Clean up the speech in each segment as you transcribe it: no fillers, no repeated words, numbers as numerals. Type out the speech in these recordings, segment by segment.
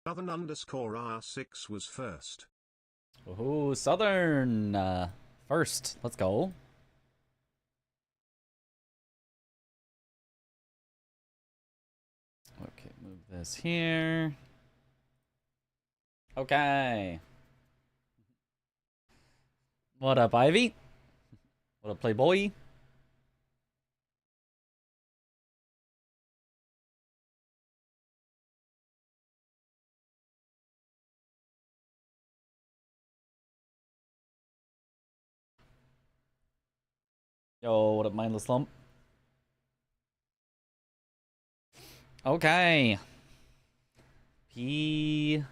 Southern underscore R6 was first. Ooh, Southern first. Let's go. Okay, move this here. Okay. What up, Ivy? What up, Playboy? Yo, what up, Mindless Lump? Okay. P5.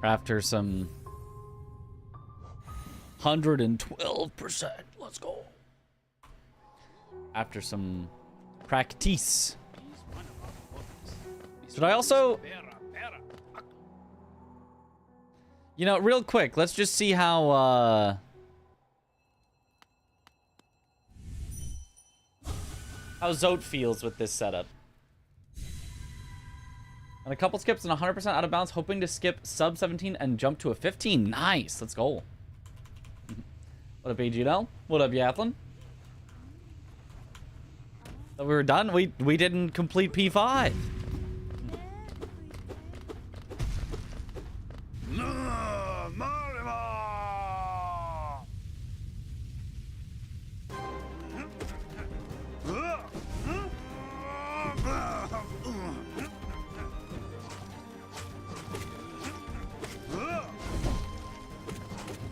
After some 112%. Let's go. After some practice. Should I also... You know, real quick, let's just see how Zote feels with this setup. And a couple skips and 100% out of bounds, hoping to skip sub 17 and jump to a 15. Nice, let's go. What up, AGL? What up, Yathlon? So we were done? We didn't complete P5.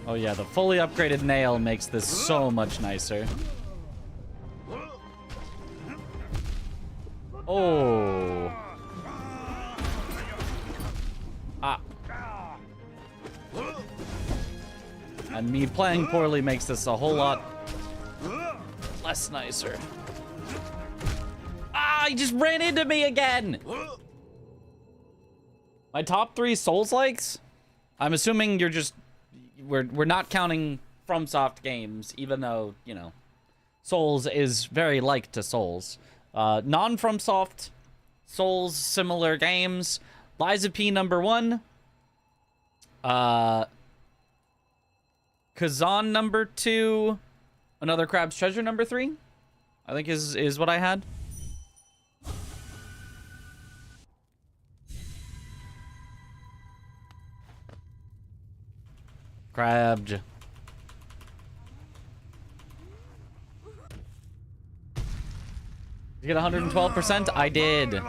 Oh yeah, the fully upgraded nail makes this so much nicer. Oh. Ah. And me playing poorly makes this a whole lot less nicer. Ah, he just ran into me again! My top 3 Souls-likes? I'm assuming you're just... We're not counting FromSoft games, even though, you know, Souls is very like to Souls. Non-FromSoft, Souls, similar games. Liza P #1. Kazan #2. Another Crab's Treasure #3. I think is what I had. Grabbed. Did you get 112%? I did.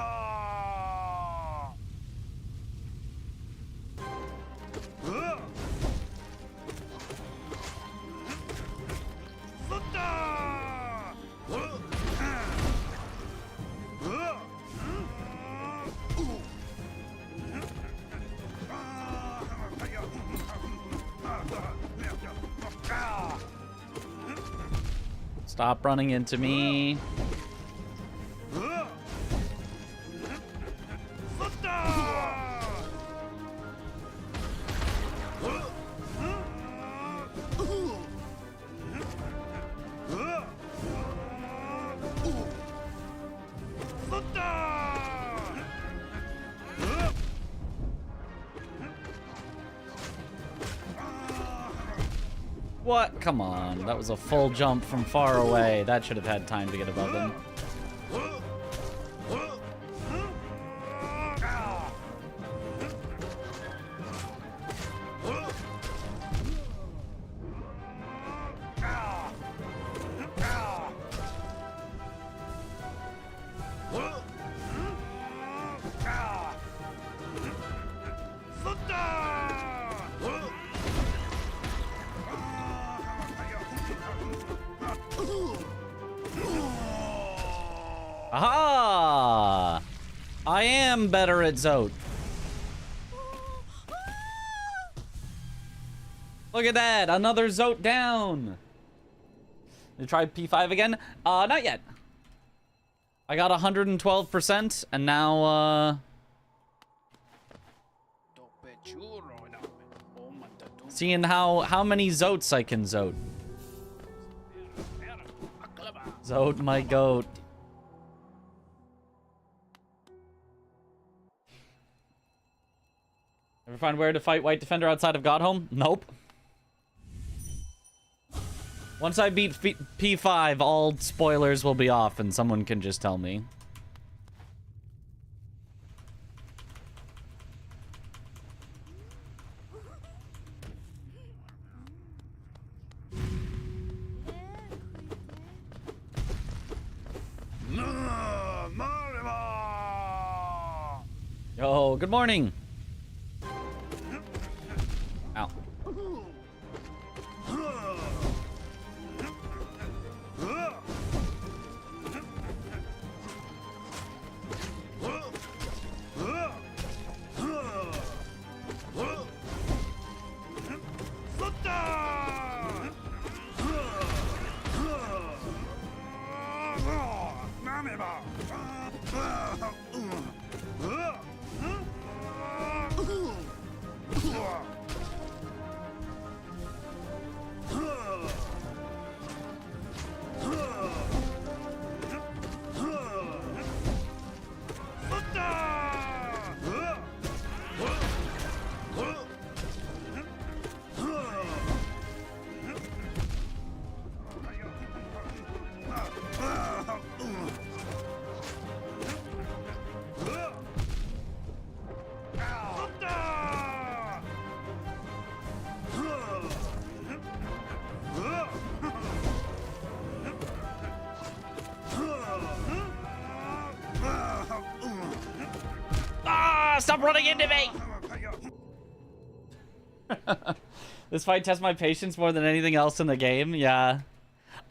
Stop running into me. What? Come on. That was a full jump from far away. That should have had time to get above him. Aha! I am better at Zote. Look at that, another Zote down. You try P5 again? Not yet. I got 112%, and now, seeing how many Zotes I can Zote. Zode my goat. Ever find where to fight White Defender outside of Godhome? Nope. Once I beat P5, all spoilers will be off and someone can just tell me. Yo, good morning. Ow. Stop running into me! This fight tests my patience more than anything else in the game. Yeah.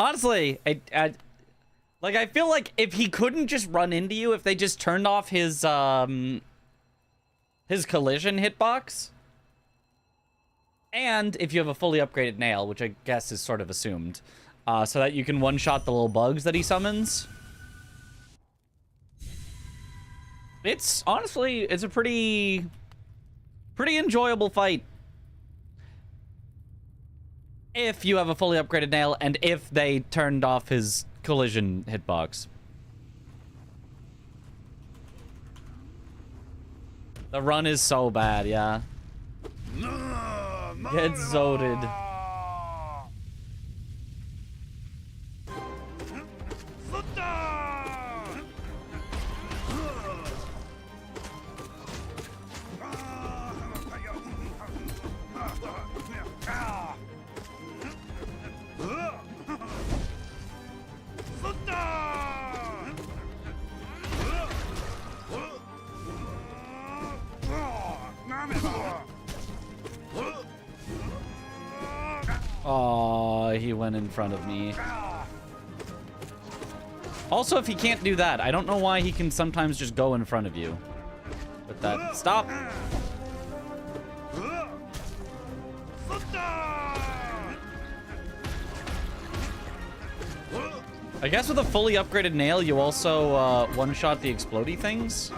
Honestly, like, I feel like if he couldn't just run into you, if they just turned off his collision hitbox, and if you have a fully upgraded nail, which I guess is sort of assumed, so that you can one-shot the little bugs that he summons. It's honestly, it's a pretty enjoyable fight. If you have a fully upgraded nail and if they turned off his collision hitbox. The run is so bad, yeah. Get zoded. Oh, he went in front of me. Also, if he can't do that, I don't know why he can sometimes just go in front of you. With that. Stop! I guess with a fully upgraded nail, you also one-shot the explodey things.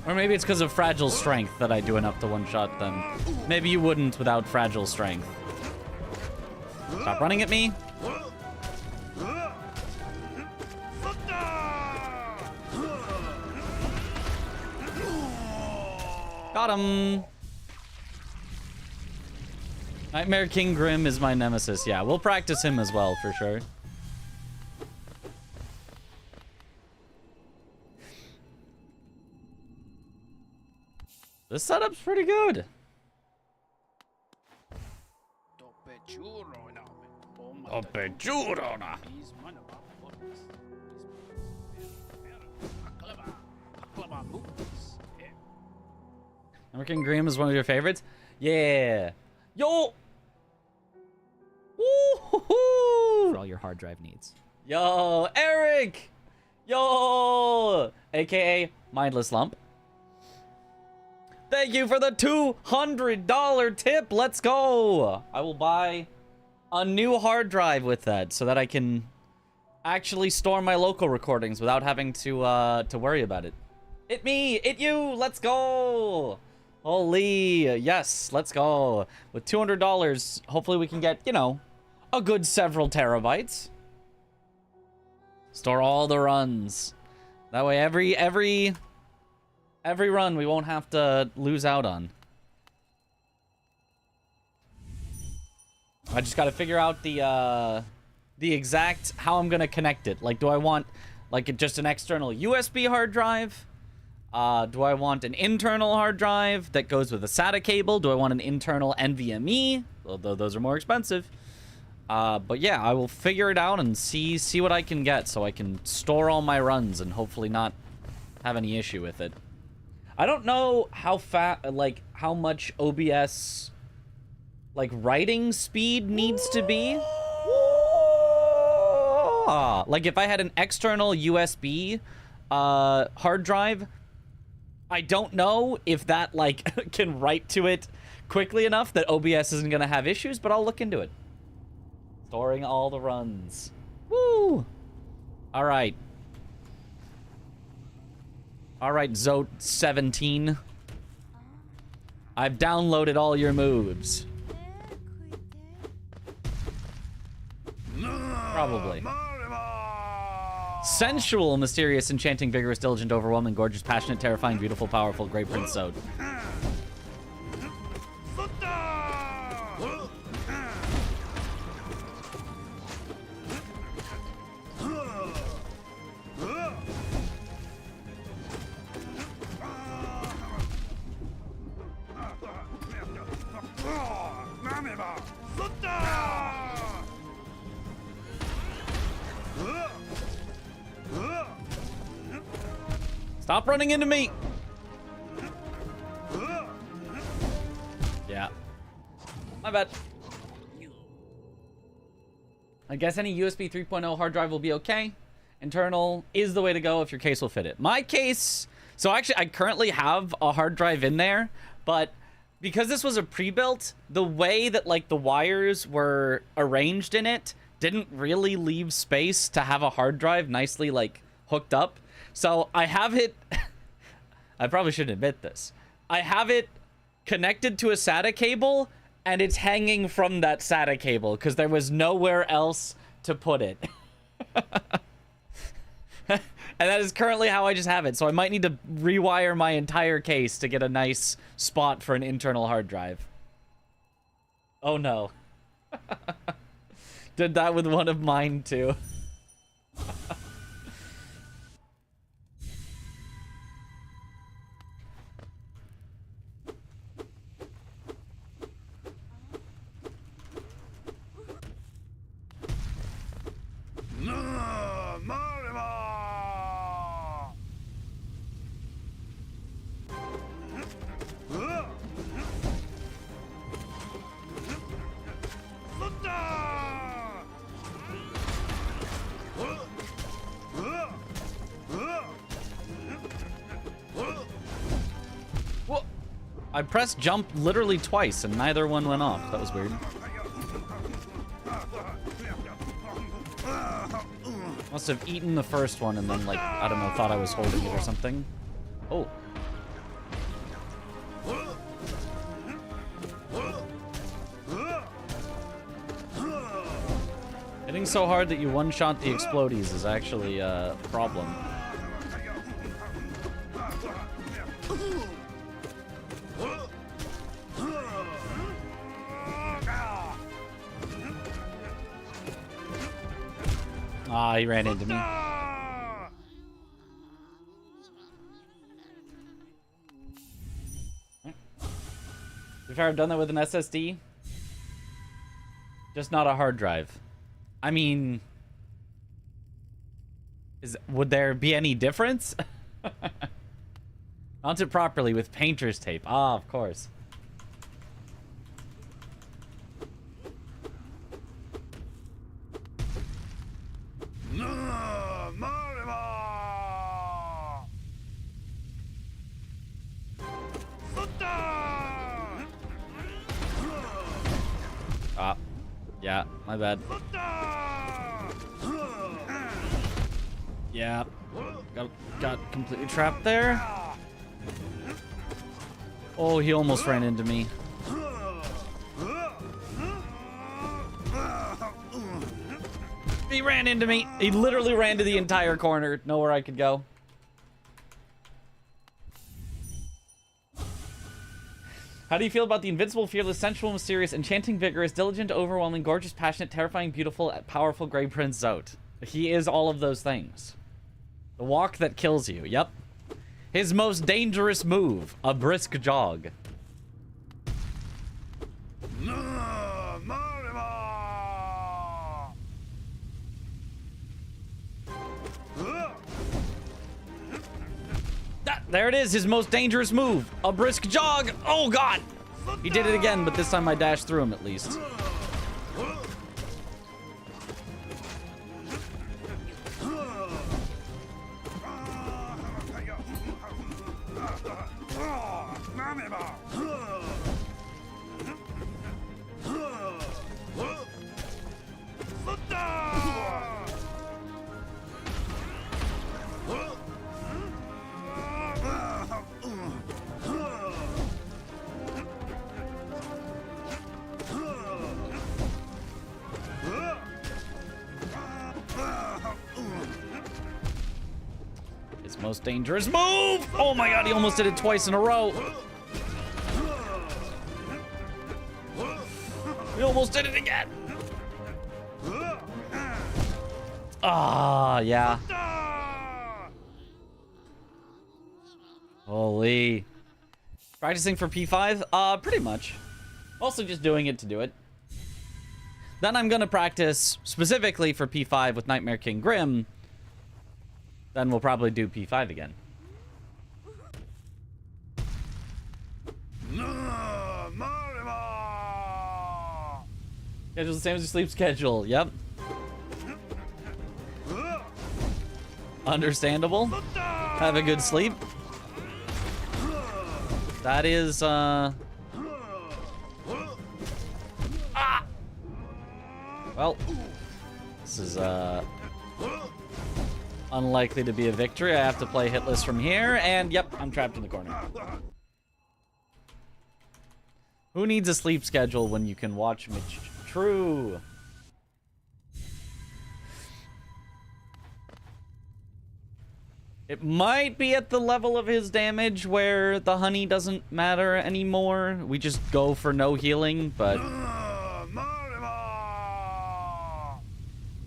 Or maybe it's because of fragile strength that I do enough to one-shot them. Maybe you wouldn't without fragile strength. Stop running at me. Got him. Nightmare King Grim is my nemesis. Yeah, we'll practice him as well for sure. This setup's pretty good. American Grim is one of your favorites? Yeah. Yo! Woo-hoo-hoo! For all your hard drive needs. Yo, Eric! Yo! AKA Mindless Lump. Thank you for the $200 tip. Let's go. I will buy a new hard drive with that so that I can actually store my local recordings without having to worry about it. Hit me! Hit you! Let's go! Holy, yes, let's go. With $200, hopefully we can get, you know, a good several terabytes. Store all the runs. That way every run we won't have to lose out on. I just got to figure out the exact how I'm going to connect it. Like, do I want like just an external USB hard drive? Do I want an internal hard drive that goes with a SATA cable? Do I want an internal NVMe? Although those are more expensive. But yeah, I will figure it out and see what I can get so I can store all my runs and hopefully not have any issue with it. I don't know how how much OBS like writing speed needs to be. Like if I had an external USB hard drive, I don't know if that like can write to it quickly enough that OBS isn't gonna have issues, but I'll look into it. Storing all the runs. Woo! All right. All right, Zote 17. I've downloaded all your moves. Probably. Sensual, mysterious, enchanting, vigorous, diligent, overwhelming, gorgeous, passionate, terrifying, beautiful, powerful, great Prince Zote. Stop running into me! Yeah. My bad. I guess any USB 3.0 hard drive will be okay. Internal is the way to go if your case will fit it. My case... So actually, I currently have a hard drive in there, but because this was a pre-built, the way that, like, the wires were arranged in it didn't really leave space to have a hard drive nicely, like, hooked up. So I have it... I probably shouldn't admit this. I have it connected to a SATA cable, and it's hanging from that SATA cable, because there was nowhere else to put it. And that is currently how I just have it. So I might need to rewire my entire case to get a nice spot for an internal hard drive. Oh no. Did that with one of mine too. I pressed jump literally twice and neither one went off. That was weird. Must have eaten the first one and then, like, I don't know, thought I was holding it or something. Oh. Hitting so hard that you one-shot the explodies is actually a problem. Ah, he ran into me. If I've done that with an SSD, just not a hard drive. I mean, would there be any difference? Mount it properly with painter's tape. Ah, of course. Ah, yeah, my bad. Yeah, got completely trapped there. Oh, he almost ran into me. He ran into me. He literally ran to the entire corner. Nowhere I could go. How do you feel about the invincible, fearless, sensual, mysterious, enchanting, vigorous, diligent, overwhelming, gorgeous, passionate, terrifying, beautiful, powerful Grey Prince Zote? He is all of those things. The walk that kills you. Yep. His most dangerous move, a brisk jog. There it is, his most dangerous move, a brisk jog. Oh god! He did it again, but this time I dashed through him at least. Most dangerous move! Oh my god, he almost did it twice in a row. He almost did it again. Ah, yeah. Holy. Practicing for P5? Pretty much. Also just doing it to do it. Then I'm gonna practice specifically for P5 with Nightmare King Grim. Then we'll probably do P5 again. Schedule's the same as your sleep schedule. Yep. Understandable. Have a good sleep. That is, Ah! Well, this is, unlikely to be a victory. I have to play hitless from here, and yep, I'm trapped in the corner. Who needs a sleep schedule when you can watch Mitch? True. It might be at the level of his damage where the honey doesn't matter anymore. We just go for no healing, but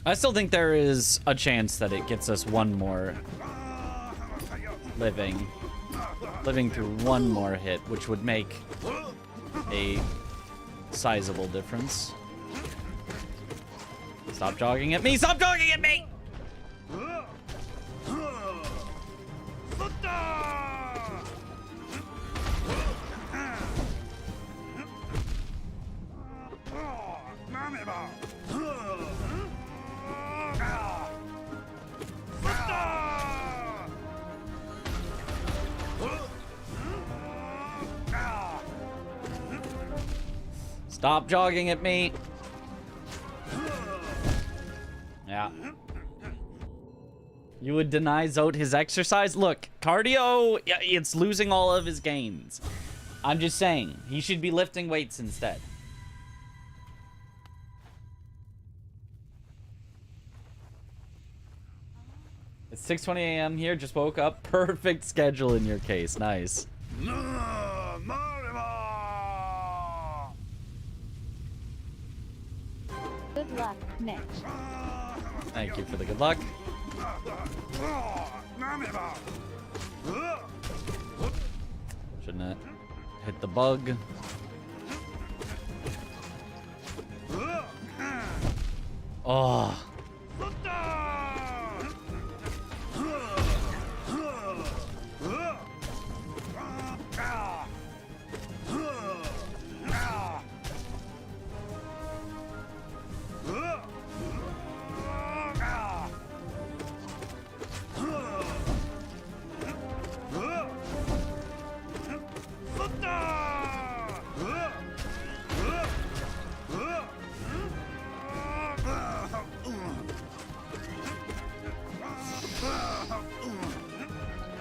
I still think there is a chance that it gets us one more living through one more hit, which would make a sizable difference. Stop jogging at me! Stop jogging at me! Stop jogging at me. Yeah. You would deny Zote his exercise? Look, cardio, it's losing all of his gains. I'm just saying, he should be lifting weights instead. It's 6:20 a.m. here, just woke up. Perfect schedule in your case, nice. Good luck, Mitch. Thank you for the good luck. Shouldn't have hit the bug. Oh.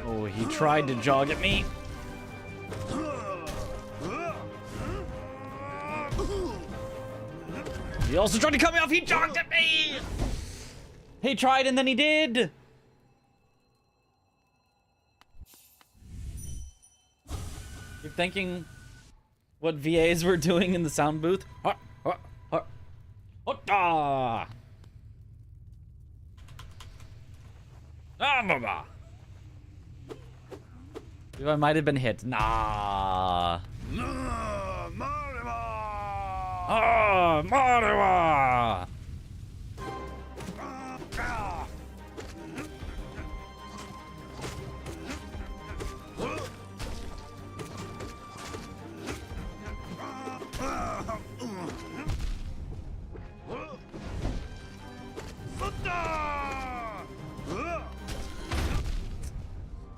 Oh, he tried to jog at me. He also tried to cut me off. He jogged at me. He tried and then he did. You're thinking what VAs were doing in the sound booth? I might have been hit. Nah. Mariwa!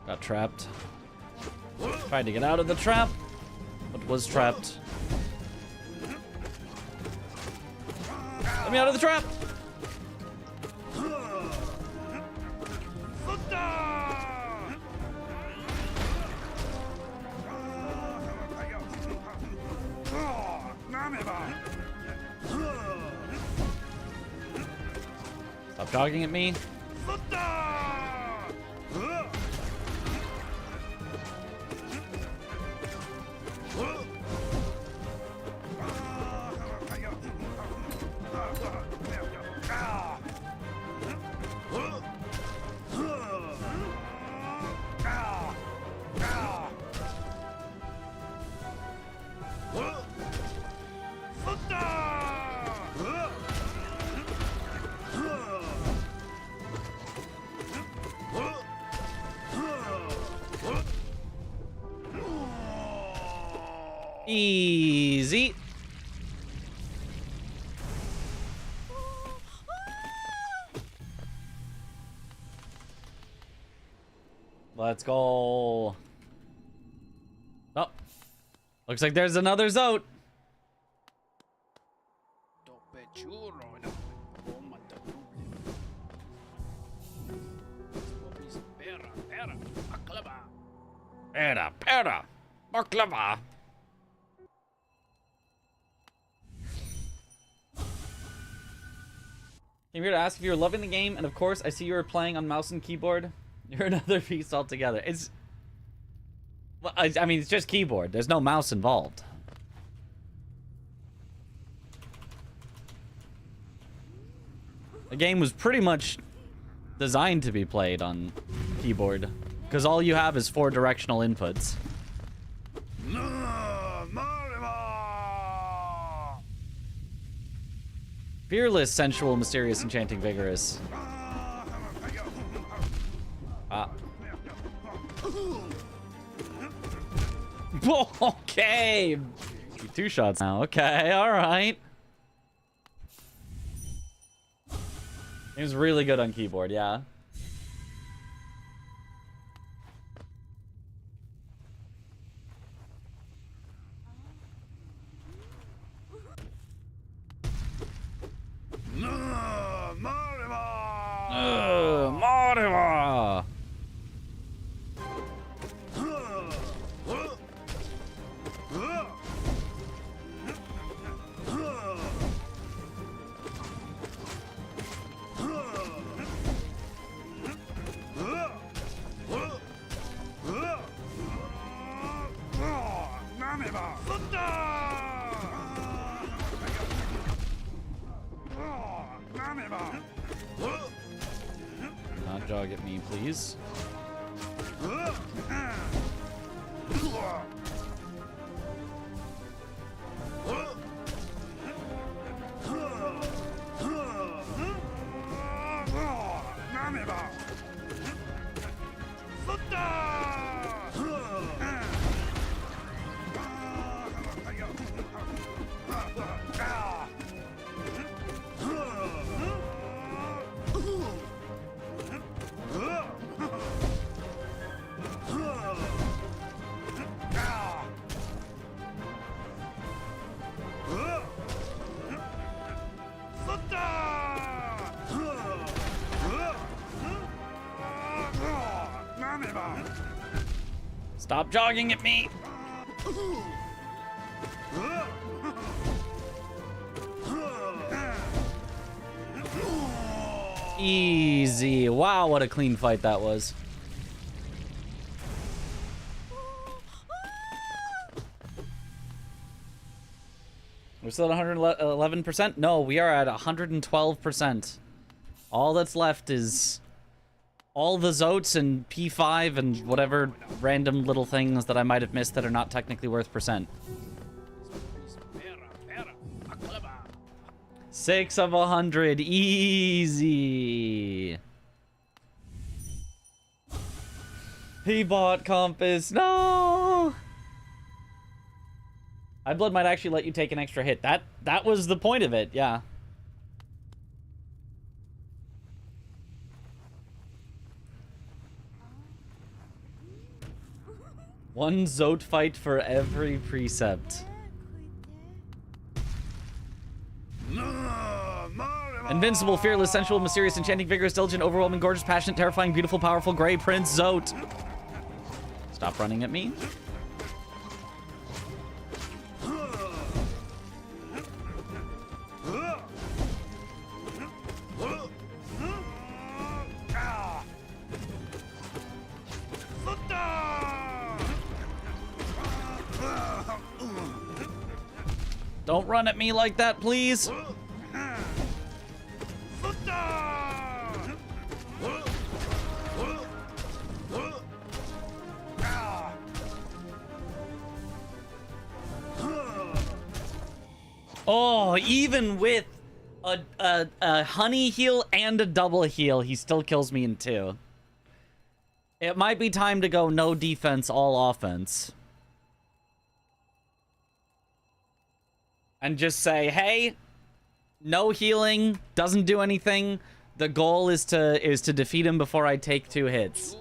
Got trapped. Tried to get out of the trap, but was trapped. Let me out of the trap! Stop jogging at me. Easy. Let's go. Oh. Looks like there's another Zote. Pera. Baklava. Came here to ask if you were loving the game, and of course, I see you were playing on mouse and keyboard. You're another piece altogether. It's... Well, I mean, it's just keyboard. There's no mouse involved. The game was pretty much designed to be played on keyboard, because all you have is 4 directional inputs. Fearless, sensual, mysterious, enchanting, vigorous. Okay. 2 shots now. Okay, alright. He was really good on keyboard, yeah. Mariwa! Not jog at me, please. Stop jogging at me! Easy. Wow, what a clean fight that was. We're still at 111%? No, we are at 112%. All that's left is all the Zotes and P5 and whatever random little things that I might have missed that are not technically worth percent. 6 of 100. Easy. He bought Compass. No! High blood might actually let you take an extra hit. That was the point of it, yeah. One Zote fight for every precept. Invincible, fearless, sensual, mysterious, enchanting, vigorous, diligent, overwhelming, gorgeous, passionate, terrifying, beautiful, powerful, gray prince Zote. Stop running at me. Don't run at me like that, please. Oh, even with a honey heal and a double heal, he still kills me in 2. It might be time to go no defense, all offense. And just say, hey, no healing, doesn't do anything. The goal is to defeat him before I take 2 hits.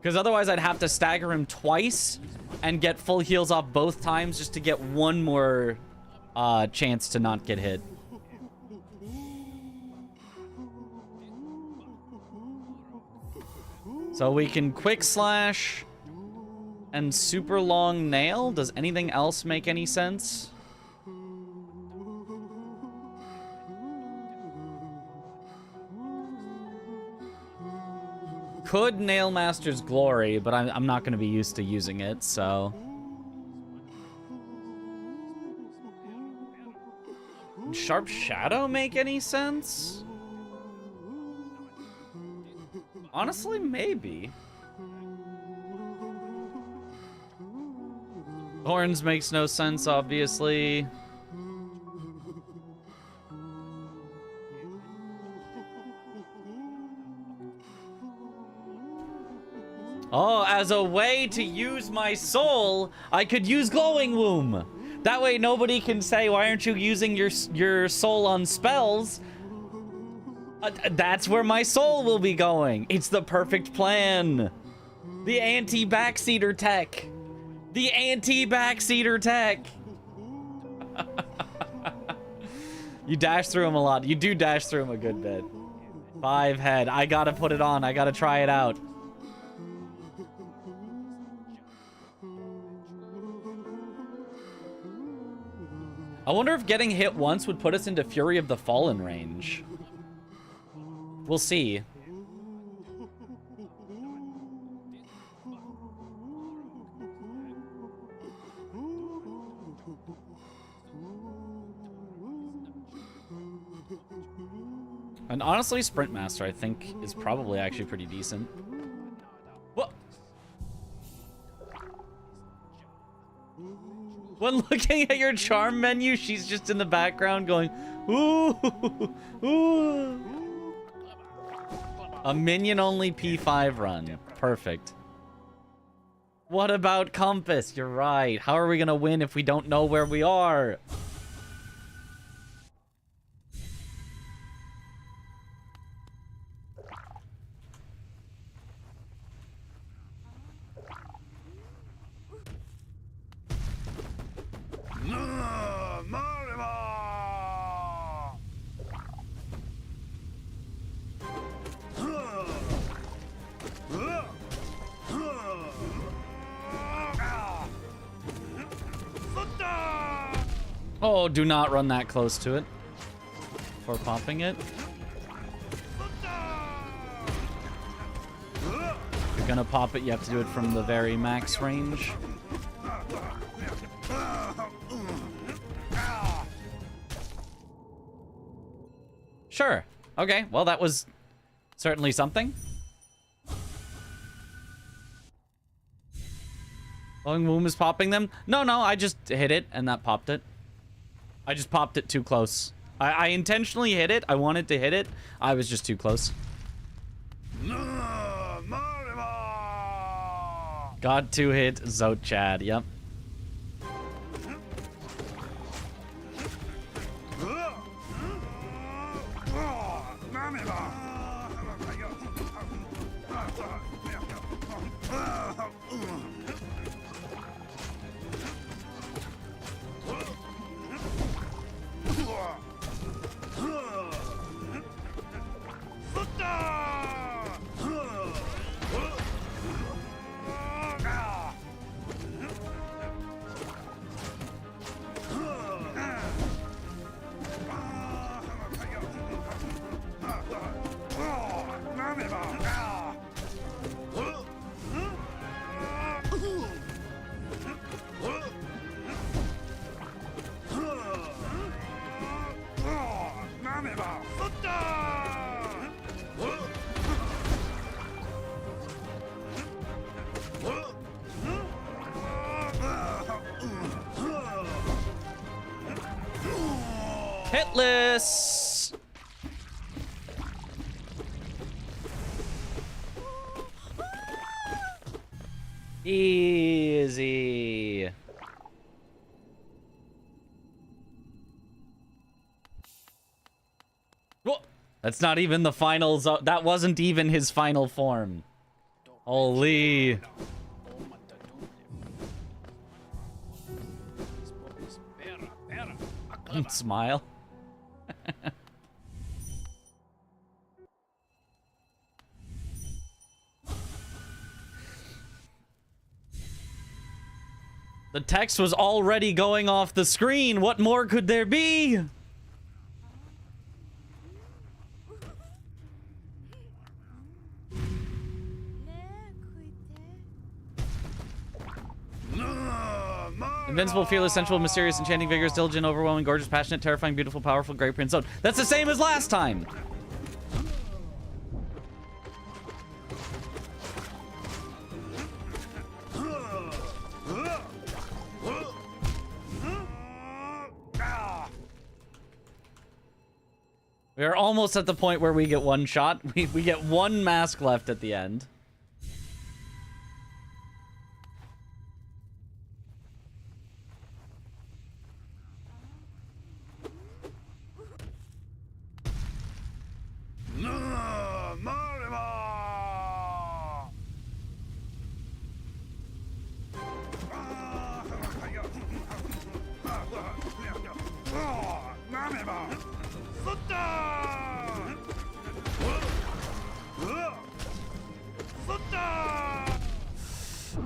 Because otherwise I'd have to stagger him twice and get full heals off both times just to get one more chance to not get hit. So we can quick slash and super long nail. Does anything else make any sense? Could Nail Master's Glory, but I'm not going to be used to using it, so... Sharp Shadow make any sense? Honestly, maybe. Horns makes no sense, obviously. Oh, as a way to use my soul, I could use Glowing Womb. That way nobody can say, why aren't you using your soul on spells? That's where my soul will be going. It's the perfect plan. The anti-backseater tech. The anti-backseater tech. You dash through him a lot. You do dash through him a good bit. 5 head. I gotta put it on. I gotta try it out. I wonder if getting hit once would put us into Fury of the Fallen range. We'll see. And honestly, Sprint Master, I think, is probably actually pretty decent. What? When looking at your charm menu, she's just in the background going, ooh, ooh. A minion-only P5 run. Perfect. What about Compass? You're right. How are we gonna win if we don't know where we are? Oh, do not run that close to it before popping it. you're gonna pop it, you have to do it from the very max range. Sure. Okay, well, that was certainly something. Long Womb is popping them? No, I just hit it, and that popped it. I just popped it too close. I intentionally hit it. I wanted to hit it. I was just too close. Got to hit Zote Chad, yep. Hitless! Easy. Whoa. That's not even the final that wasn't even his final form. Holy. Smile. The text was already going off the screen. What more could there be? Invincible, fearless, sensual, mysterious, enchanting, vigorous, diligent, overwhelming, gorgeous, passionate, terrifying, beautiful, powerful, great prince zone. That's the same as last time. We are almost at the point where we get one shot. We get one mask left at the end.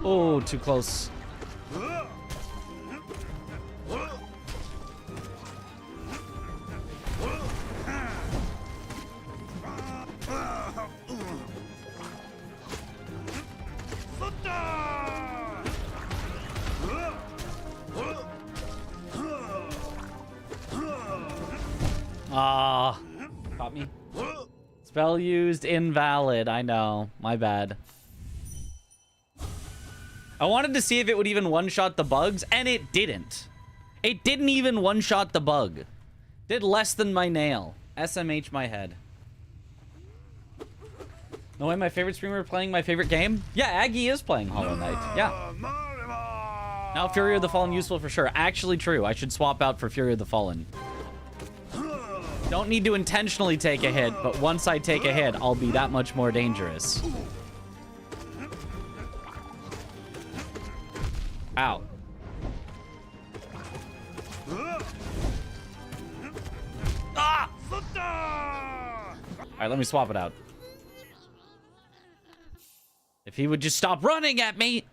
Oh, too close. Ah, caught me. Spell used invalid. I know. My bad. I wanted to see if it would even one-shot the bugs, and it didn't. It didn't even one-shot the bug. Did less than my nail. SMH my head. No way, my favorite streamer playing my favorite game? Yeah, Aggie is playing Hollow Knight. Yeah. Now Fury of the Fallen useful for sure. Actually true. I should swap out for Fury of the Fallen. Don't need to intentionally take a hit, but once I take a hit, I'll be that much more dangerous. Ow. Ah! Alright, let me swap it out. If he would just stop running at me!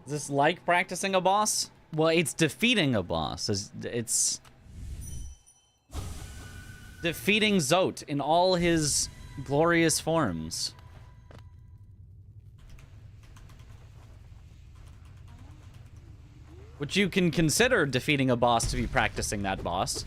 Is this like practicing a boss? Well, it's defeating a boss. It's defeating Zote in all his glorious forms. Which you can consider defeating a boss to be practicing that boss.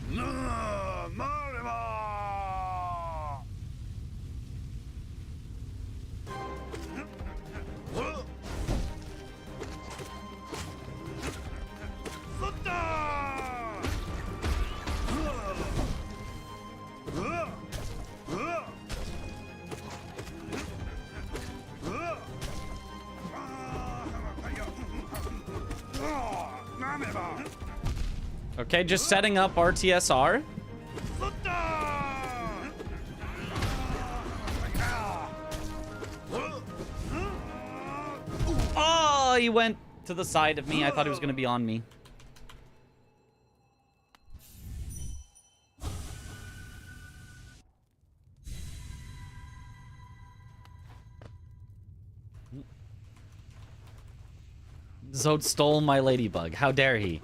Okay, just setting up RTSR. Oh, he went to the side of me. I thought he was going to be on me. Zote stole my ladybug. How dare he?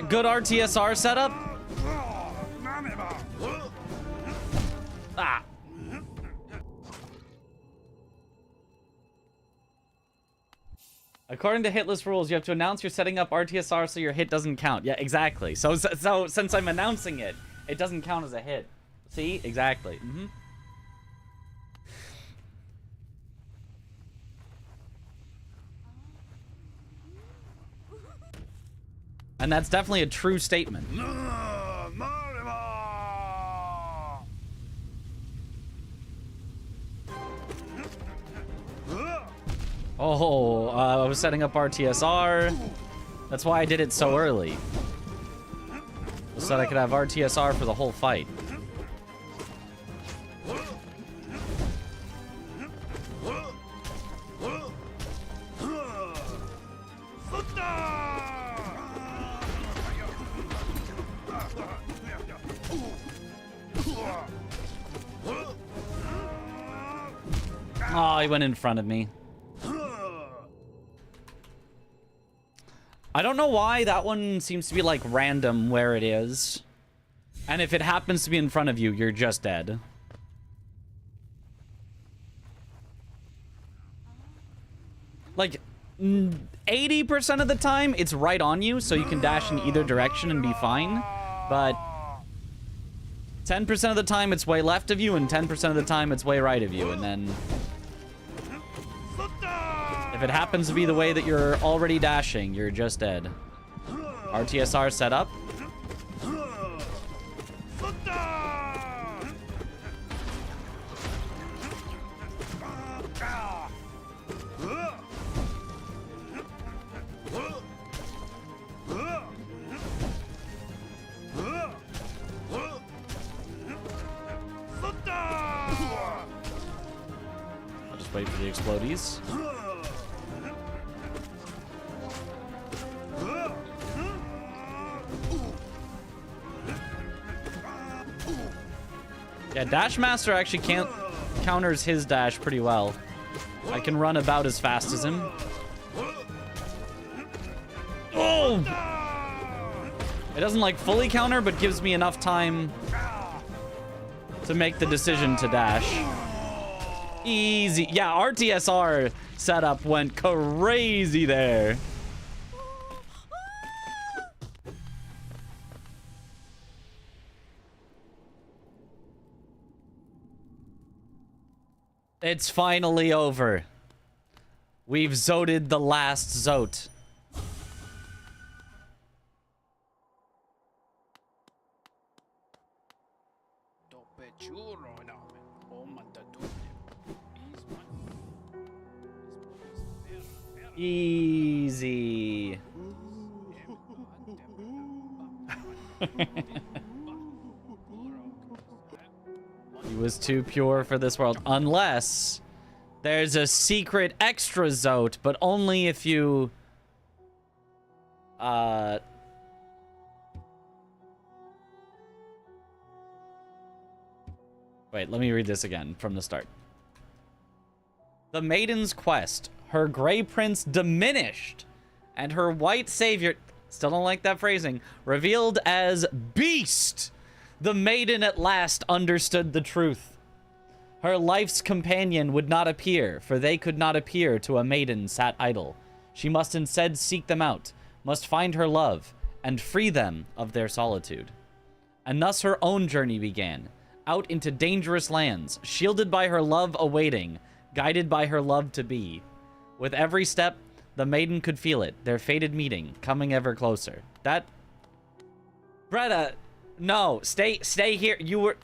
Good RTSR setup. Ah. According to hitless rules, you have to announce you're setting up RTSR so your hit doesn't count. Yeah, exactly. So since I'm announcing it, it doesn't count as a hit. See? Exactly. Mm-hmm. And that's definitely a true statement. Oh, I was setting up RTSR. That's why I did it so early. So that I could have RTSR for the whole fight. Oh, he went in front of me. I don't know why that one seems to be like random where it is. And if it happens to be in front of you, you're just dead. Like 80% of the time, it's right on you, so you can dash in either direction and be fine. But 10% of the time, it's way left of you, and 10% of the time, it's way right of you. And then if it happens to be the way that you're already dashing, you're just dead. RTSR set up. I'll just wait for the explodies. Yeah, Dash Master actually counters his dash pretty well. I can run about as fast as him. Oh! It doesn't like fully counter, but gives me enough time to make the decision to dash. Easy. Yeah, RTSR setup went crazy there. It's finally over. We've zoted the last Zote. Easy. He was too pure for this world. Unless there's a secret extra Zote, but only if you... Wait, let me read this again from the start. The maiden's quest, her gray prince diminished, and her white savior, still don't like that phrasing, revealed as beast. The maiden at last understood the truth. Her life's companion would not appear, for they could not appear to a maiden sat idle. She must instead seek them out, must find her love, and free them of their solitude. And thus her own journey began, out into dangerous lands, shielded by her love awaiting, guided by her love to be. With every step, the maiden could feel it, their fated meeting, coming ever closer. That... Greta, no, stay here. You were...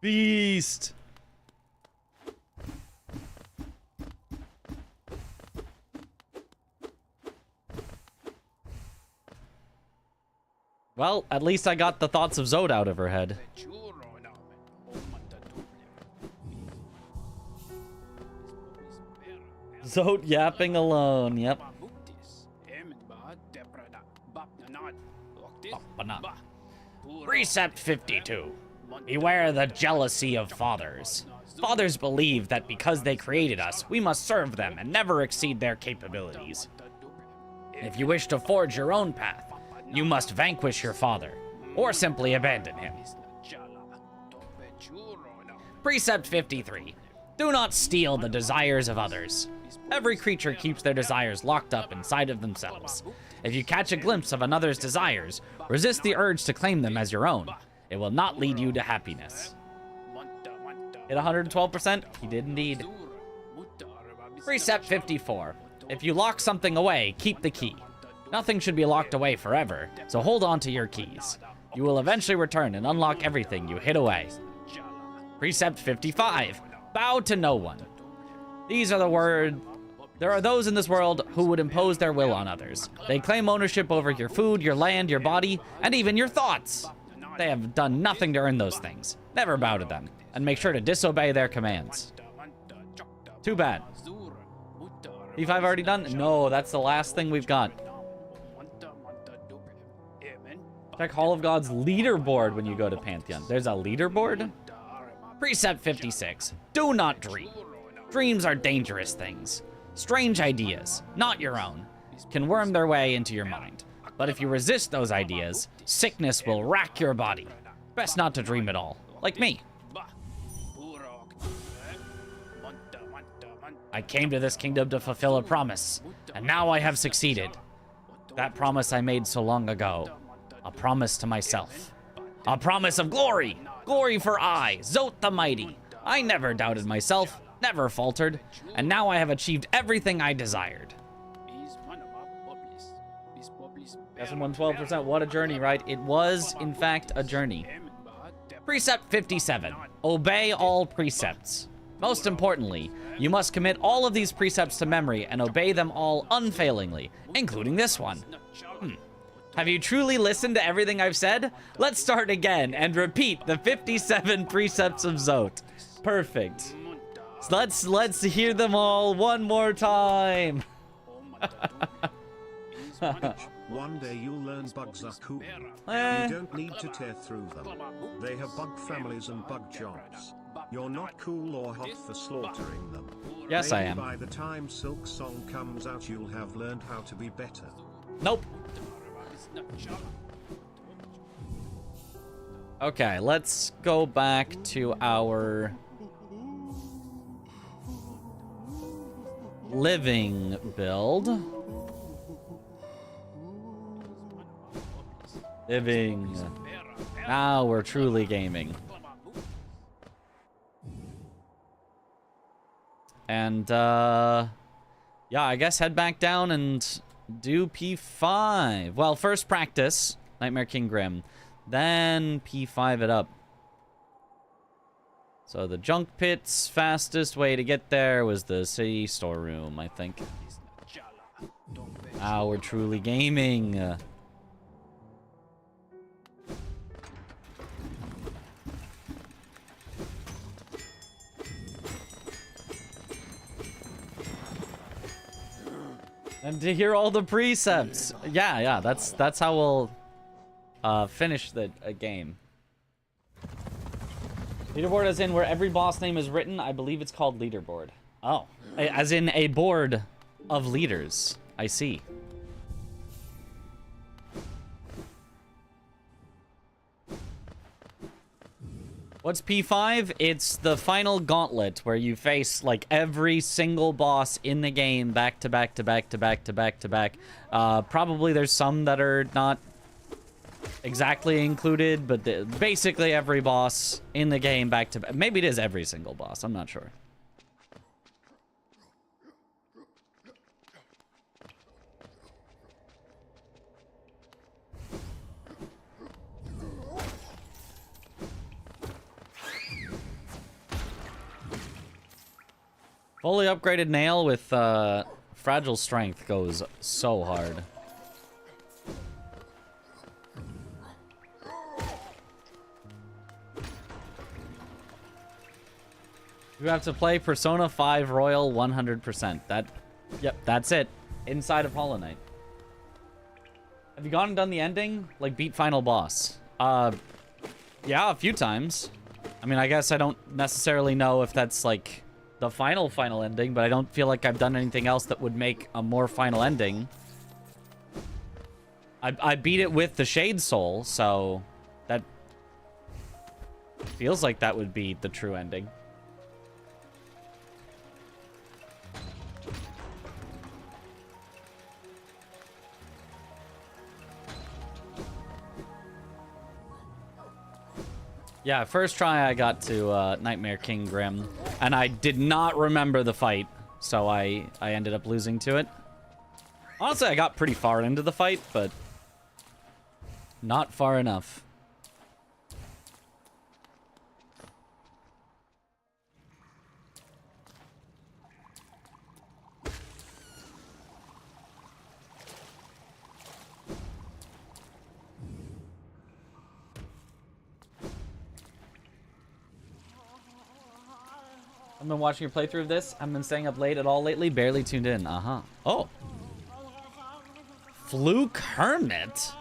Beast. Well, at least I got the thoughts of Zod out of her head. Zod yapping alone, yep. Precept 52. Beware the jealousy of fathers. Fathers believe that because they created us, we must serve them and never exceed their capabilities. If you wish to forge your own path, you must vanquish your father, or simply abandon him. Precept 53. Do not steal the desires of others. Every creature keeps their desires locked up inside of themselves. If you catch a glimpse of another's desires, resist the urge to claim them as your own. It will not lead you to happiness. Hit 112%? He did indeed. Precept 54. If you lock something away, keep the key. Nothing should be locked away forever, so hold on to your keys. You will eventually return and unlock everything you hid away. Precept 55. Bow to no one. These are the words. There are those in this world who would impose their will on others. They claim ownership over your food, your land, your body, and even your thoughts. They have done nothing to earn those things. Never bow to them, and make sure to disobey their commands. Too bad. P5 already done? No, that's the last thing we've got. Check Hall of Gods leaderboard when you go to Pantheon. There's a leaderboard? Precept 56. Do not dream. Dreams are dangerous things. Strange ideas, not your own, can worm their way into your mind. But if you resist those ideas, sickness will rack your body. Best not to dream at all, like me. I came to this kingdom to fulfill a promise, and now I have succeeded. That promise I made so long ago. A promise to myself. A promise of glory! Glory for I, Zot the Mighty. I never doubted myself, never faltered, and now I have achieved everything I desired. That's 112%. What a journey, right? It was, in fact, a journey. Precept 57. Obey all precepts. Most importantly, you must commit all of these precepts to memory and obey them all unfailingly, including this one. Have you truly listened to everything I've said? Let's start again and repeat the 57 precepts of Zot. Perfect. So let's hear them all one more time. One day you'll learn bugs are cool. You don't need to tear through them. They have bug families and bug jobs. You're not cool or hot for slaughtering them. Yes, Maybe I am. by the time Silksong comes out, you'll have learned how to be better. Nope. Okay, let's go back to our living build. Living. Now we're truly gaming. And, yeah, I guess head back down and do P5. Well, first practice, Nightmare King Grim. then P5 it up. So the junk pit's fastest way to get there was the city storeroom, I think. Now we're truly gaming. And to hear all the precepts. Yeah, that's how we'll finish the game. Leaderboard as in where every boss name is written. I believe it's called leaderboard. Oh, as in a board of leaders. I see. What's P5? It's the final gauntlet where you face like every single boss in the game back to back to back to back to back to back. Probably there's some that are not exactly included, but basically every boss in the game back to back. Maybe it is every single boss. I'm not sure. Fully upgraded nail with fragile strength goes so hard. You have to play Persona 5 Royal 100%. Yep, that's it. Inside of Hollow Knight. Have you gone and done the ending? Like, beat final boss? Yeah, a few times. I mean, I guess I don't necessarily know if that's, like, the final ending, but I don't feel like I've done anything else that would make a more final ending. I beat it with the Shade Soul, so that feels like that would be the true ending. Yeah, first try I got to Nightmare King Grim, and I did not remember the fight, so I ended up losing to it. Honestly, I got pretty far into the fight, but not far enough. I've been watching your playthrough of this. I've been staying up late at all lately. Barely tuned in. Oh. Fluke Hermit?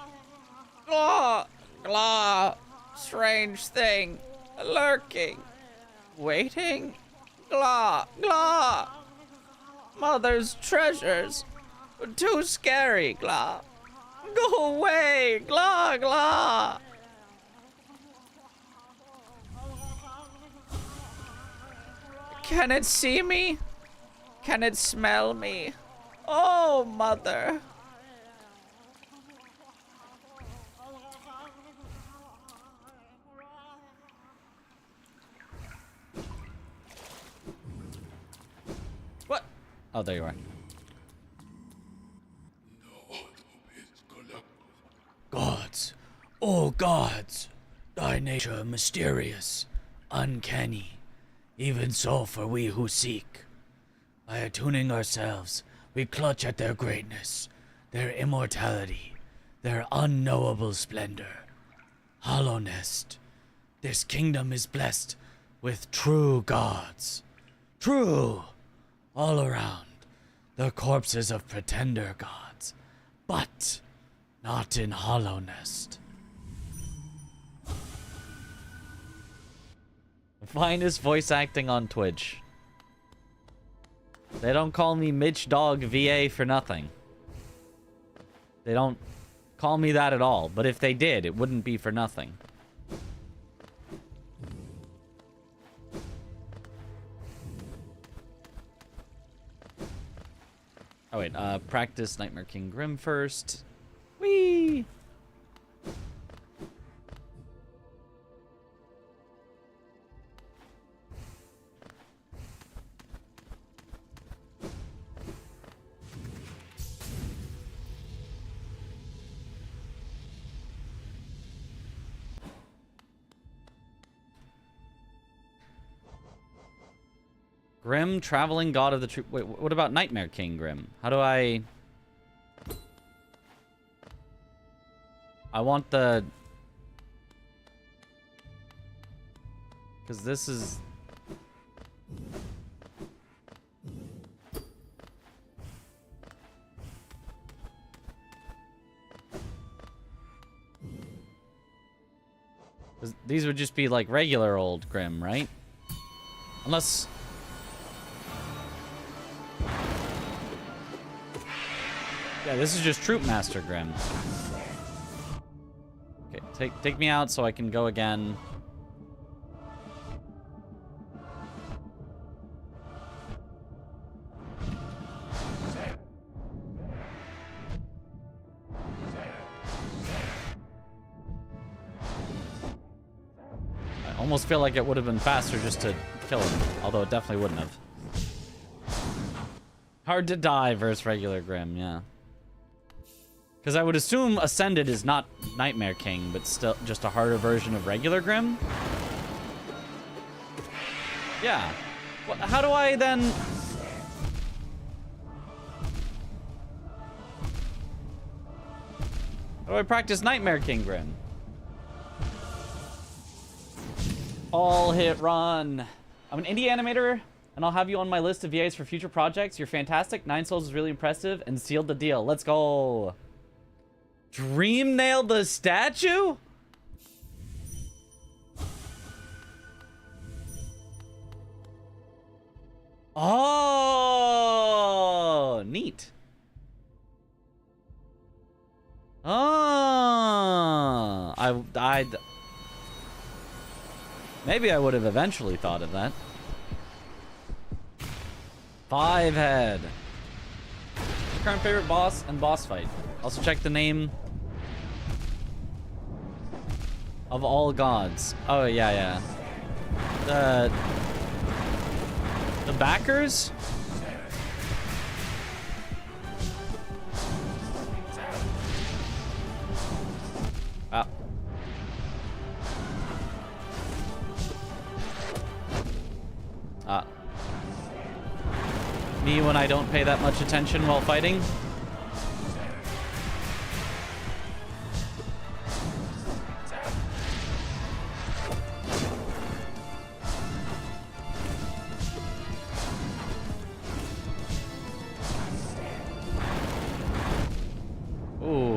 Glah! Glah! Strange thing. Lurking. Waiting. Glah! Glah! Mother's treasures. Too scary, Glah. Go away! Glah! Glah! Can it see me? Can it smell me? Oh, mother. What? Oh, there you are. Gods, oh gods, thy nature mysterious, uncanny. Even so for we who seek. By attuning ourselves, we clutch at their greatness, their immortality, their unknowable splendor. Hollow Nest, this kingdom is blessed with true gods. True, all around, the corpses of pretender gods, but not in Hollow Nest. Finest voice acting on Twitch. They don't call me Mitch Dog VA for nothing. They don't call me that at all, but if they did, it wouldn't be for nothing. Oh wait, practice Nightmare King Grim first. Whee! Grim, traveling god of the troop. Wait, what about Nightmare King Grim? How do I want the... Because this is... These would just be like regular old Grim, right? Unless... Yeah, this is just Troop Master Grim. Okay, take me out so I can go again. I almost feel like it would have been faster just to kill him, although it definitely wouldn't have. Hard to die versus regular Grim, yeah. Because I would assume Ascended is not Nightmare King, but still just a harder version of regular Grim. Yeah. Well, how do I then... How do I practice Nightmare King Grim? All hit run. I'm an indie animator, and I'll have you on my list of VAs for future projects. You're fantastic. 9 Souls is really impressive, and sealed the deal. Let's go. Dream nailed the statue? Oh, neat. Oh, maybe I would have eventually thought of that. 5 head. Current favorite boss and boss fight. Also check the name of all gods. Oh yeah. The backers? Ah. Me when I don't pay that much attention while fighting. Ooh.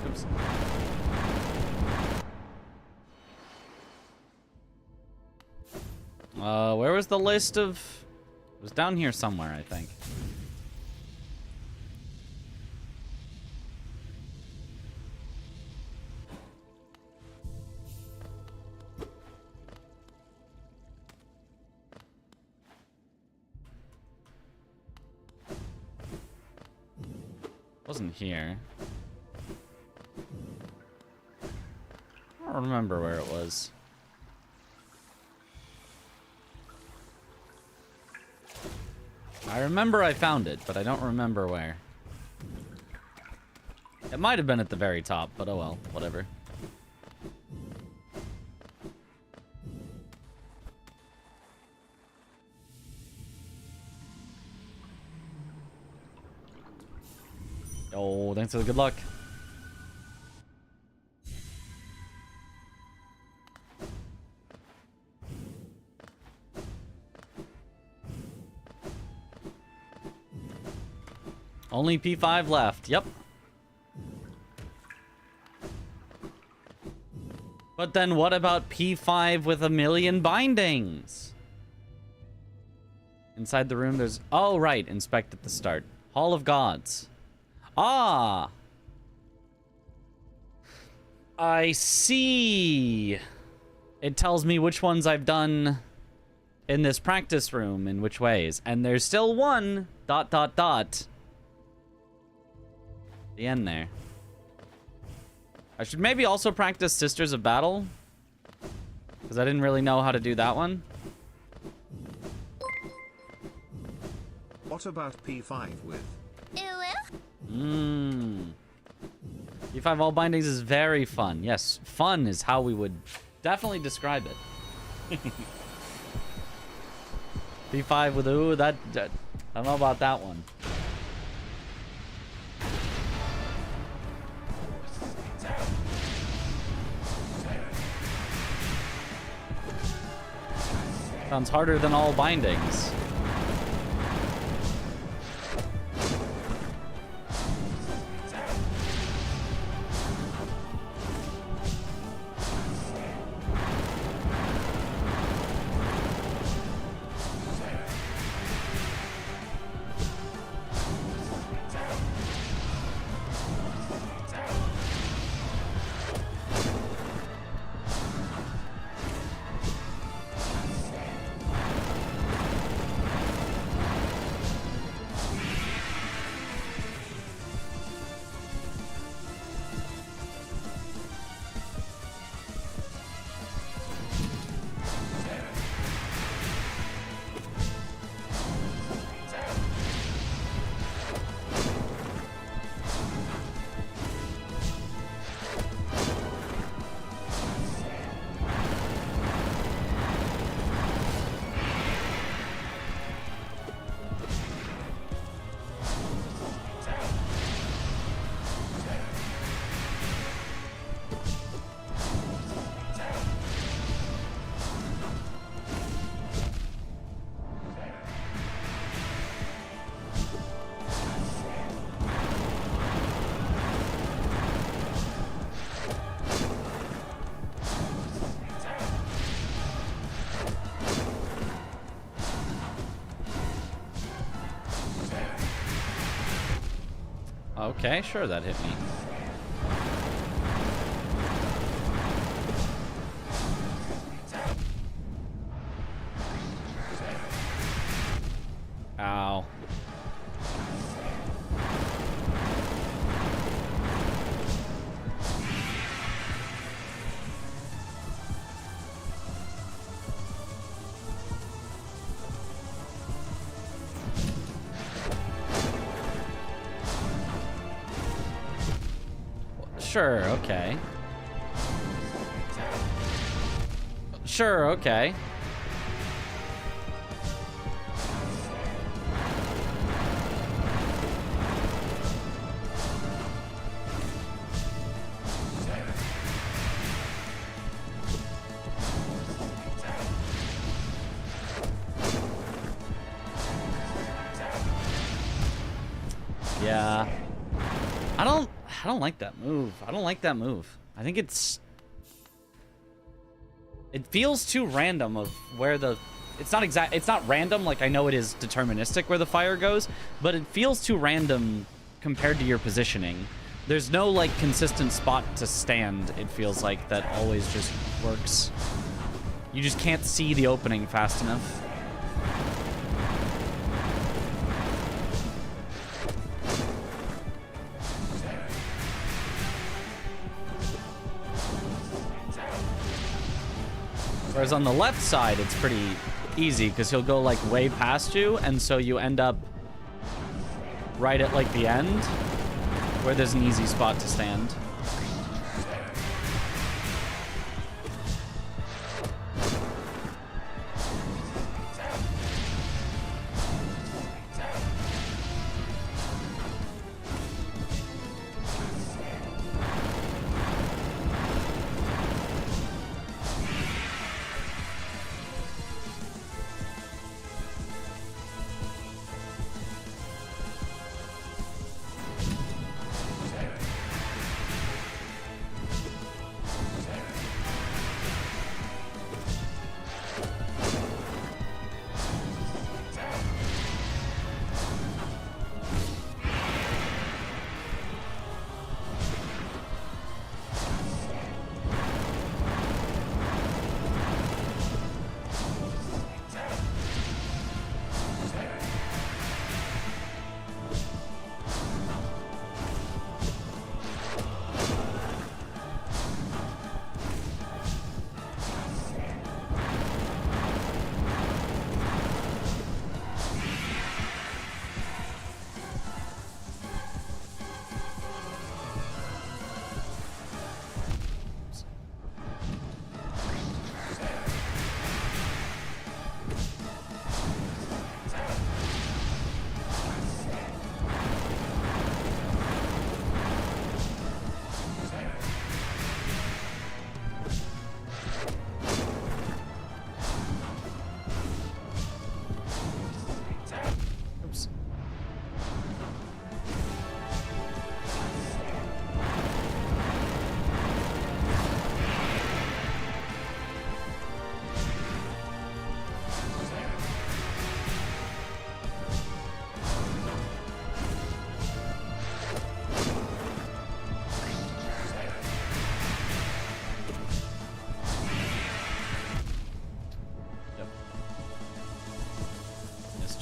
Oops. Where was the list of... It was down here somewhere, I think. Wasn't here. I don't remember where it was. I remember I found it, but I don't remember where. It might have been at the very top, but oh well, whatever. Oh, thanks for the good luck. Only P5 left. Yep. But then what about P5 with 1,000,000 bindings? Inside the room there's... Oh, right. Inspect at the start. Hall of Gods. Ah! I see. It tells me which ones I've done in this practice room in which ways. And there's still one... ... The end there. I should maybe also practice Sisters of Battle. Because I didn't really know how to do that one. What about P5 with? P5 all bindings is very fun. Yes, fun is how we would definitely describe it. P5 with ooh, that I don't know about that one. Sounds harder than all bindings. Okay, sure, that hit me. Ow. Sure, okay. Sure, okay. Yeah. I don't like that move. I don't like that move. I think it feels too random of where the it's not random, like I know it is deterministic where the fire goes, but it feels too random compared to your positioning. There's no like consistent spot to stand, it feels like, that always just works. You just can't see the opening fast enough. Whereas on the left side, it's pretty easy because he'll go like way past you, and so you end up right at like the end where there's an easy spot to stand.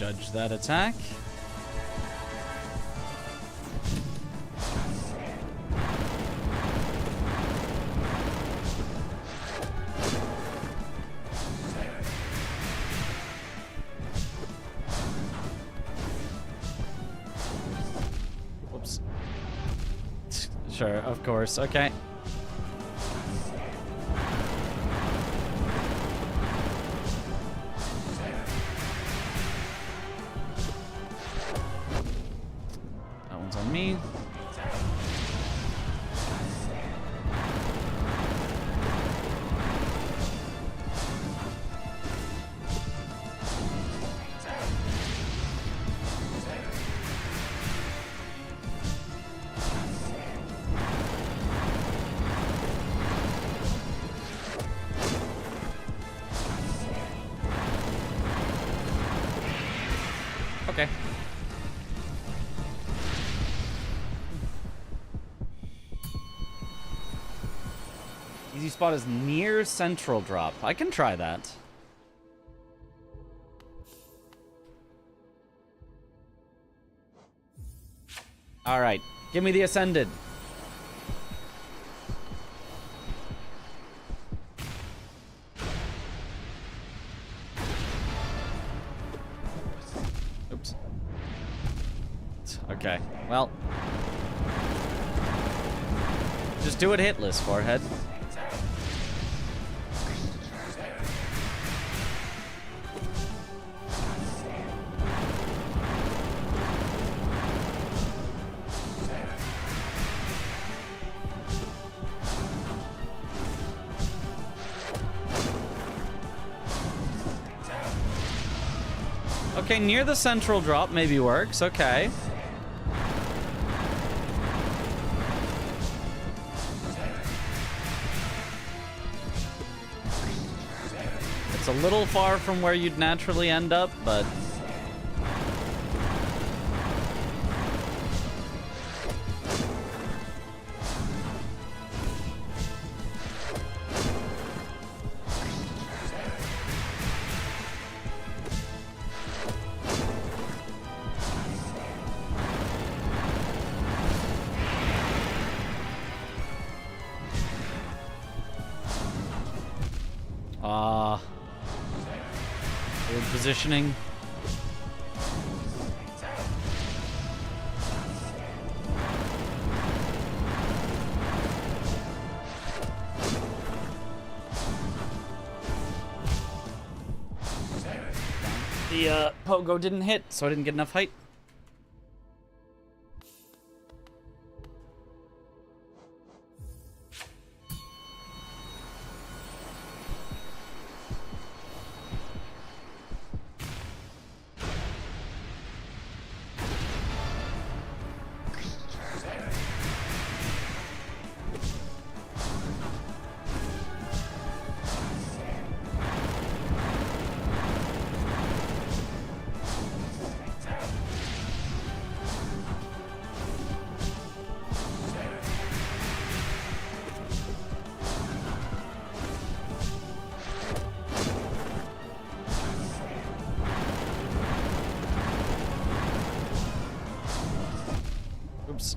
Judge that attack. Whoops. Sure, of course. Okay. That one's on me. Okay. Easy spot is near central drop. I can try that. All right, give me the ascended. Oops. Okay, well. Just do it hitless, forehead. Okay, near the central drop maybe works. Okay. It's a little far from where you'd naturally end up, but... Weird positioning. The pogo didn't hit, so I didn't get enough height. Oops.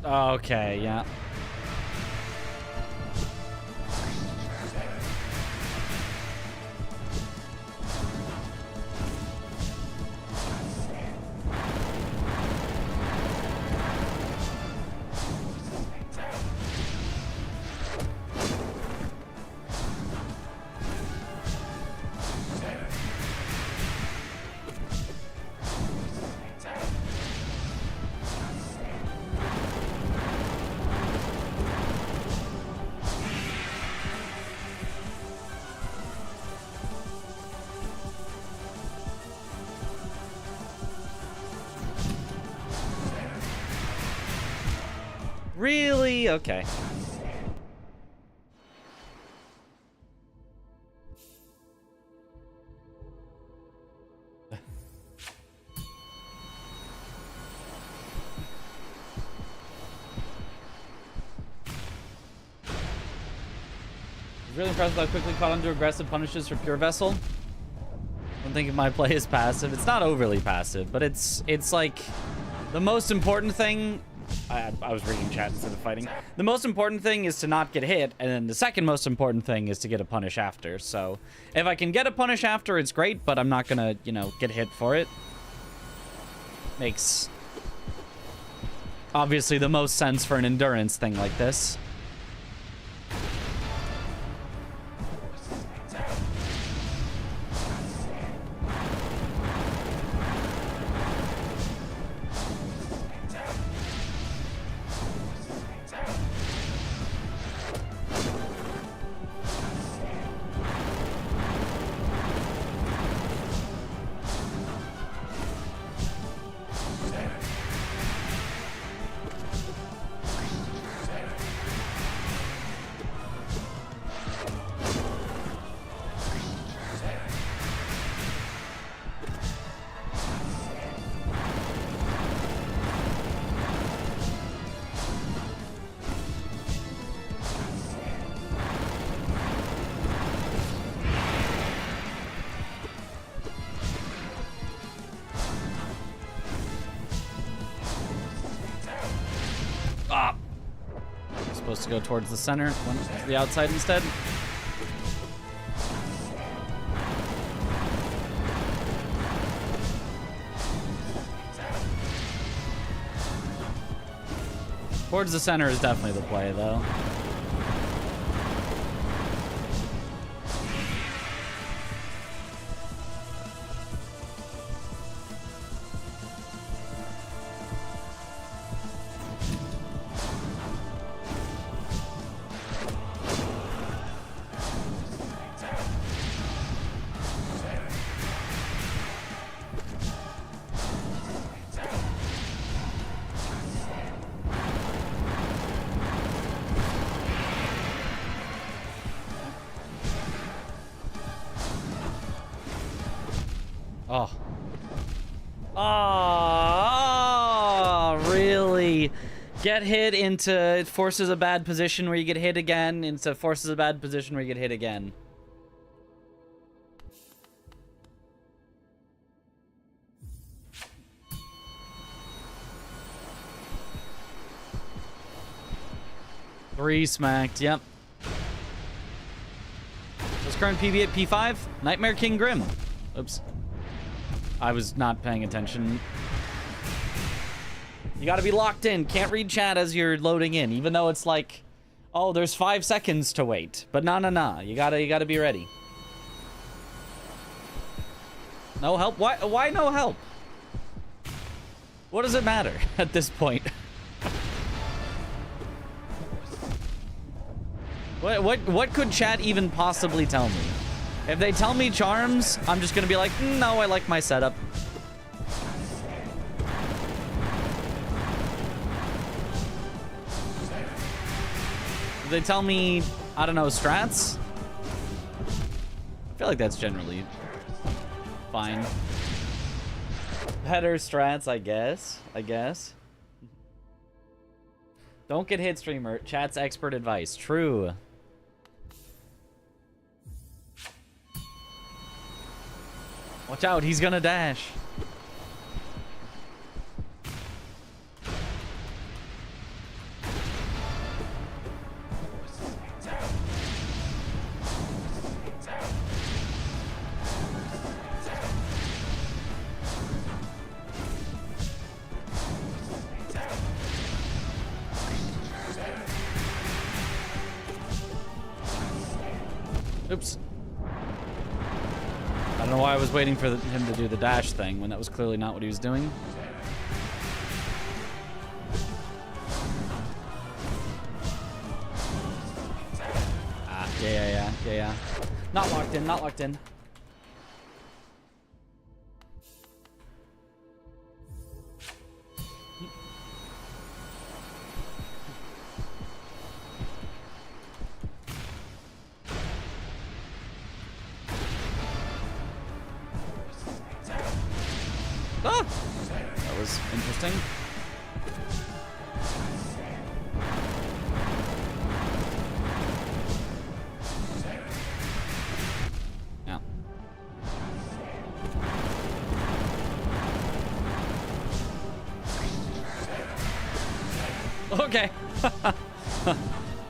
Okay, yeah. Really? Okay. Really impressed with how quickly caught onto aggressive punishes for Pure Vessel. I don't think my play is passive. It's not overly passive, but it's like the most important thing. I was reading chat instead of fighting. The most important thing is to not get hit, and then the second most important thing is to get a punish after. So if I can get a punish after, it's great, but I'm not gonna, you know, get hit for it. Makes obviously the most sense for an endurance thing like this. Supposed to go towards the center, went to the outside instead. Towards the center is definitely the play, though. Oh. Oh, really? Get hit into, it forces a bad position where you get hit again, into forces a bad position where you get hit again. Three smacked, yep. What's current PB at P5? Nightmare King Grim. Oops. I was not paying attention. You gotta be locked in. Can't read chat as you're loading in, even though it's like, oh, there's 5 seconds to wait. But nah. You gotta be ready. No help? Why no help? What does it matter at this point? What could chat even possibly tell me? If they tell me charms, I'm just gonna be like, no, I like my setup. If they tell me, I don't know, strats, I feel like that's generally fine. Better strats, I guess. Don't get hit, streamer. Chat's expert advice. True. Watch out, he's gonna dash. Oops. I don't know why I was waiting for him to do the dash thing when that was clearly not what he was doing. Ah, yeah. Not locked in, not locked in. Ah! That was interesting. Yeah. Okay.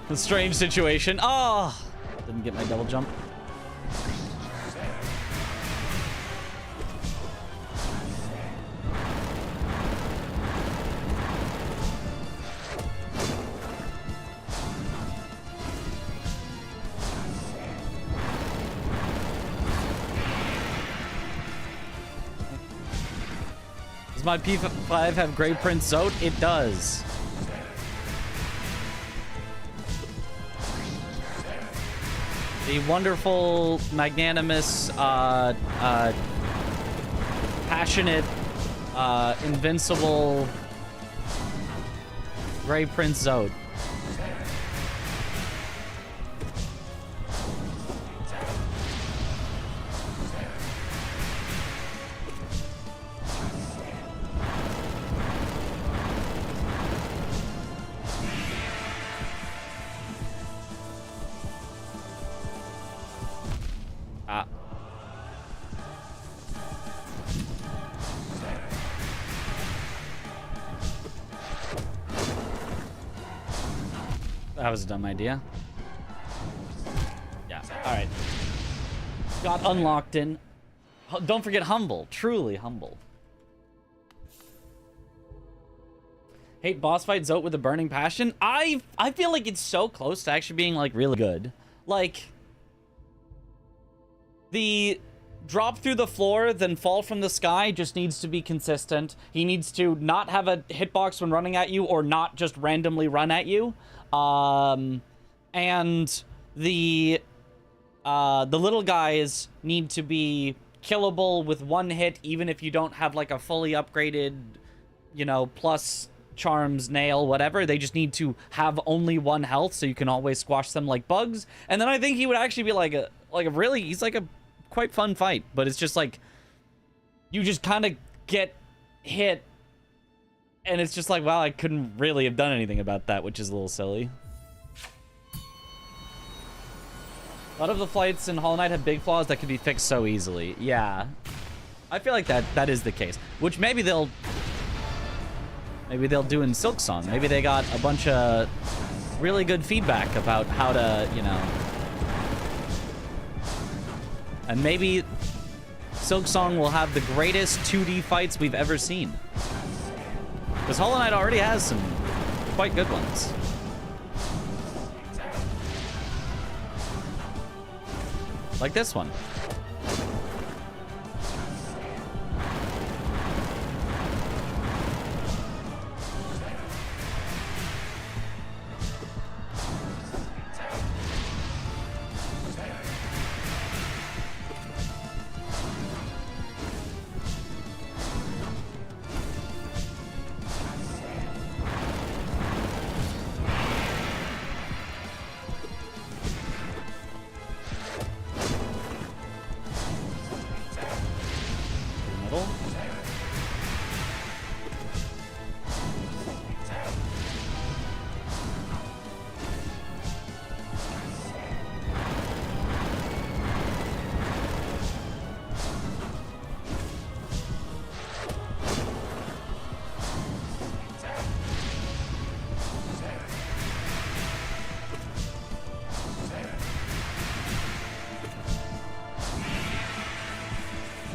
A strange situation. Oh! Didn't get my double jump. Does my P5 have Grey Prince Zote? It does. The wonderful, magnanimous, passionate, invincible Grey Prince Zote. That was a dumb idea. Yeah, alright. Got unlocked in. Don't forget humble. Truly humble. Hate boss fight Zote with a burning passion? I feel like it's so close to actually being, like, really good. Like, the drop through the floor, then fall from the sky just needs to be consistent. He needs to not have a hitbox when running at you or not just randomly run at you. And the little guys need to be killable with one hit, even if you don't have like a fully upgraded, you know, plus charms, nail, whatever. They just need to have only one health, so you can always squash them like bugs. And then I think he would actually be like a really, he's like a quite fun fight, but it's just like, you just kind of get hit. And it's just like, wow, I couldn't really have done anything about that, which is a little silly. A lot of the fights in Hollow Knight have big flaws that could be fixed so easily. Yeah. I feel like that is the case. Which maybe they'll do in Silksong. Maybe they got a bunch of really good feedback about how to, you know. And maybe Silksong will have the greatest 2D fights we've ever seen. Because Hollow Knight already has some quite good ones. Like this one.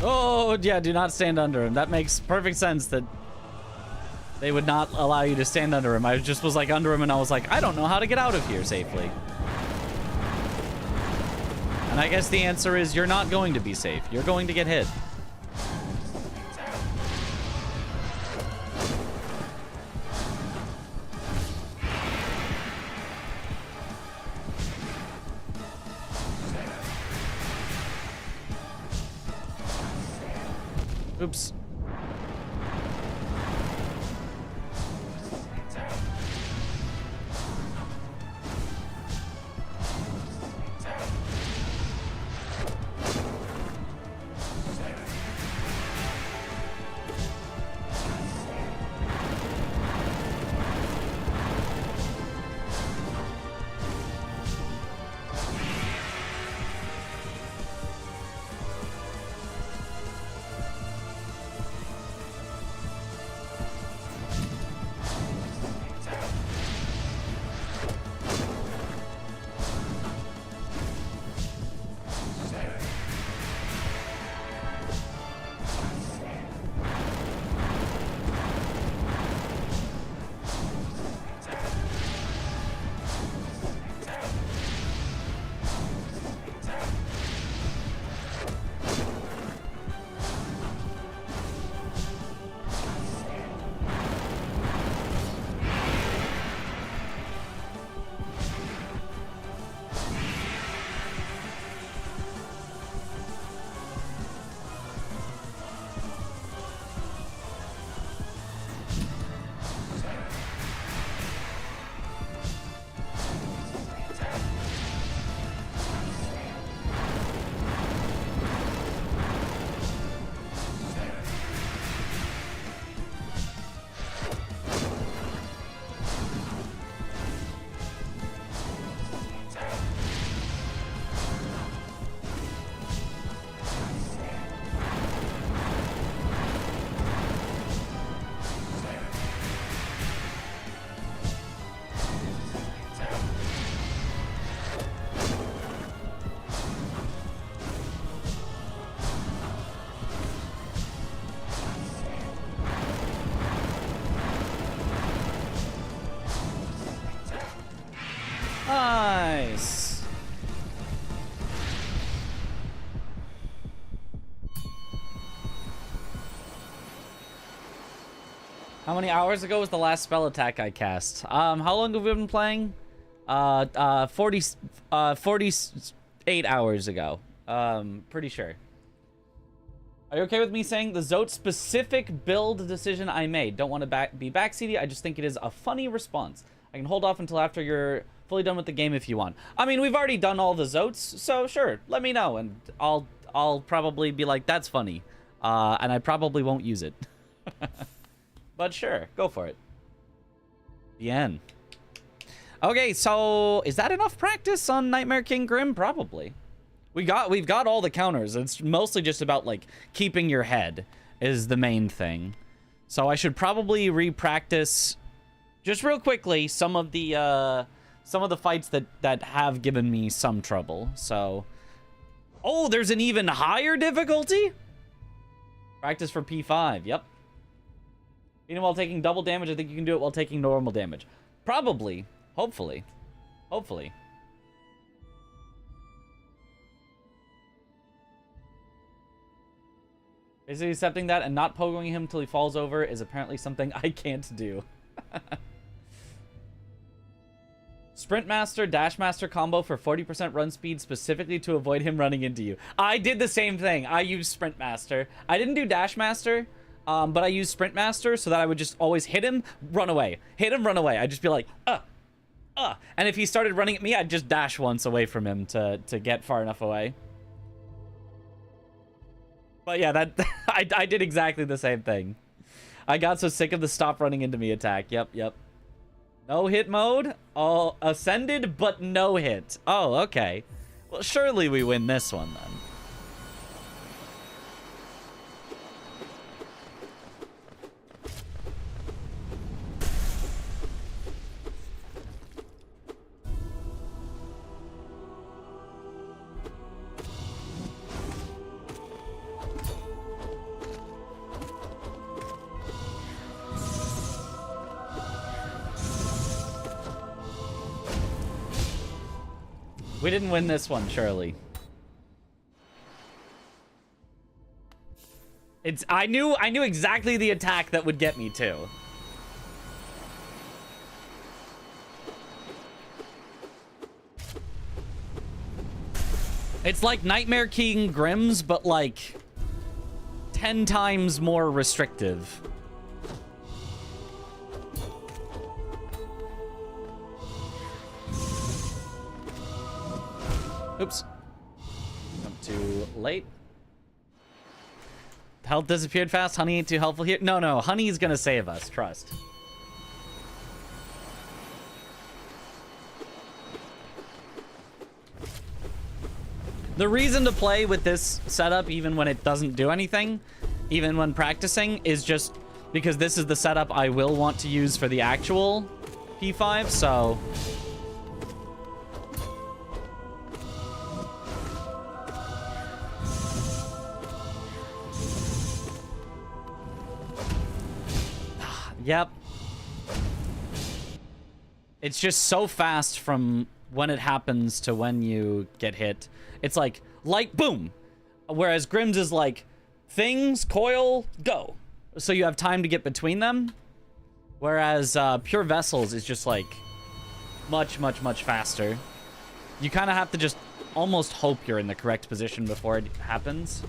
Oh, yeah, do not stand under him. That makes perfect sense that they would not allow you to stand under him. I just was like under him and I was like, I don't know how to get out of here safely. And I guess the answer is you're not going to be safe. You're going to get hit. Oops. Nice. How many hours ago was the last spell attack I cast? How long have we been playing? 48 hours ago. Pretty sure. Are you okay with me saying the Zote specific build decision I made? Don't want to be backseaty. I just think it is a funny response. I can hold off until after you're fully done with the game if you want. I mean, we've already done all the Zotes, so sure, let me know, and I'll probably be like, that's funny. And I probably won't use it. But sure, go for it. The end. Okay, so is that enough practice on Nightmare King Grim? Probably. We've got all the counters. It's mostly just about like keeping your head is the main thing. So I should probably re-practice just real quickly some of the fights that have given me some trouble. So, oh, there's an even higher difficulty? Practice for P5. Yep. Even while taking double damage, I think you can do it while taking normal damage. Probably. Hopefully. Hopefully. Basically accepting that and not pogoing him till he falls over is apparently something I can't do. Sprint Master, Dash Master combo for 40% run speed specifically to avoid him running into you. I did the same thing. I used Sprint Master. I didn't do Dash Master, but I used Sprint Master so that I would just always hit him, run away. Hit him, run away. I'd just be like, and if he started running at me, I'd just dash once away from him to get far enough away. But yeah, that I did exactly the same thing. I got so sick of the stop running into me attack. Yep. No hit mode? Oh, ascended, but no hit. Oh, okay. Well, surely we win this one, then. We didn't win this one, surely. I knew exactly the attack that would get me too. It's like Nightmare King Grimm's, but like 10 times more restrictive. Oops. I'm too late. Health disappeared fast. Honey ain't too helpful here. No, Honey's gonna save us. Trust. The reason to play with this setup, even when it doesn't do anything, even when practicing, is just because this is the setup I will want to use for the actual P5, so... Yep. It's just so fast from when it happens to when you get hit. It's like, boom. Whereas Grimm's is like, things, coil, go. So you have time to get between them. Whereas Pure Vessels is just like, much faster. You kind of have to just almost hope you're in the correct position before it happens.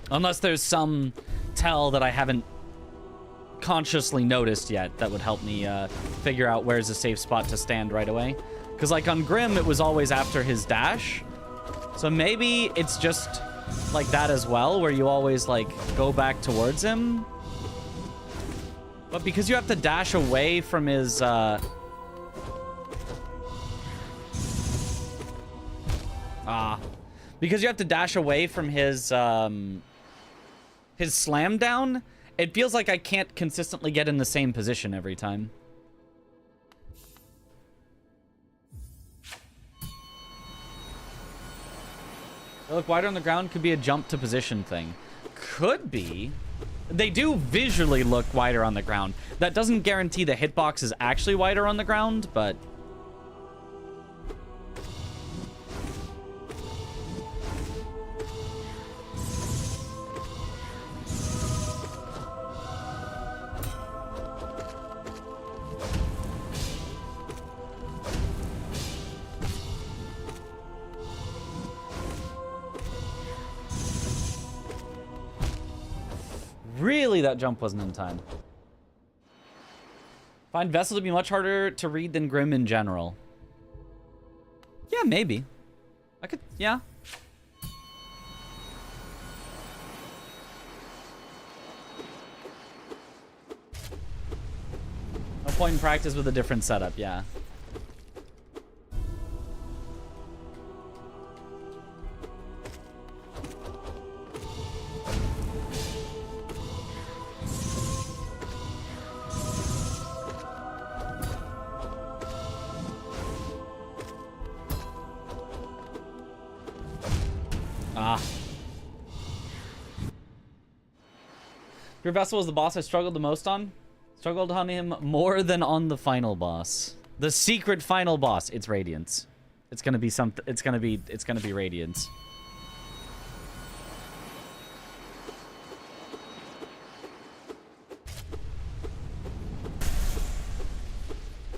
Unless there's some tell that I haven't consciously noticed yet that would help me figure out where's a safe spot to stand right away. Because like on Grimm, it was always after his dash. So maybe it's just like that as well, where you always like go back towards him. But because you have to dash away from his because you have to dash away from his slam down, it feels like I can't consistently get in the same position every time. Look, wider on the ground could be a jump to position thing. Could be. They do visually look wider on the ground. That doesn't guarantee the hitbox is actually wider on the ground, but... Really, that jump wasn't in time. Find Vessel to be much harder to read than Grimm in general. Yeah, maybe. I could, yeah. No point in practice with a different setup, yeah. Your Vessel was the boss I struggled the most on. Struggled on him more than on the final boss. The secret final boss. It's Radiance. It's gonna be something. It's gonna be Radiance.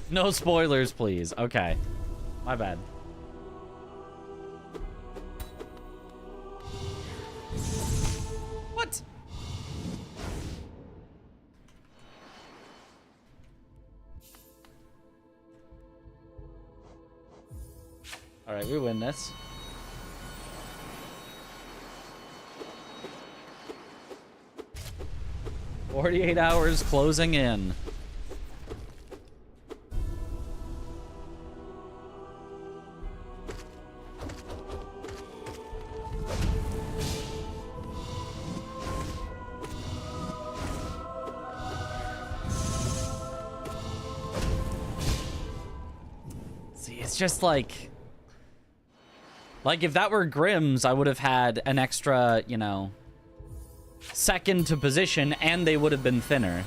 No spoilers, please. Okay. My bad. What? All right, we win this. "48 hours closing in." See, it's just like if that were Grimm's, I would have had an extra, you know, second to position, and they would have been thinner.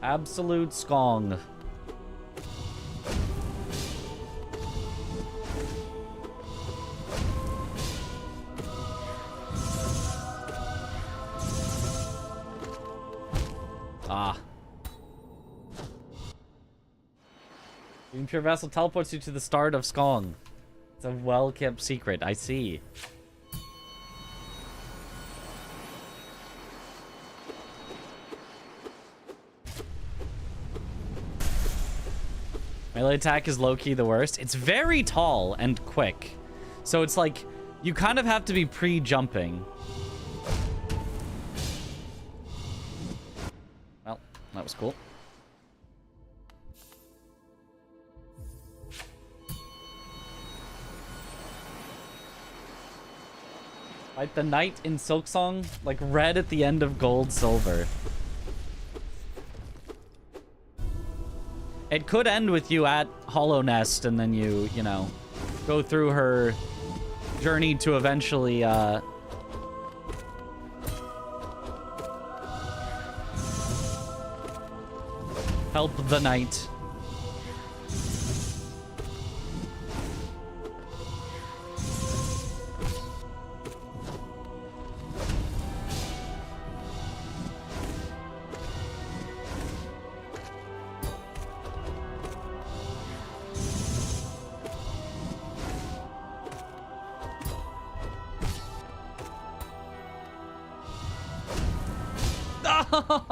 Absolute skong. Ah. Being Pure Vessel teleports you to the start of Skong. It's a well-kept secret, I see. Melee attack is low-key the worst. It's very tall and quick. So it's like, you kind of have to be pre-jumping. Well, that was cool. Fight the knight in Silksong, like red at the end of gold, silver. It could end with you at Hollow Nest, and then you know, go through her journey to eventually, help the knight.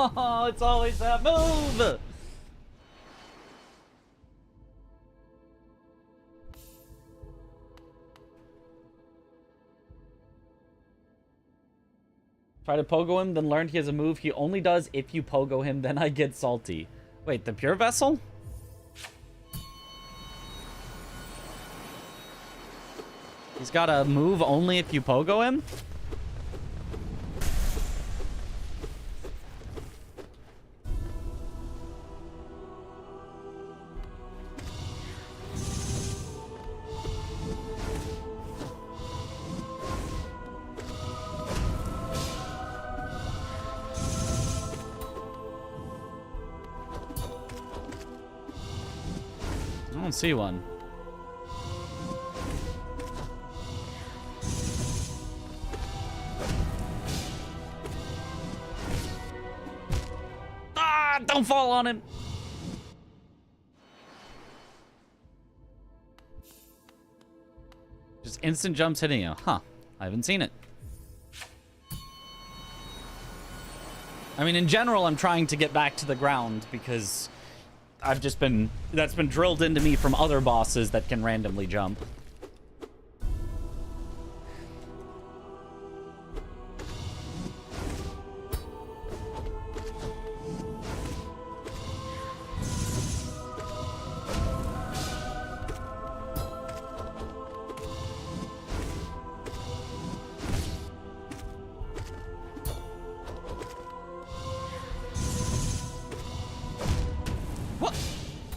Oh, it's always that move! Try to pogo him, then learned he has a move he only does if you pogo him, then I get salty. Wait, the Pure Vessel? He's got a move only if you pogo him? I don't see one. Ah, don't fall on him. Just instant jumps hitting you. Huh. I haven't seen it. I mean, in general, I'm trying to get back to the ground because I've just been... that's been drilled into me from other bosses that can randomly jump.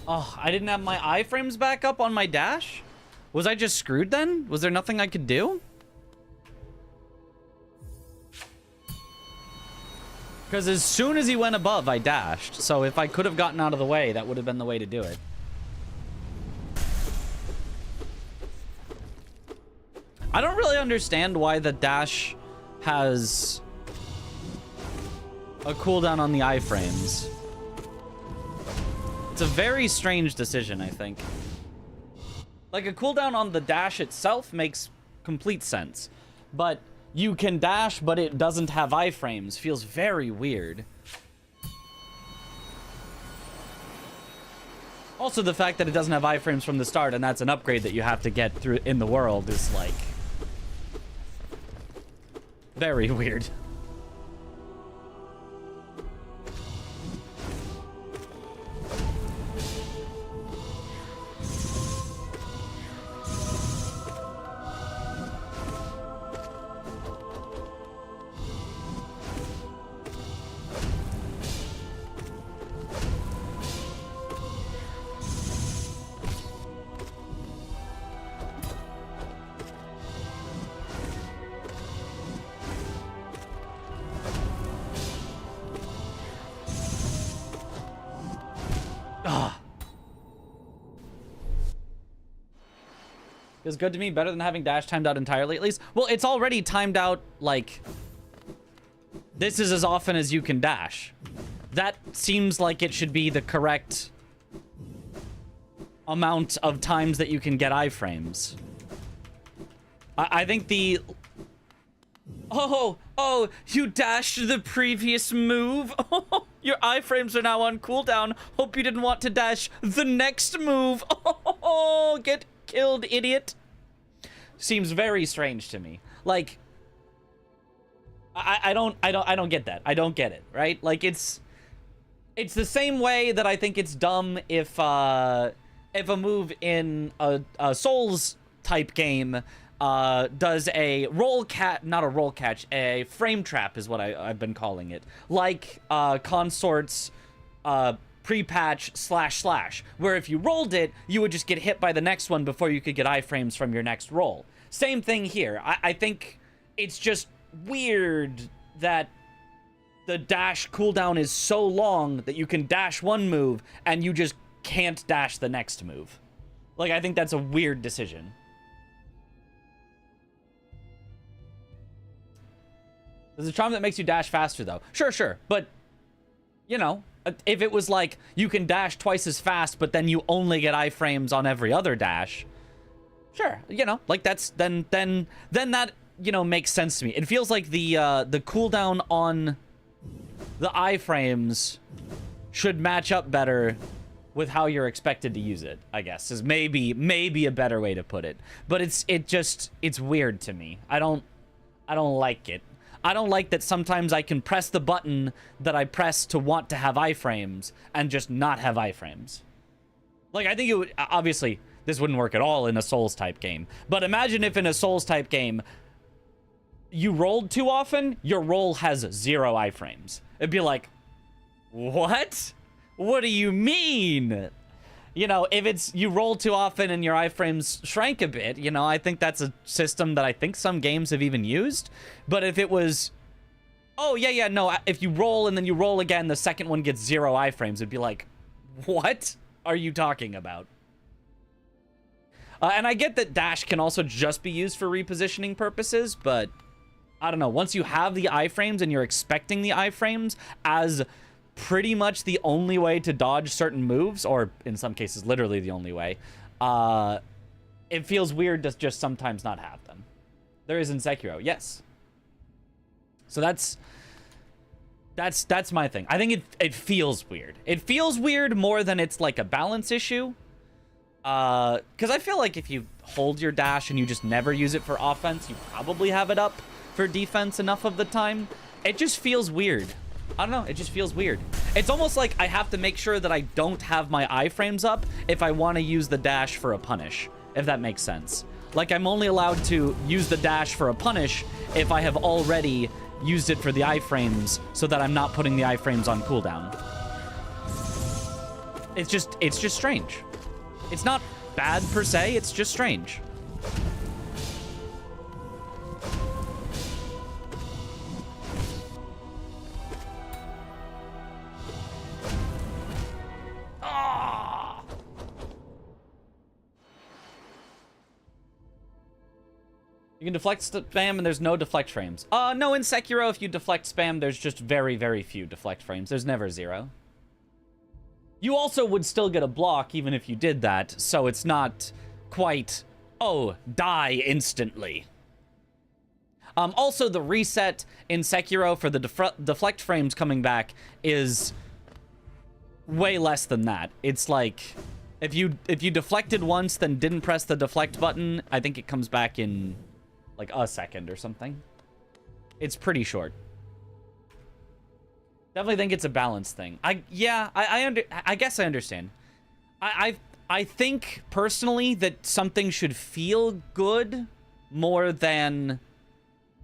Oh, I didn't have my iframes back up on my dash? Was I just screwed then? Was there nothing I could do? Because as soon as he went above, I dashed. So if I could have gotten out of the way, that would have been the way to do it. I don't really understand why the dash has a cooldown on the iframes. It's a very strange decision, I think. Like, a cooldown on the dash itself makes complete sense. But you can dash, but it doesn't have iframes. Feels very weird. Also, the fact that it doesn't have iframes from the start, and that's an upgrade that you have to get through in the world, is, like, very weird. Feels good to me, better than having dash timed out entirely, at least. Well, it's already timed out, like... This is as often as you can dash. That seems like it should be the correct amount of times that you can get iframes. I think the... Oh, you dashed the previous move. Oh, your iframes are now on cooldown. Hope you didn't want to dash the next move. Oh, get killed, idiot. Seems very strange to me. Like, I don't get that. I don't get it, right? Like, it's the same way that I think it's dumb if a move in a Souls type game does a a frame trap is what I've been calling it. Like Consort's pre-patch // where if you rolled it, you would just get hit by the next one before you could get iframes from your next roll. Same thing here. I think it's just weird that the dash cooldown is so long that you can dash one move and you just can't dash the next move. Like, I think that's a weird decision. There's a charm that makes you dash faster, though. Sure. But, you know, if it was like, you can dash twice as fast, but then you only get iframes on every other dash. Sure, you know, like that's, then that, you know, makes sense to me. It feels like the cooldown on the iframes should match up better with how you're expected to use it, I guess, is maybe a better way to put it. But it's weird to me. I don't like it. I don't like that sometimes I can press the button that I press to want to have iframes and just not have iframes. Like, I think it would, obviously, this wouldn't work at all in a Souls-type game. But imagine if in a Souls-type game, you rolled too often, your roll has 0 iframes. It'd be like, what? What do you mean? You know, if it's you roll too often and your iframes shrank a bit, you know, I think that's a system that I think some games have even used. But if it was, oh, yeah, no, if you roll and then you roll again, the second one gets 0 iframes, it'd be like, what are you talking about? And I get that dash can also just be used for repositioning purposes, but I don't know. Once you have the iframes and you're expecting the iframes as pretty much the only way to dodge certain moves, or in some cases literally the only way, it feels weird to just sometimes not have them. There is in Sekiro, yes. So that's my thing. I think it feels weird. It feels weird more than it's like a balance issue. Because I feel like if you hold your dash and you just never use it for offense, you probably have it up for defense enough of the time. It just feels weird. I don't know, it just feels weird. It's almost like I have to make sure that I don't have my iframes up if I want to use the dash for a punish, if that makes sense. Like, I'm only allowed to use the dash for a punish if I have already used it for the iframes so that I'm not putting the iframes on cooldown. It's just strange. It's not bad per se, it's just strange. You can deflect spam and there's no deflect frames. No, in Sekiro, if you deflect spam, there's just very, very few deflect frames. There's never 0. You also would still get a block even if you did that, so it's not quite, oh, die instantly. Also, the reset in Sekiro for the deflect frames coming back is way less than that. It's like, if you deflected once, then didn't press the deflect button, I think it comes back in like a second or something. It's pretty short. Definitely think it's a balance thing. I guess I understand. I think personally that something should feel good more than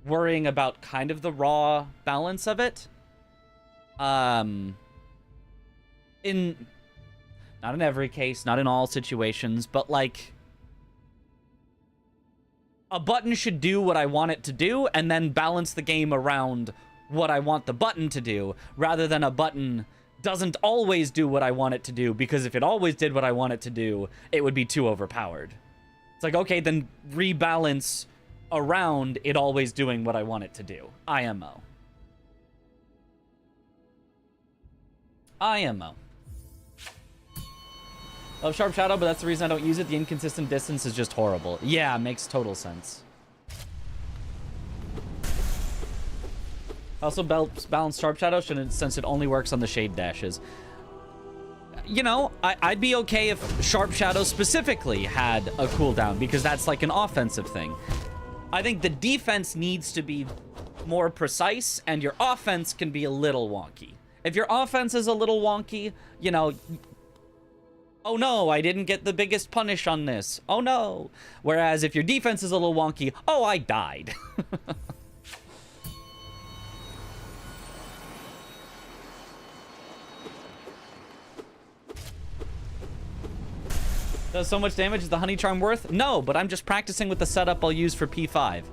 worrying about kind of the raw balance of it. Not in every case, not in all situations, but like, a button should do what I want it to do and then balance the game around what I want the button to do, rather than a button doesn't always do what I want it to do, because if it always did what I want it to do, it would be too overpowered. It's like, okay, then rebalance around it always doing what I want it to do. IMO. IMO. Love Sharp Shadow, but that's the reason I don't use it. The inconsistent distance is just horrible. Yeah, makes total sense. Also, balance Sharp Shadow since it only works on the shade dashes. You know, I'd be okay if Sharp Shadow specifically had a cooldown, because that's like an offensive thing. I think the defense needs to be more precise, and your offense can be a little wonky. If your offense is a little wonky, you know, oh no, I didn't get the biggest punish on this. Oh no. Whereas if your defense is a little wonky, oh, I died. Does so much damage, is the honey charm worth? No, but I'm just practicing with the setup I'll use for P5.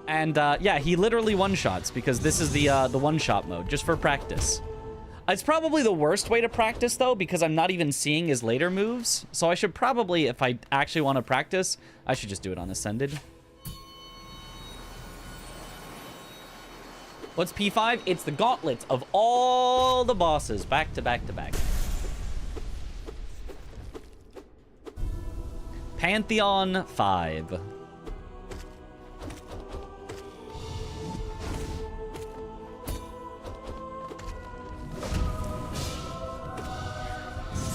And yeah, he literally one-shots because this is the one-shot mode, just for practice. It's probably the worst way to practice, though, because I'm not even seeing his later moves. So I should probably, if I actually want to practice, I should just do it on Ascended. What's P5? It's the gauntlets of all the bosses, back to back to back. Pantheon 5.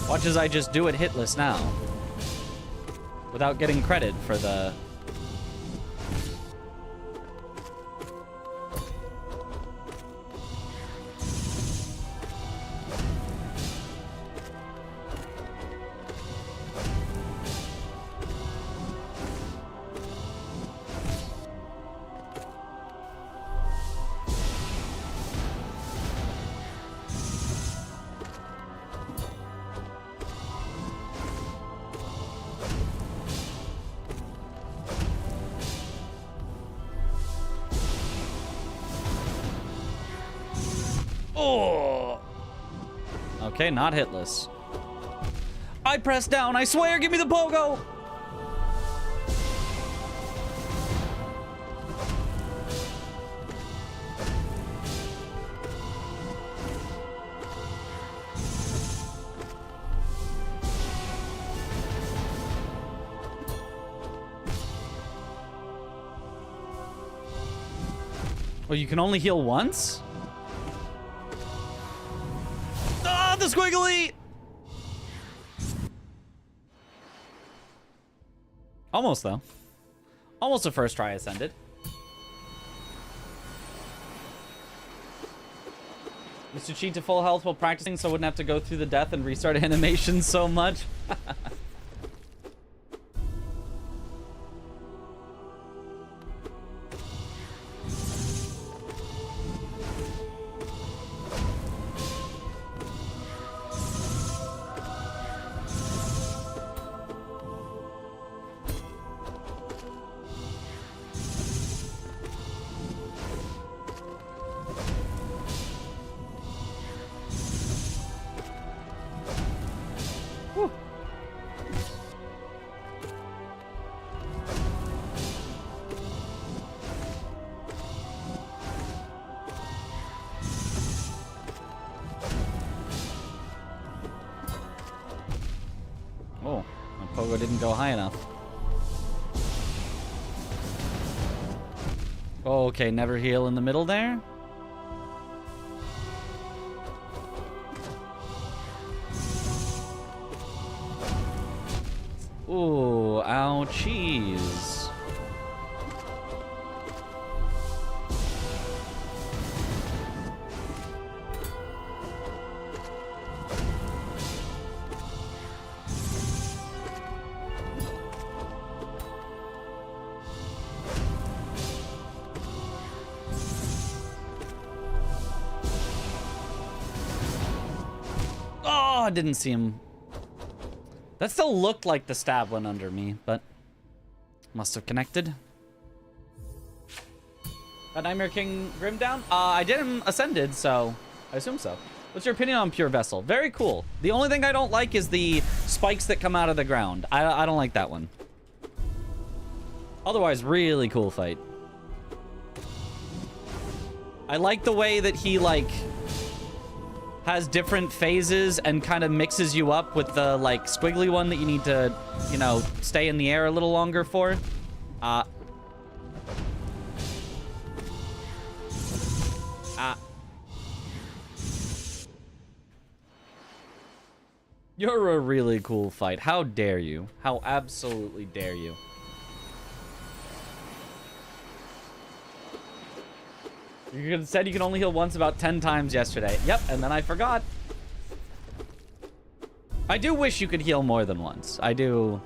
Watch as I just do it hitless now. Without getting credit for the... Oh! Okay, not hitless. I pressed down, I swear, give me the pogo! Well, you can only heal once? Ah, the squiggly! Almost, though. Almost a first try Ascended. Mr. Cheat to full health while practicing so I wouldn't have to go through the death and restart animation so much. Oh, my pogo didn't go high enough. Oh, okay, never heal in the middle there. Ooh, ouchies. Oh, I didn't see him. That still looked like the stab went under me, but must have connected. Got Nightmare King Grim down? I did him Ascended, so I assume so. What's your opinion on Pure Vessel? Very cool. The only thing I don't like is the spikes that come out of the ground. I don't like that one. Otherwise, really cool fight. I like the way that he, like, has different phases and kind of mixes you up with the, like, squiggly one that you need to, you know, stay in the air a little longer for. You're a really cool fight. How dare you? How absolutely dare you? You said you can only heal once about 10 times yesterday. Yep, and then I forgot. I do wish you could heal more than once. I do.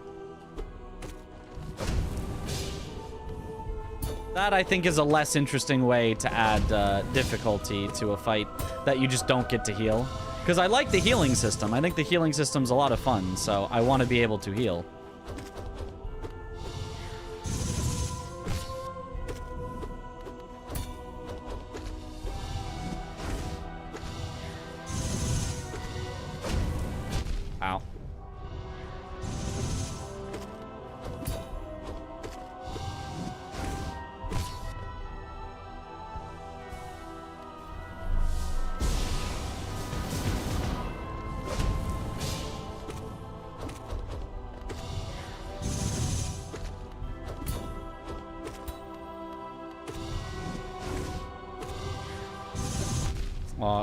That, I think, is a less interesting way to add difficulty to a fight that you just don't get to heal. Because I like the healing system. I think the healing system's a lot of fun, so I want to be able to heal. Ow.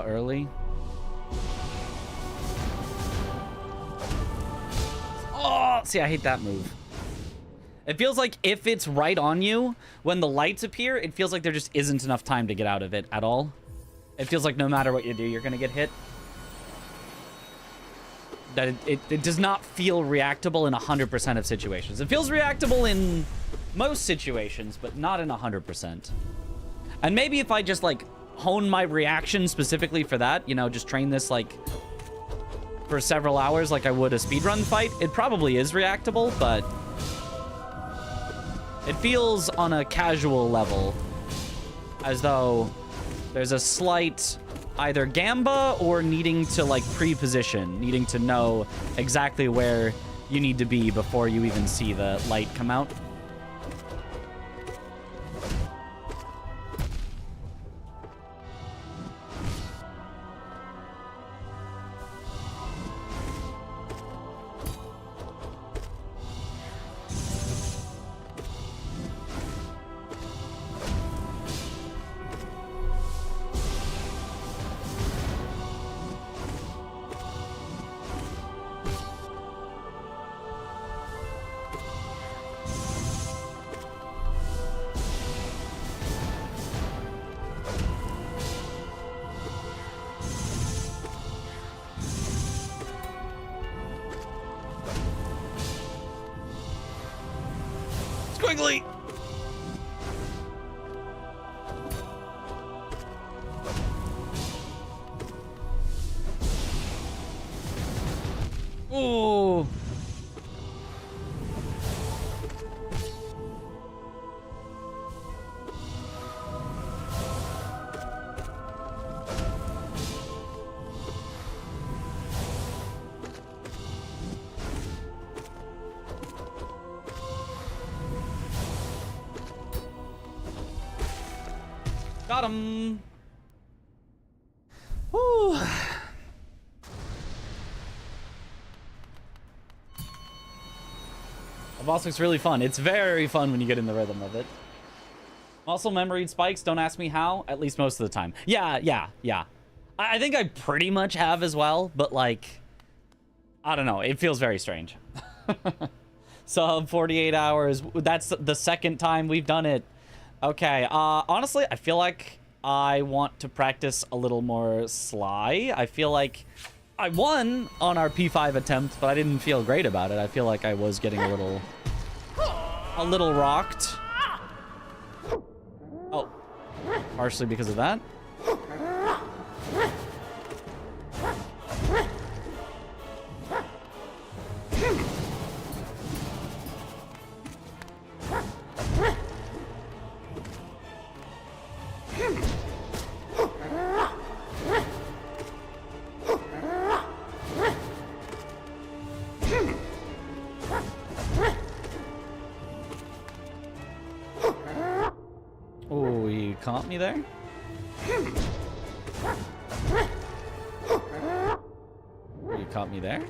Early. Oh, see, I hate that move. It feels like if it's right on you, when the lights appear, it feels like there just isn't enough time to get out of it at all. It feels like no matter what you do, you're going to get hit. That it does not feel reactable in 100% of situations. It feels reactable in most situations, but not in 100%. And maybe if I just, like, hone my reaction specifically for that, you know, just train this, like, for several hours like I would a speedrun fight, it probably is reactable, but it feels on a casual level as though there's a slight either gamba or needing to, like, pre-position, needing to know exactly where you need to be before you even see the light come out. Squiggly! Ooh. Got him. Woo. The boss looks really fun. It's very fun when you get in the rhythm of it. Muscle memory spikes, don't ask me how, at least most of the time. Yeah. I think I pretty much have as well, but, like, I don't know. It feels very strange. So 48 hours. That's the second time we've done it. Okay, honestly, I feel like I want to practice a little more Sly. I feel like I won on our P5 attempt, but I didn't feel great about it. I feel like I was getting a little rocked. Oh, partially because of that. caught me there? You caught me there?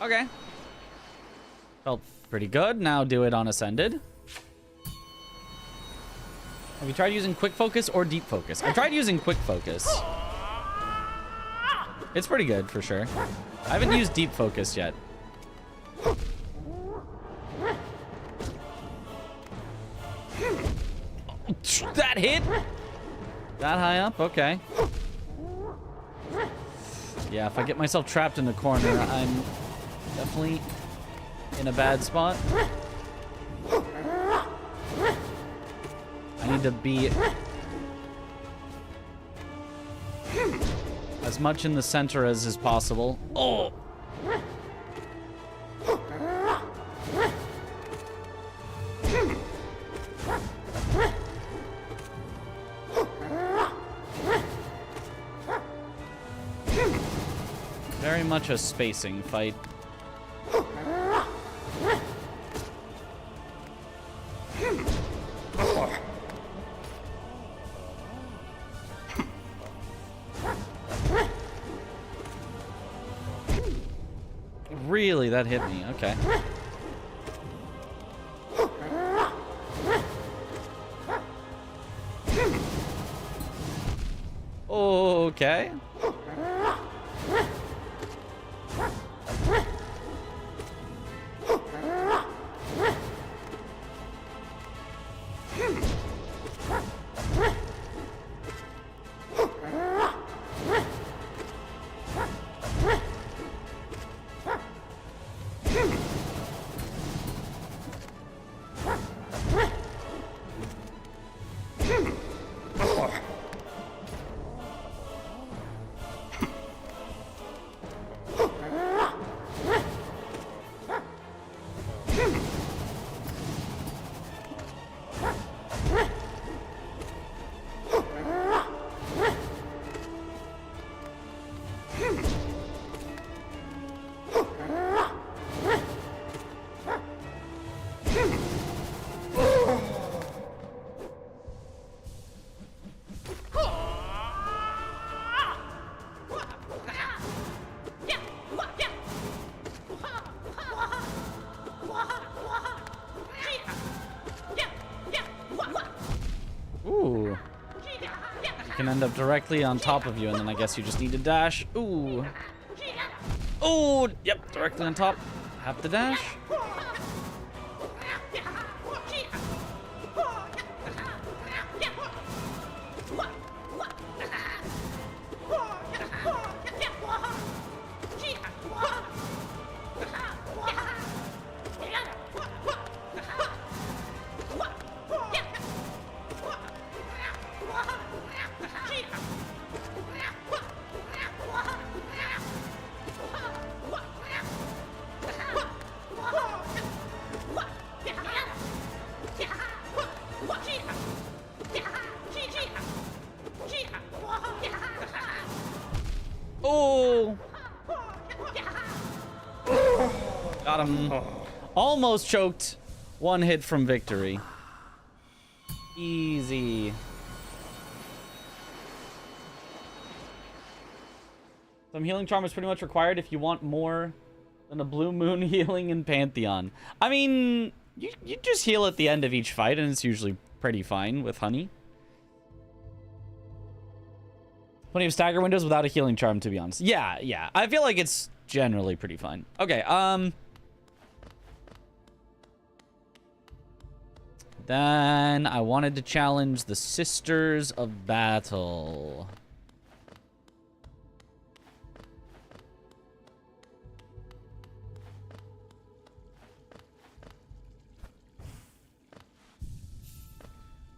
Okay. Felt pretty good. Now do it on Ascended. Have you tried using quick focus or deep focus? I tried using quick focus. It's pretty good for sure. I haven't used deep focus yet. That hit? That high up? Okay. Yeah, if I get myself trapped in the corner, I'm definitely in a bad spot. I need to be as much in the center as is possible. Oh! Very much a spacing fight. Really, that hit me. Okay. Okay. Ooh. You can end up directly on top of you, and then I guess you just need to dash. Ooh. Oh, yep, directly on top. Have to dash. Oh! Got him. Almost choked. One hit from victory. Easy. Some healing charm is pretty much required if you want more than a blue moon healing in Pantheon. I mean, you just heal at the end of each fight, and it's usually pretty fine with honey. Plenty of stagger windows without a healing charm, to be honest. Yeah. I feel like it's generally pretty fine. Okay, then I wanted to challenge the Sisters of Battle.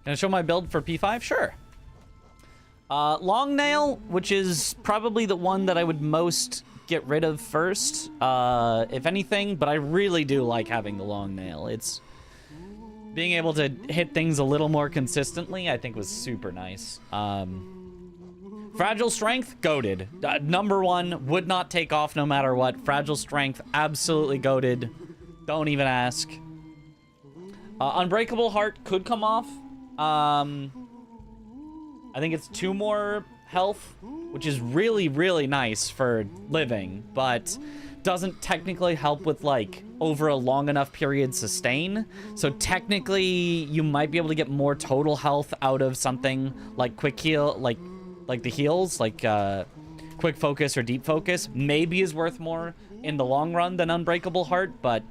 Can I show my build for P5? Sure. Long Nail, which is probably the one that I would most get rid of first, if anything, but I really do like having the Long Nail. It's being able to hit things a little more consistently, I think was super nice. Fragile Strength, goated. Number one, would not take off no matter what. Fragile Strength, absolutely goated. Don't even ask. Unbreakable Heart could come off. I think it's 2 more health, which is really, really nice for living, but doesn't technically help with, like, over a long enough period sustain. So technically, you might be able to get more total health out of something like quick heal, like the heals, like quick focus or deep focus, maybe is worth more in the long run than Unbreakable Heart, but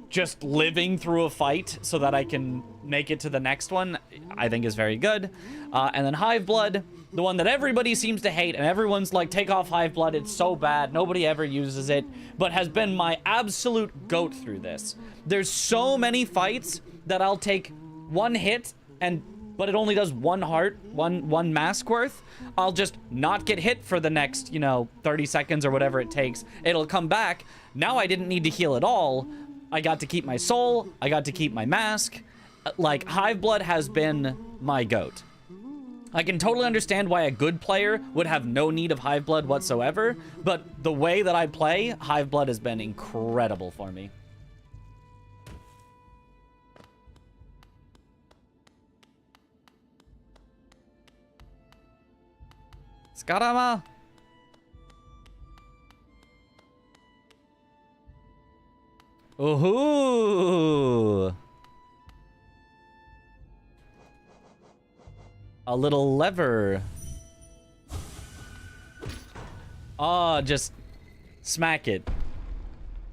just living through a fight so that I can make it to the next one, I think is very good. And then Hive Blood, the one that everybody seems to hate, and everyone's like, take off Hive Blood, it's so bad, nobody ever uses it, but has been my absolute goat through this. There's so many fights that I'll take 1 hit, but it only does 1 heart, one mask worth. I'll just not get hit for the next, 30 seconds or whatever it takes. It'll come back. Now I didn't need to heal at all. I got to keep my soul. I got to keep my mask. Like, Hive Blood has been my goat. I can totally understand why a good player would have no need of Hive Blood whatsoever, but the way that I play, Hive Blood has been incredible for me. Skarama! Ooh! A little lever. Oh, just smack it.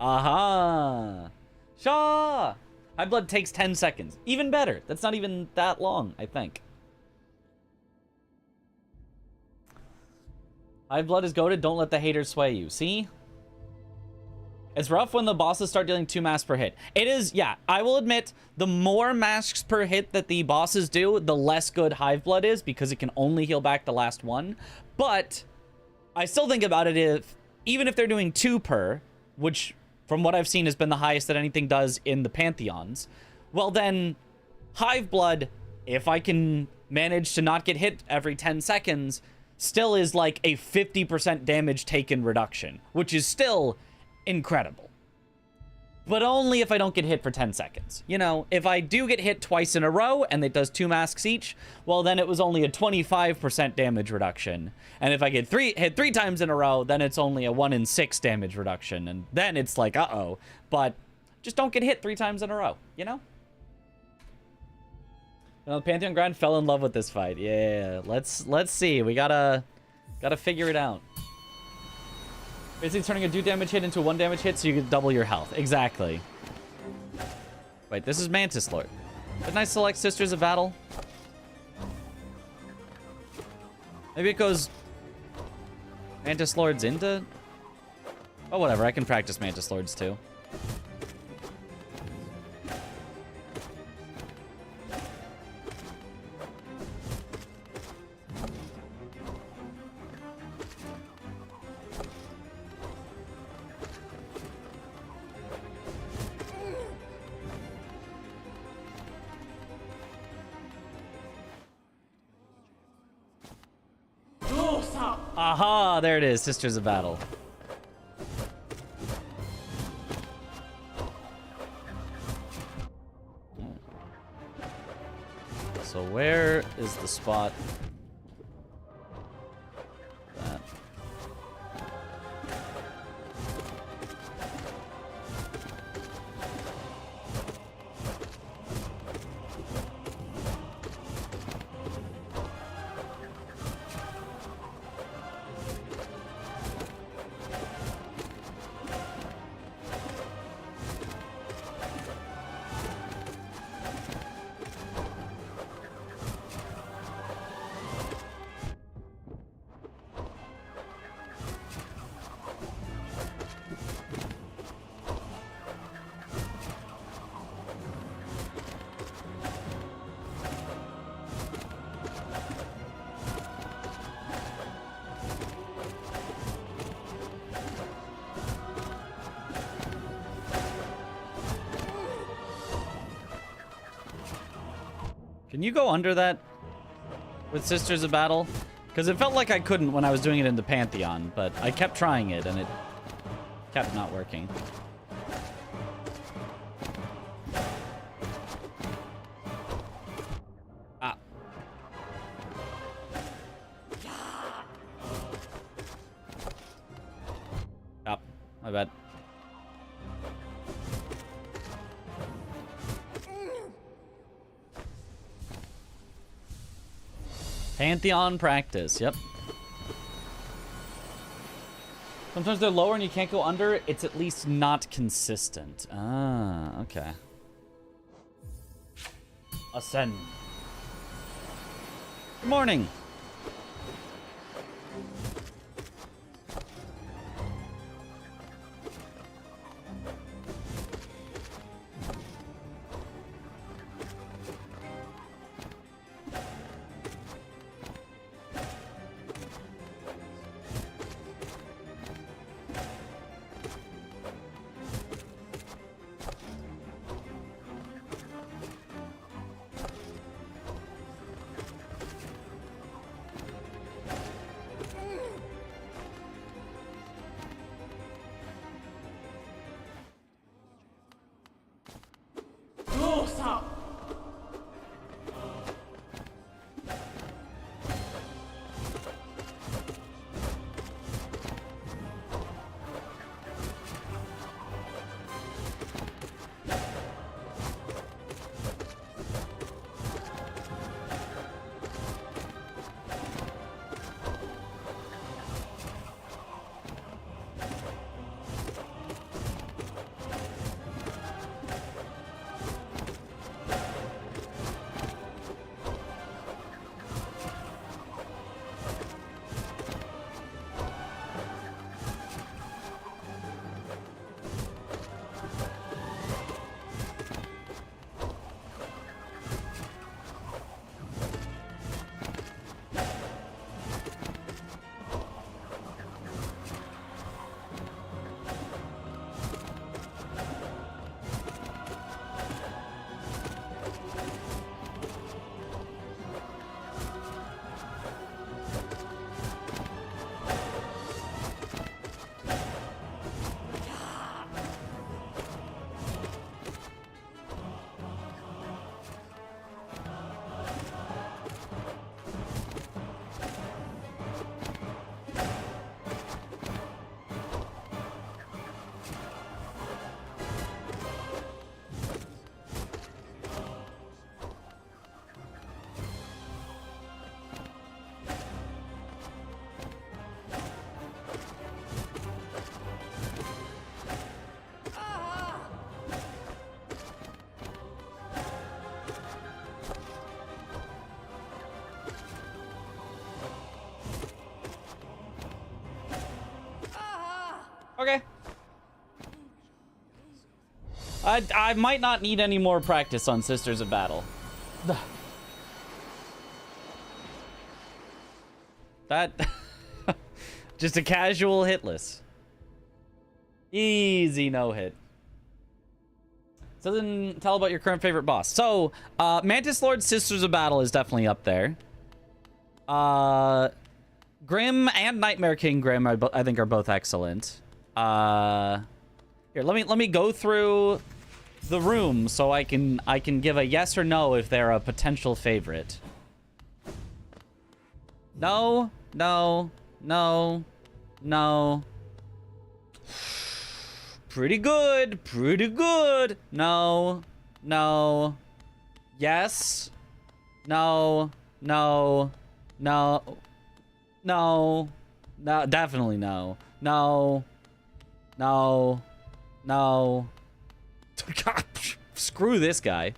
Aha! Shaw! Hive Blood takes 10 seconds. Even better. That's not even that long, I think. Hive Blood is goated. Don't let the haters sway you. See? It's rough when the bosses start dealing 2 masks per hit. It is, yeah, I will admit, the more masks per hit that the bosses do, the less good Hive Blood is, because it can only heal back the last one. But I still think about it, even if they're doing 2 per, which from what I've seen has been the highest that anything does in the Pantheons, well then, Hive Blood, if I can manage to not get hit every 10 seconds, still is like a 50% damage taken reduction, which is still incredible. But only if I don't get hit for 10 seconds. If I do get hit twice in a row and it does 2 masks each, well, then it was only a 25% damage reduction. And if I get hit 3 times in a row, then it's only a 1 in 6 damage reduction. And then it's like, uh-oh. But just don't get hit 3 times in a row, The Pantheon Grind fell in love with this fight. Yeah, let's see. We gotta figure it out. Basically turning a 2 damage hit into a 1 damage hit so you can double your health. Exactly. Wait, this is Mantis Lord. Didn't I select Sisters of Battle? Maybe it goes Mantis Lords into... Oh, whatever. I can practice Mantis Lords too. Aha, there it is, Sisters of Battle. So where is the spot? That. Can you go under that with Sisters of Battle? Because it felt like I couldn't when I was doing it in the Pantheon, but I kept trying it and it kept not working. Ah. Oh, my bad. Pantheon practice, yep. Sometimes they're lower and you can't go under. It's at least not consistent. Ah, okay. Ascend. Good morning. Okay. I might not need any more practice on Sisters of Battle. That... just a casual hitless. Easy no-hit. So then, tell about your current favorite boss. So, Mantis Lord Sisters of Battle is definitely up there. Grim and Nightmare King Grim, I think, are both excellent. Here, let me go through the room so I can give a yes or no if they're a potential favorite. No, no, no, no. Pretty good, pretty good. No, no. Yes. No, no, no, no, no, definitely no. No, no, no. God, screw this guy.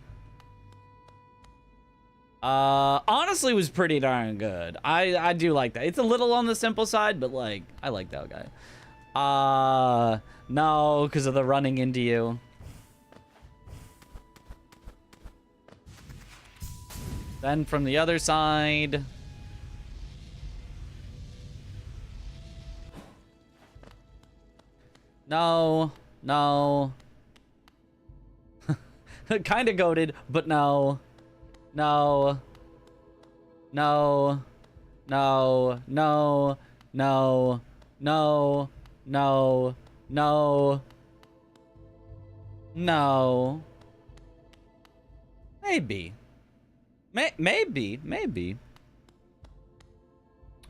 Honestly, was pretty darn good. I do like that. It's a little on the simple side, but like, I like that guy. No, because of the running into you. Then from the other side. No, no. Kind of goated, but no. No. No. No. No. No. No. No. No. No. Maybe. Maybe.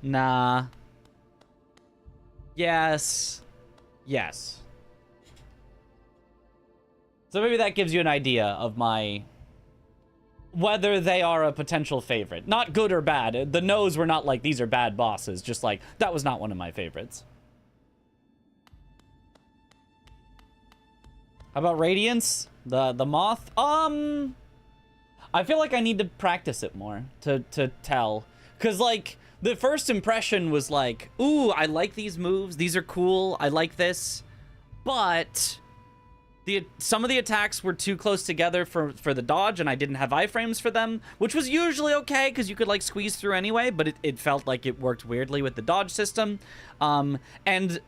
Nah. Yes. Yes. So maybe that gives you an idea of whether they are a potential favorite. Not good or bad. The no's were not like, these are bad bosses. Just like, that was not one of my favorites. How about Radiance? The moth? I feel like I need to practice it more to tell. Because, like, the first impression was like, ooh, I like these moves. These are cool. I like this. But some of the attacks were too close together for the dodge, and I didn't have iframes for them, which was usually okay because you could, like, squeeze through anyway, but it felt like it worked weirdly with the dodge system. And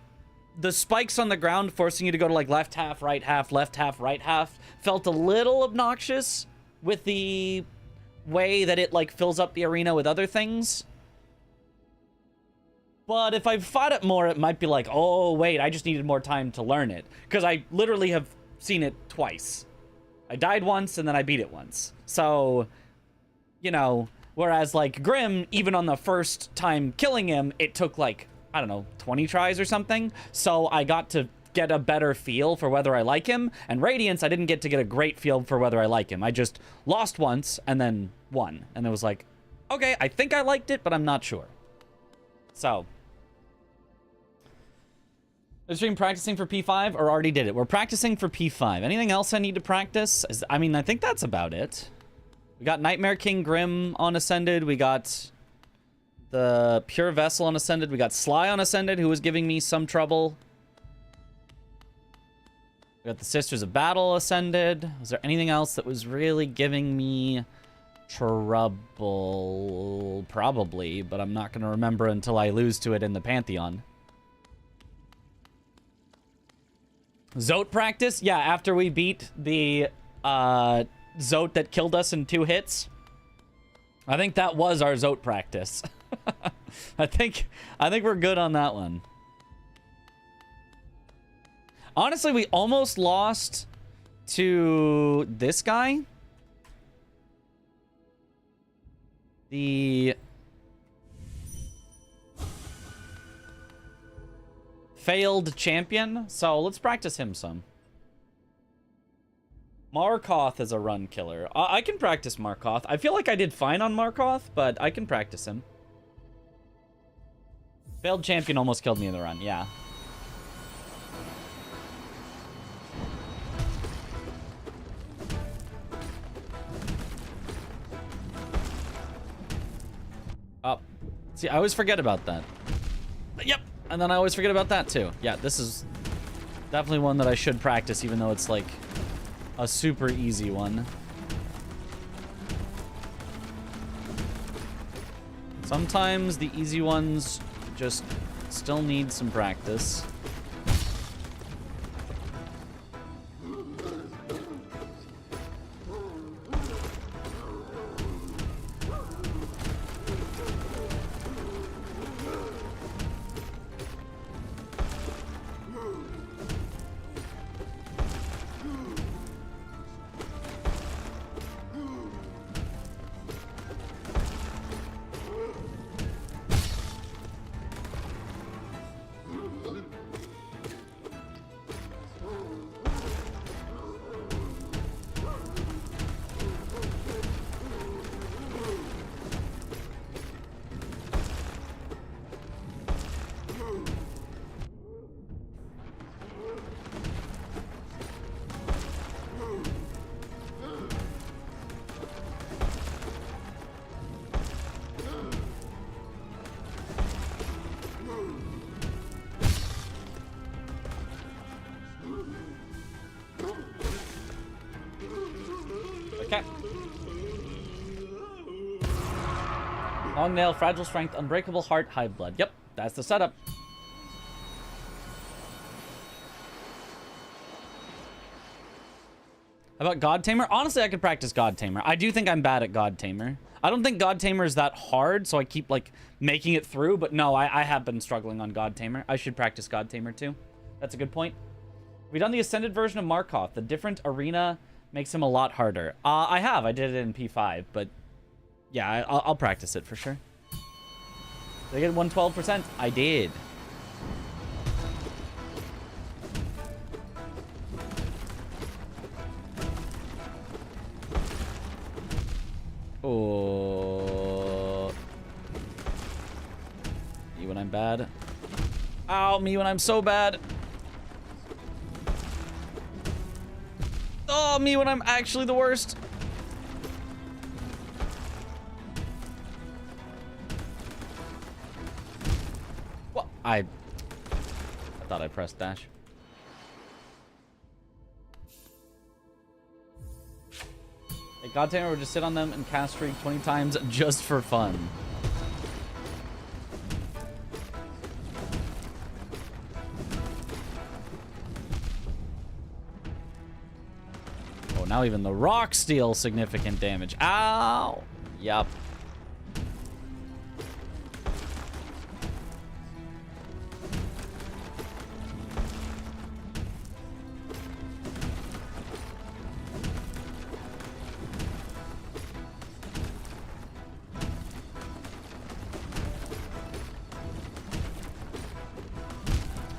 the spikes on the ground forcing you to go to, like, left half, right half, left half, right half felt a little obnoxious with the way that it, like, fills up the arena with other things. But if I fought it more, it might be like, oh, wait, I just needed more time to learn it. Because I literally have seen it twice. I died once, and then I beat it once. So, you know, whereas, like, Grim, even on the first time killing him, it took, like, I don't know, 20 tries or something. So I got to get a better feel for whether I like him. And Radiance, I didn't get to get a great feel for whether I like him. I just lost once and then won. And it was like, okay, I think I liked it, but I'm not sure. So, is stream practicing for P5 or already did it? We're practicing for P5. Anything else I need to practice? I mean, I think that's about it. We got Nightmare King Grim on Ascended. We got the Pure Vessel on Ascended. We got Sly on Ascended, who was giving me some trouble. We got the Sisters of Battle Ascended. Was there anything else that was really giving me trouble? Probably, but I'm not going to remember until I lose to it in the Pantheon. Zote practice? Yeah, after we beat the Zote that killed us in 2 hits. I think that was our Zote practice. I think we're good on that one. Honestly, we almost lost to this guy. The failed champion. So let's practice him some. Markoth is a run killer. I can practice Markoth. I feel like I did fine on Markoth, but I can practice him. Failed champion almost killed me in the run, yeah. Oh, see, I always forget about that. Yep, and then I always forget about that too. Yeah, this is definitely one that I should practice, even though it's like a super easy one. Sometimes the easy ones just still need some practice. Long nail, fragile strength, unbreakable heart, hive blood. Yep, that's the setup. How about God Tamer? Honestly, I could practice God Tamer. I do think I'm bad at God Tamer. I don't think God Tamer is that hard, so I keep, like, making it through. But no, I have been struggling on God Tamer. I should practice God Tamer, too. That's a good point. Have we done the Ascended version of Markov? The different arena makes him a lot harder. I have. I did it in P5, but yeah, I'll practice it for sure. Did I get 112%? I did. Oh. Me when I'm bad. Ow, me when I'm so bad. Oh, me when I'm actually the worst. What? I thought I pressed dash. Hey, God Tamer would just sit on them and cast streak 20 times just for fun. Oh, now even the rocks deal significant damage. Ow! Yup.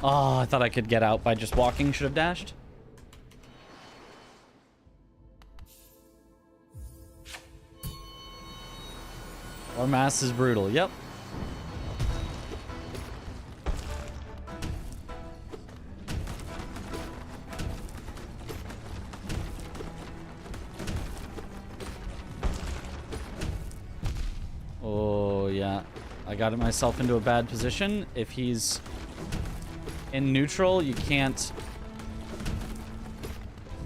Oh, I thought I could get out by just walking. Should have dashed. Or mass is brutal. Yep. Oh, yeah. I got myself into a bad position. If he's in neutral, you can't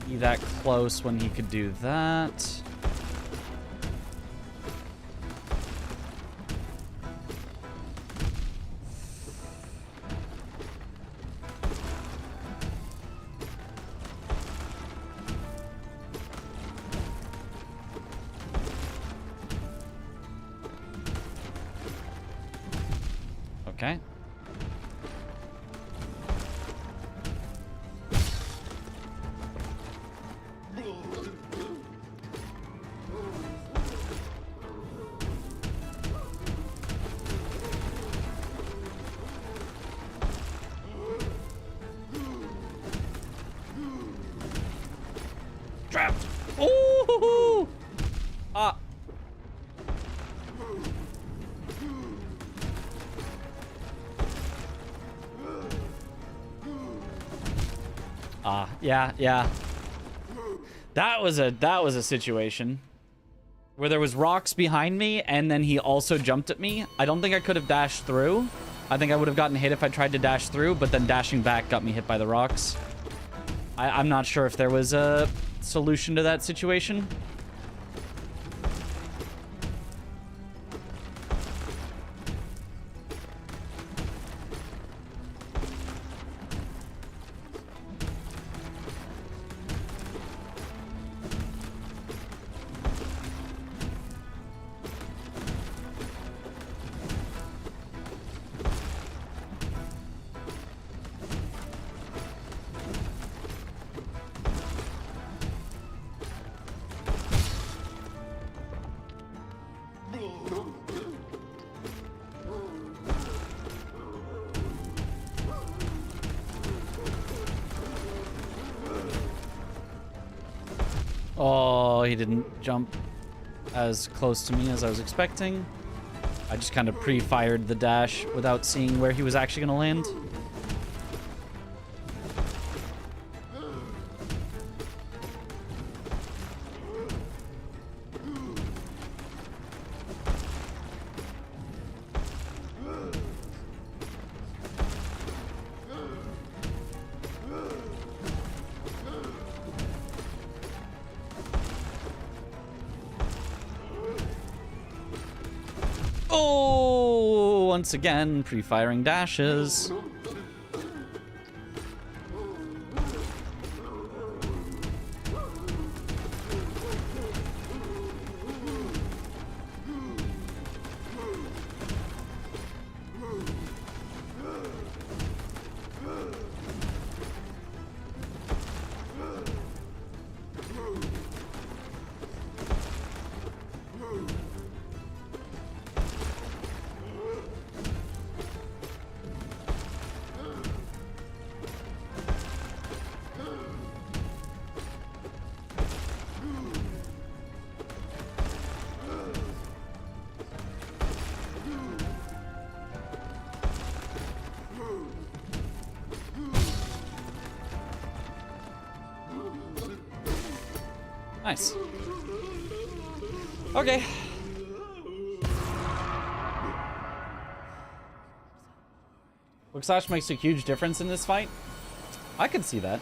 be that close when he could do that. Okay. Trapped. Ooh! Ah. Yeah. That was a situation where there was rocks behind me and then he also jumped at me. I don't think I could have dashed through. I think I would have gotten hit if I tried to dash through, but then dashing back got me hit by the rocks. I'm not sure if there was a solution to that situation. Oh, he didn't jump as close to me as I was expecting. I just kind of pre-fired the dash without seeing where he was actually going to land. Oh, once again, pre-firing dashes. Nice. Okay. Quick Slash makes a huge difference in this fight. I can see that.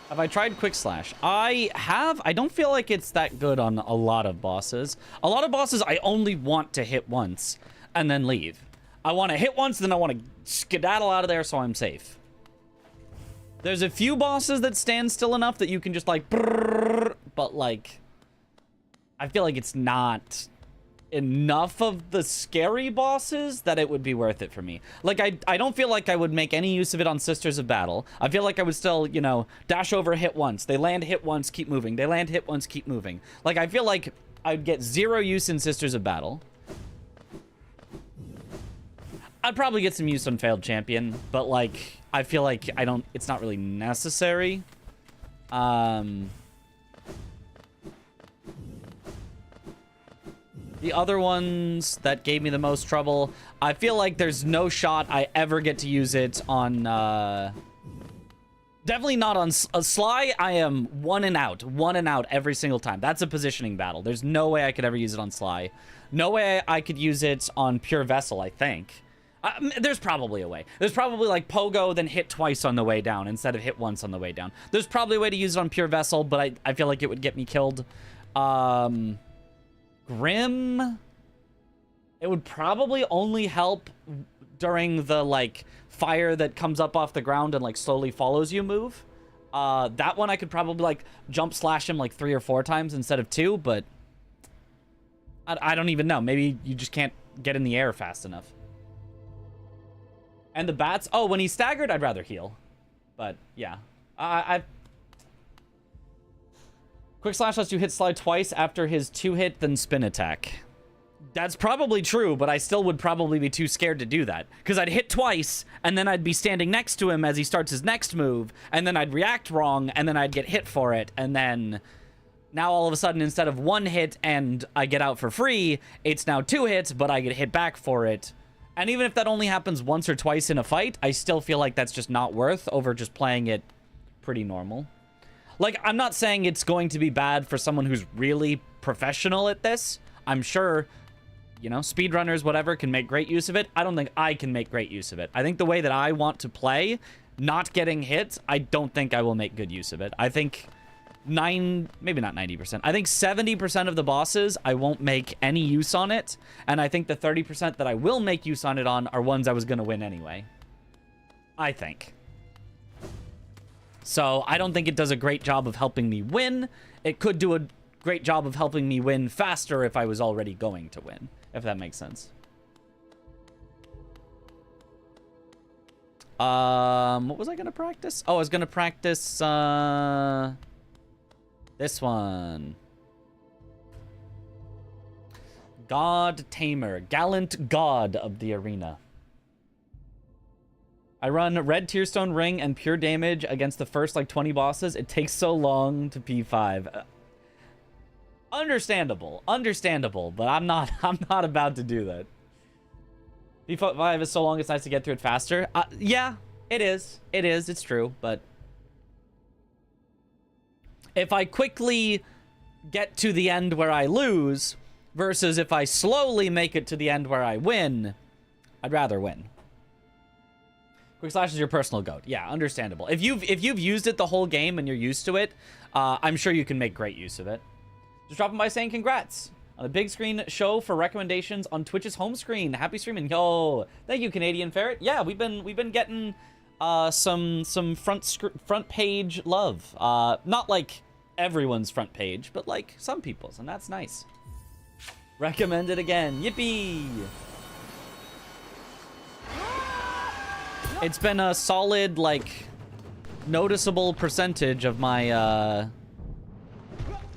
Have I tried Quick Slash? I have. I don't feel like it's that good on a lot of bosses. A lot of bosses I only want to hit once and then leave. I want to hit once, then I want to skedaddle out of there so I'm safe. There's a few bosses that stand still enough that you can just like, but like, I feel like it's not enough of the scary bosses that it would be worth it for me. Like, I don't feel like I would make any use of it on Sisters of Battle. I feel like I would still, you know, dash over, hit once. They land, hit once, keep moving. They land, hit once, keep moving. Like, I feel like I'd get zero use in Sisters of Battle. I'd probably get some use on Failed Champion, but like, I feel like it's not really necessary. The other ones that gave me the most trouble, I feel like there's no shot I ever get to use it on, definitely not on Sly. I am one and out every single time. That's a positioning battle. There's no way I could ever use it on Sly. No way I could use it on Pure Vessel, I think. There's probably a way. There's probably like Pogo, then hit twice on the way down instead of hit once on the way down. There's probably a way to use it on Pure Vessel, but I feel like it would get me killed. Grim, it would probably only help during the like fire that comes up off the ground and like slowly follows you move. That one I could probably like jump slash him like 3 or 4 times instead of 2, but I don't even know. Maybe you just can't get in the air fast enough. And the bats, oh, when he's staggered, I'd rather heal. But yeah, Quick Slash lets you hit Sly twice after his 2-hit, then spin attack. That's probably true, but I still would probably be too scared to do that. Because I'd hit twice, and then I'd be standing next to him as he starts his next move, and then I'd react wrong, and then I'd get hit for it, and then now all of a sudden, instead of 1 hit and I get out for free, it's now 2 hits, but I get hit back for it. And even if that only happens once or twice in a fight, I still feel like that's just not worth over just playing it pretty normal. Like, I'm not saying it's going to be bad for someone who's really professional at this. I'm sure, you know, speedrunners, whatever, can make great use of it. I don't think I can make great use of it. I think the way that I want to play, not getting hit, I don't think I will make good use of it. I think maybe not 90%. I think 70% of the bosses, I won't make any use on it. And I think the 30% that I will make use on it on are ones I was going to win anyway. I think. So I don't think it does a great job of helping me win. It could do a great job of helping me win faster if I was already going to win, if that makes sense. What was I going to practice? Oh, I was going to practice, this one. God Tamer. Gallant God of the Arena. I run Red Tearstone Ring and Pure Damage against the first, like, 20 bosses. It takes so long to P5. Understandable. Understandable, but I'm not about to do that. P5 is so long, it's nice to get through it faster. Yeah, it is. It is. It's true, but if I quickly get to the end where I lose versus if I slowly make it to the end where I win, I'd rather win. Quick Slash is your personal goat. Yeah, understandable. If you've used it the whole game and you're used to it, I'm sure you can make great use of it. Just dropping by saying congrats. on a big screen show for recommendations on Twitch's home screen. Happy streaming. Yo, thank you, Canadian Ferret. Yeah, we've been getting some front page love. Not like everyone's front page, but like some people's, and that's nice. Recommended again. Yippee! It's been a solid, like, noticeable percentage of my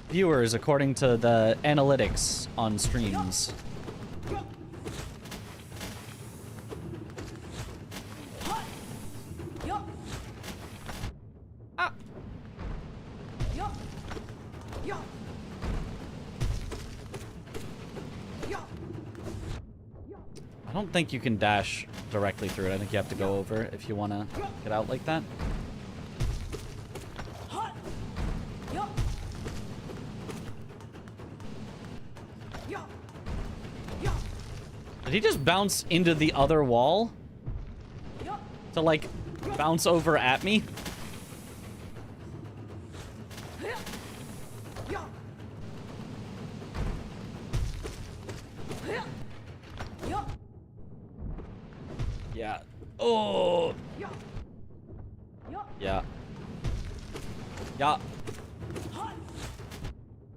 viewers according to the analytics on streams. Ah. I don't think you can dash directly through it. I think you have to go over if you want to get out like that. Did he just bounce into the other wall? To, like, bounce over at me? Yeah. Oh! Yeah. Yeah.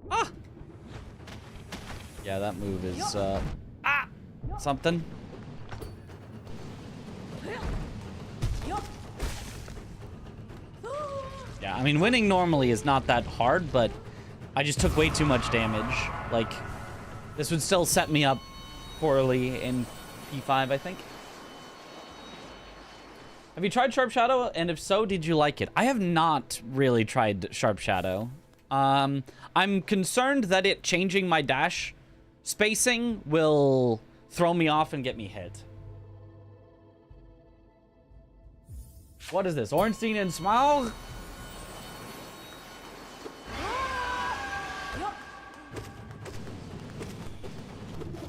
Ah! Yeah, that move is, something. Yeah, I mean, winning normally is not that hard, but I just took way too much damage. Like, this would still set me up poorly in P5, I think. Have you tried Sharp Shadow? And if so, did you like it? I have not really tried Sharp Shadow. I'm concerned that it changing my dash spacing will throw me off and get me hit. What is this? Ornstein and Smaug?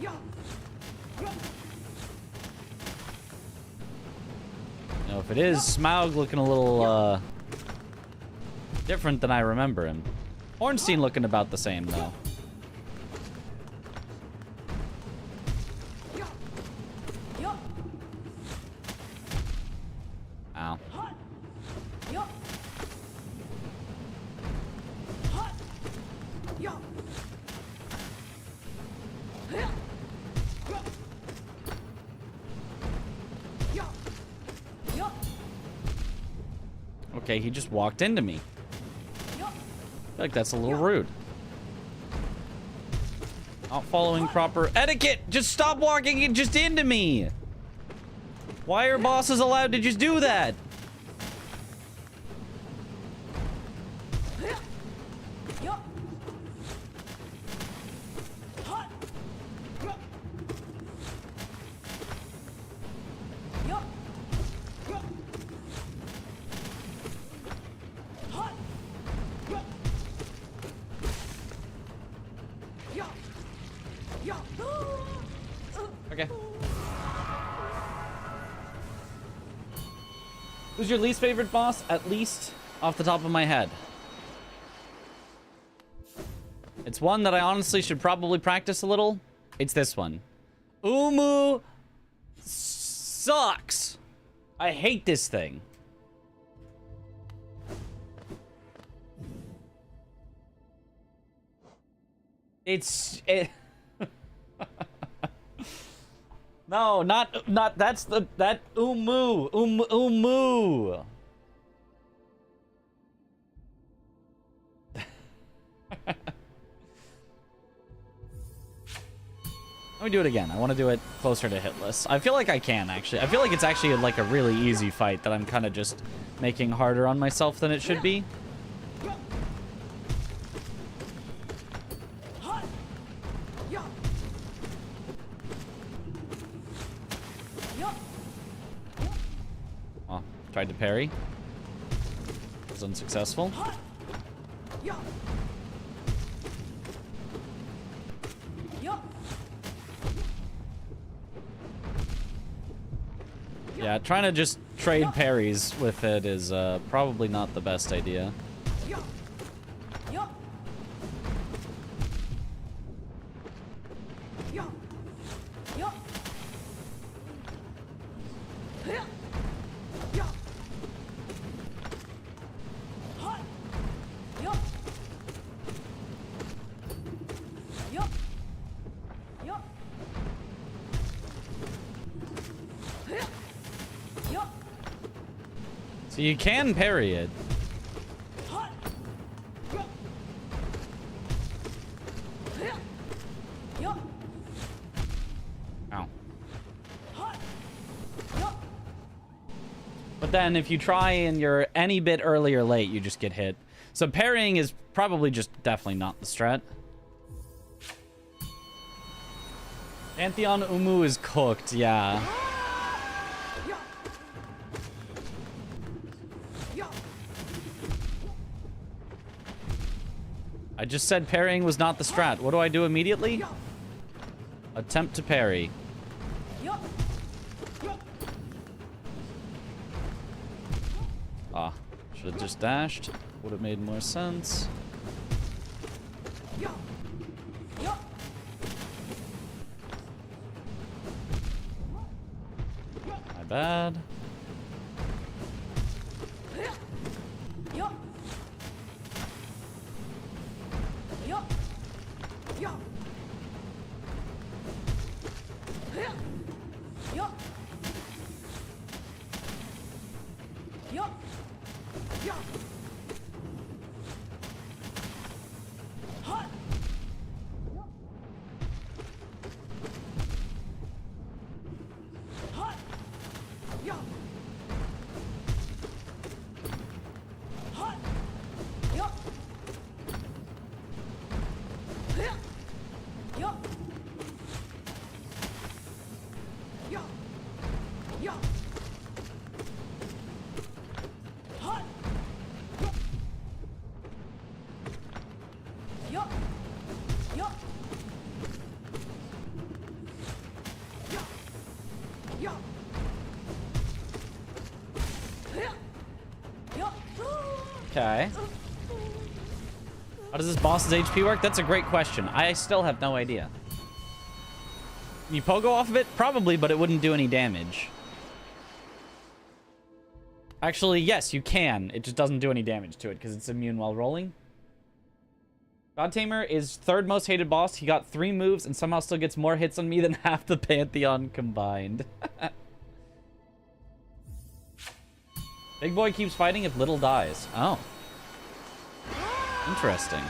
You know, if it is Smaug looking a little different than I remember him. Ornstein looking about the same though. Ow. Okay, he just walked into me. I feel like that's a little rude. Not following proper etiquette. Just stop walking it just into me. Why are bosses allowed to just do that? Okay. Who's your least favorite boss? At least off the top of my head. It's one that I honestly should probably practice a little. It's this one. Umu sucks. I hate this thing. No, not that's that Umu. Let me do it again. I want to do it closer to hitless. I feel like I can, actually. I feel like it's actually like a really easy fight that I'm kind of just making harder on myself than it should be. Oh, tried to parry. Was unsuccessful. Yeah, trying to just trade parries with it is probably not the best idea. So you can parry it. Ow. But then if you try and you're any bit early or late, you just get hit. So parrying is probably just definitely not the strat. Pantheon Umu is cooked, yeah. I just said parrying was not the strat. What do I do immediately? Attempt to parry. Ah, should have just dashed. Would have made more sense. My bad. Okay. How does this boss's HP work? That's a great question. I still have no idea. Can you pogo off of it? Probably, but it wouldn't do any damage. Actually, yes, you can. It just doesn't do any damage to it because it's immune while rolling. God Tamer is third most hated boss. He got 3 moves and somehow still gets more hits on me than half the Pantheon combined. Big boy keeps fighting if little dies. Oh. Interesting.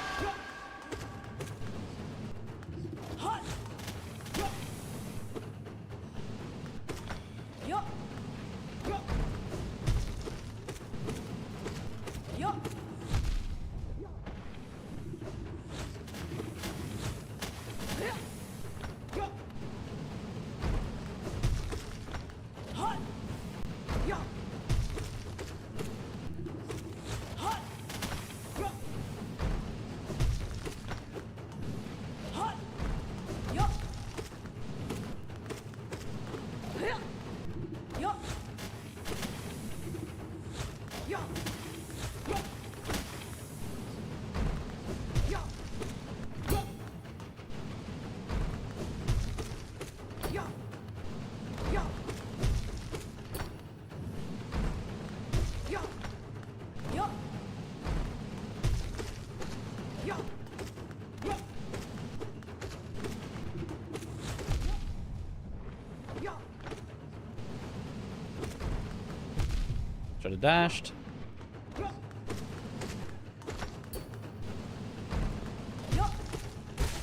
Should have dashed.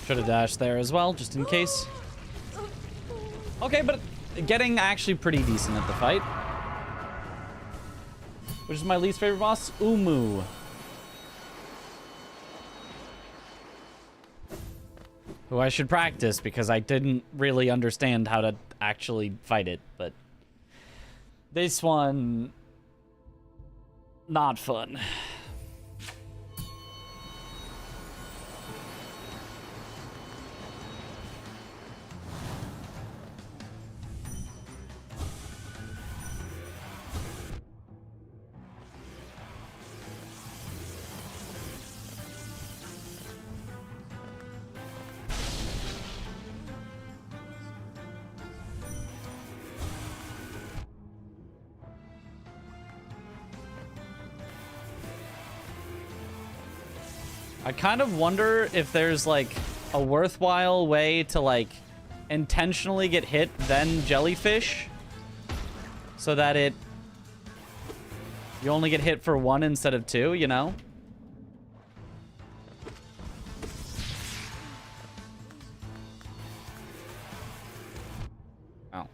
Should have dashed there as well, just in case. Okay, but getting actually pretty decent at the fight. Which is my least favorite boss? Umu. Who I should practice because I didn't really understand how to actually fight it, but this one, not fun. I kind of wonder if there's like a worthwhile way to like intentionally get hit then jellyfish so that it You only get hit for 1 instead of 2, you know? Oh.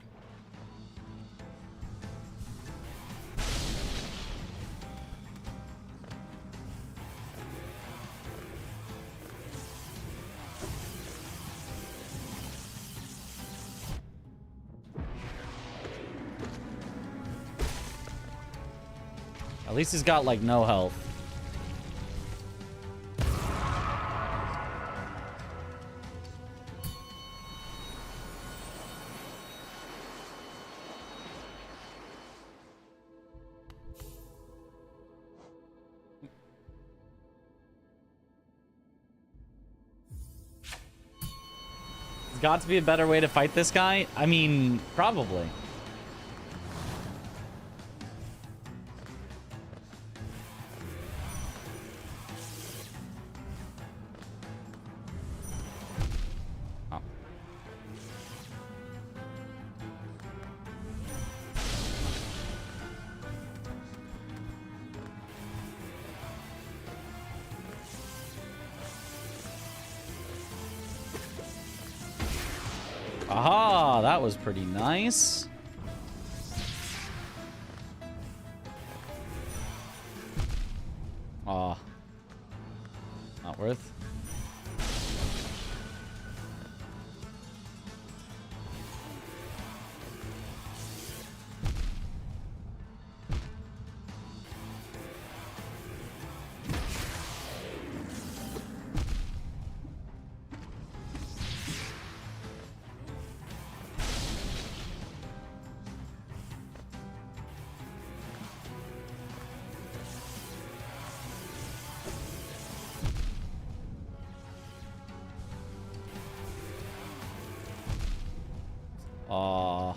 At least he's got, like, no health. There's got to be a better way to fight this guy. I mean, probably. Aha, that was pretty nice. Aw. Not worth. Aw.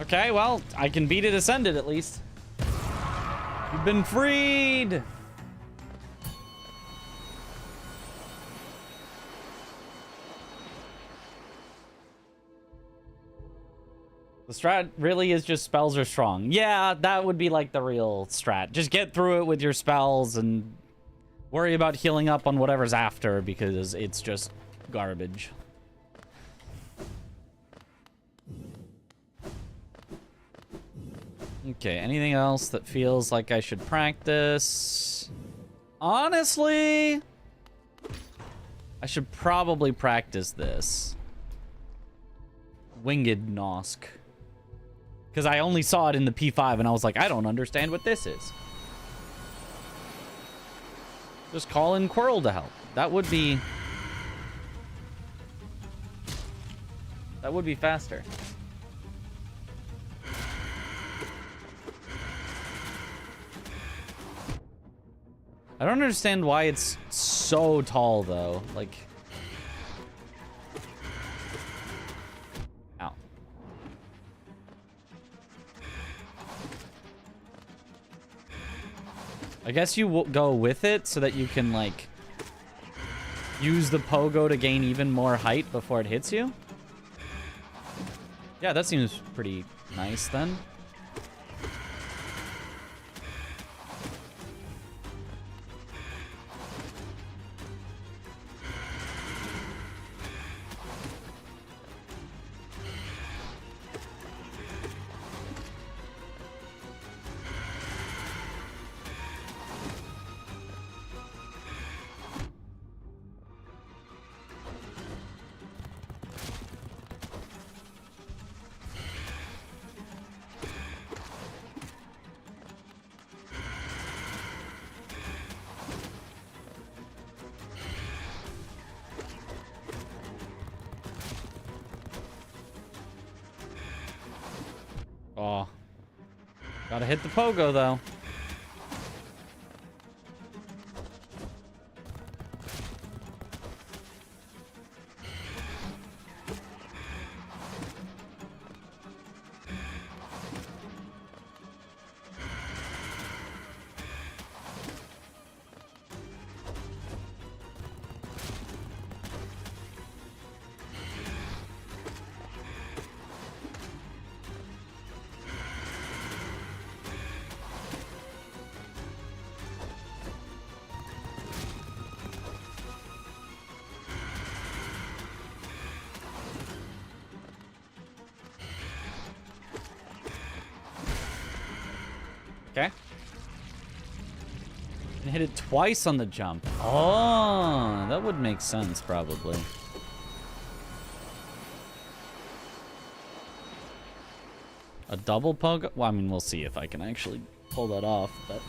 Okay, well, I can beat it ascended at least. You've been freed! The strat really is just spells are strong. Yeah, that would be like the real strat. Just get through it with your spells and worry about healing up on whatever's after because it's just garbage. Okay, anything else that feels like I should practice? Honestly, I should probably practice this. Winged Nosk. Because I only saw it in the P5 and I was like, I don't understand what this is. Just call in Quirrell to help. That would be faster. I don't understand why it's so tall, though. Like... Ow. I guess you go with it so that you can, like, use the pogo to gain even more height before it hits you. Yeah, that seems pretty nice, then. Oh. Gotta hit the pogo, though. Okay. And hit it twice on the jump. Oh, that would make sense, probably. A double pogo? Well, I mean, we'll see if I can actually pull that off, but...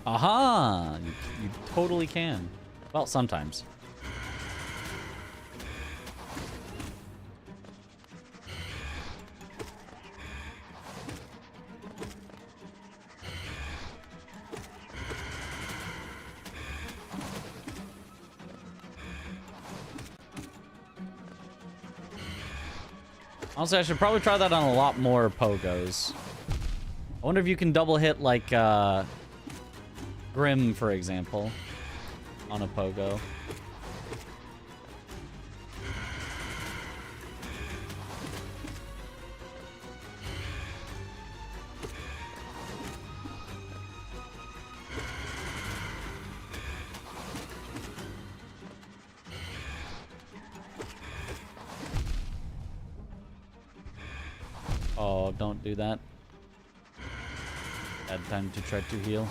Aha! You totally can. Well, sometimes. Honestly, I should probably try that on a lot more pogos. I wonder if you can double hit, like, Grim, for example, on a pogo. Oh, don't do that. Bad time to try to heal.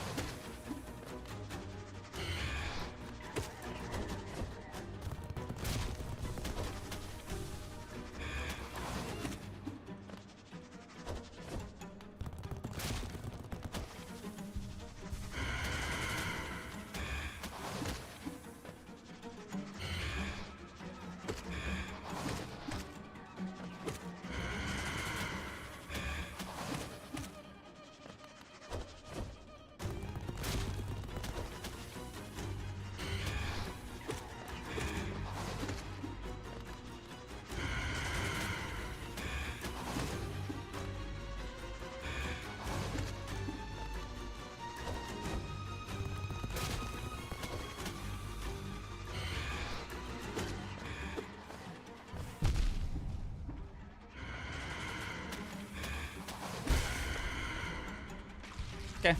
Okay.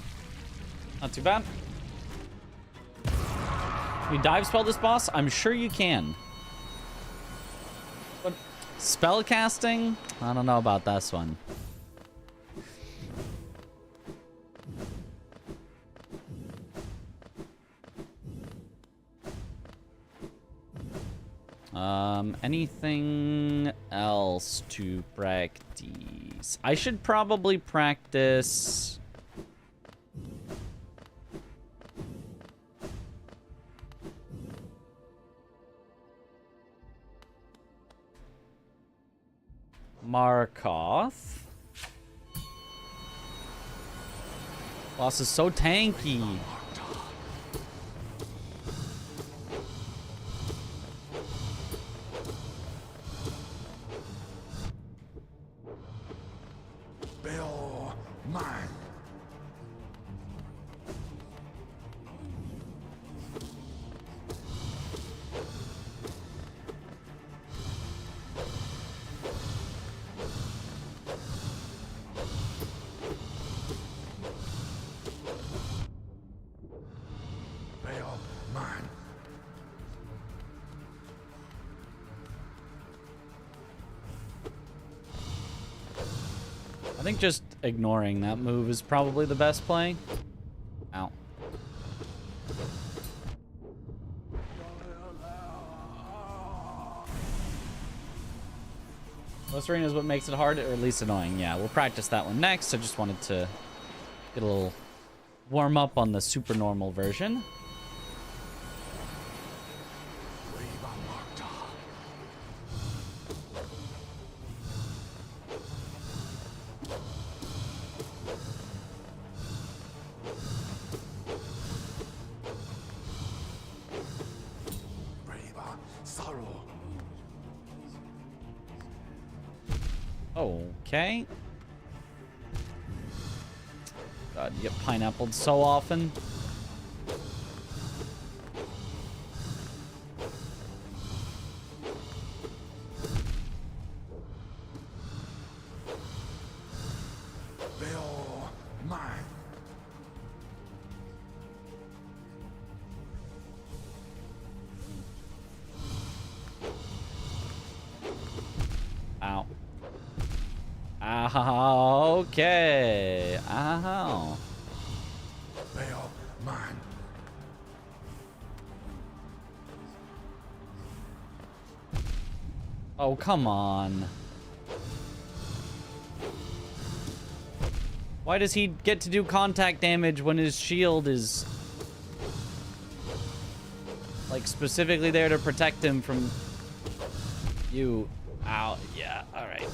Not too bad. Can you dive spell this boss? I'm sure you can. But spell casting? I don't know about this one. Anything else to practice? I should probably practice... Markoth. Boss is so tanky. Bill, mine. I think just ignoring that move is probably the best play. Ow. Most arena is what makes it hard, or at least annoying. Yeah, we'll practice that one next. I just wanted to get a little warm up on the super normal version. Okay. God, you get pineappled so often. Bill, mine. Ow. Ow. Okay. Ow. Bill, mine. Oh, come on. Why does he get to do contact damage when his shield is like specifically there to protect him from you? Ow. Yeah. All right.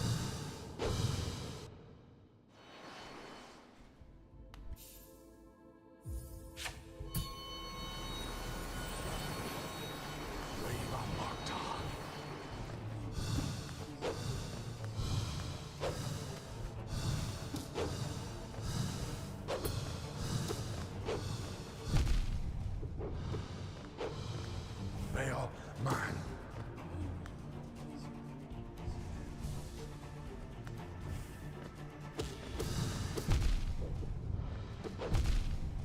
Bill, mine.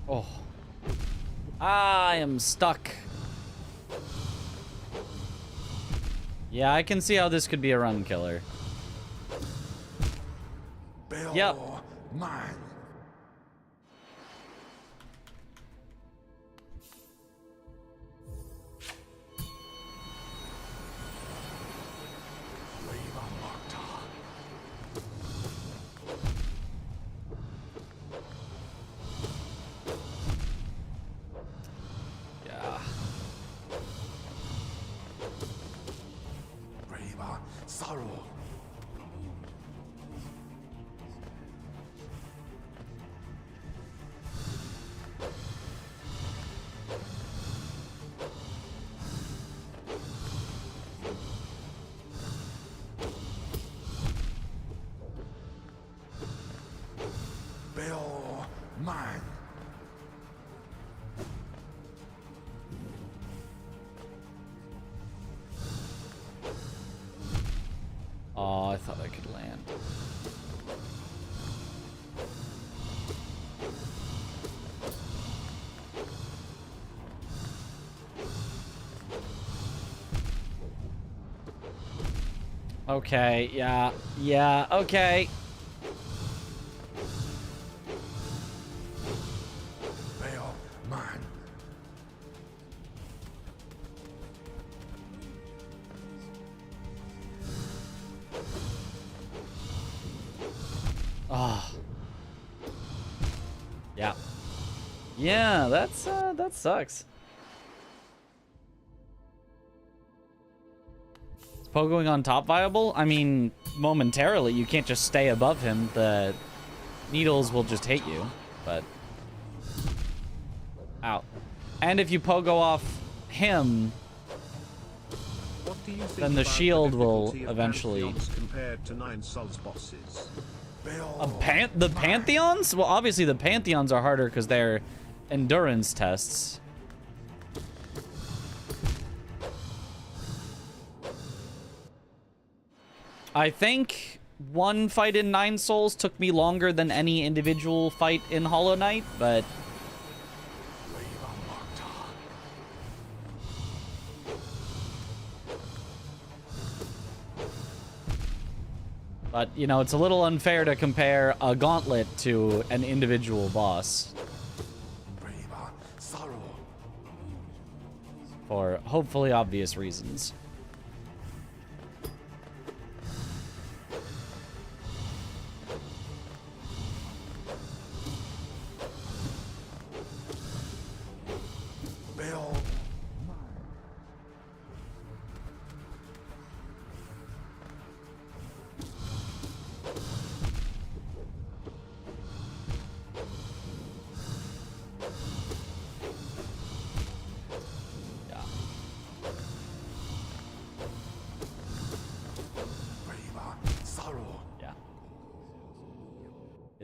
Oh. I am stuck. Yeah, I can see how this could be a run killer. Bill, Yep. mine. Yeah. Brava, sorrow. Bill, mine. Oh, I thought I could land. Okay, yeah, okay. Bill, mine. Oh. Yeah. Yeah, that sucks. Is Pogoing on top viable? I mean, momentarily, you can't just stay above him. The needles will just hit you, but... Ow. And if you pogo off him, What do you think then the about shield will difficulty of eventually... Pantheons compared to 9 Souls bosses? Bill, The Pantheons? Well, obviously the Pantheons are harder because they're endurance tests. I think one fight in 9 Souls took me longer than any individual fight in Hollow Knight, but... But, you know, it's a little unfair to compare a gauntlet to an individual boss. Brava, sorrow. For hopefully obvious reasons.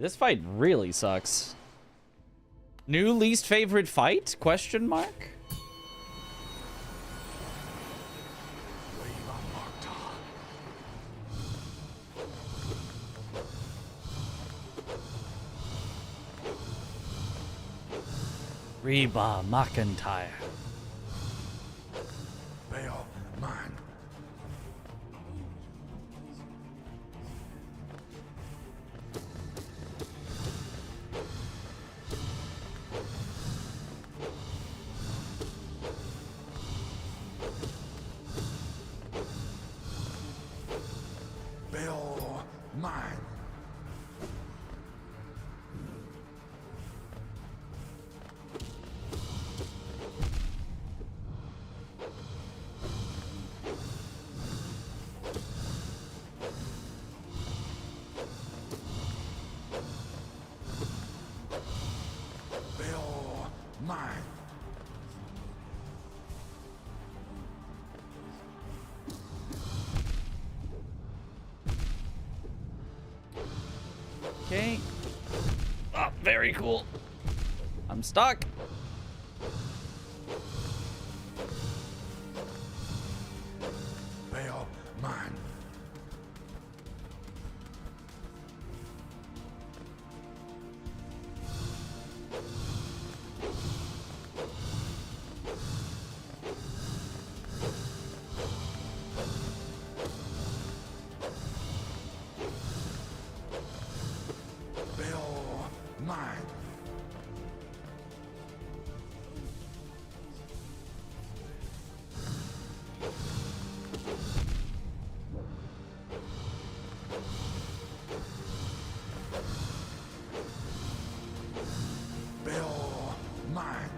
This fight really sucks. New least favorite fight? Question mark? Reba McIntyre. Bail mine. Bail mine. Bail mine. Okay. Oh, very cool. I'm stuck. Bail mine. Bail mine. Bail mine.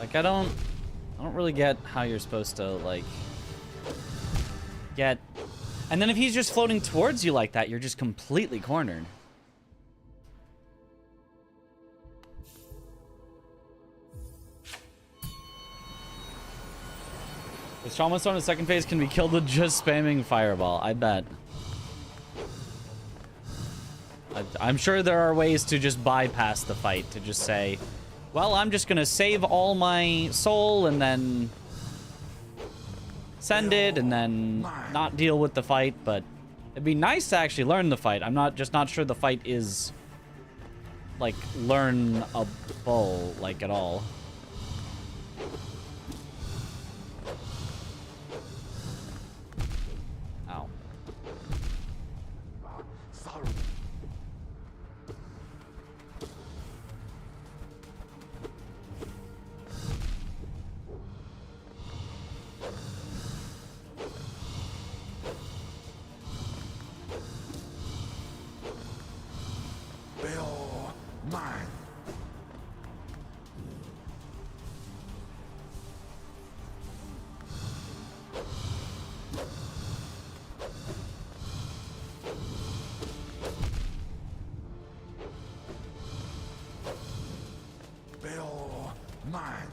Like, I don't really get how you're supposed to, like, get... And then if he's just floating towards you like that, you're just completely cornered. The Shaman Stone in second phase can be killed with just spamming Fireball, I bet. I'm sure there are ways to just bypass the fight, to just say, well, I'm just gonna save all my soul and then send it and then not deal with the fight, but it'd be nice to actually learn the fight. I'm not sure the fight is like learnable like at all. Ow. Sorrow. Bail mine. Bail mine.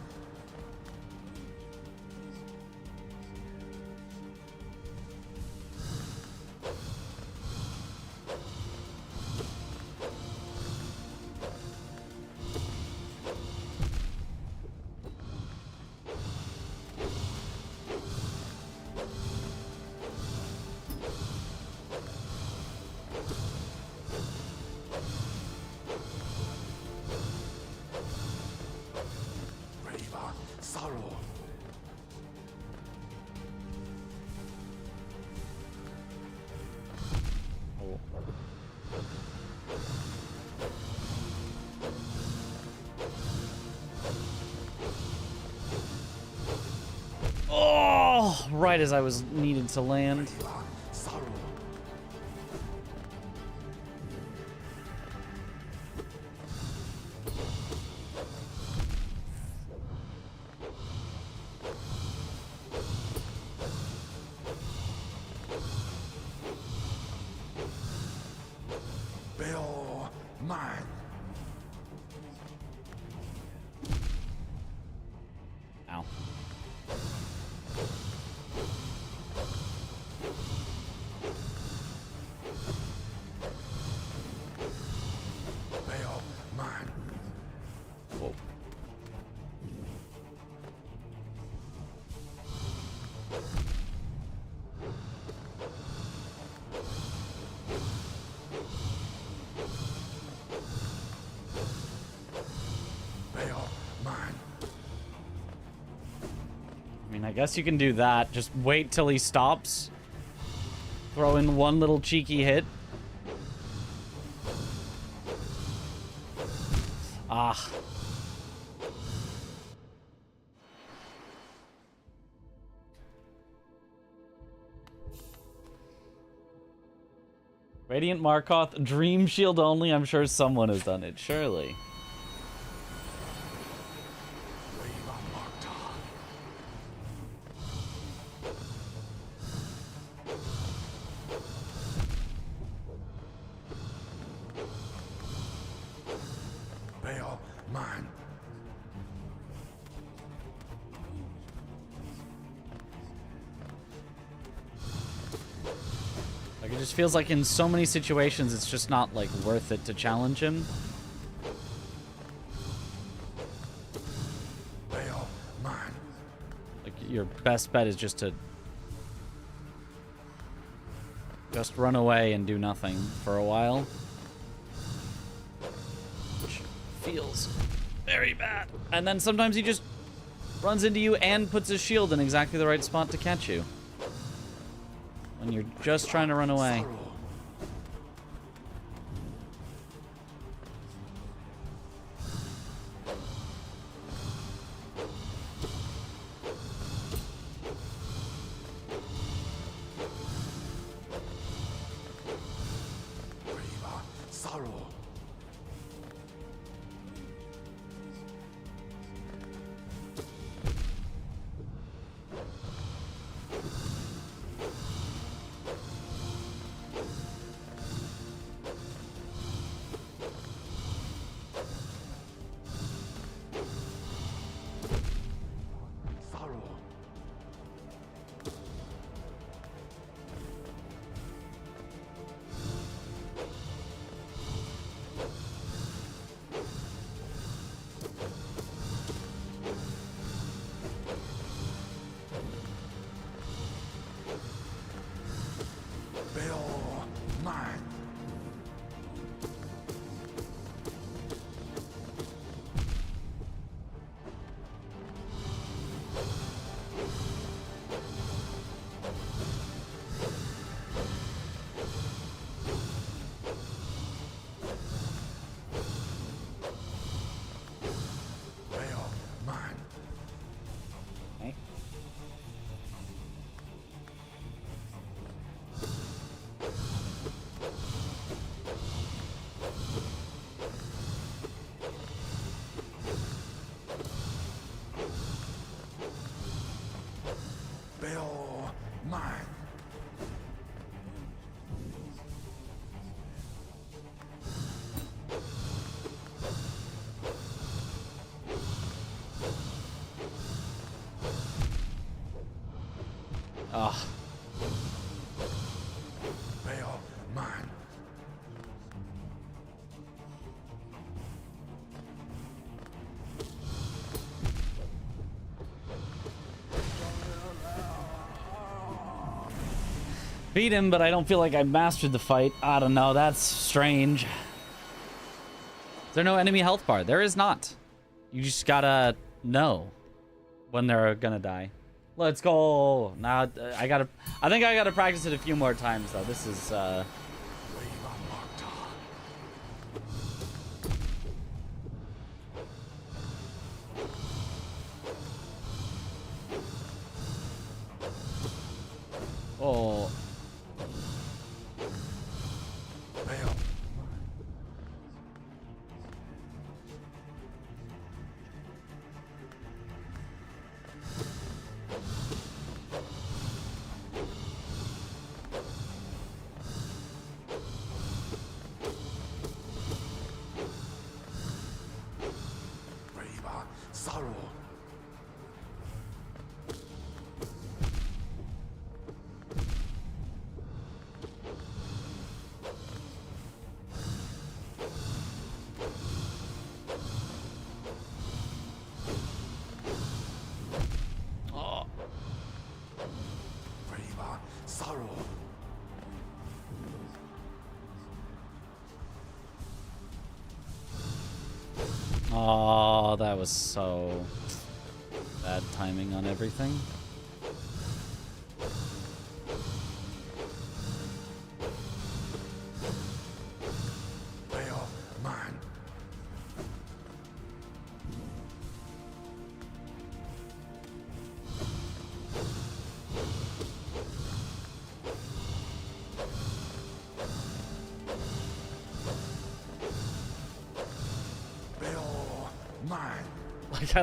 Reba sorrow. Oh, right as I was needed to land. Reba sorrow. Bail mine. Ow. guess you can do that. Just wait till he stops. Throw in one little cheeky hit. Ah. Radiant Markoth, Dream Shield only. I'm sure someone has done it, surely. Bail mine. Like, it just feels like in so many situations, it's just not, like, worth it to challenge him. Bail mine. Like, your best bet is just to just run away and do nothing for a while. Which feels very bad. And then sometimes he just runs into you and puts his shield in exactly the right spot to catch you. When you're just trying to run away. Sorrow. Riva, sorrow. Sorrow. Bail mine. Bail mine. Okay. Bail mine. Ugh. Bail mine. Beat him, but I don't feel like I mastered the fight. I don't know. That's strange. Is there no enemy health bar? There is not. You just gotta know when they're gonna die. Let's go. Now I think I gotta practice it a few more times though. This is Riva Marta. oh. Bail. Riva sorrow. Oh. Riva sorrow. Oh, that was so bad timing on everything. Like,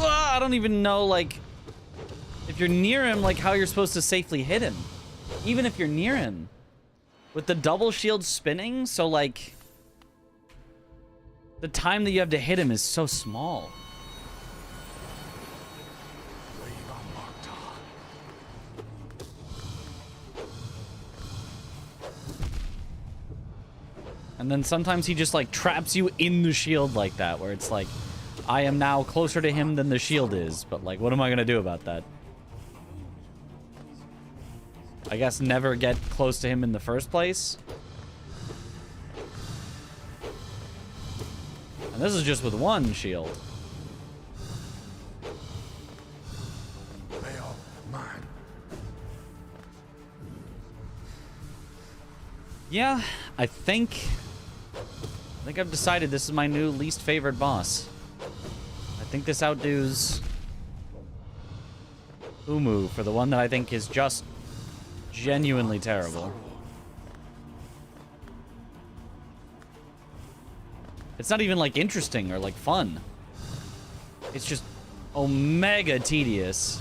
I don't even know, like, if you're near him, like, how you're supposed to safely hit him. Even if you're near him. With the double shield spinning, so, like, the time that you have to hit him is so small. And then sometimes he just, like, traps you in the shield like that, where it's like, I am now closer to him than the shield is, but, like, what am I gonna do about that? I guess never get close to him in the first place. And this is just with one shield. Yeah, I think I've decided this is my new least favorite boss. I think this outdoes Umu for the one that I think is just genuinely terrible. It's not even, like, interesting or, like, fun. It's just omega tedious.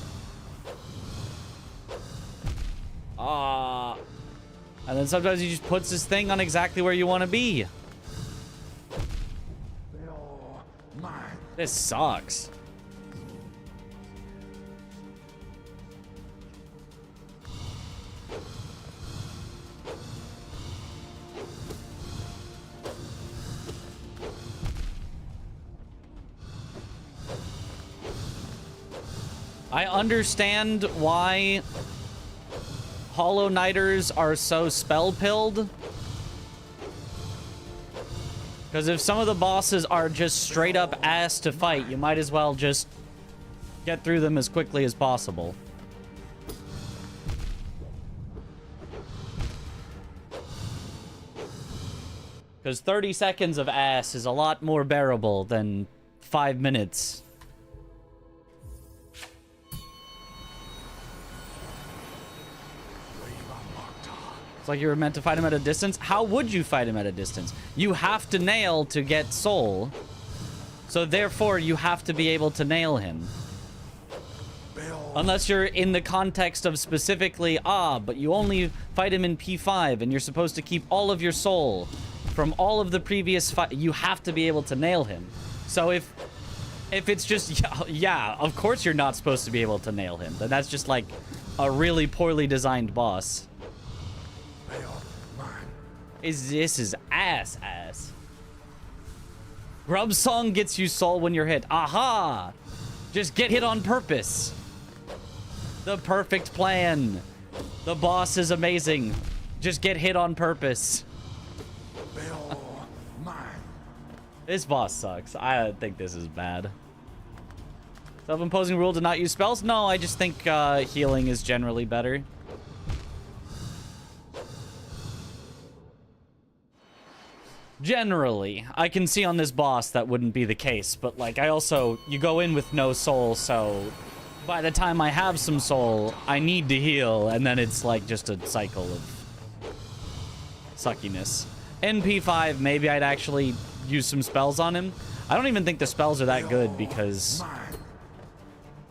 And then sometimes he just puts his thing on exactly where you want to be. This sucks. I understand why Hollow Knighters are so spell-pilled. Because if some of the bosses are just straight up ass to fight, you might as well just get through them as quickly as possible. Because 30 seconds of ass is a lot more bearable than 5 minutes. It's like you were meant to fight him at a distance. How would you fight him at a distance? You have to nail to get soul. So therefore, you have to be able to nail him. Unless you're in the context of specifically, but you only fight him in P5 and you're supposed to keep all of your soul from all of the previous fight. You have to be able to nail him. So if it's just, yeah, of course you're not supposed to be able to nail him. Then that's just like a really poorly designed boss. This is ass. Grub Song gets you soul when you're hit. Aha! Just get hit on purpose. The perfect plan. The boss is amazing. Just get hit on purpose. This boss sucks. I think this is bad. Self-imposing rule to not use spells? No, I just think healing is generally better. Generally, I can see on this boss that wouldn't be the case, but like you go in with no soul, so by the time I have some soul, I need to heal, and then it's like just a cycle of suckiness. In P5, maybe I'd actually use some spells on him. I don't even think the spells are that good because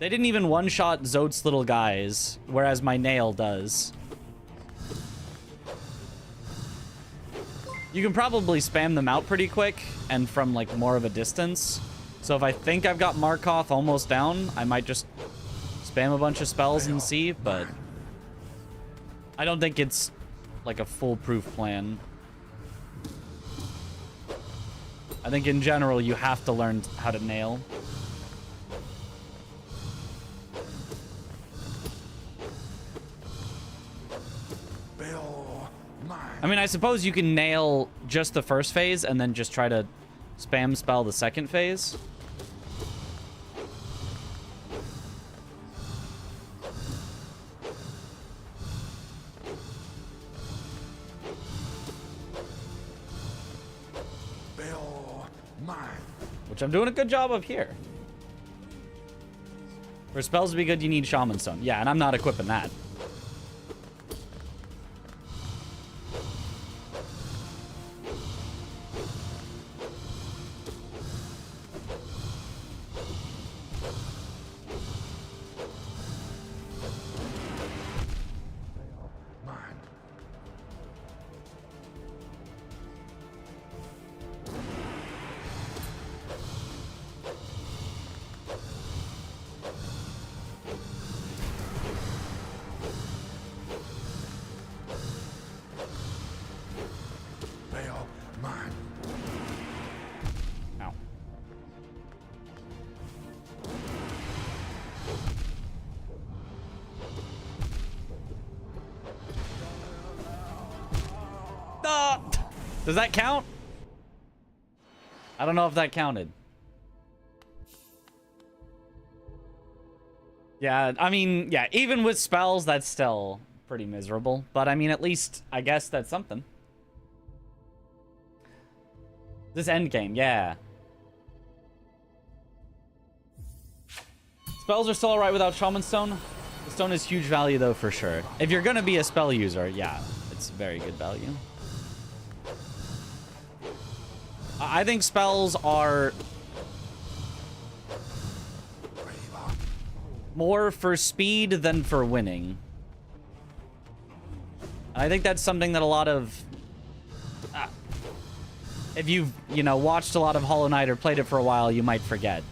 they didn't even one-shot Zote's little guys, whereas my nail does. You can probably spam them out pretty quick and from like more of a distance. So if I think I've got Markov almost down, I might just spam a bunch of spells and see, but I don't think it's like a foolproof plan. I think in general you have to learn how to nail. I mean, I suppose you can nail just the first phase and then just try to spam spell the second phase. Which I'm doing a good job of here. For spells to be good, you need Shaman Stone. Yeah, and I'm not equipping that. Does that count? I don't know if that counted. Yeah, I mean, yeah, even with spells, that's still pretty miserable. But I mean, at least, I guess that's something. This endgame, yeah. Spells are still alright without Shaman Stone. The stone is huge value, though, for sure. If you're gonna be a spell user, yeah, it's very good value. I think spells are more for speed than for winning. I think that's something that a lot of... if you've, you know, watched a lot of Hollow Knight or played it for a while, you might forget.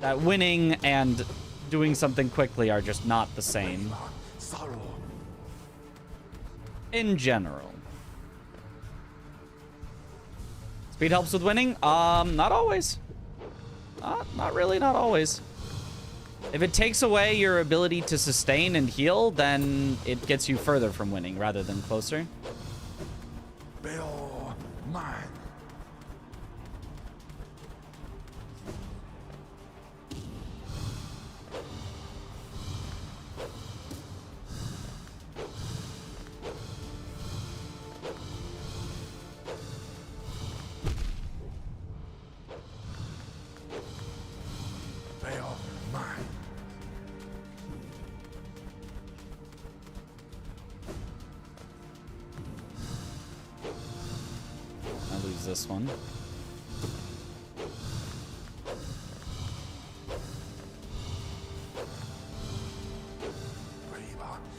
That winning and doing something quickly are just not the same. In general. Speed helps with winning? Not always. Not really, not always. If it takes away your ability to sustain and heal, then it gets you further from winning rather than closer. Bill, mine. Bill, mine. I lose this one.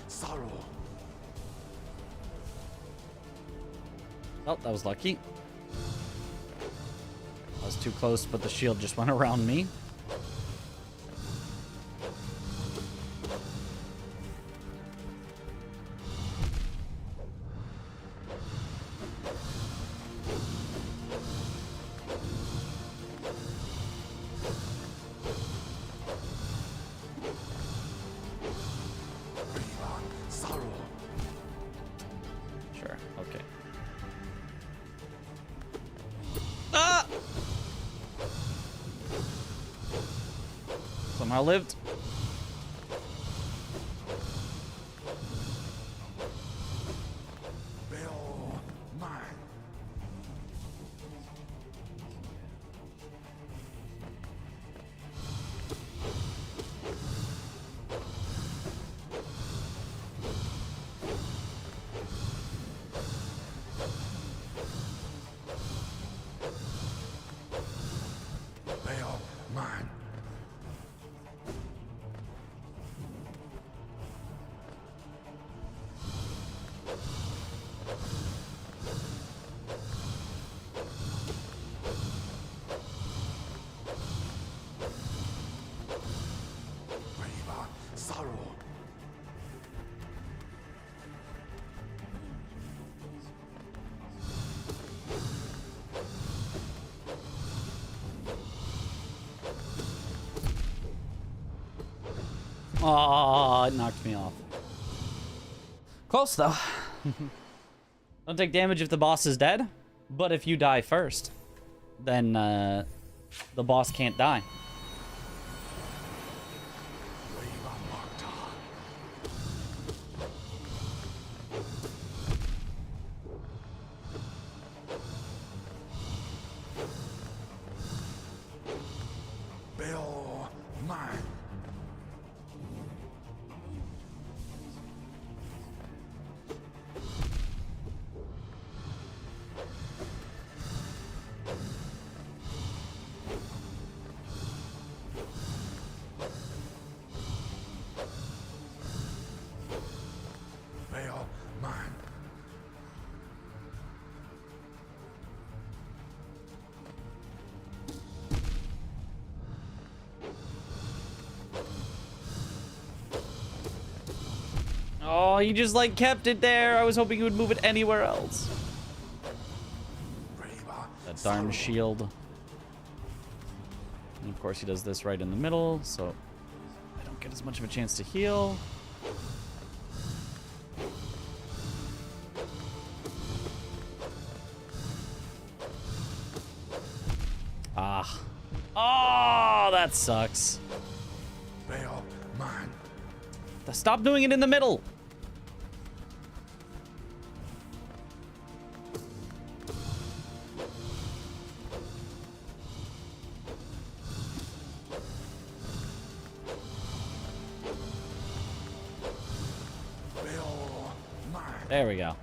Sorrow. Oh, that was lucky. I was too close, but the shield just went around me. Sorrow. Sure, okay. Ah! Somehow lived. Bill, mine. Bill, mine. Sorrow. Oh, it knocked me off. Close, though. Don't take damage if the boss is dead, but if you die first, then the boss can't die. Bill, mine. Bill, mine. Oh, he just like kept it there. I was hoping he would move it anywhere else. That darn shield. And of course he does this right in the middle, so I don't get as much of a chance to heal. that sucks. Bell mine. Stop doing it in the middle. Bell mine. There we go.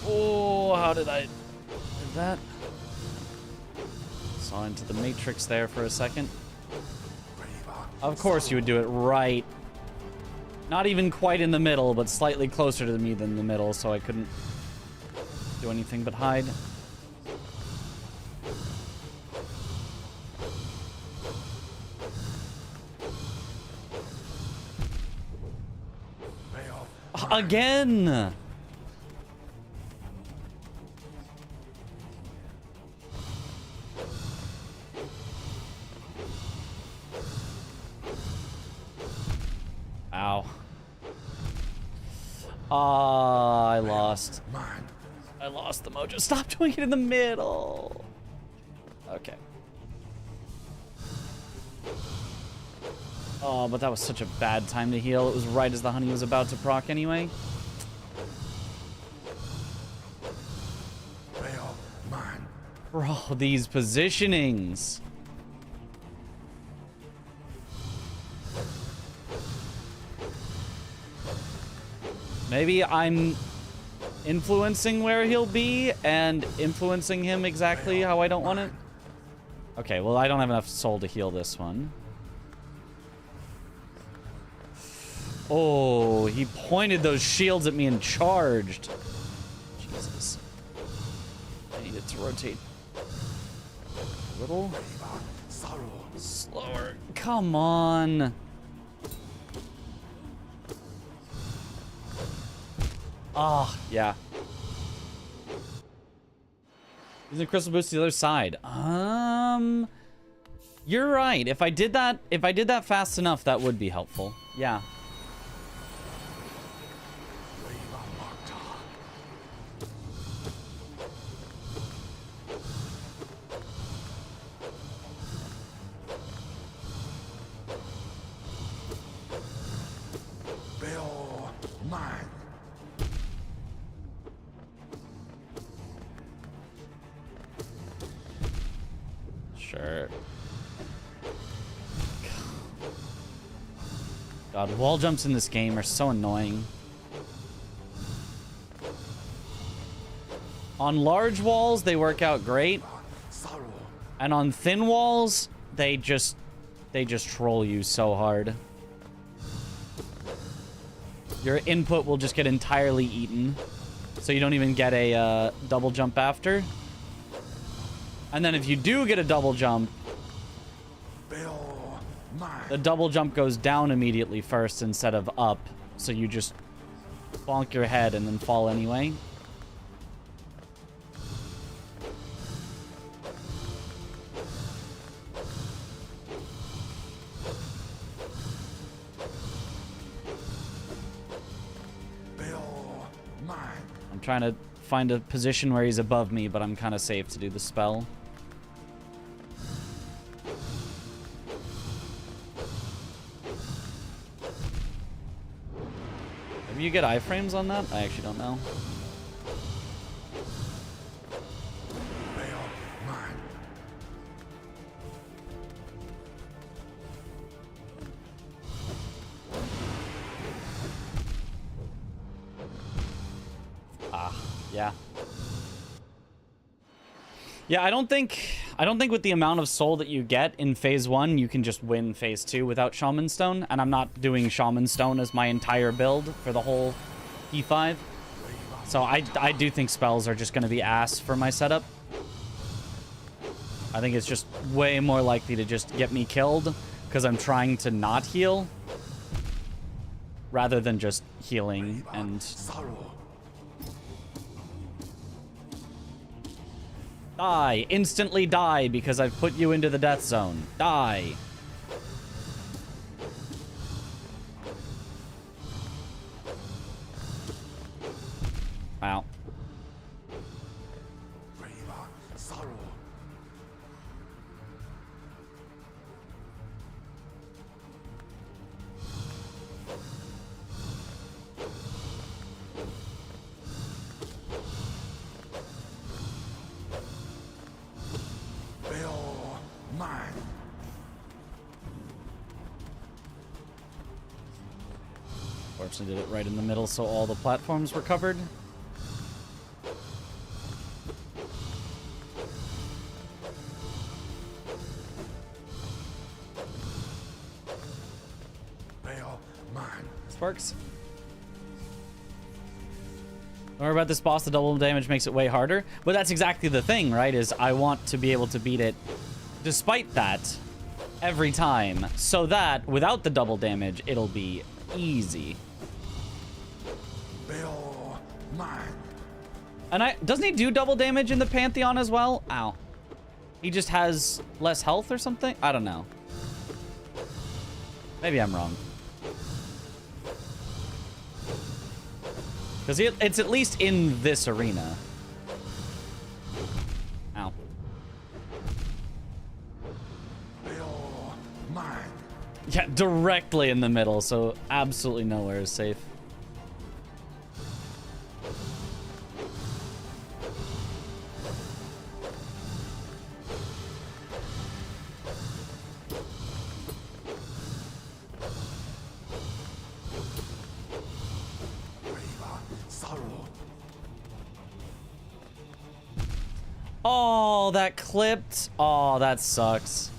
Oh, how did I do that? Saw into the matrix there for a second. Of course you would do it right. Not even quite in the middle, but slightly closer to me than the middle, so I couldn't do anything but hide. Again! Ow. Ah, I lost. I lost the mojo. Stop doing it in the middle. Okay. Oh, but that was such a bad time to heal. It was right as the honey was about to proc anyway. Bro, these positionings. Maybe I'm influencing where he'll be and influencing him exactly how I don't want it. Okay, well, I don't have enough soul to heal this one. Oh, he pointed those shields at me and charged. Jesus. I needed to rotate a little. Slower. Come on. Ah, yeah. Using crystal boost to the other side. You're right. If I did that fast enough, that would be helpful. Yeah. Sure. God, wall jumps in this game are so annoying. On large walls, they work out great. And on thin walls, they just troll you so hard. Your input will just get entirely eaten. So you don't even get a double jump after. And then if you do get a double jump, the double jump goes down immediately first instead of up. So you just bonk your head and then fall anyway. I'm trying to find a position where he's above me, but I'm kind of safe to do the spell. Maybe you get iframes on that? I actually don't know. Yeah. Yeah, I don't think with the amount of soul that you get in phase 1, you can just win phase 2 without Shaman Stone, and I'm not doing Shaman Stone as my entire build for the whole E5. So I do think spells are just going to be ass for my setup. I think it's just way more likely to just get me killed because I'm trying to not heal rather than just healing and... Die. Instantly die because I've put you into the death zone. Die. Wow. Sorrow. They are mine. Fortunately, did it right in the middle, so all the platforms were covered. They are mine. Sparks. Don't worry about this boss. The double damage makes it way harder. But that's exactly the thing, right? Is I want to be able to beat it despite that every time. So that, without the double damage, it'll be easy. They are mine. And doesn't he do double damage in the Pantheon as well? Ow. He just has less health or something? I don't know. Maybe I'm wrong. Because it's at least in this arena. Ow. They are mine. Yeah, directly in the middle, so absolutely nowhere is safe. Sorrow. Oh, that clipped. Oh, that sucks.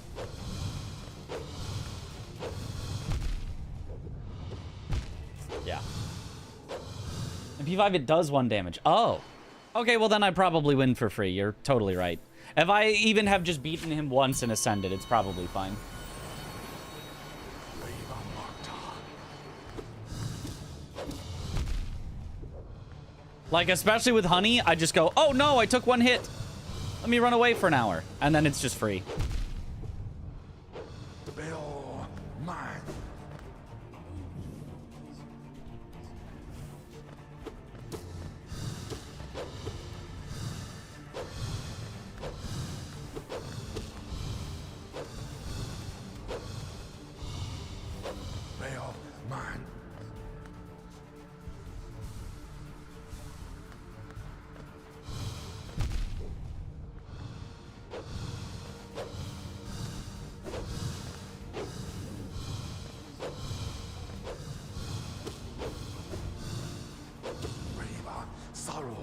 Yeah. In P5, it does 1 damage. Oh. Okay, well then I probably win for free. You're totally right. If I even have just beaten him once and ascended, it's probably fine. Like, especially with Honey, I just go, oh no, I took 1 hit. Let me run away for an hour. And then it's just free. They are mine. They are mine. Sorrow.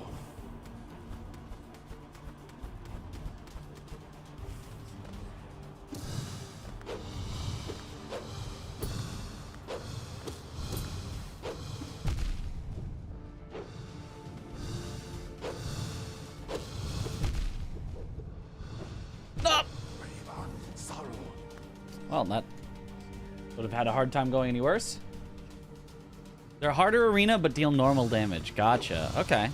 Ah! Sorrow. Well, that would have had a hard time going any worse. They're a harder arena, but deal normal damage. Gotcha. Okay.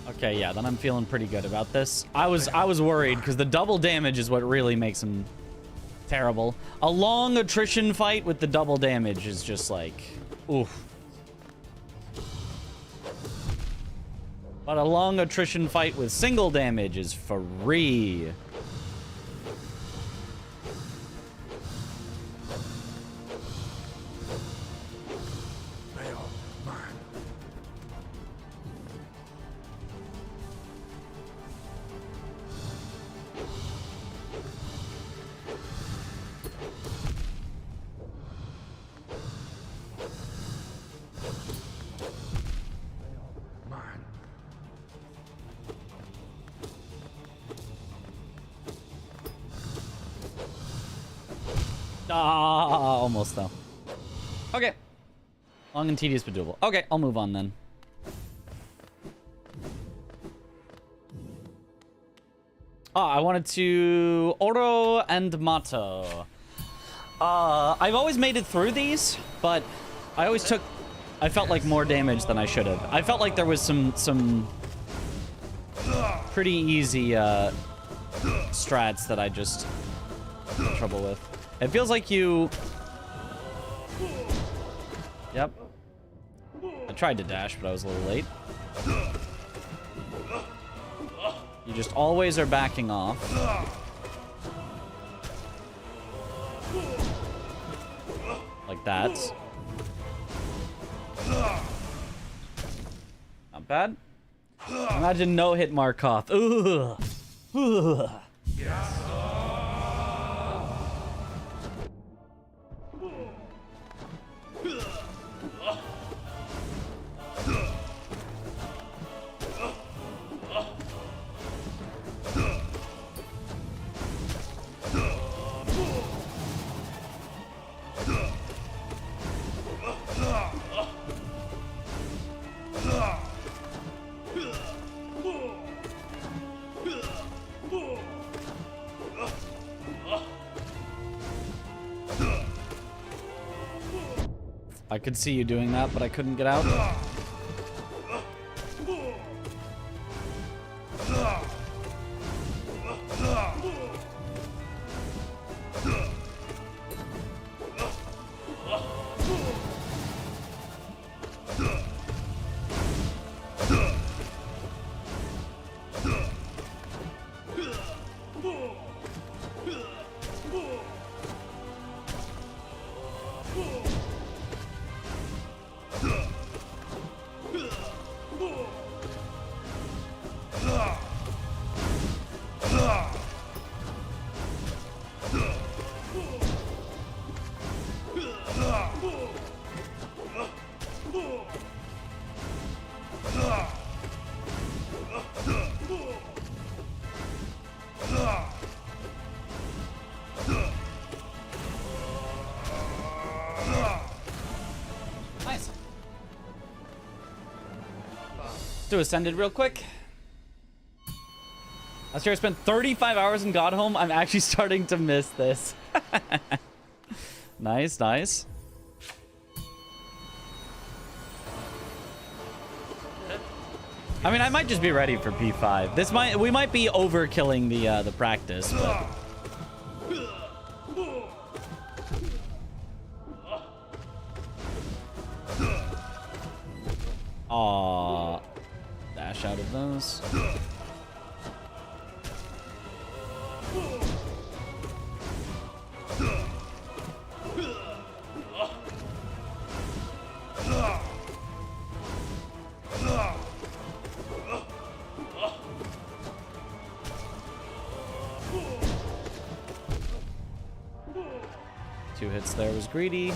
Okay, yeah, then I'm feeling pretty good about this. I was worried because the double damage is what really makes him terrible. A long attrition fight with the double damage is just like, oof. But a long attrition fight with single damage is free. They are mine. Mine. Ah, almost though. Okay. Long and tedious but doable. Okay, I'll move on then. I wanted to Oro and Mato. I've always made it through these, but I always took... I felt like more damage than I should have. I felt like there was some pretty easy strats that I just had trouble with. It feels like you... Yep. I tried to dash, but I was a little late. You just always are backing off. Like that. Not bad. Imagine no hit Markov. Ugh. Ugh. I could see you doing that, but I couldn't get out. Nice. Do Ascended real quick. Last year I spent 35 hours in God Home. I'm actually starting to miss this. Nice, nice. I mean, I might just be ready for P5. We might be overkilling the practice, but aw, dash out of those. Two hits there was greedy.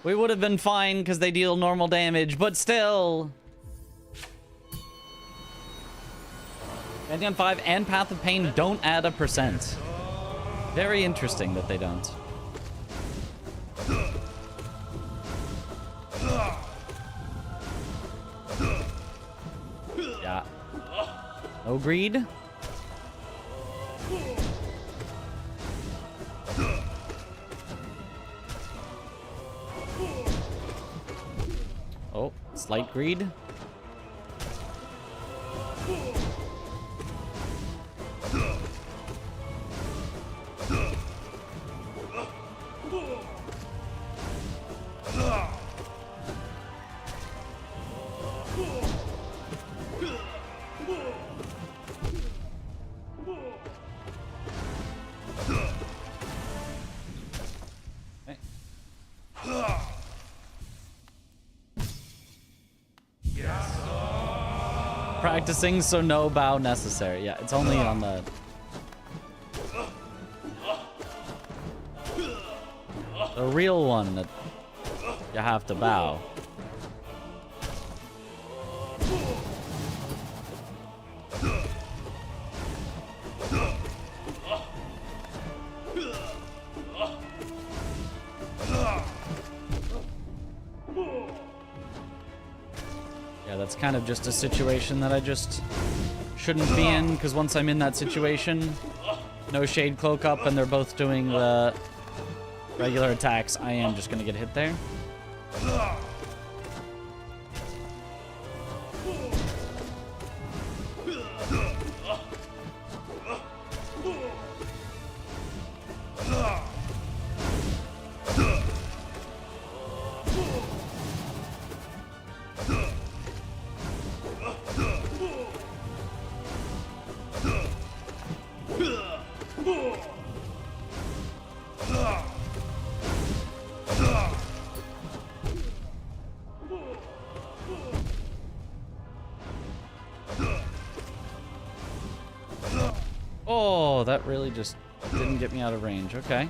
We would have been fine because they deal normal damage, but still. Pantheon 5 and Path of Pain don't add a percent. Very interesting that they don't. Yeah. No greed. Oh, slight greed. Practicing, so no bow necessary. Yeah, it's only on the... the real one that you have to bow. Yeah, that's kind of just a situation that I just shouldn't be in, because once I'm in that situation, no Shade Cloak up and they're both doing the regular attacks, I am just gonna get hit there. Oh, that really just didn't get me out of range. Okay.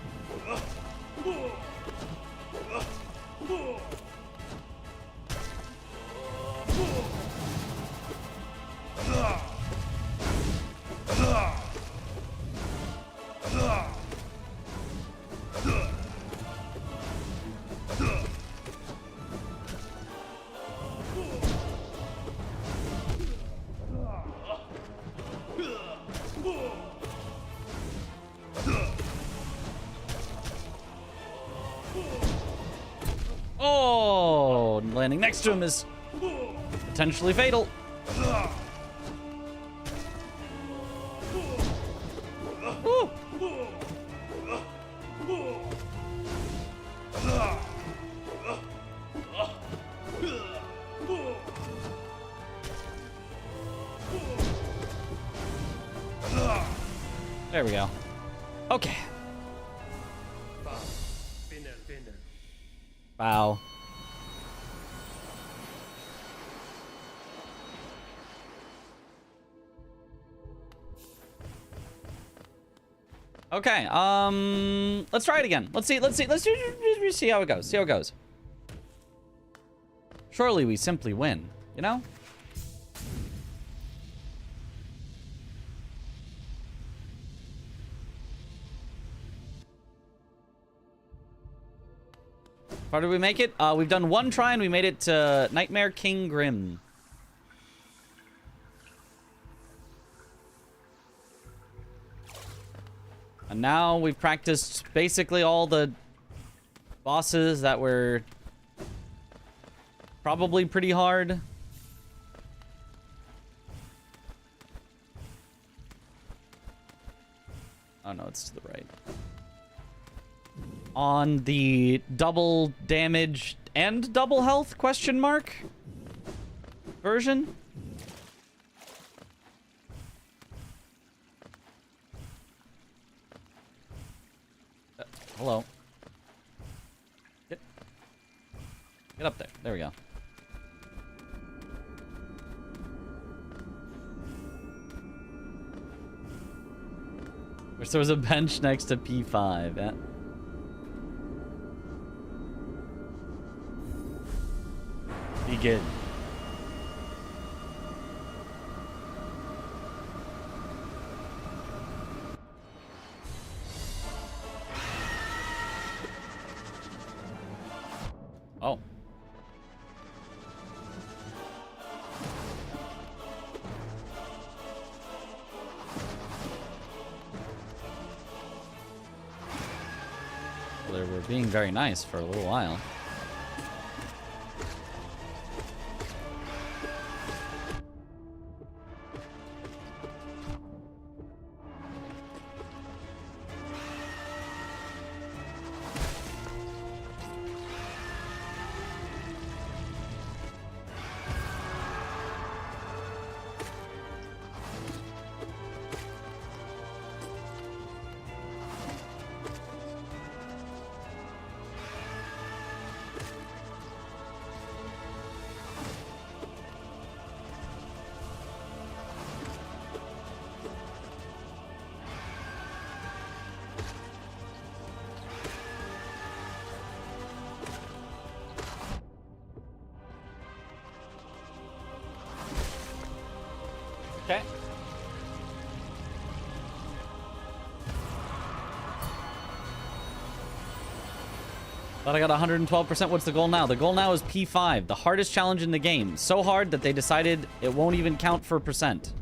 Oh, landing next to him is potentially fatal. Woo. There we go. Okay. Wow. Okay, let's try it again. Let's see how it goes. See how it goes. Surely we simply win, you know? How did we make it? We've done one try and we made it to Nightmare King Grim. And now we've practiced basically all the bosses that were probably pretty hard. Oh no, it's to the right. On the double damage and double health question mark version. Hello. Get up there. There we go. Wish there was a bench next to P5. begin. Oh. They were being very nice for a little while. Okay. But I got 112%. What's the goal now? The goal now is P5, the hardest challenge in the game. So hard that they decided it won't even count for percent.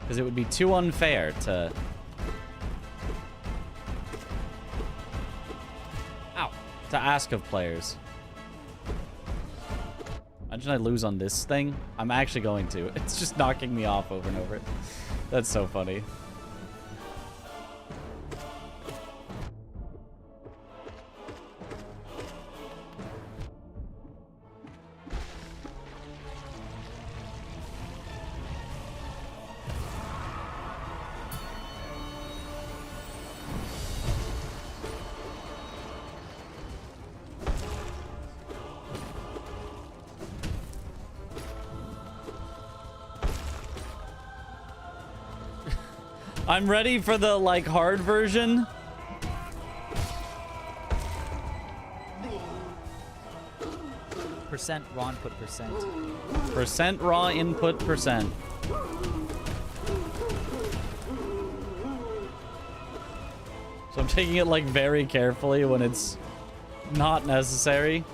Because it would be too unfair to... Ow. To ask of players. Imagine I lose on this thing. I'm actually going to. It's just knocking me off over and over. That's so funny. I'm ready for the, like, hard version. Percent raw input percent. Percent raw input percent. So I'm taking it, like, very carefully when it's not necessary.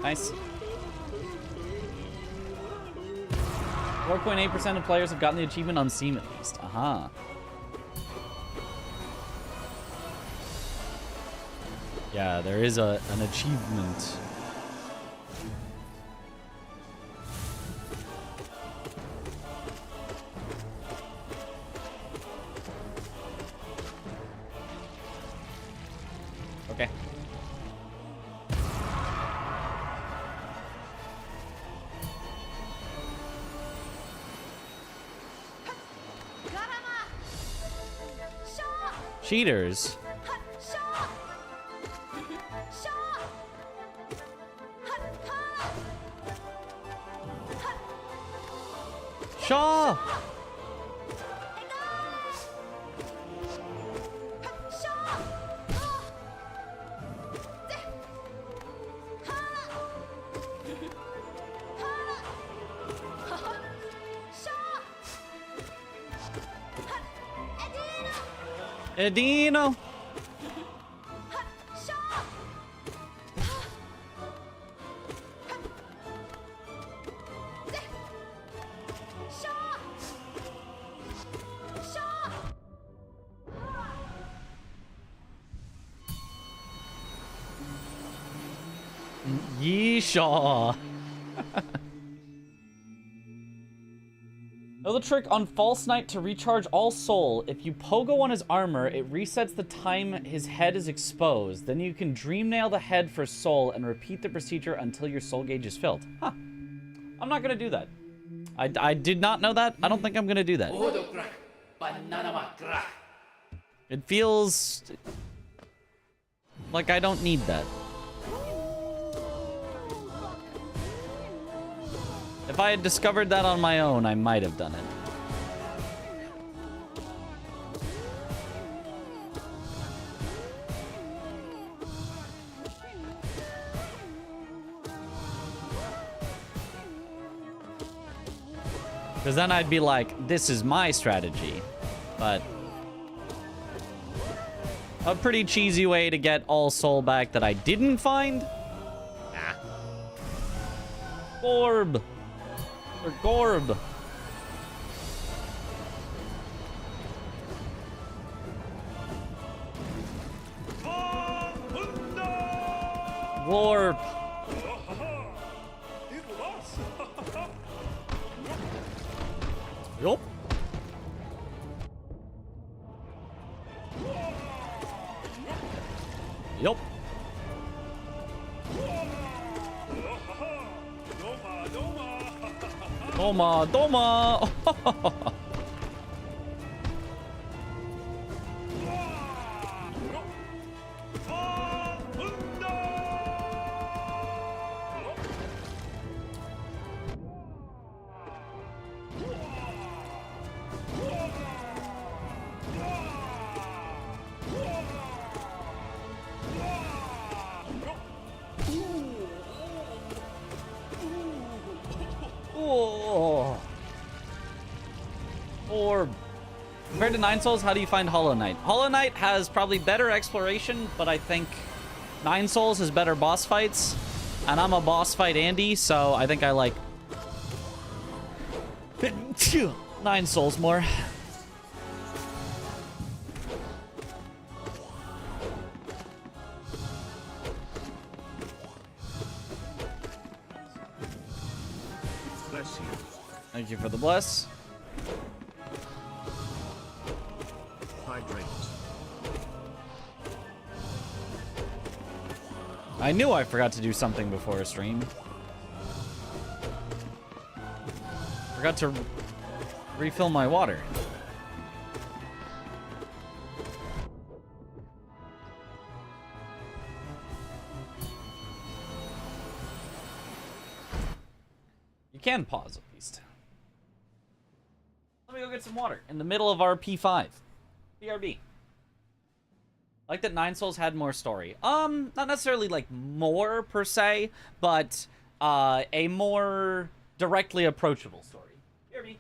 Nice. 4.8% of players have gotten the achievement on Steam at least. Aha. Yeah, there is an achievement. Okay. Cheaters. Shaw. Edino. Yeeshaw. Know the trick on False Knight to recharge all soul. If you pogo on his armor, it resets the time his head is exposed. Then you can dream nail the head for soul and repeat the procedure until your soul gauge is filled. Huh. I'm not gonna do that. I did not know that. I don't think I'm gonna do that. It feels like I don't need that. If I had discovered that on my own, I might have done it. Because then I'd be like, this is my strategy. But a pretty cheesy way to get all soul back that I didn't find? Nah. Gorb. Or Gorb. Glorp. Yup. Yup. Doma, Doma! Oh. Orb. Compared to Nine Souls, how do you find Hollow Knight? Hollow Knight has probably better exploration, but I think Nine Souls has better boss fights. And I'm a boss fight Andy, so I think I like Nine Souls more. Bless you. Thank you for the bless. Hydrate. I knew I forgot to do something before a stream. Forgot to refill my water. You can pause at least. Let me go get some water in the middle of our P5. BRB. I like that Nine Souls had more story. Not necessarily like more per se, but a more directly approachable story. BRB.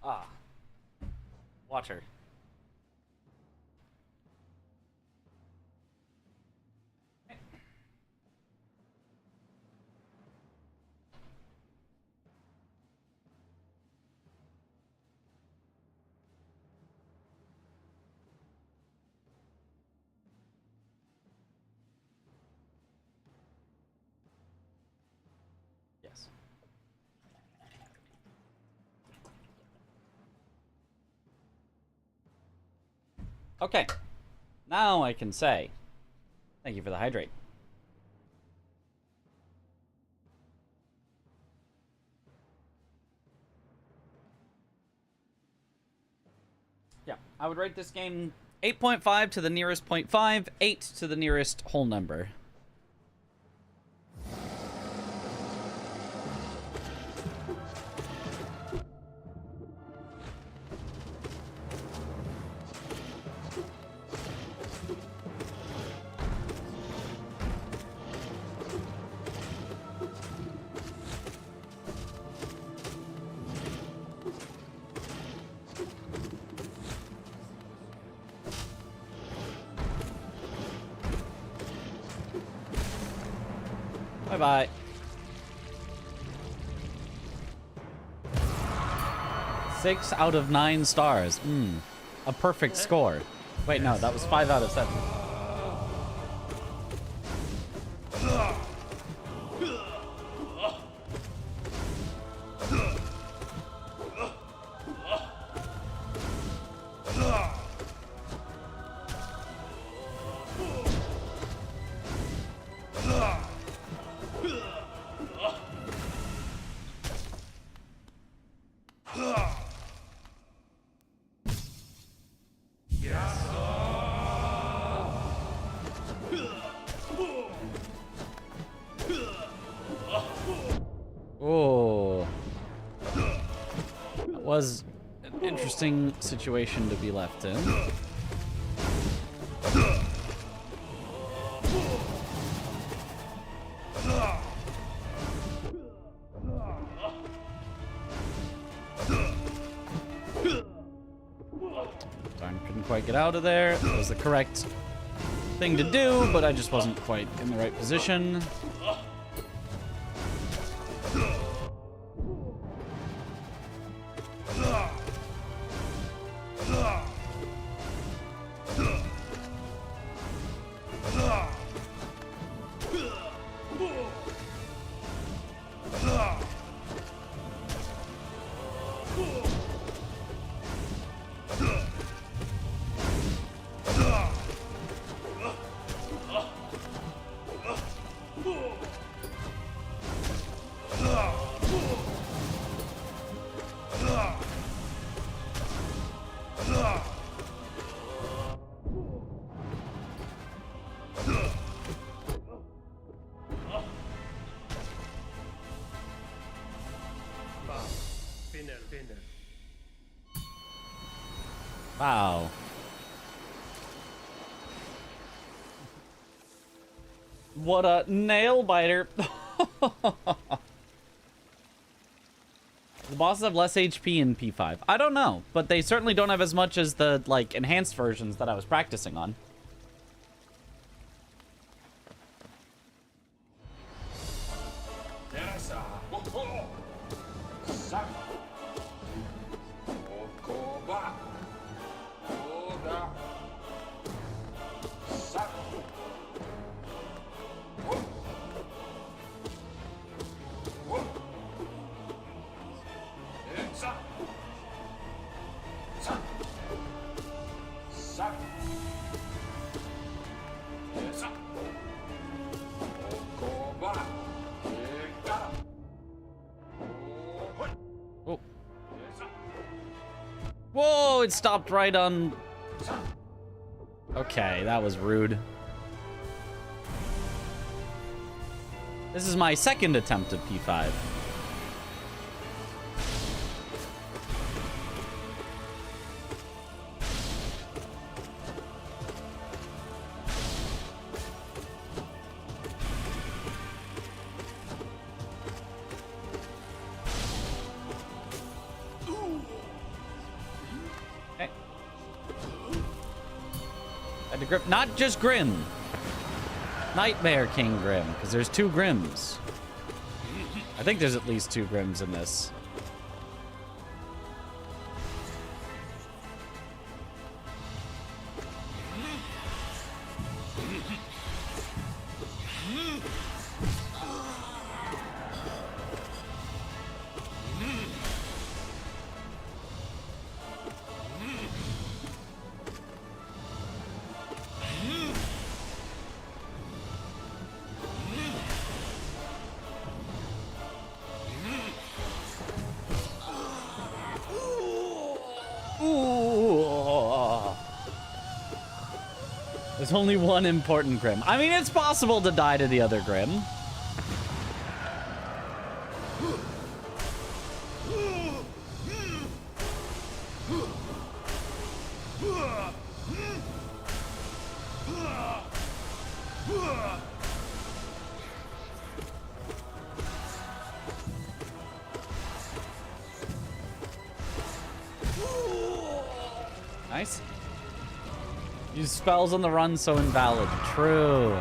Ah. Water. Yes. Okay. Now I can say, thank you for the hydrate. Yeah, I would rate this game 8.5 to the nearest 0.5, 8 to the nearest whole number. Bye-bye. 6 out of 9 stars. A perfect score. Wait, no, that was 5 out of 7. Oh, that was an interesting situation to be left in. Darn, couldn't quite get out of there. That was the correct thing to do, but I just wasn't quite in the right position. Wow. What a nail biter. The bosses have less HP in P5. I don't know, but they certainly don't have as much as the, like, enhanced versions that I was practicing on. Oh. Whoa, it stopped right on... Okay, that was rude. This is my second attempt at P5. Not just Grim. Nightmare King Grim, because there's 2 Grims. I think there's at least 2 Grims in this. There's only one important Grim. I mean, it's possible to die to the other Grim. Nice. Use spells on the run, so invalid. True.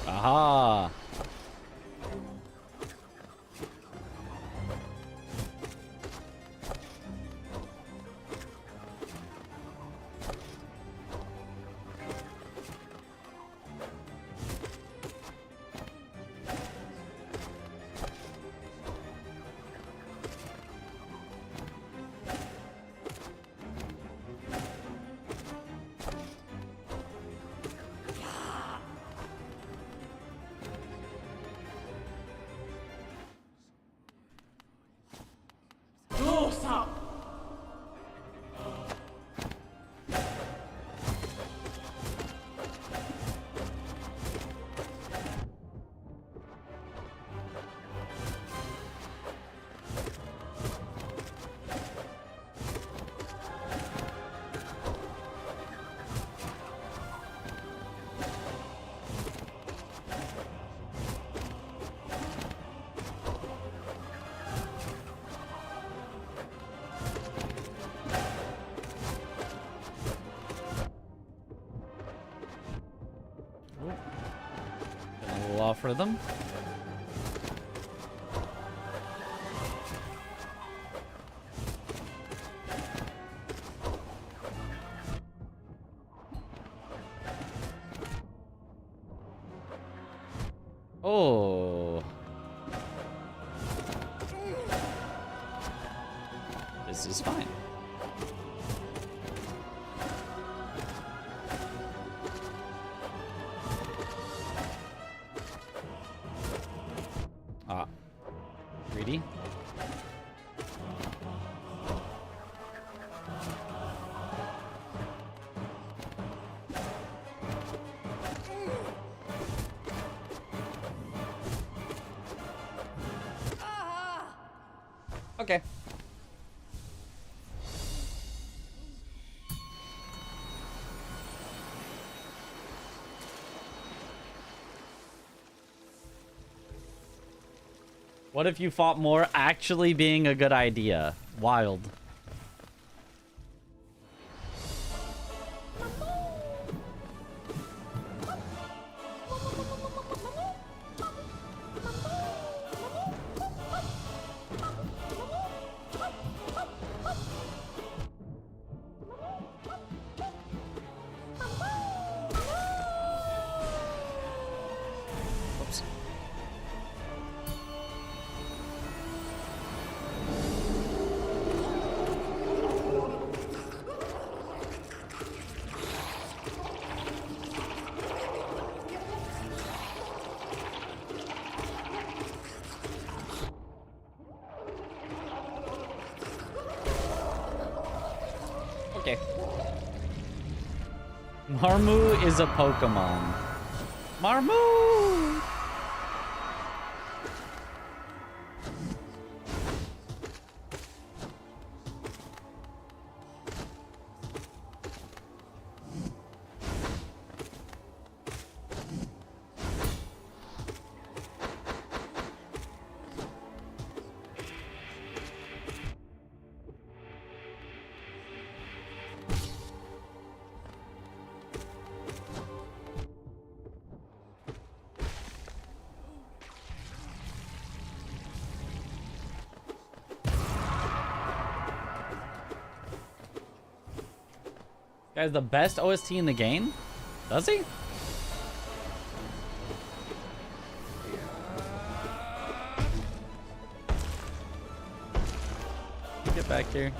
Aha. We'll offer them. Oh. This is fine. Ah. Greedy. Okay. What if you fought more actually being a good idea? Wild. Oops. Okay. Marmu is a Pokemon. Marmu! Guy's the best OST in the game? Does he? Get back here.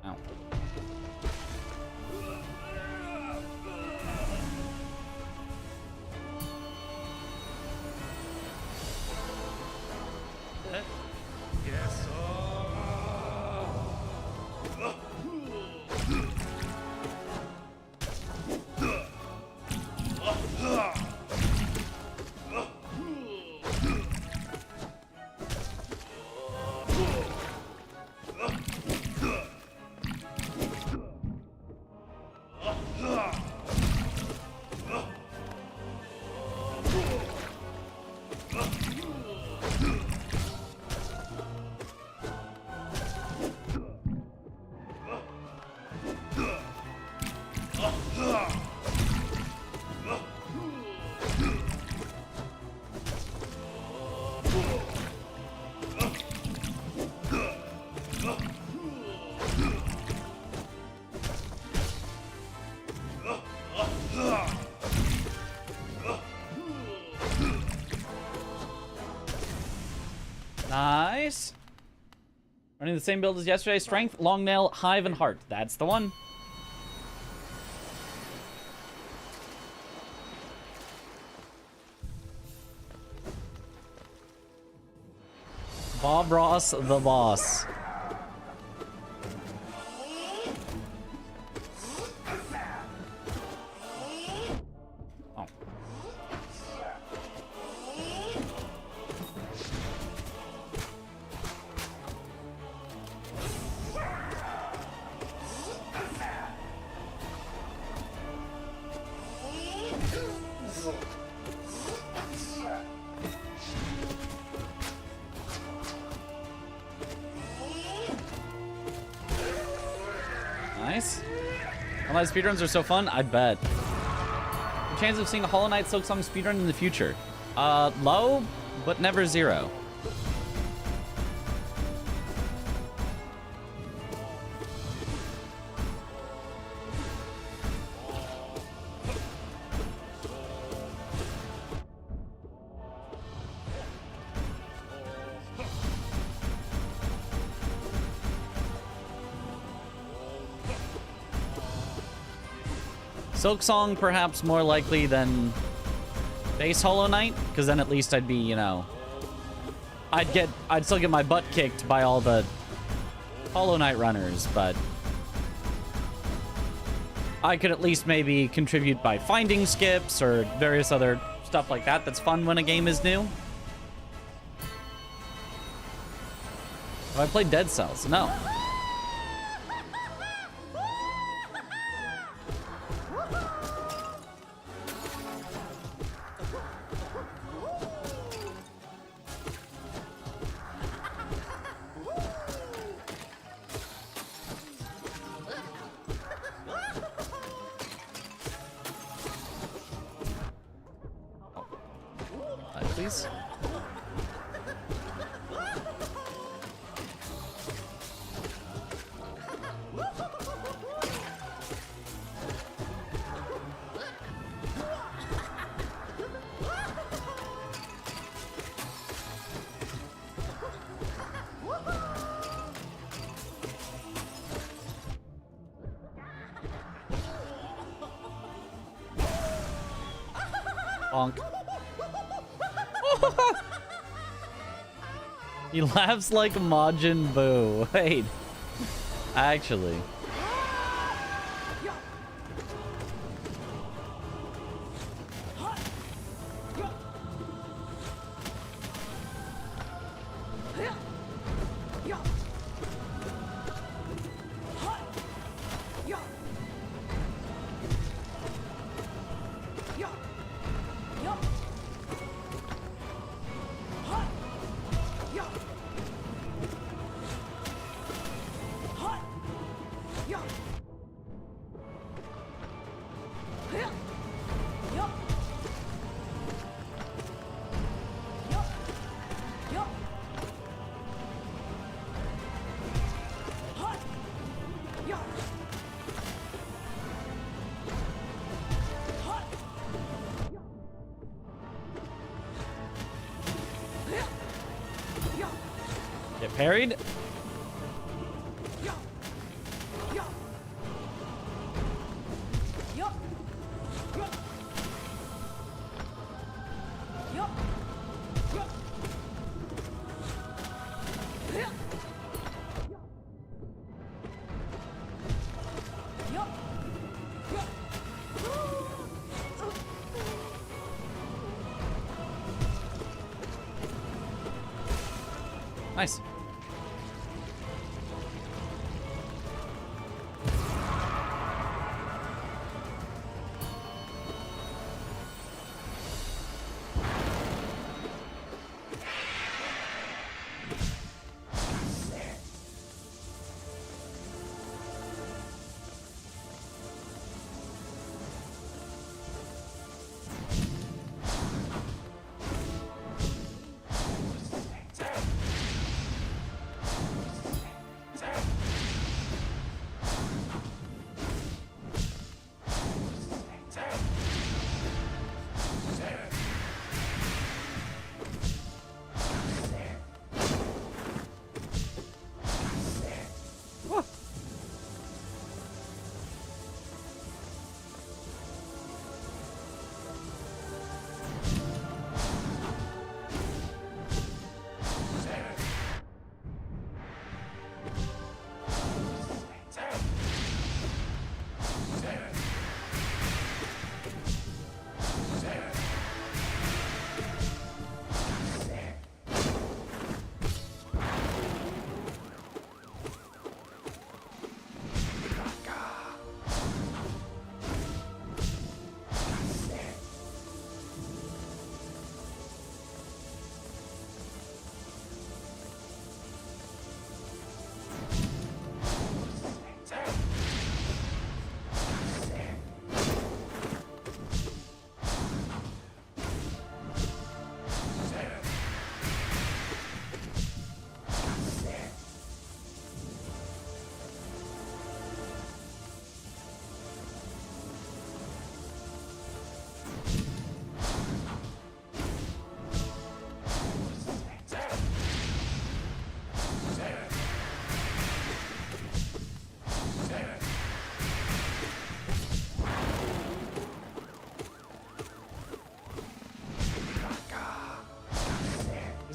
Ow. Yes. Nice. Running the same build as yesterday. Strength, long nail, hive, and heart. That's the one. Bob Ross, the boss. Oh. Nice. Online speedruns are so fun, I bet. The chance of seeing a Hollow Knight Silksong speedrun in the future. Low, but never zero. Silksong perhaps more likely than base Hollow Knight, because then at least I'd be, you know, I'd still get my butt kicked by all the Hollow Knight runners, but I could at least maybe contribute by finding skips or various other stuff like that that's fun when a game is new. Have I played Dead Cells? No. Please. Bonk. He laughs like Majin Buu. Wait. Actually. Parried? Nice.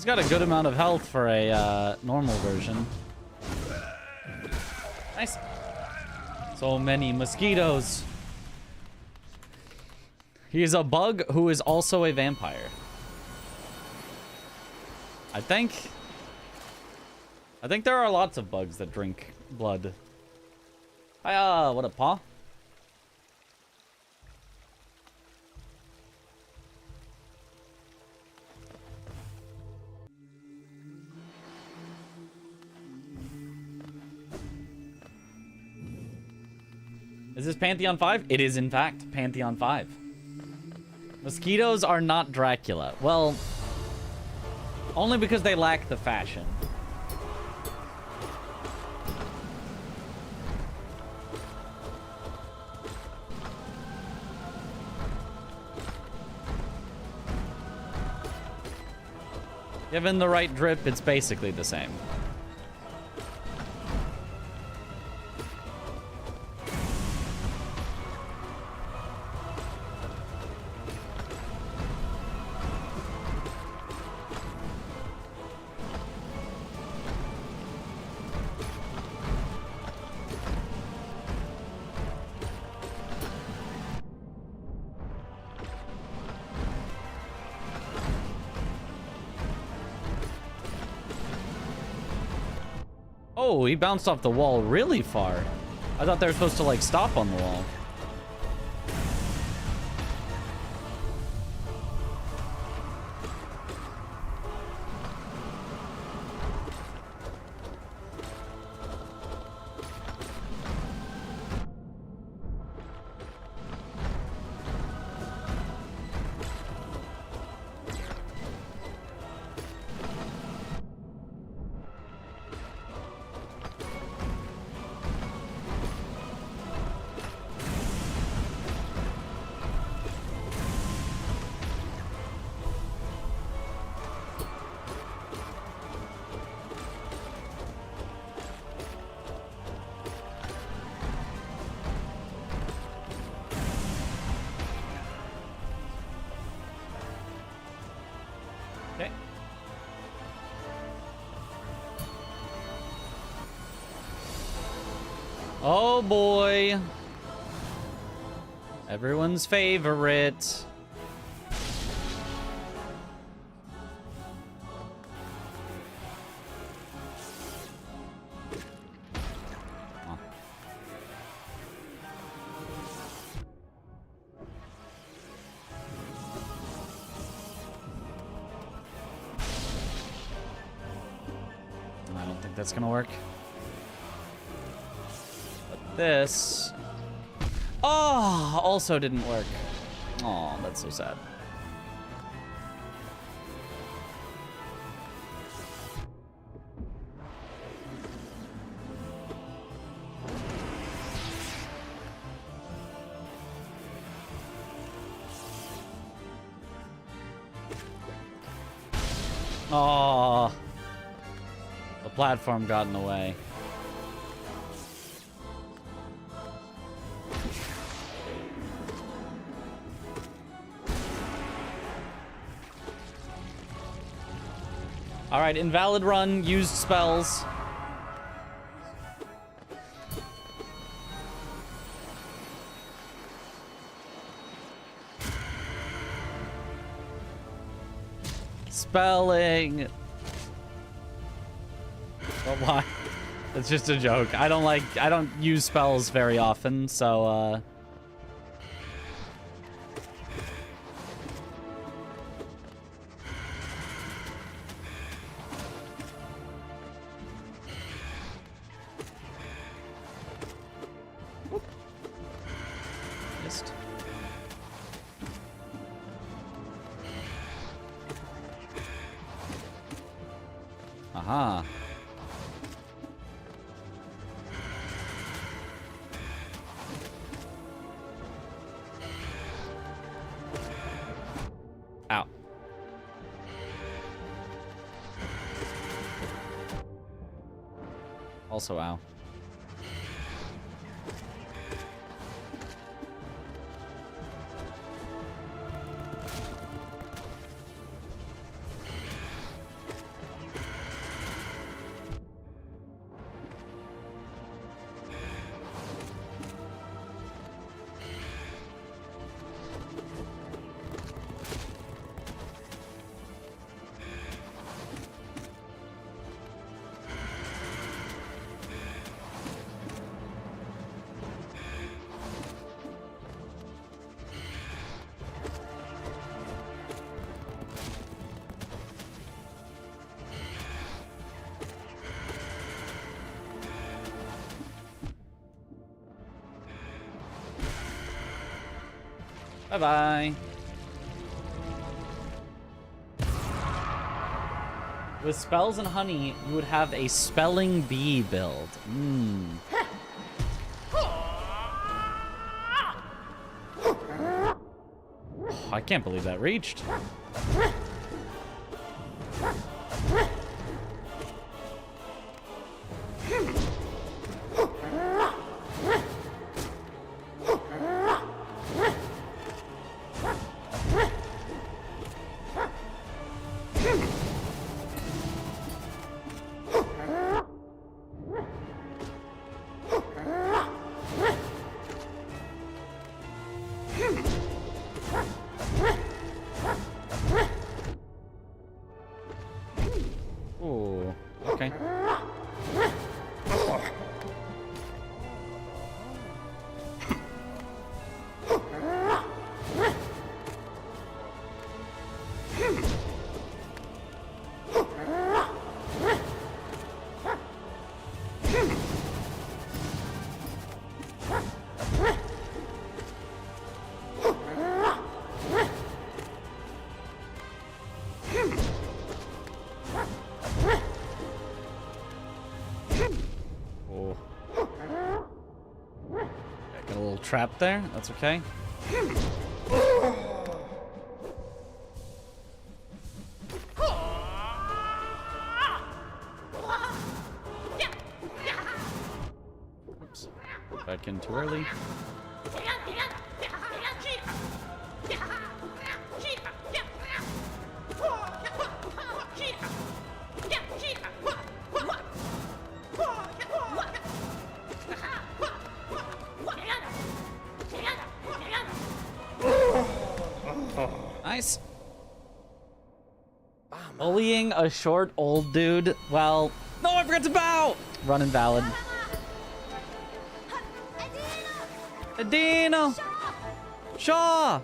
He's got a good amount of health for a normal version. Nice. So many mosquitoes. He's a bug who is also a vampire. I think there are lots of bugs that drink blood. Hiya, what a paw. Is this Pantheon 5? It is, in fact, Pantheon 5. Mosquitoes are not Dracula. Well, only because they lack the fashion. Given the right drip, it's basically the same. Oh, he bounced off the wall really far. I thought they were supposed to, like, stop on the wall. Oh boy. Everyone's favorite. Huh. I don't think that's gonna work. But this... Oh, also didn't work. Oh, that's so sad. Oh, the platform got in the way. All right, invalid run, used spells. Spelling. But why? It's just a joke. I don't use spells very often, so missed. Aha. Ow. Also ow. Bye-bye. With spells and honey, you would have a spelling bee build. I can't believe that reached. Ooh, okay. Oh. Got a little trap there. That's okay. Oops. Back in too early. Nice. Bullying a short old dude. Well, no, I forgot to bow. Run invalid. Adina. Shaw.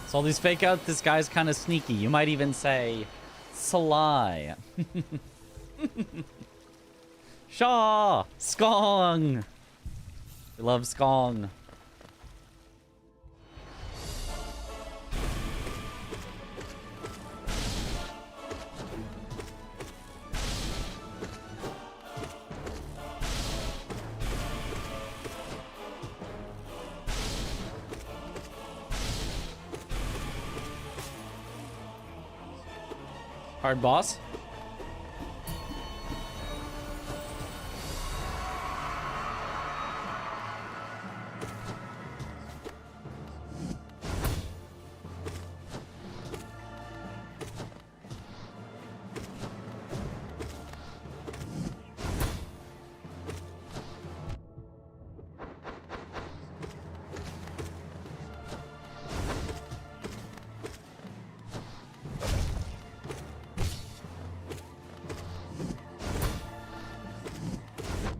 So all these fake outs, this guy's kind of sneaky. You might even say, sly. Shaw! Skong! We love Skong. Hard boss.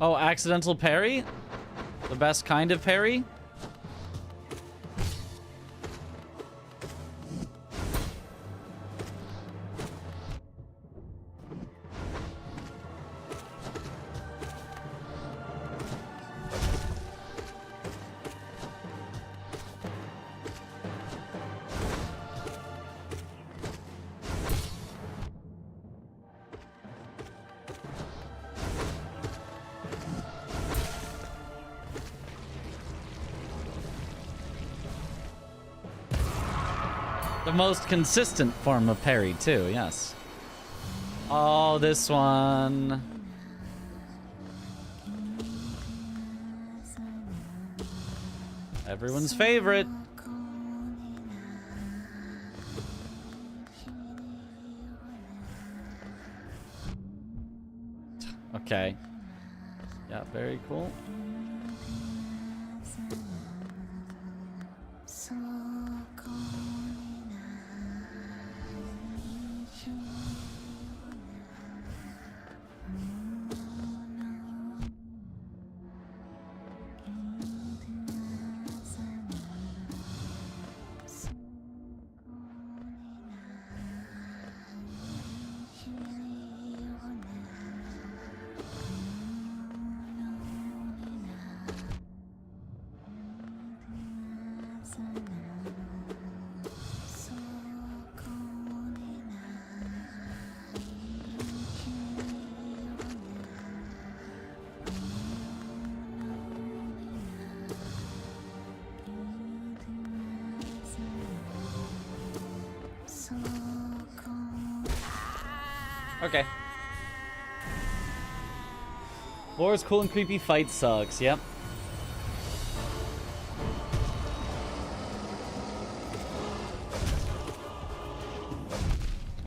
Oh, accidental parry? The best kind of parry? The most consistent form of parry, too, yes. Oh, this one. Everyone's favorite. Okay. Yeah, very cool. Okay. Laura's cool and creepy fight sucks. Yep.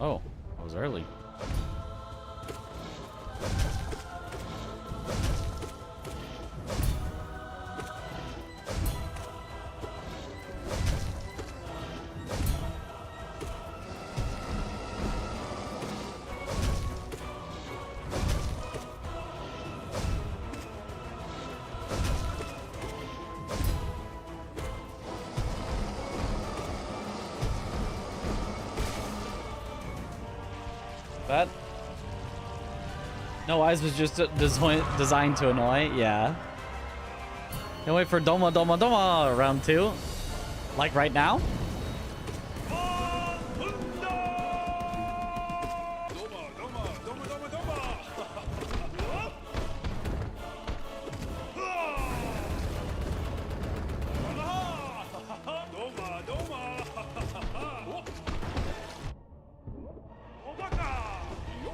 Oh, I was early. That. No Eyes was just designed to annoy. Yeah. Can't wait for Doma Doma Doma round 2. Like right now?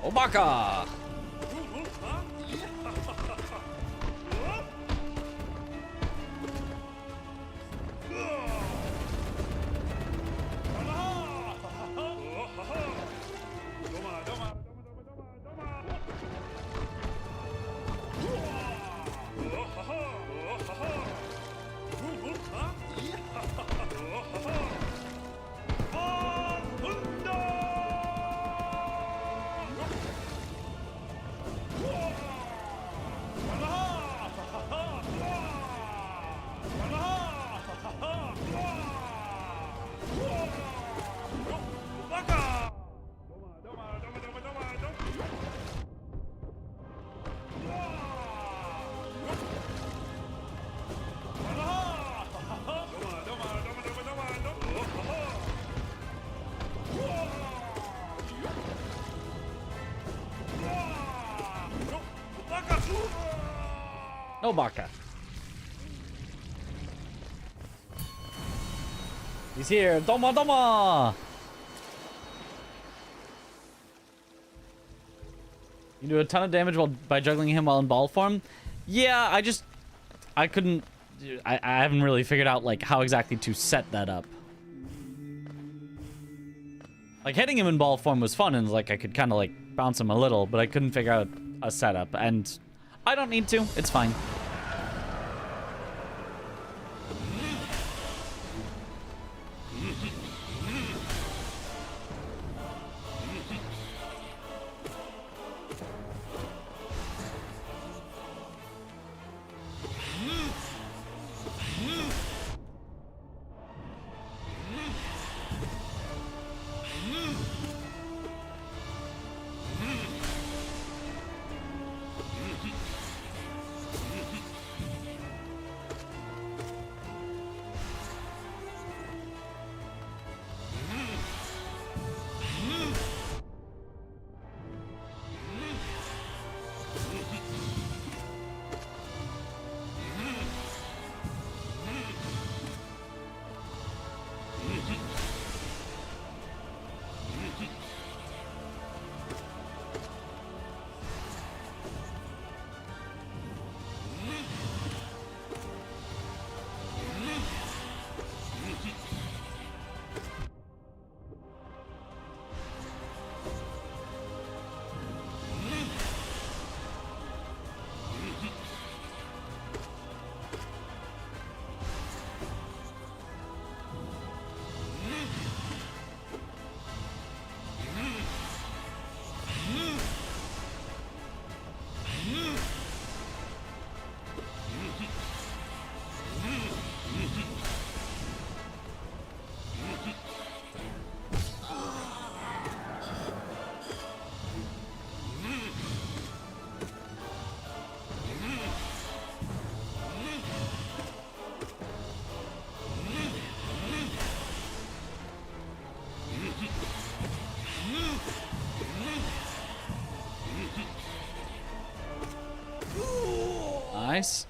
Obaka! No Baka. He's here. Doma Doma! You do a ton of damage by juggling him while in ball form. Yeah, I couldn't. I haven't really figured out like how exactly to set that up. Like hitting him in ball form was fun and like I could kind of like bounce him a little, but I couldn't figure out a setup, and I don't need to. It's fine. Nice.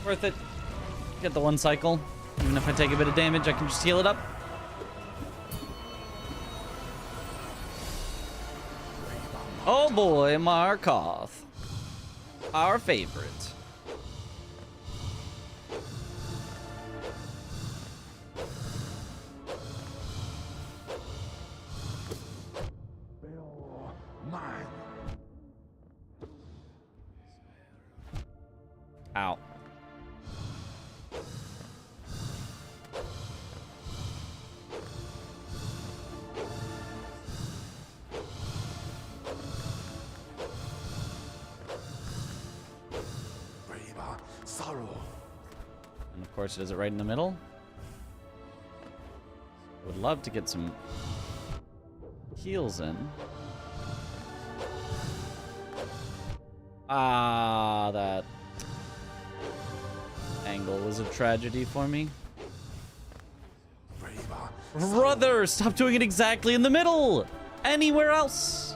Worth it. Get the one cycle. Even if I take a bit of damage, I can just heal it up. Oh boy, Markoth. Our favorite. Ow. Of course, it is right in the middle. Would love to get some heals in. Ah, that angle was a tragedy for me. Brother, stop doing it exactly in the middle! Anywhere else!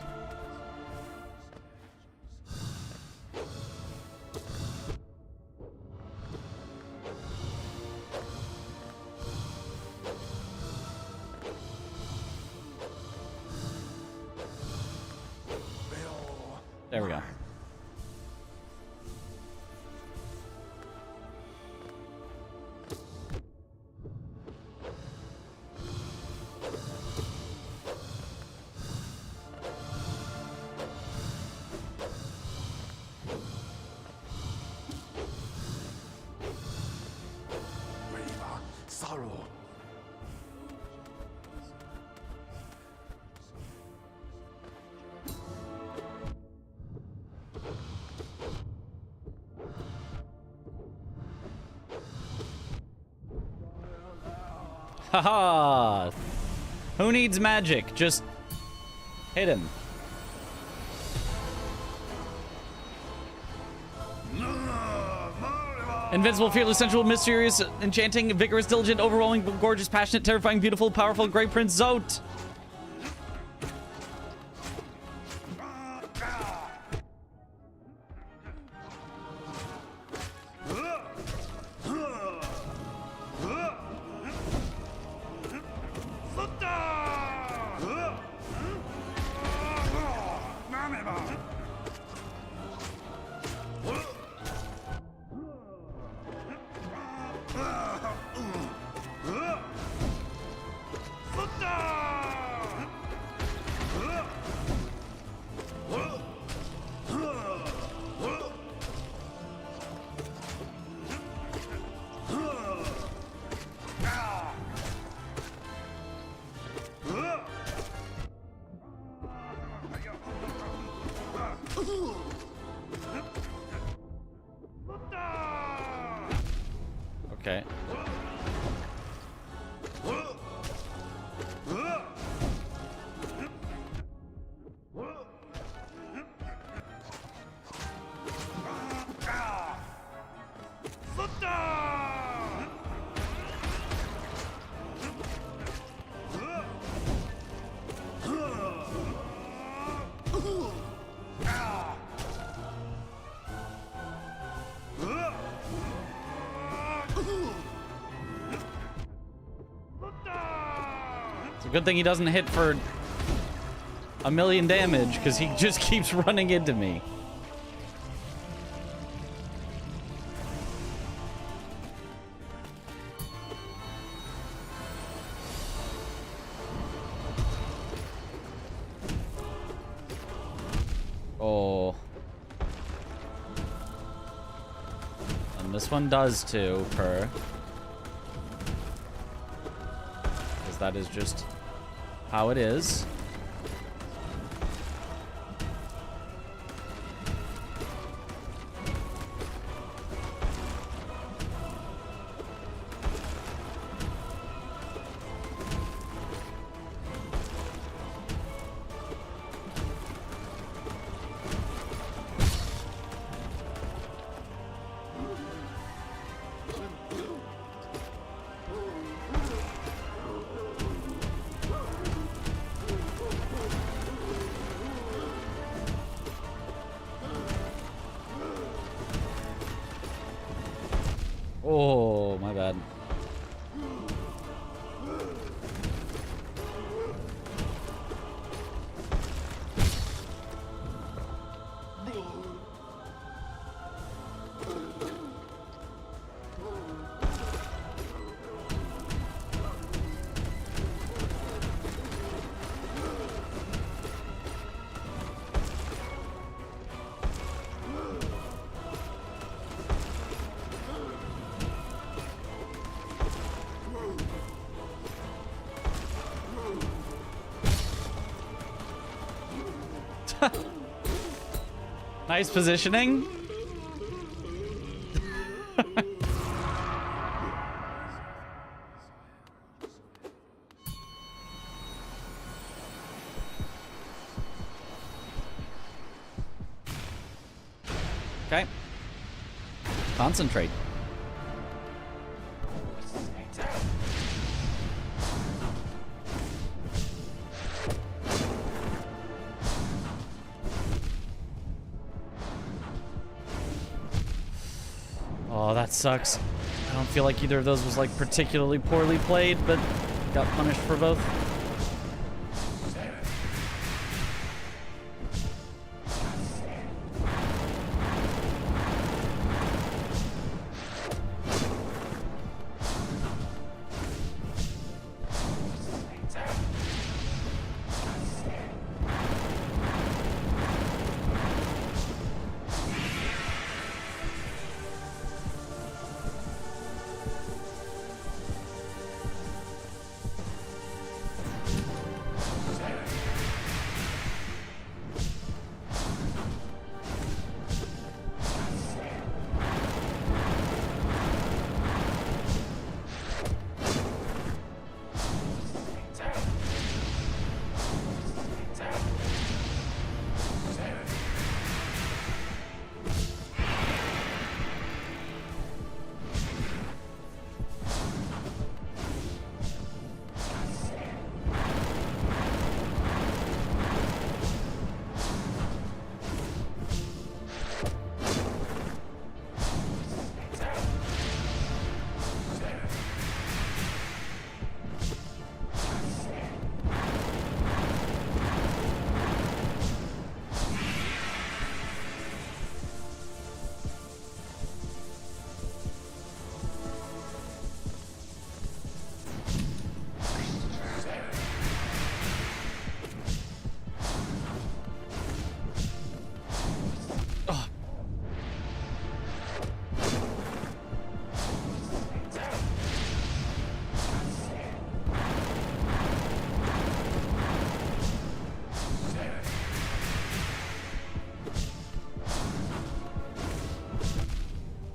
There we go. Haha! Who needs magic? Just hit him. Invincible, fearless, sensual, mysterious, enchanting, vigorous, diligent, overwhelming, gorgeous, passionate, terrifying, beautiful, powerful, great Prince Zote. Okay. It's a good thing he doesn't hit for a million damage, because he just keeps running into me. Oh. And this one does too, per. Because that is just how it is. Oh, my bad. Nice positioning. Okay. Concentrate. Oh, that sucks. I don't feel like either of those was like particularly poorly played, but got punished for both.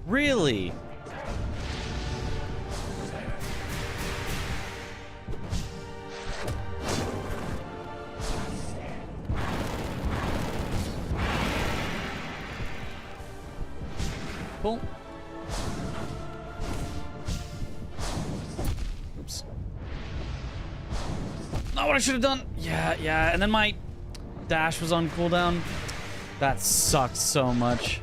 Really? Cool. Oops. Not what I should have done. Yeah. And then my dash was on cooldown. That sucked so much.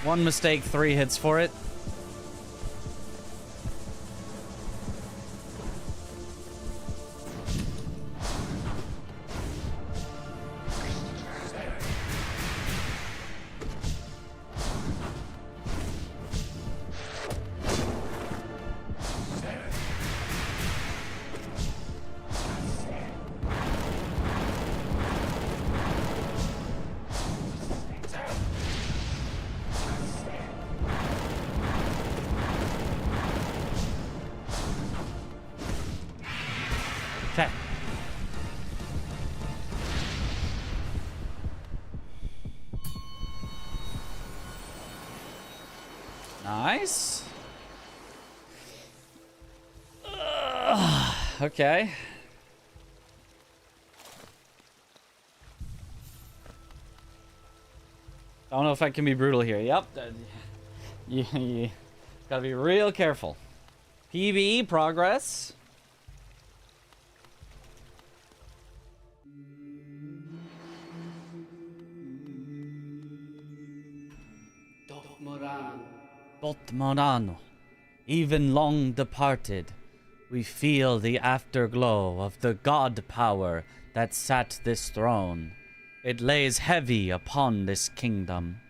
One mistake, 3 hits for it. Okay. Nice. Okay. I don't know if I can be brutal here. Yep. You gotta be real careful. PvE progress. Dot Morano, even long departed, we feel the afterglow of the god power that sat this throne. It lays heavy upon this kingdom.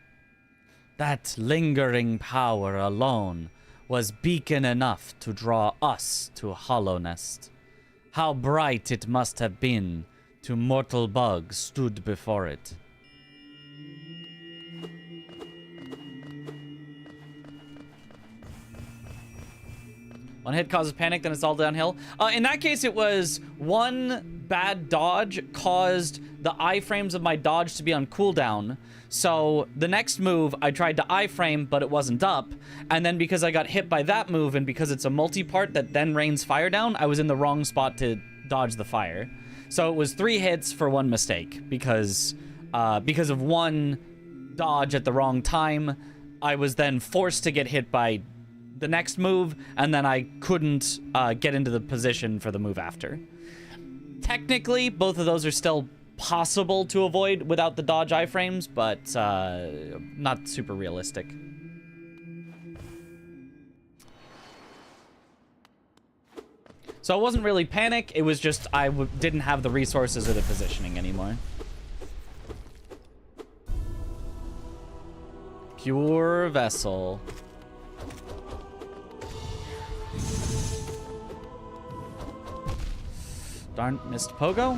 That lingering power alone was beacon enough to draw us to Hollownest. How bright it must have been to mortal bugs stood before it. One hit causes panic, then it's all downhill. In that case, it was one bad dodge caused the iframes of my dodge to be on cooldown. So the next move, I tried to iframe, but it wasn't up. And then because I got hit by that move, and because it's a multi-part that then rains fire down, I was in the wrong spot to dodge the fire. So it was 3 hits for 1 mistake because of 1 dodge at the wrong time. I was then forced to get hit by the next move, and then I couldn't get into the position for the move after. Technically, both of those are still possible to avoid without the dodge iframes, but not super realistic. So it wasn't really panic, it was just I didn't have the resources or the positioning anymore. Pure vessel. Darn, missed pogo.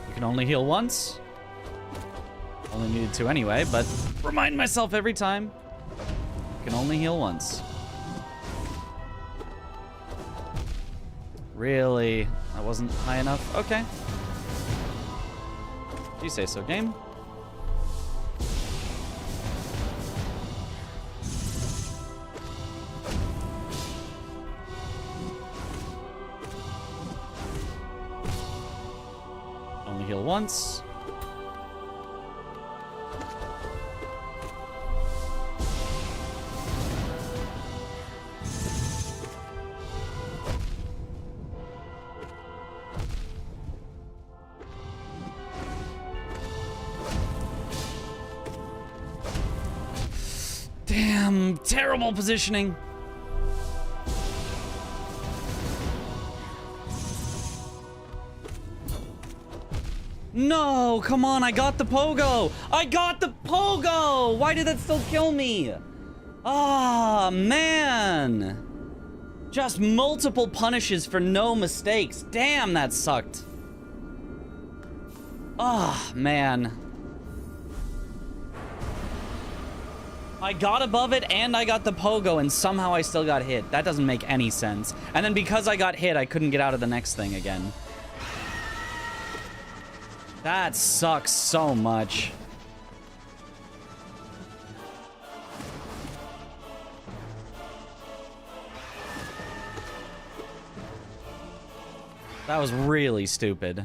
You can only heal once. Only needed to anyway, but remind myself every time. You can only heal once. Really? That wasn't high enough? Okay. You say so, game. Only heal once. Damn, terrible positioning. No, come on, I got the pogo. I got the pogo. Why did that still kill me? Ah, man. Just multiple punishes for no mistakes. Damn, that sucked. Ah, man. I got above it and I got the pogo and somehow I still got hit. That doesn't make any sense. And then because I got hit, I couldn't get out of the next thing again. That sucks so much. That was really stupid.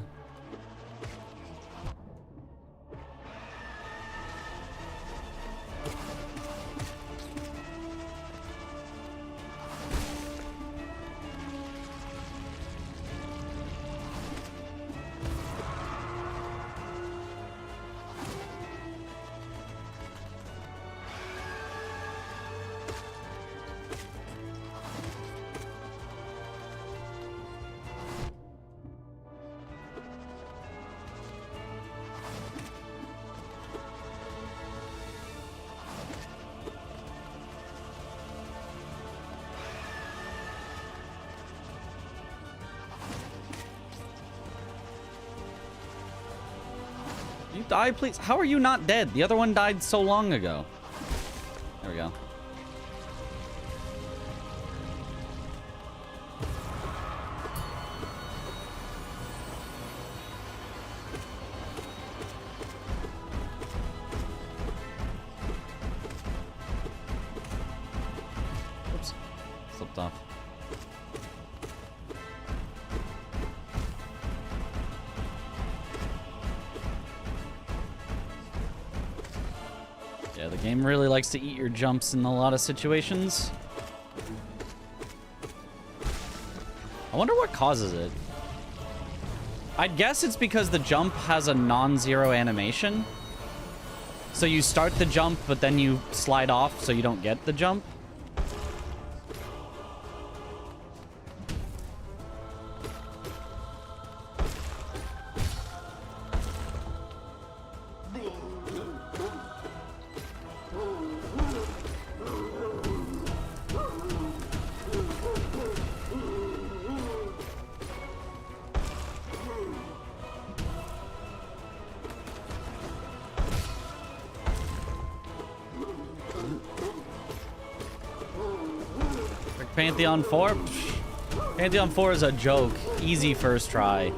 You die, please. How are you not dead? The other one died so long ago. There we go. Oops. Slipped off. Yeah, the game really likes to eat your jumps in a lot of situations. I wonder what causes it. I'd guess it's because the jump has a non-zero animation. So you start the jump, but then you slide off so you don't get the jump. Pantheon 4? Pantheon 4 is a joke. Easy first try.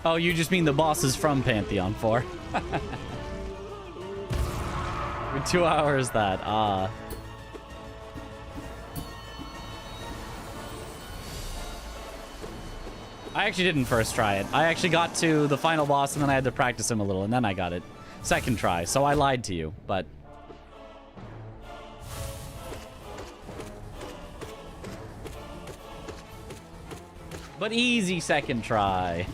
Oh, you just mean the bosses from Pantheon 4. For 2 hours that, I actually didn't first try it. I actually got to the final boss and then I had to practice him a little and then I got it. Second try, so I lied to you, but... But easy second try.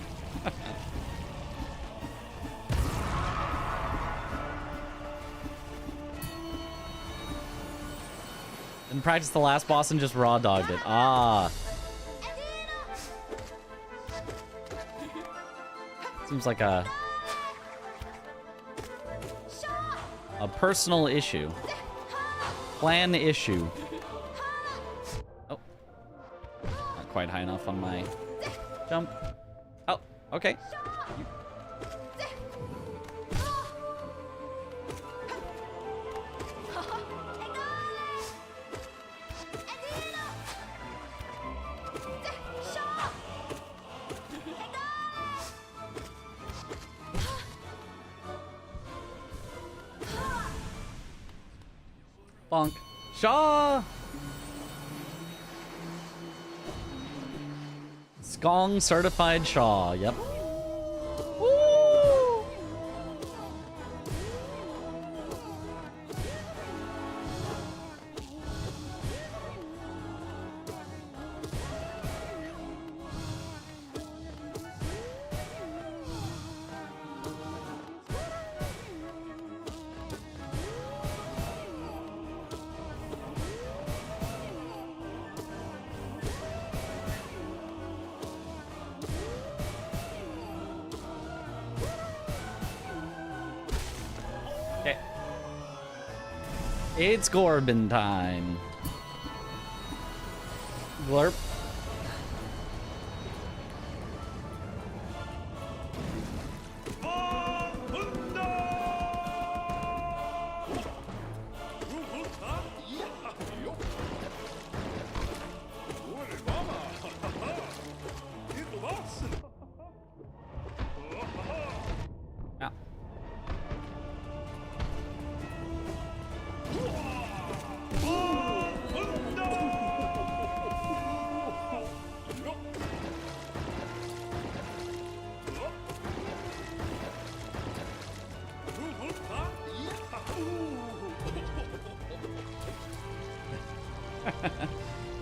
Didn't practice the last boss and just raw dogged it. Ah. Seems like a personal issue. Plan issue. Oh. Not quite high enough on my jump. Oh, okay. Bonk. Shaw! Skong certified Shaw, yep. Woo! Okay. It's Gorbin time. Glurp.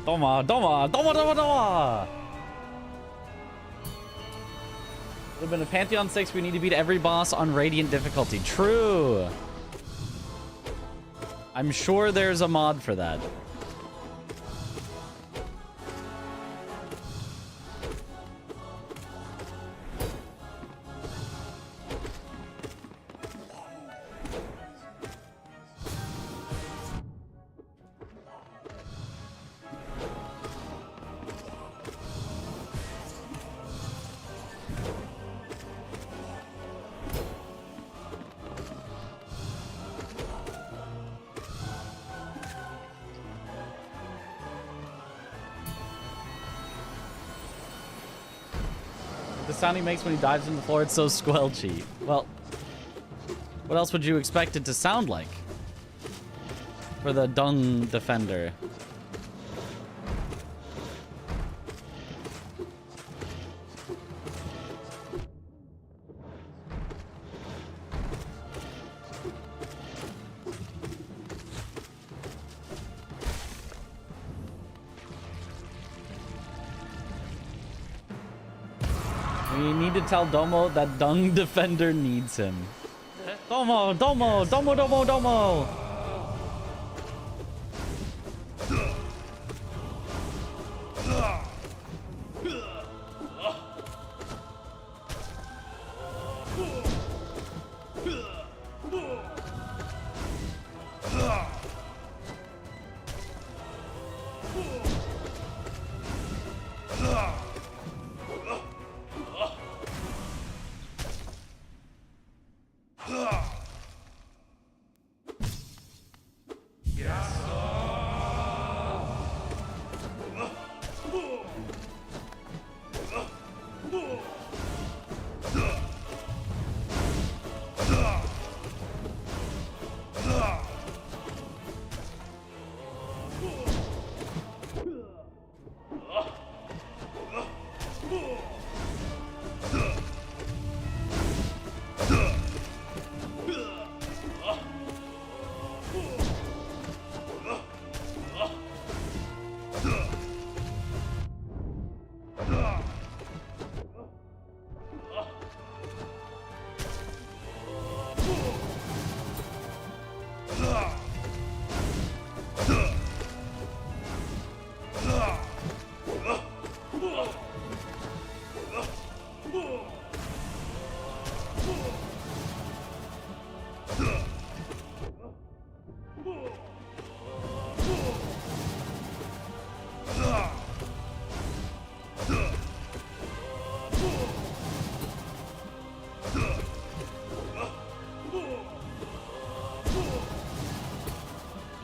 Doma, Doma, Doma, Doma, Doma! Would have been a Pantheon 6, we need to beat every boss on Radiant difficulty. True! I'm sure there's a mod for that. The sound he makes when he dives into the floor, it's so squelchy. Well, what else would you expect it to sound like? For the dung defender. We need to tell Domo that Dung Defender needs him. Domo, Domo, Domo, Domo, Domo!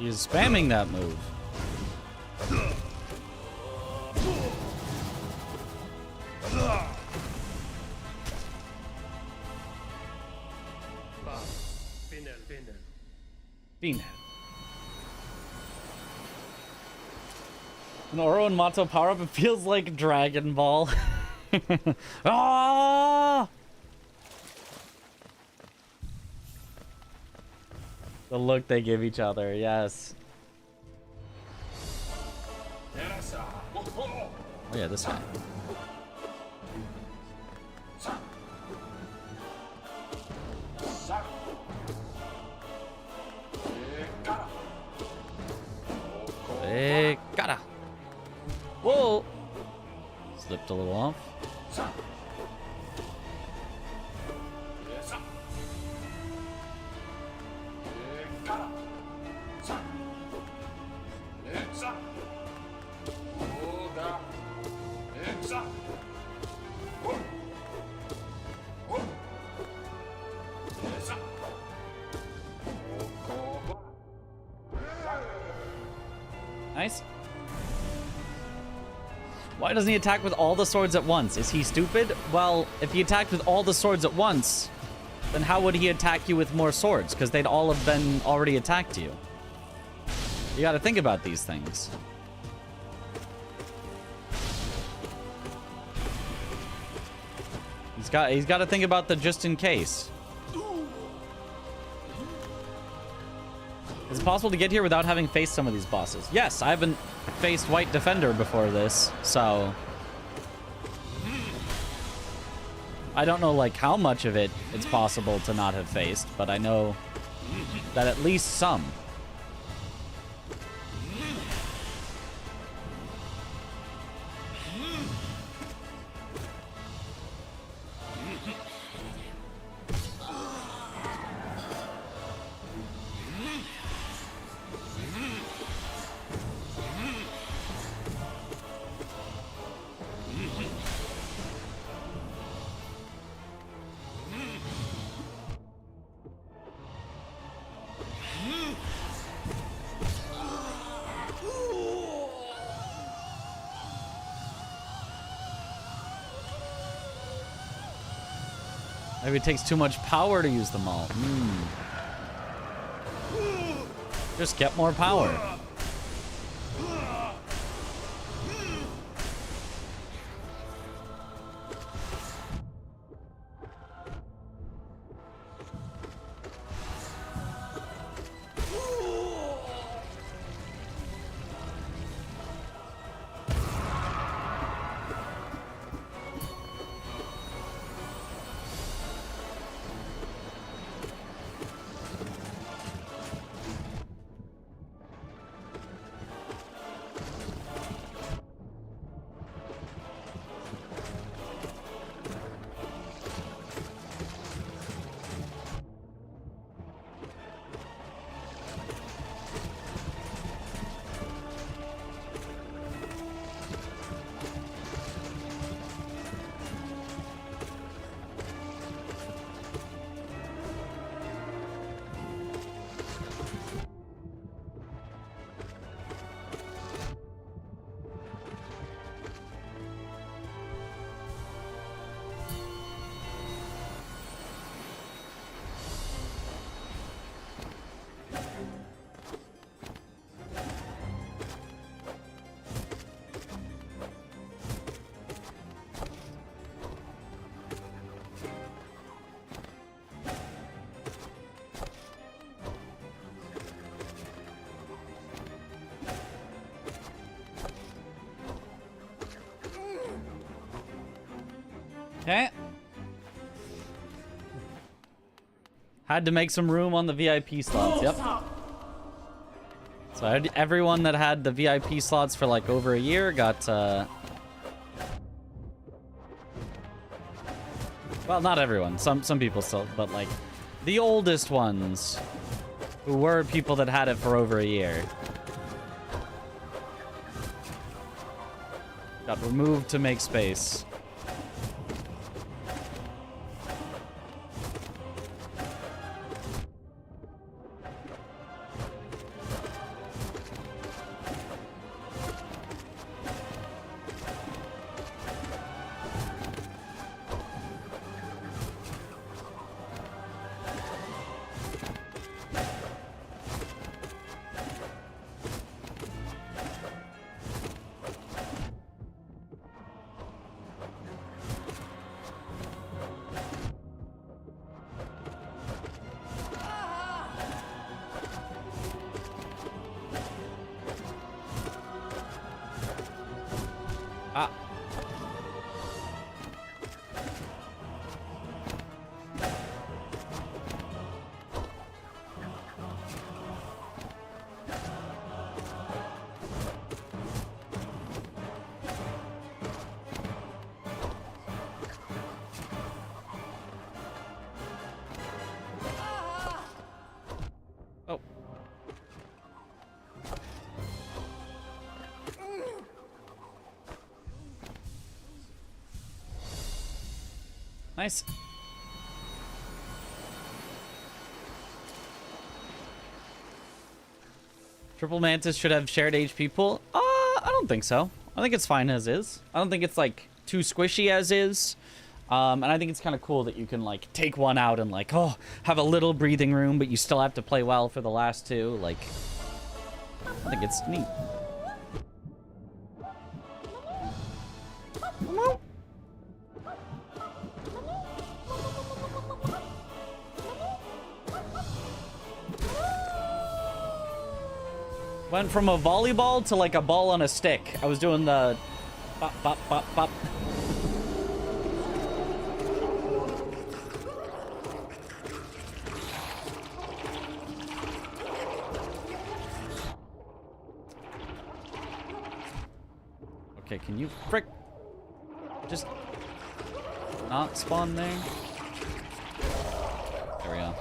He's spamming that move. Fiend. An Oro and Mato power up, it feels like Dragon Ball. Ah! The look they give each other, yes. Oh yeah, this guy. Gotta. Whoa! Slipped a little off. Nice. Why doesn't he attack with all the swords at once? Is he stupid? Well, if he attacked with all the swords at once, then how would he attack you with more swords? Because they'd all have been already attacked you. You gotta think about these things. He's got to think about the just in case. Is it possible to get here without having faced some of these bosses? Yes, I haven't faced White Defender before this, so I don't know like how much of it it's possible to not have faced, but I know that at least some. Maybe it takes too much power to use them all. Just get more power. Okay. Had to make some room on the VIP slots. Yep. So everyone that had the VIP slots for like over a year got well, not everyone. Some people still, but like the oldest ones who were people that had it for over a year got removed to make space. Nice. Triple Mantis should have shared HP pool. I don't think so. I think it's fine as is. I don't think it's like too squishy as is. And I think it's kind of cool that you can like take one out and like, oh, have a little breathing room, but you still have to play well for the last two. Like, I think it's neat. Went from a volleyball to like a ball on a stick. I was doing the bop, bop, bop, bop. Okay, can you frick just not spawn there? There we go.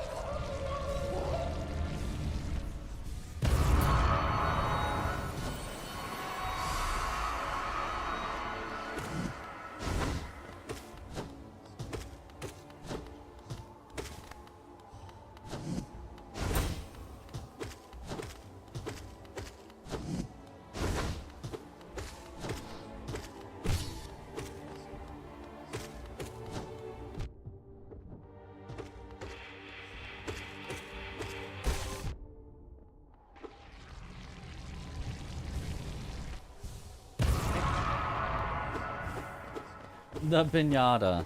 The pinata.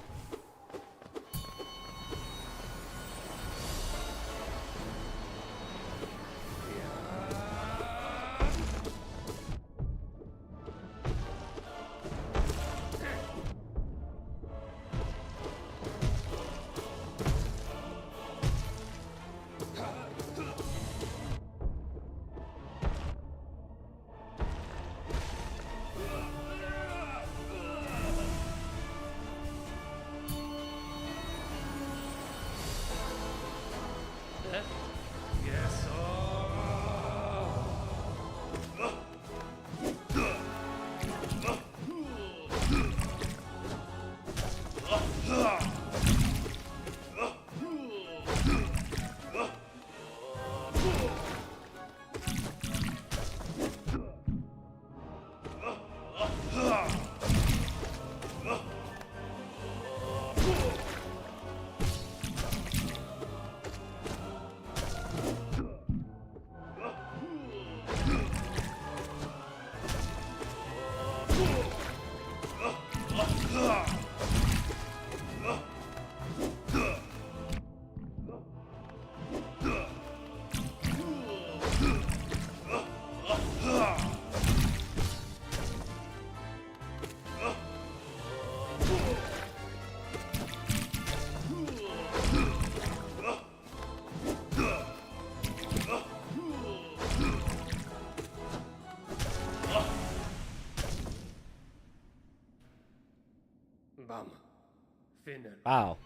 Wow.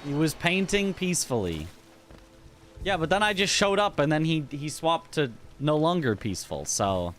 He was painting peacefully. Yeah, but then I just showed up and then he swapped to no longer peaceful, so...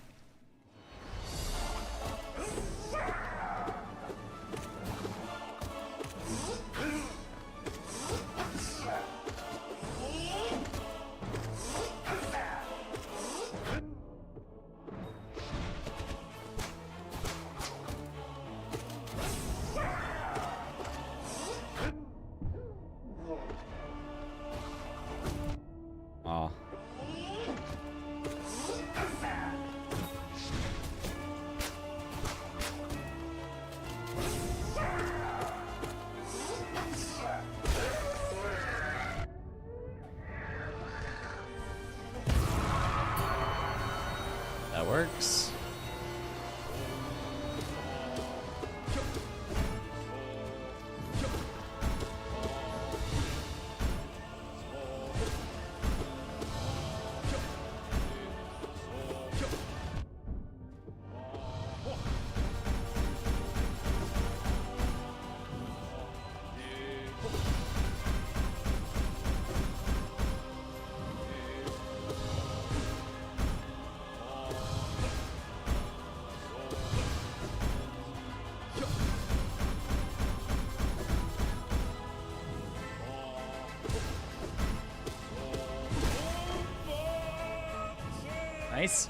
Nice.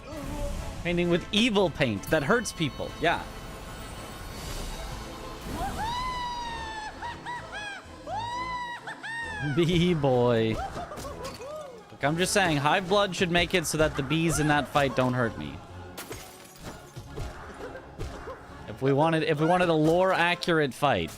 Painting with evil paint that hurts people. Yeah. B-boy. Look, I'm just saying, Hive Blood should make it so that the bees in that fight don't hurt me. If we wanted a lore-accurate fight.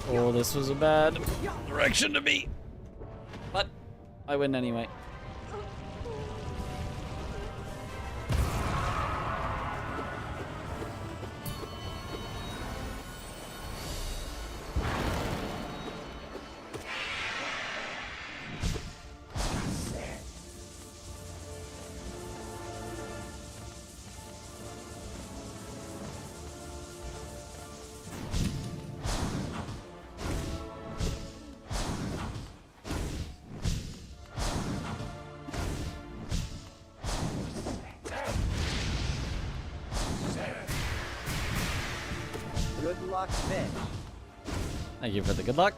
Oh, this was a bad direction to be. But I win anyway. Good luck, Mitch. Thank you for the good luck.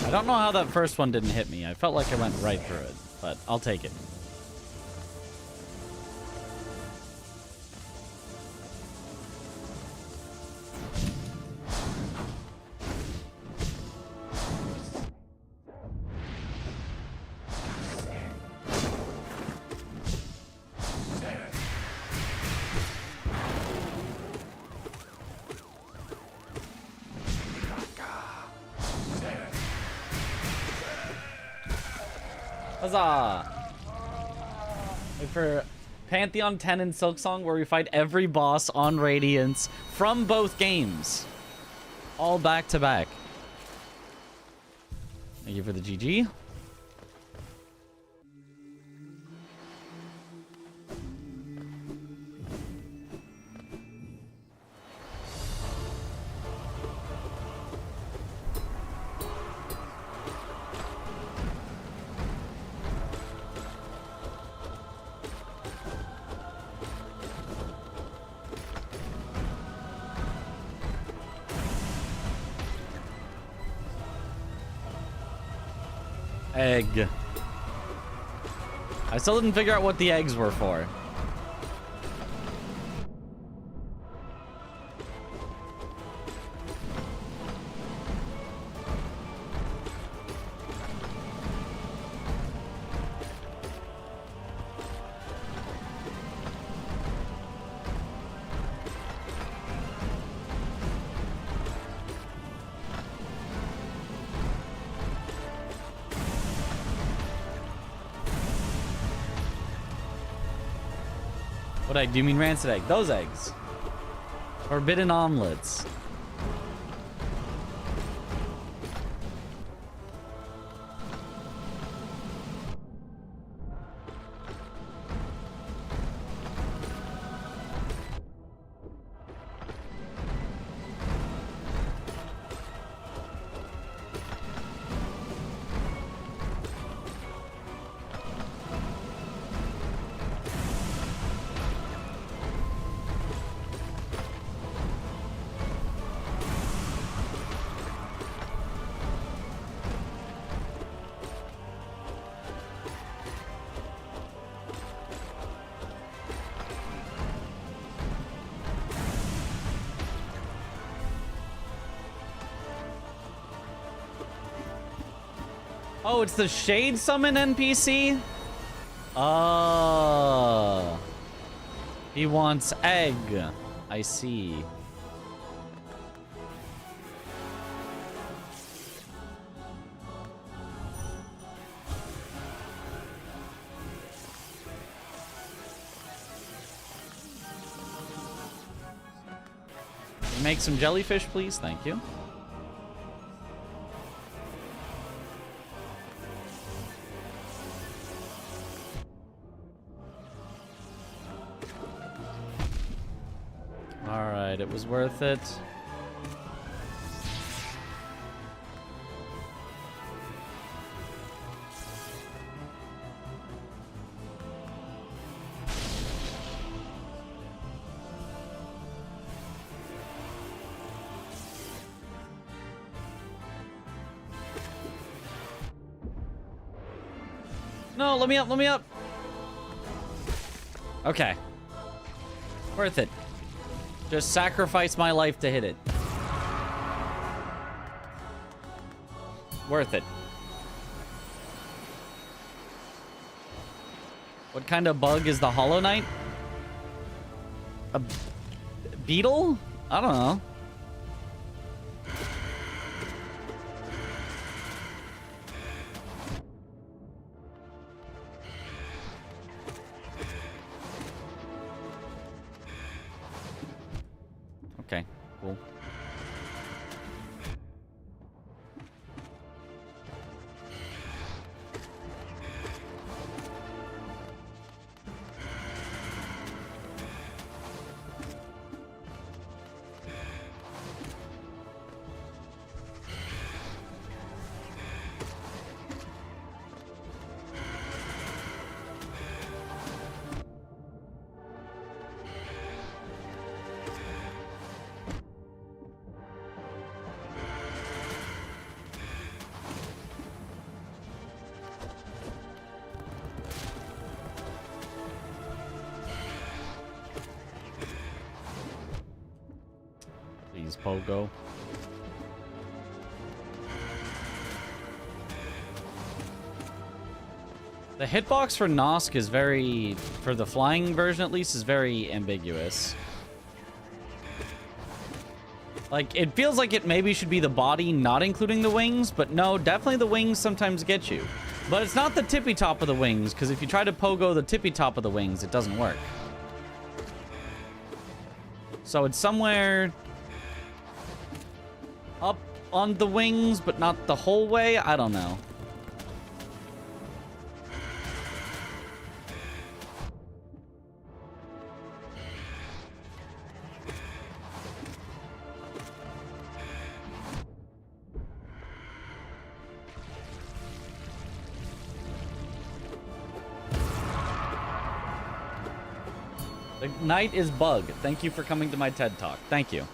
I don't know how that first one didn't hit me. I felt like I went right through it, but I'll take it. Huzzah! Wait for Pantheon 10 and Silksong, where we fight every boss on Radiance from both games. All back to back. Thank you for the GG. Egg. I still didn't figure out what the eggs were for. What egg? Do you mean rancid egg? Those eggs. Forbidden omelets. Oh, it's the Shade Summon NPC? Oh. He wants egg. I see. Make some jellyfish, please. Thank you. Alright, it was worth it. No, let me up, let me up. Okay. Worth it. Just sacrifice my life to hit it. Worth it. What kind of bug is the Hollow Knight? A beetle? I don't know. Okay, cool. Please, Pogo. The hitbox for Nosk is very, for the flying version at least, is very ambiguous. Like, it feels like it maybe should be the body, not including the wings, but no, definitely the wings sometimes get you. But it's not the tippy top of the wings, because if you try to Pogo the tippy top of the wings, it doesn't work. So it's somewhere up on the wings, but not the whole way? I don't know. The knight is bug. Thank you for coming to my TED Talk. Thank you.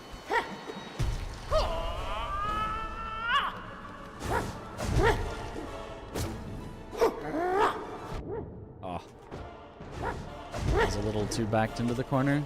Oh. I was a little too backed into the corner.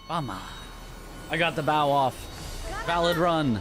Mama. I got the bow off. Valid run.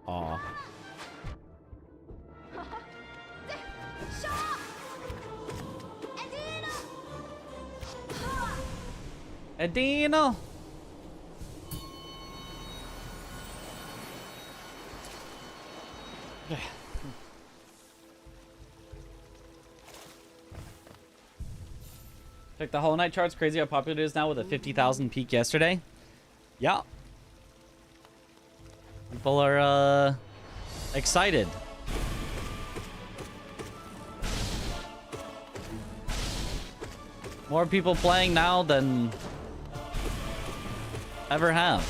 Aw. Adino. Check the Hollow Knight charts. Crazy how popular it is now with a 50,000 peak yesterday. Yeah. People are excited. More people playing now than ever have.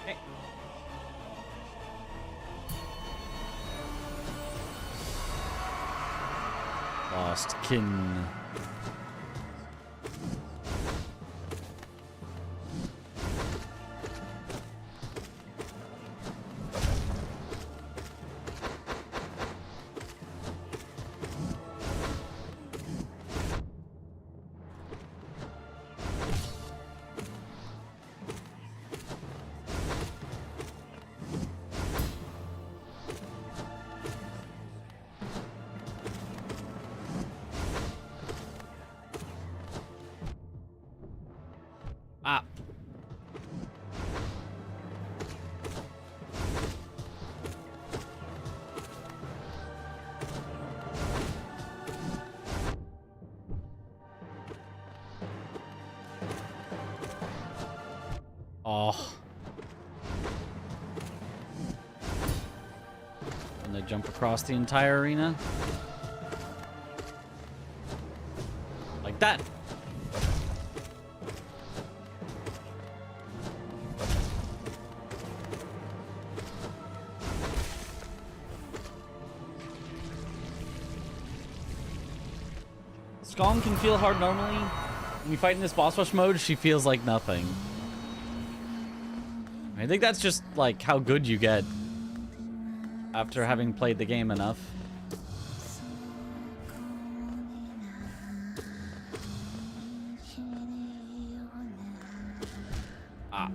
Okay. Lost kin. Ah. Oh. And they jump across the entire arena. Like that. Silksong can feel hard normally. When you fight in this boss rush mode, she feels like nothing. I think that's just like how good you get after having played the game enough. Ah.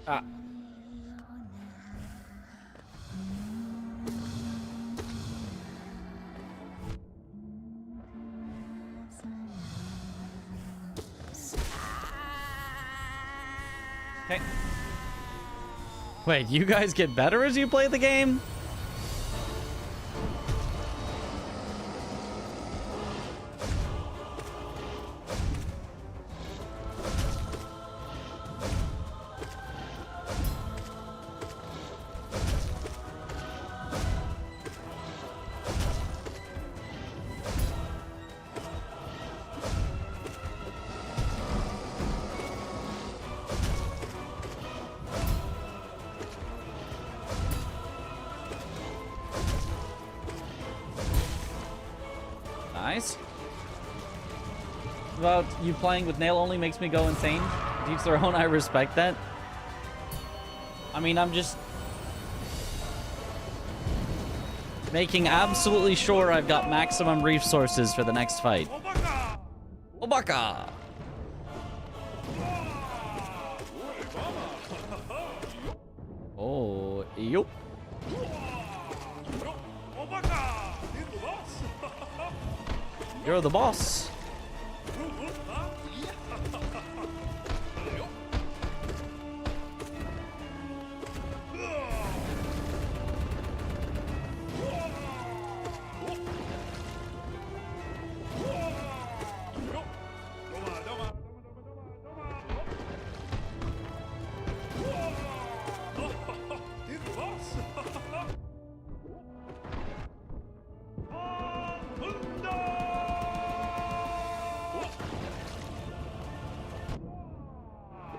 Ah. Okay. Wait, you guys get better as you play the game? about you playing with nail only makes me go insane. To each their own, I respect that. I mean, I'm just making absolutely sure I've got maximum resources for the next fight. Obaka! Oh, yup. You're the boss.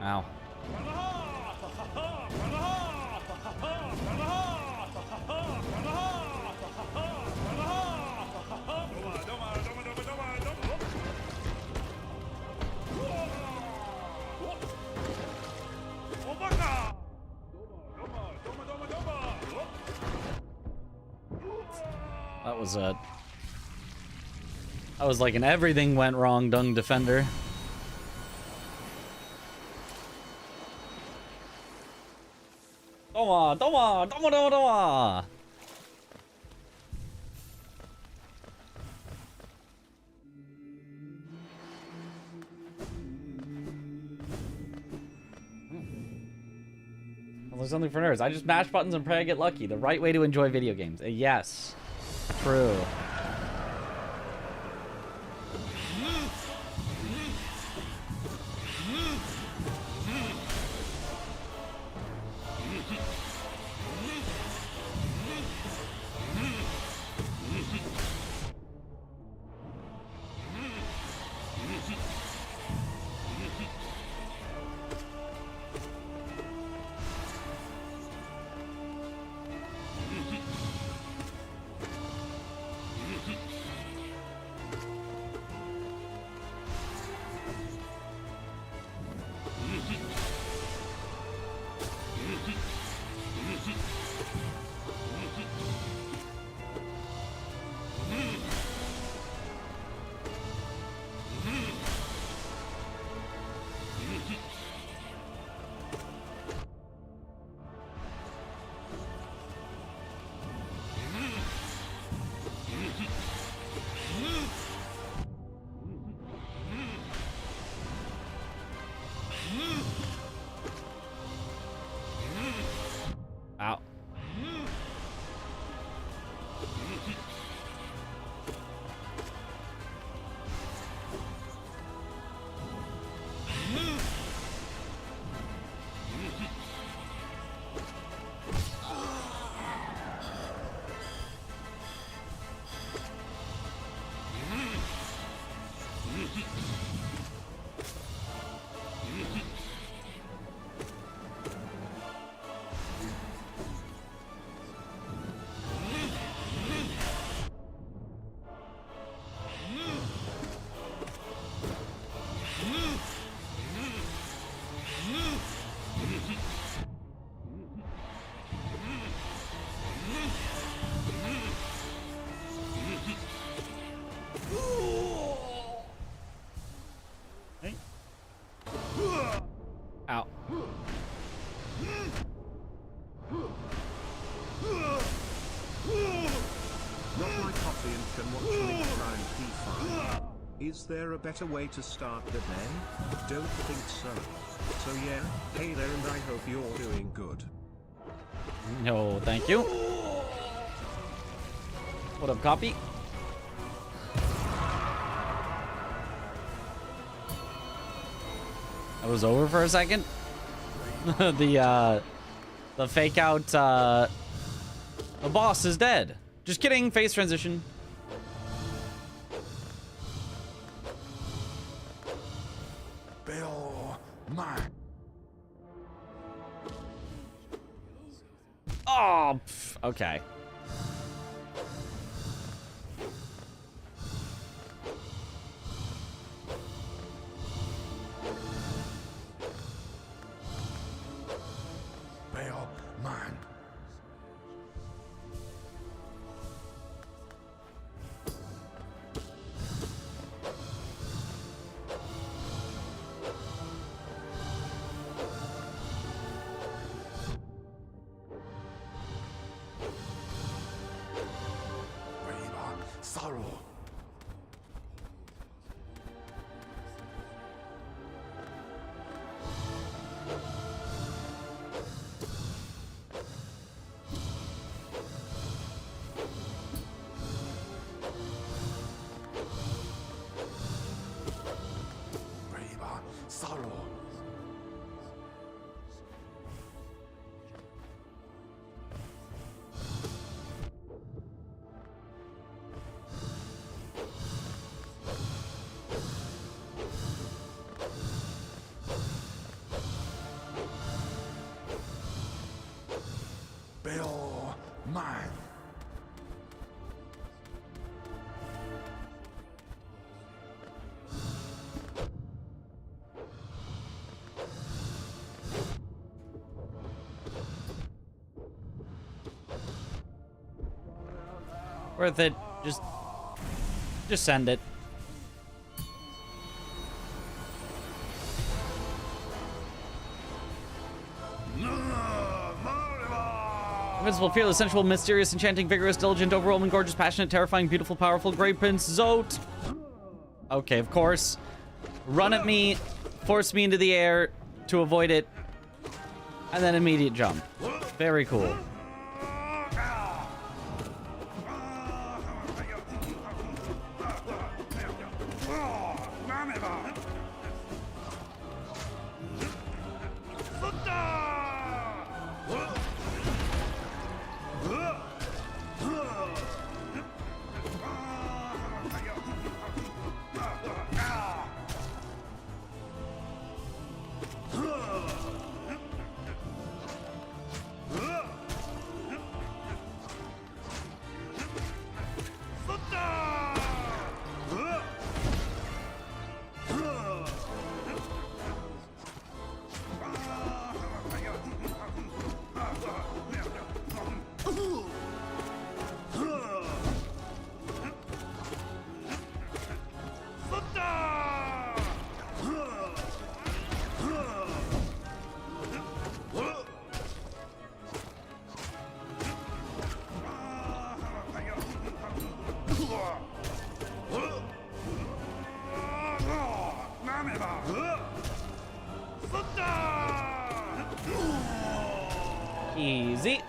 Ow. That was like an everything went wrong dung defender. Doma, doma, doma, doma, doma. Well, there's something for nerds. I just mash buttons and pray I get lucky. The right way to enjoy video games. Yes. True. Ow. Ow. Not my coffee and can watch me grind P5. Is there a better way to start the day? Don't think so. So yeah, hey there and I hope you're doing good. No, thank you. What up, copy? That was over for a second. The fake out, the boss is dead. Just kidding, face transition. Bill, my. Oh, pff, okay. sorrow. Braver sorrow. Bill mine. Worth it. Just send it. Invincible, fearless, sensual, mysterious, enchanting, vigorous, diligent, overwhelming, gorgeous, passionate, terrifying, beautiful, powerful, great Prince Zote. Okay, of course. Run at me, force me into the air to avoid it, and then immediate jump. Very cool. Easy.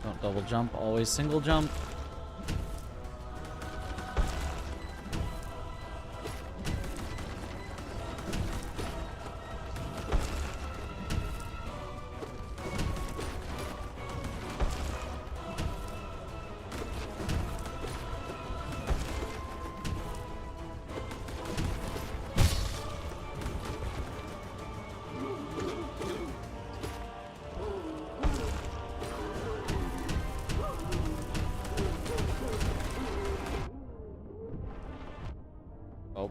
Don't double jump, always single jump. Oh.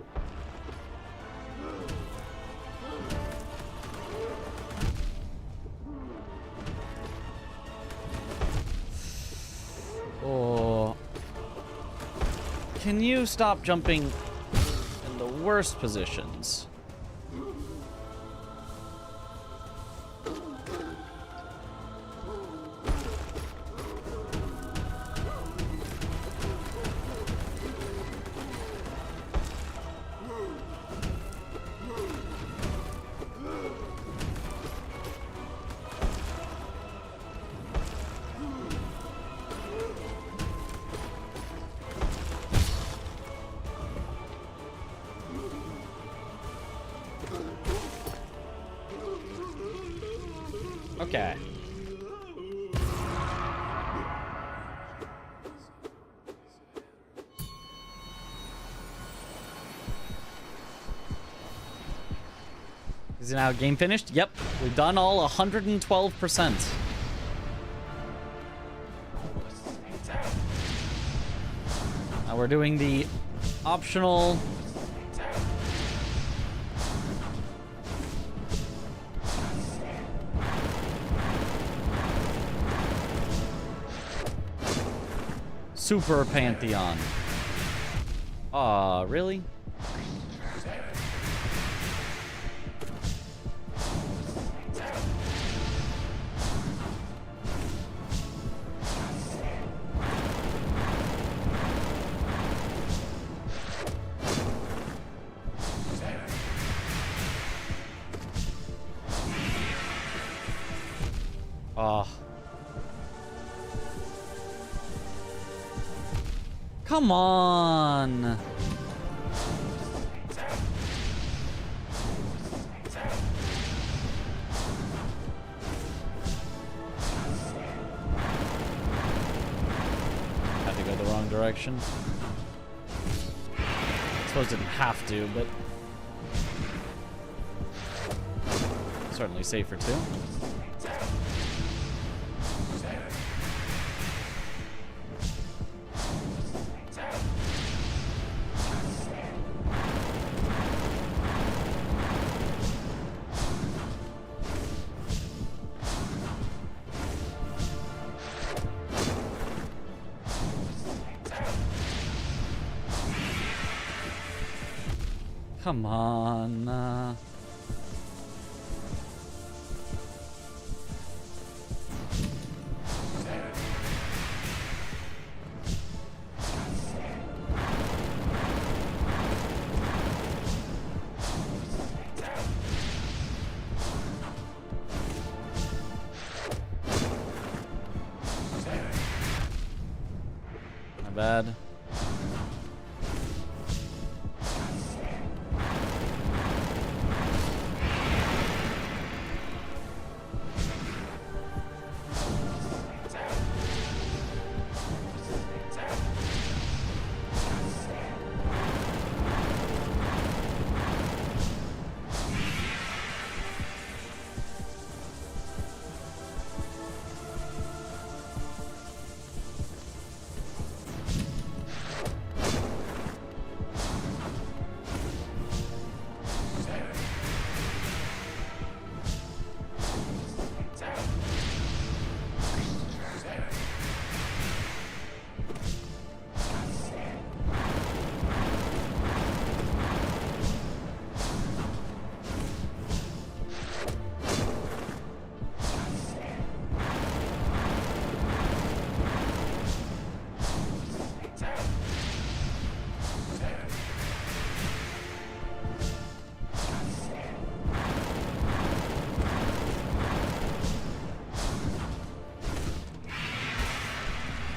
Oh. Can you stop jumping in the worst positions? Okay. Is it now game finished? Yep. We've done all 112%. Now we're doing the optional Super Pantheon. Aw, really? Oh. Come on. Had to go the wrong direction. I suppose didn't have to, but certainly safer too. Come on. Not bad.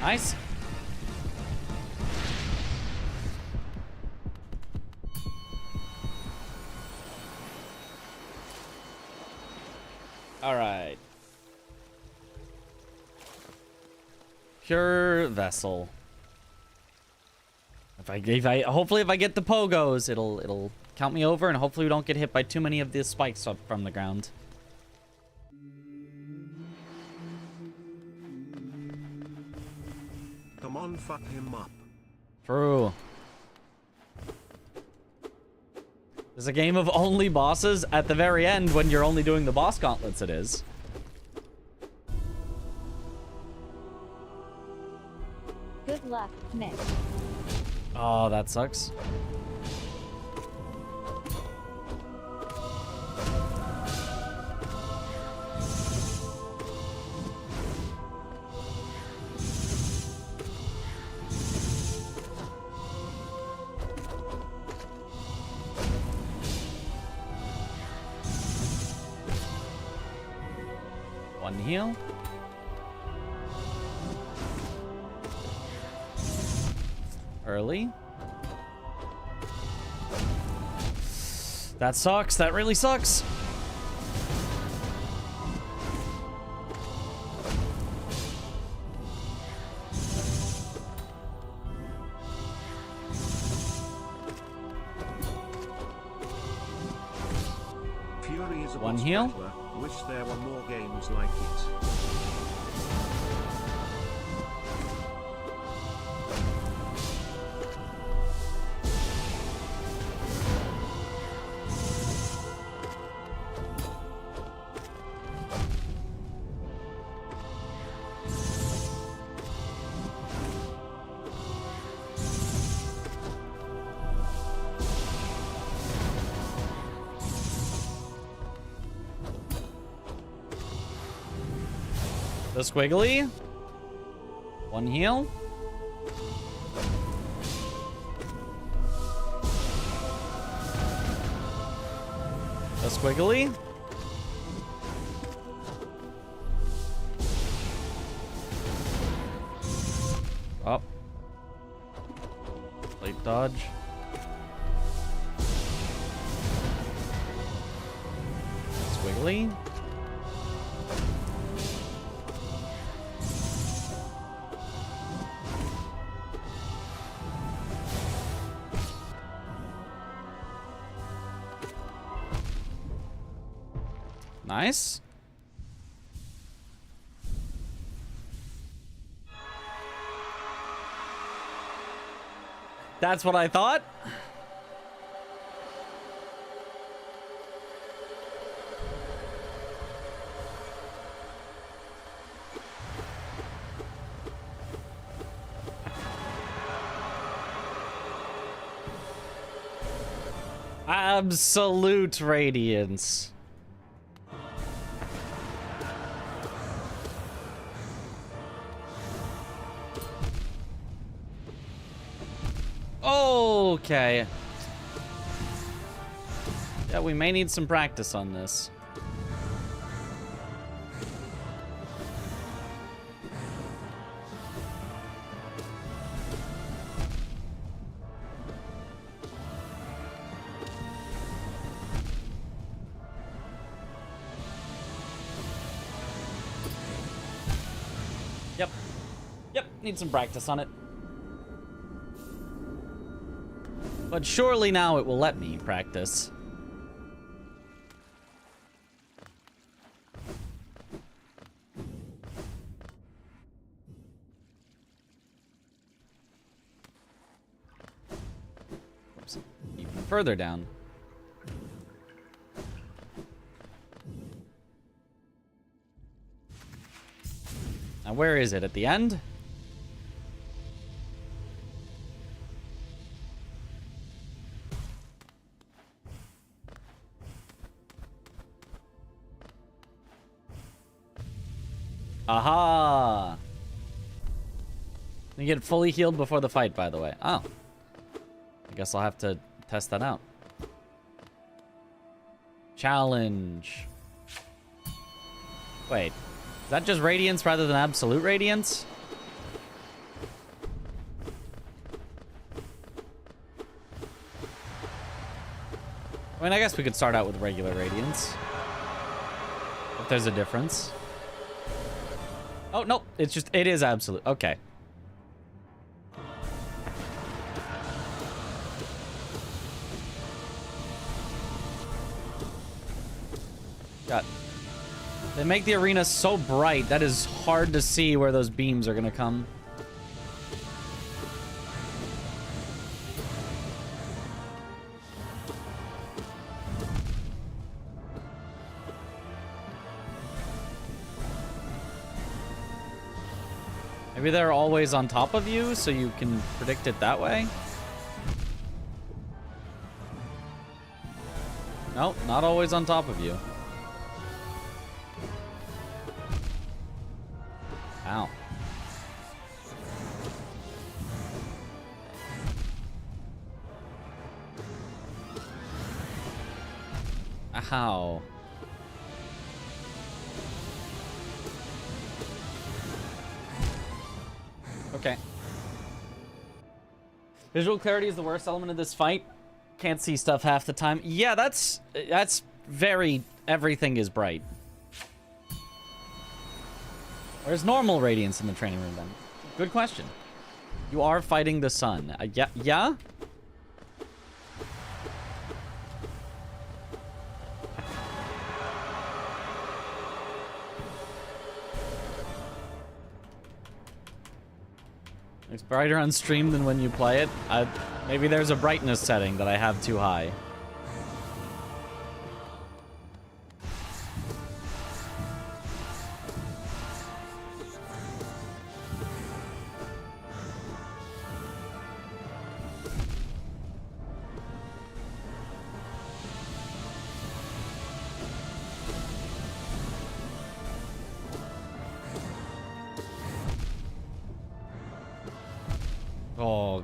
Nice. All right. Pure vessel. Hopefully if I get the pogos, it'll count me over, and hopefully we don't get hit by too many of these spikes up from the ground. Come on, fuck him up. True. There's a game of only bosses at the very end when you're only doing the boss gauntlets, it is. Good luck, Nick. Oh, that sucks. One heal. Early. That sucks. That really sucks. Fury is a One boss heal. battler. Wish there were more games like it. The squiggly. One heal. The squiggly. Oh. Late dodge. Squiggly. Nice. That's what I thought. Absolute radiance. Okay. Yeah, we may need some practice on this. Yep. Yep, need some practice on it. But surely now it will let me practice. Oops. Even further down. Now where is it? At the end? Aha! You get fully healed before the fight, by the way. Oh. I guess I'll have to test that out. Challenge. Wait. Is that just radiance rather than absolute radiance? I mean, I guess we could start out with regular radiance. If there's a difference. Oh, no. It's just, it is absolute. Okay. God. They make the arena so bright, that is hard to see where those beams are going to come. Maybe they're always on top of you, so you can predict it that way? No, not always on top of you. Ow. Ow. Okay. Visual clarity is the worst element of this fight. Can't see stuff half the time. Yeah, that's very, everything is bright. Where's normal radiance in the training room then? Good question. You are fighting the sun. Yeah? Yeah? It's brighter on stream than when you play it. Maybe there's a brightness setting that I have too high.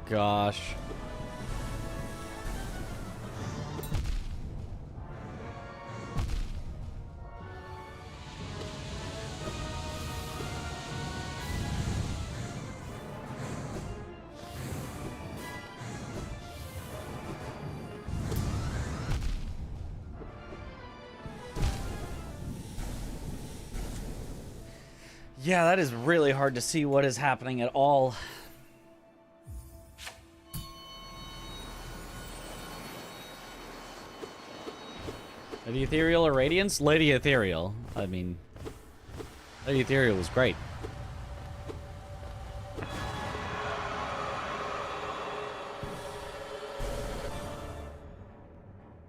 gosh. Yeah, that is really hard to see what is happening at all. Lady Ethereal or Radiance? Lady Ethereal. I mean, Lady Ethereal was great.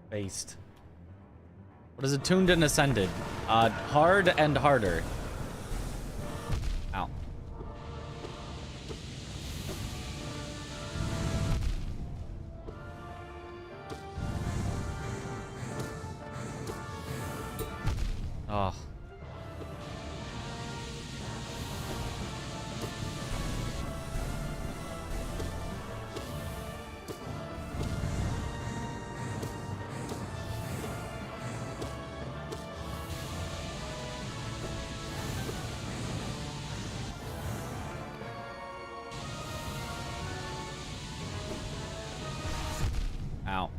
Based. What is attuned and ascended? Hard and harder. Ow. Oh. Ow.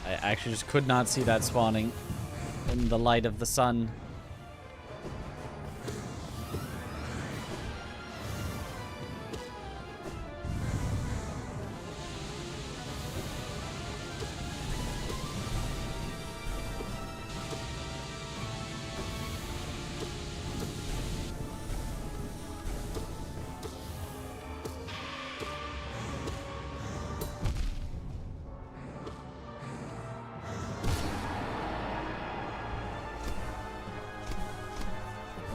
I actually just could not see that spawning in the light of the sun.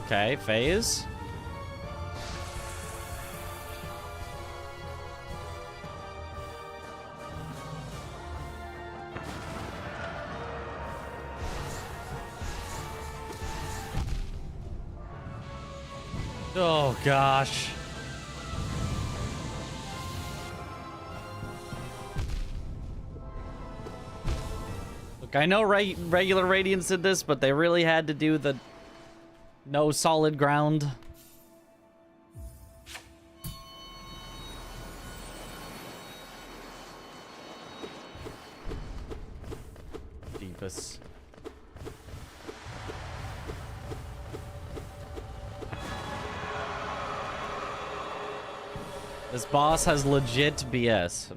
Okay, phase. Oh gosh. Look, I know regular Radiance did this, but they really had to do the no solid ground. Deepest. This boss has legit BS.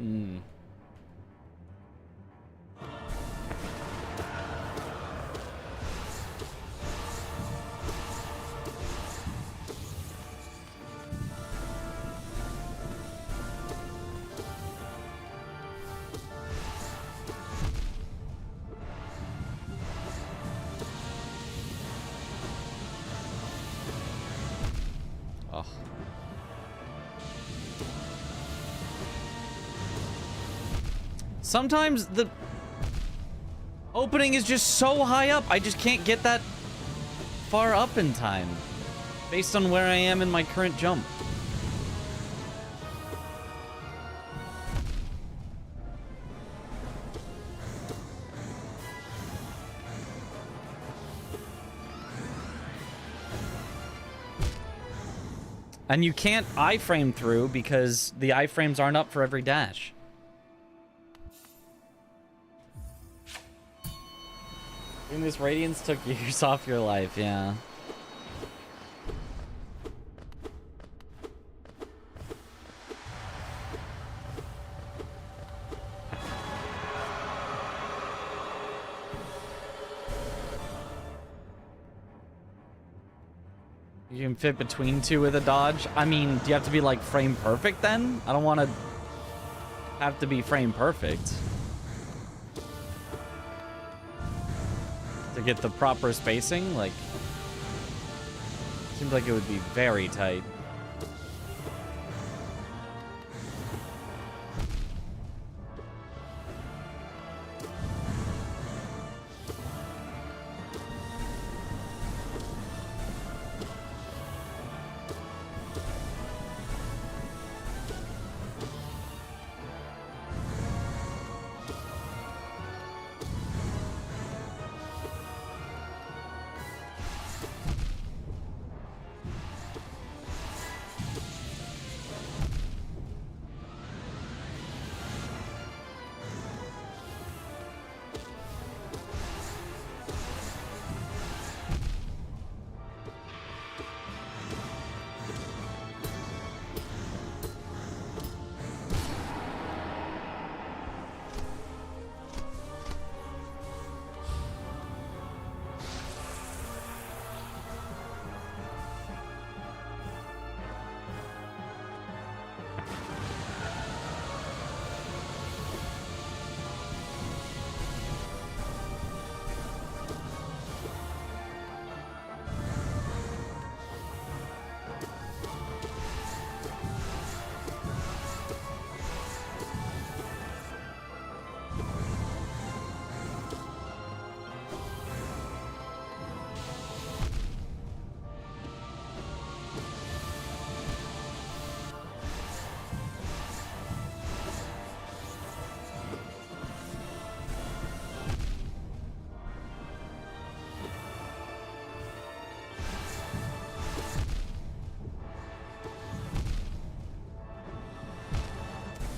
Sometimes the opening is just so high up, I just can't get that far up in time, based on where I am in my current jump. And you can't iframe through because the iframes aren't up for every dash. Doing this Radiance took years off your life, yeah. You can fit between two with a dodge? I mean, do you have to be like frame perfect then? I don't want to have to be frame perfect to get the proper spacing. Like, seems like it would be very tight.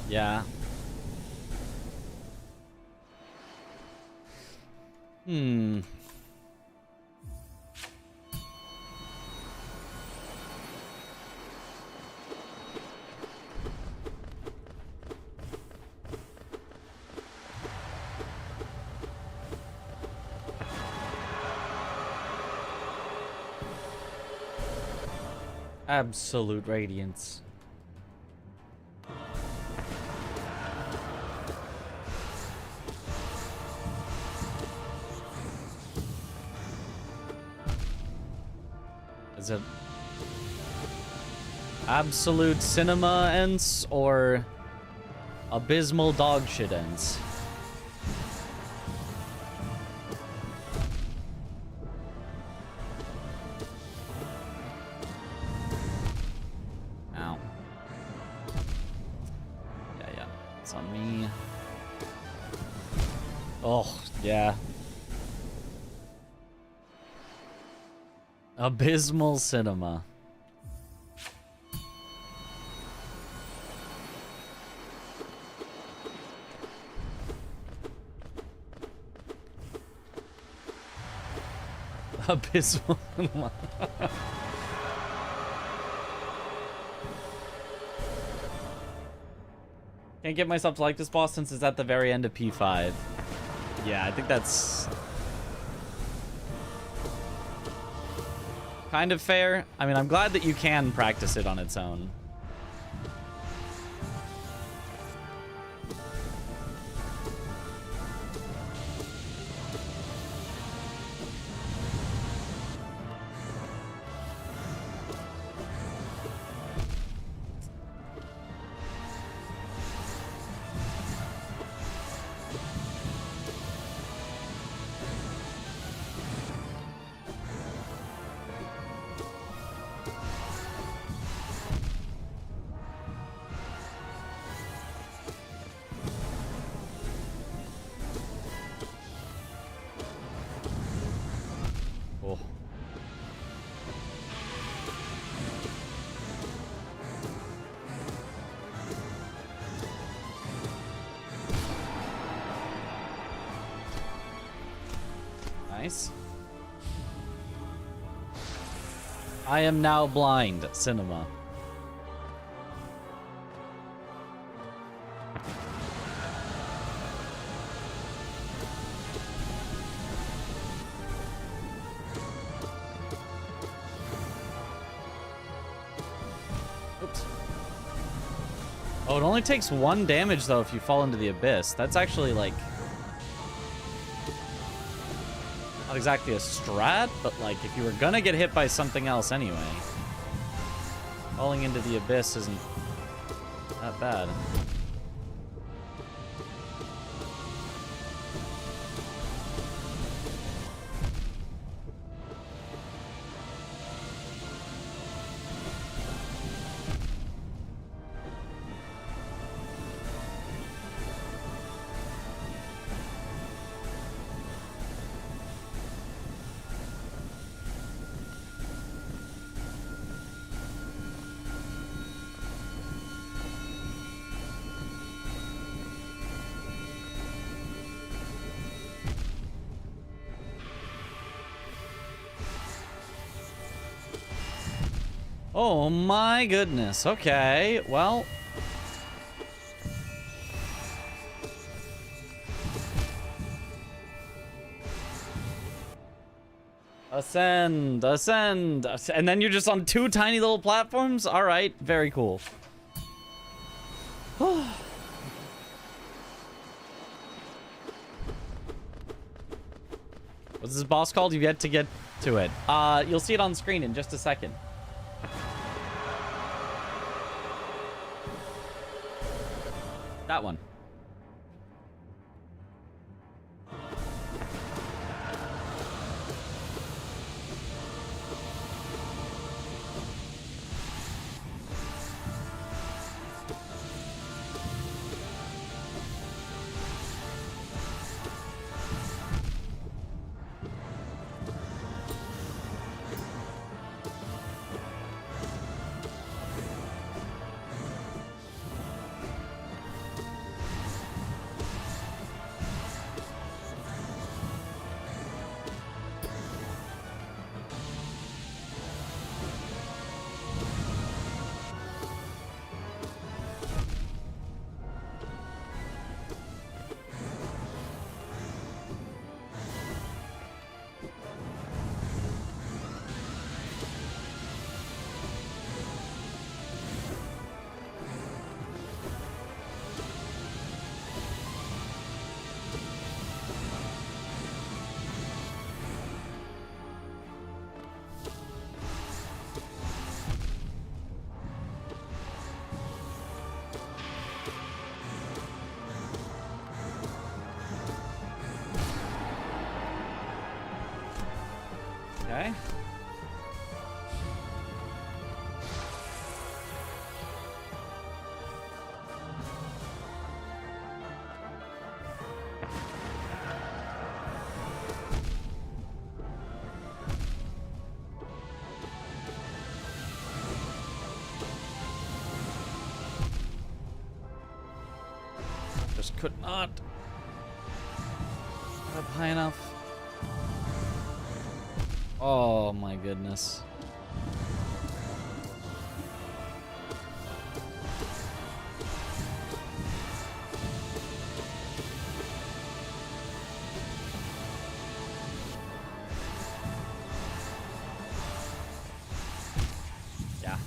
Yeah. Hmm. Absolute radiance. Is it absolute cinema ends or abysmal dog shit ends? Ow. Yeah, it's on me. Oh, yeah. Abysmal cinema. Abysmal cinema. Can't get myself to like this boss since it's at the very end of P5. Yeah, I think that's kind of fair. I mean, I'm glad that you can practice it on its own. Oh. Nice. I am now blind, cinema. Oops. Oh, it only takes 1 damage though if you fall into the abyss. That's actually like not exactly a strat, but like if you were gonna get hit by something else anyway, falling into the abyss isn't that bad. Oh my goodness. Okay, well. Ascend, ascend. And then you're just on 2 tiny little platforms? All right, very cool. What's this boss called? You've yet to get to it. You'll see it on screen in just a second. That one. Okay. Just could not get up high enough. Oh my goodness. Yeah.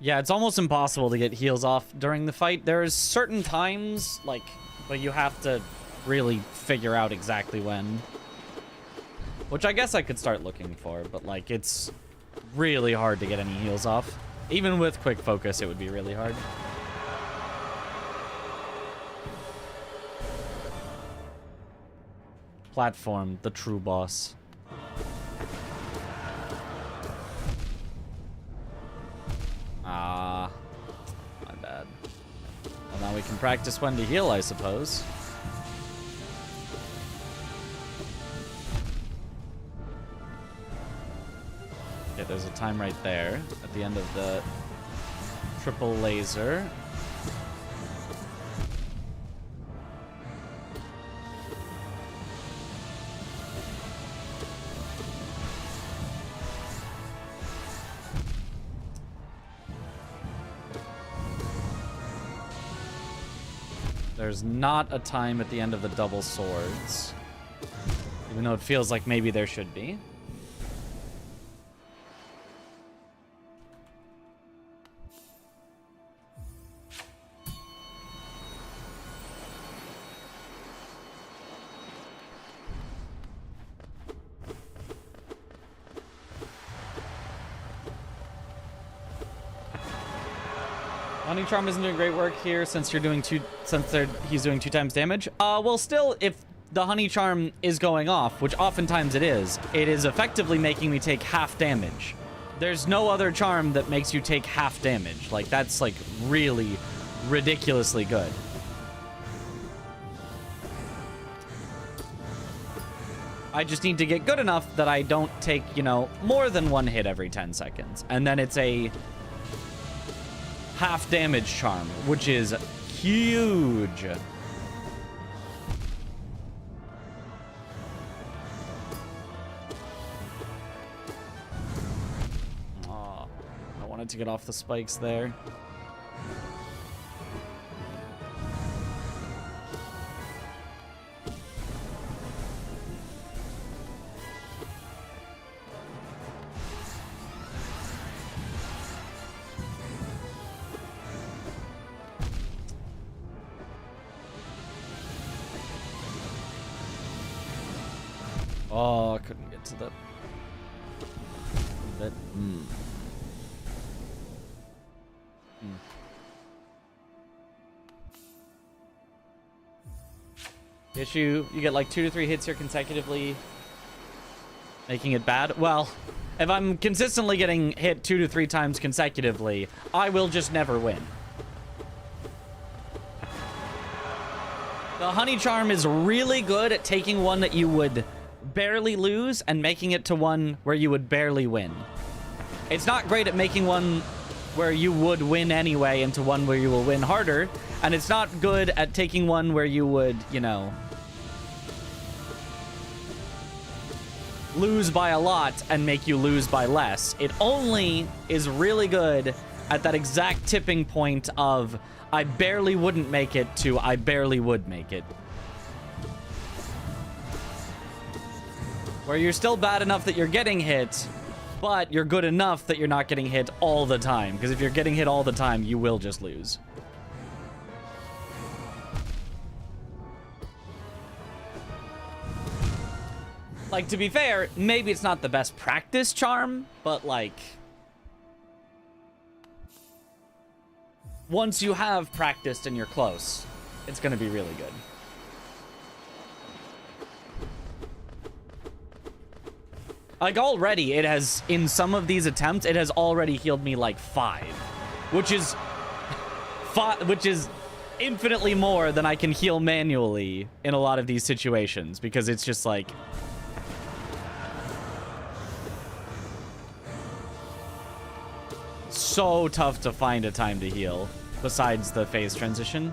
Yeah, it's almost impossible to get heals off during the fight. There's certain times, like, but you have to really figure out exactly when. Which I guess I could start looking for, but, like, it's really hard to get any heals off. Even with quick focus, it would be really hard. Platform, the true boss. Ah, my bad. Well, now we can practice when to heal, I suppose. Okay, there's a time right there at the end of the triple laser. There's not a time at the end of the double swords. Even though it feels like maybe there should be. Honey Charm isn't doing great work here since he's doing 2 times damage. Well, still, if the Honey Charm is going off, which oftentimes it is effectively making me take half damage. There's no other charm that makes you take half damage. Like, that's, like, really ridiculously good. I just need to get good enough that I don't take, you know, more than one hit every 10 seconds. And then it's a half damage charm, which is huge. Oh, I wanted to get off the spikes there. Oh, I couldn't get to the bit. Issue, you get like 2 to 3 hits here consecutively, making it bad. Well, if I'm consistently getting hit 2 to 3 times consecutively, I will just never win. The Honey Charm is really good at taking one that you would barely lose and making it to one where you would barely win. It's not great at making one where you would win anyway into one where you will win harder, and it's not good at taking one where you would, you know, lose by a lot and make you lose by less. It only is really good at that exact tipping point of I barely wouldn't make it to I barely would make it. Where you're still bad enough that you're getting hit, but you're good enough that you're not getting hit all the time. Because if you're getting hit all the time, you will just lose. Like, to be fair, maybe it's not the best practice charm, but like, once you have practiced and you're close, it's gonna be really good. Like, already, it has, in some of these attempts, it has already healed me, like, 5. Which is... which is infinitely more than I can heal manually in a lot of these situations. Because it's just, like... so tough to find a time to heal, besides the phase transition.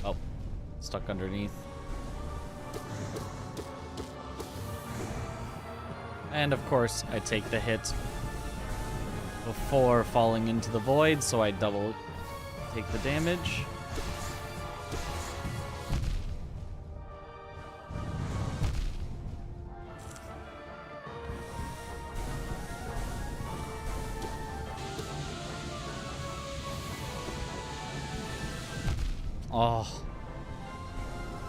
Oh, stuck underneath. And of course, I take the hit before falling into the void, so I double take the damage. Oh,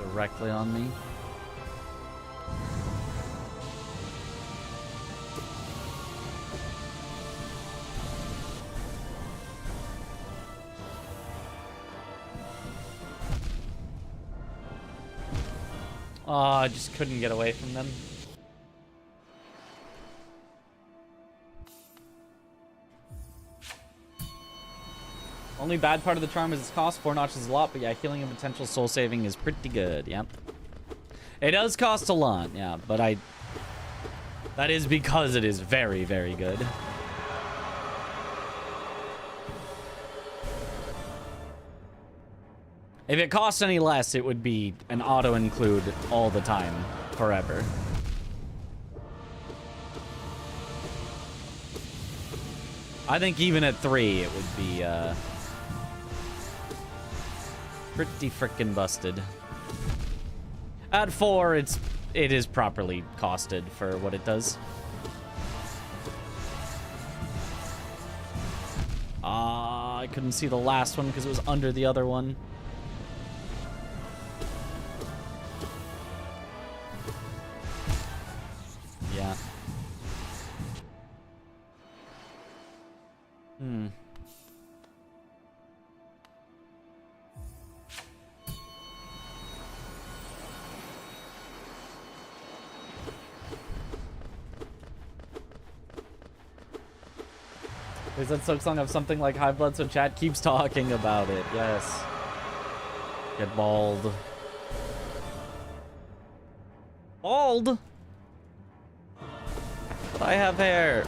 directly on me. Oh, I just couldn't get away from them. Only bad part of the charm is its cost. 4 notches is a lot, but yeah, healing and potential soul saving is pretty good. Yep. It does cost a lot, yeah, but that is because it is very, very good. If it cost any less, it would be an auto-include all the time, forever. I think even at 3, it would be, pretty frickin' busted. At 4, it is properly costed for what it does. I couldn't see the last one because it was under the other one. Yeah. They said Silksong have something like high blood, so chat keeps talking about it. Yes. Get bald. Bald? But I have hair.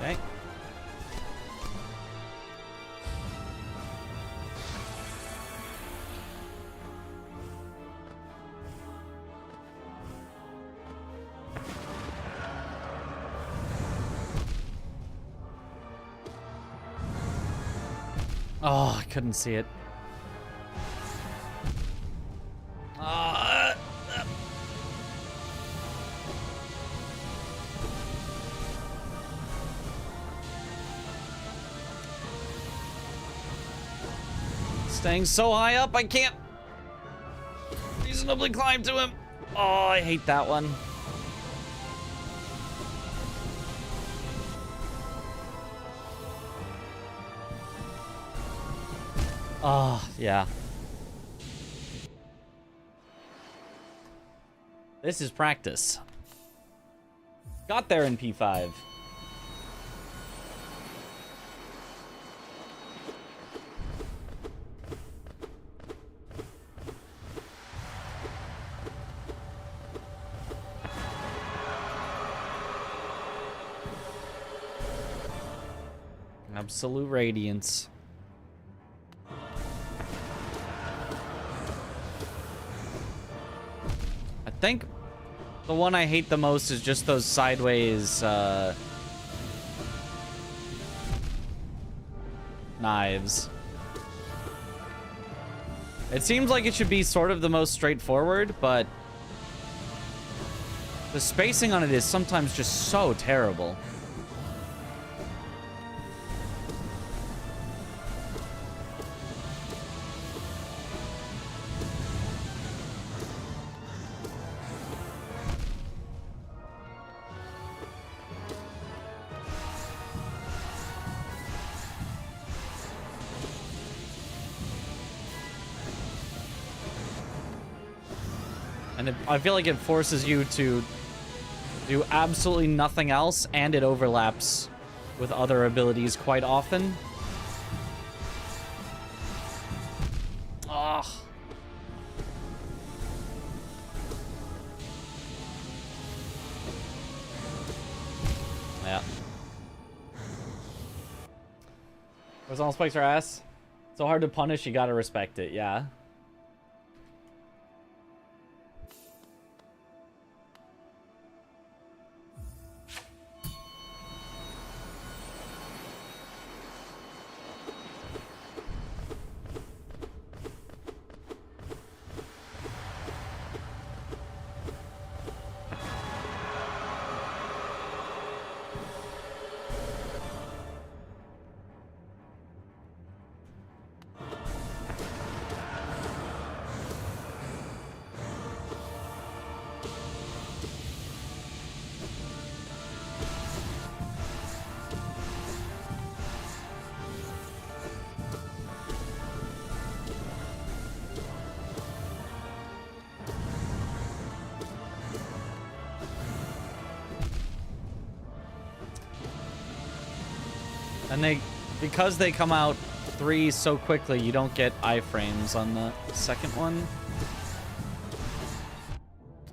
Okay. Oh, I couldn't see it. Staying so high up, I can't reasonably climb to him. Oh, I hate that one. Oh, yeah. This is practice. Got there in P5. Absolute radiance. I think the one I hate the most is just those sideways knives. It seems like it should be sort of the most straightforward, but the spacing on it is sometimes just so terrible. And I feel like it forces you to do absolutely nothing else, and it overlaps with other abilities quite often. Ugh. Yeah. Horizontal spikes are ass. So hard to punish, you gotta respect it, yeah. And because they come out 3 so quickly, you don't get iframes on the second one.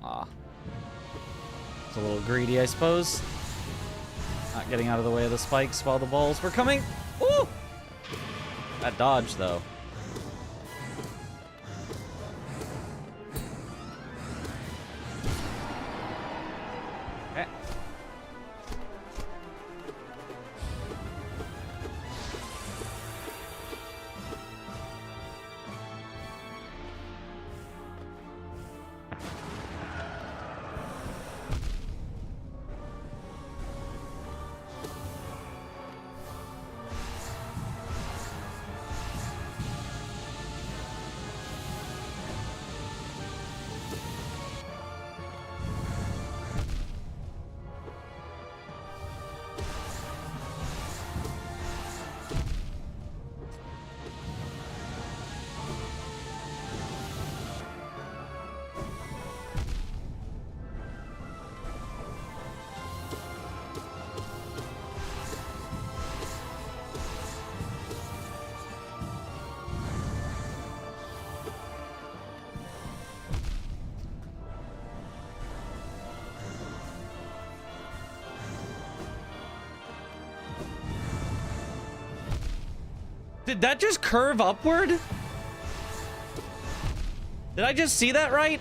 Ah. It's a little greedy, I suppose. Not getting out of the way of the spikes while the balls were coming. Ooh! That dodge, though. Okay. Did that just curve upward? Did I just see that right?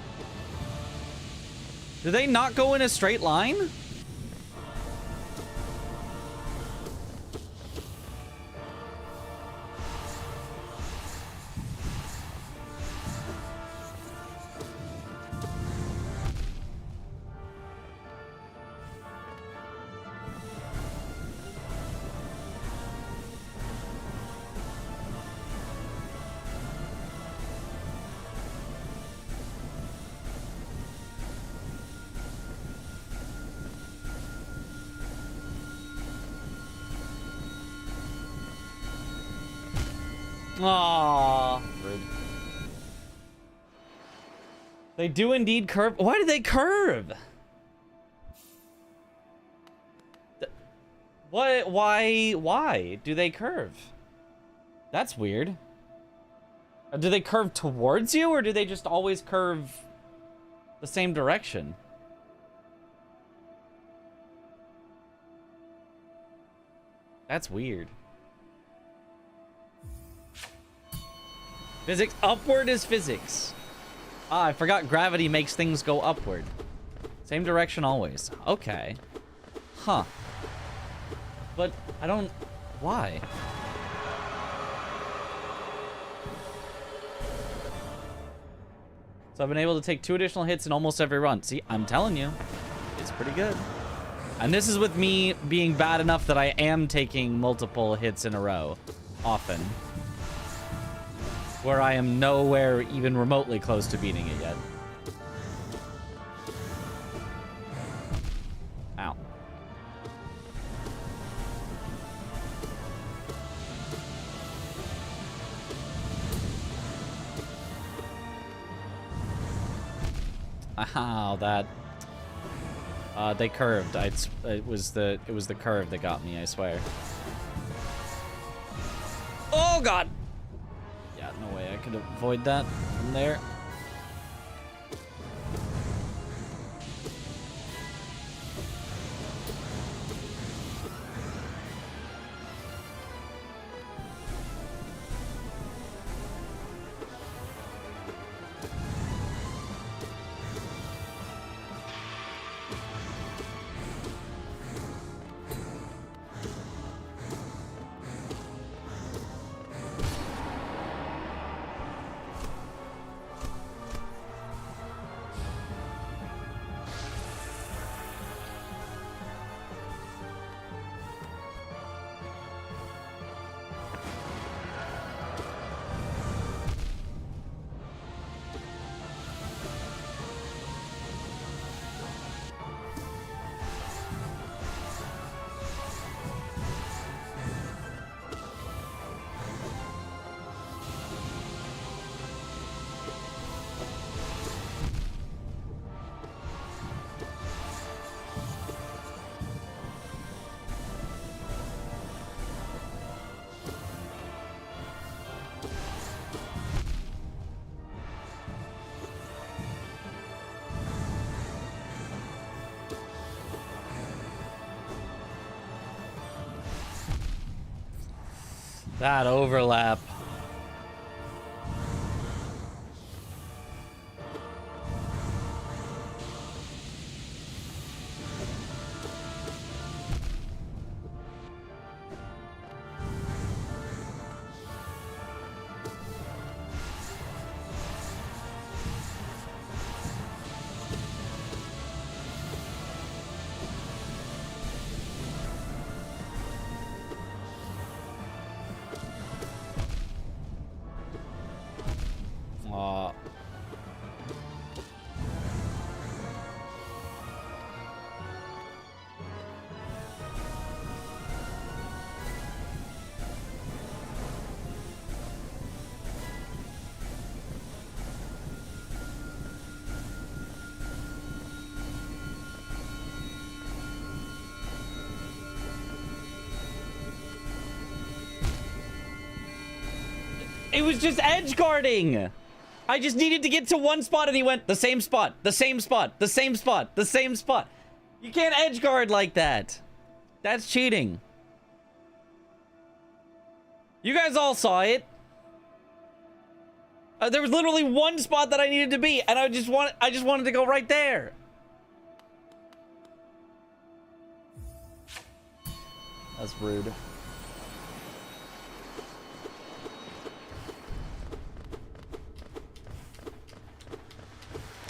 Did they not go in a straight line? Aww. Rude. They do indeed curve. Why do they curve? What? Why do they curve? That's weird. Do they curve towards you, or do they just always curve the same direction? That's weird. Physics. Upward is physics. Ah, I forgot gravity makes things go upward. Same direction always. Okay. Huh. But I don't... Why? So I've been able to take 2 additional hits in almost every run. See, I'm telling you. It's pretty good. And this is with me being bad enough that I am taking multiple hits in a row. Often. Where I am nowhere even remotely close to beating it yet. Ow. Ow, that... they curved. It was the curve that got me, I swear. Oh god! Yeah, no way I could avoid that from there. That overlap. It was just edge guarding. I just needed to get to one spot and he went the same spot, the same spot, the same spot, the same spot. You can't edge guard like that. That's cheating. You guys all saw it. There was literally one spot that I needed to be, and I just wanted to go right there. That's rude.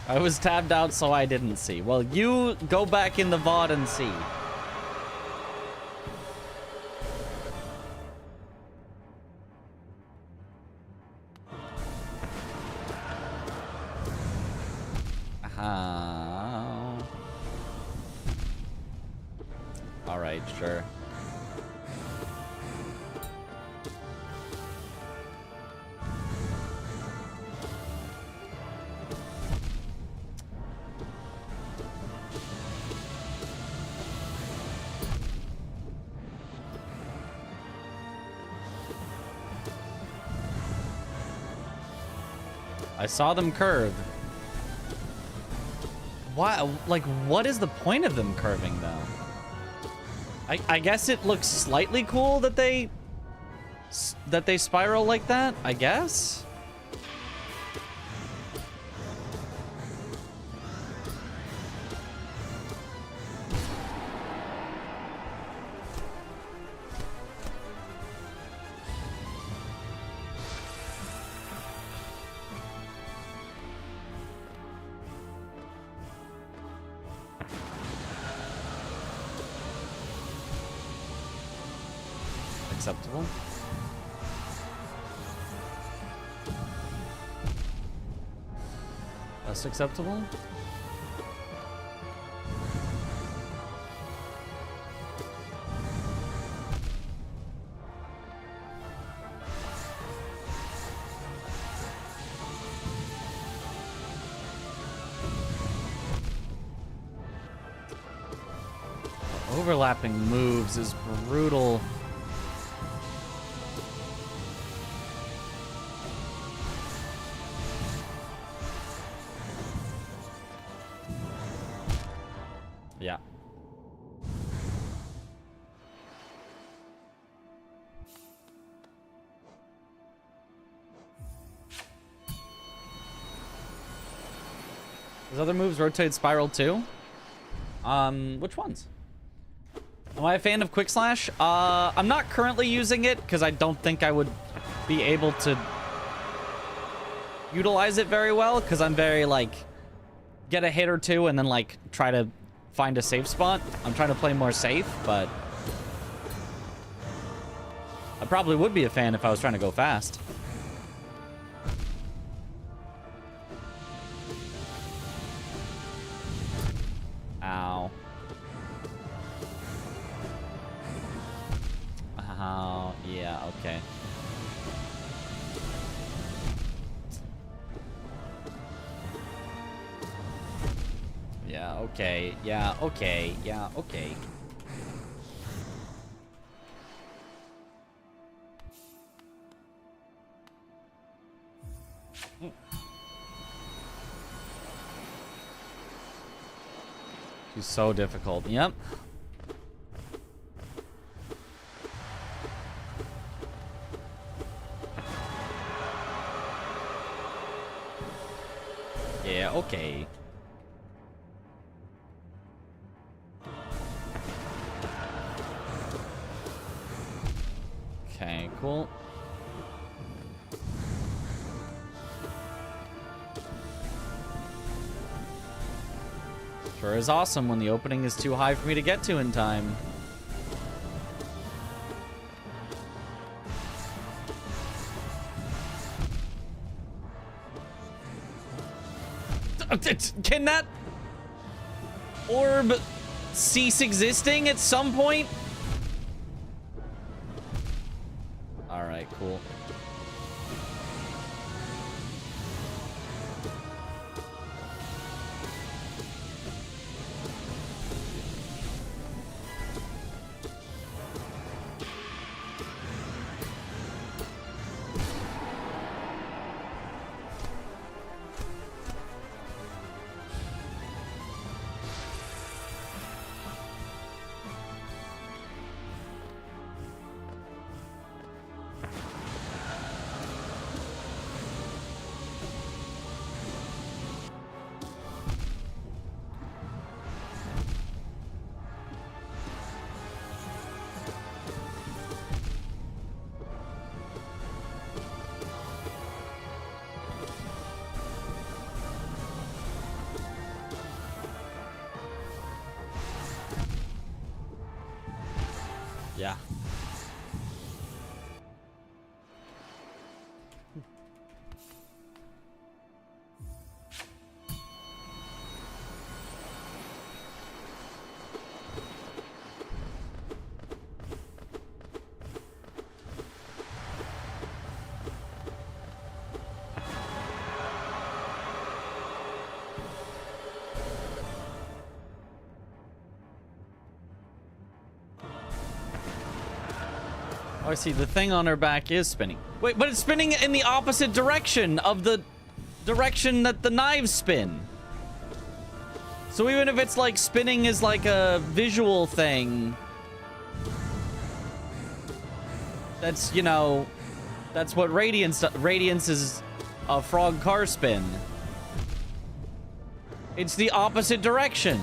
I was tabbed out, so I didn't see. Well, you go back in the VOD and see. All right, sure. I saw them curve. Why? Like, what is the point of them curving, though? I guess it looks slightly cool that they spiral like that, I guess? Acceptable. Less acceptable. Overlapping moves is brutal. Yeah. Those other moves rotate spiral too? Which ones? Am I a fan of Quick Slash? I'm not currently using it because I don't think I would be able to utilize it very well because I'm very like get a hit or two and then like try to find a safe spot. I'm trying to play more safe, but I probably would be a fan if I was trying to go fast. Ow. Oh, yeah, okay. Yeah, okay. Yeah, okay. Yeah, okay. She's so difficult. Yep. Yeah, okay. Okay, cool. Sure is awesome when the opening is too high for me to get to in time. Can that orb cease existing at some point? All right, cool. Yeah. Oh, I see. The thing on her back is spinning. Wait, but it's spinning in the opposite direction of the direction that the knives spin. So even if it's like spinning is like a visual thing, that's, you know, that's what radiance is a frog car spin. It's the opposite direction.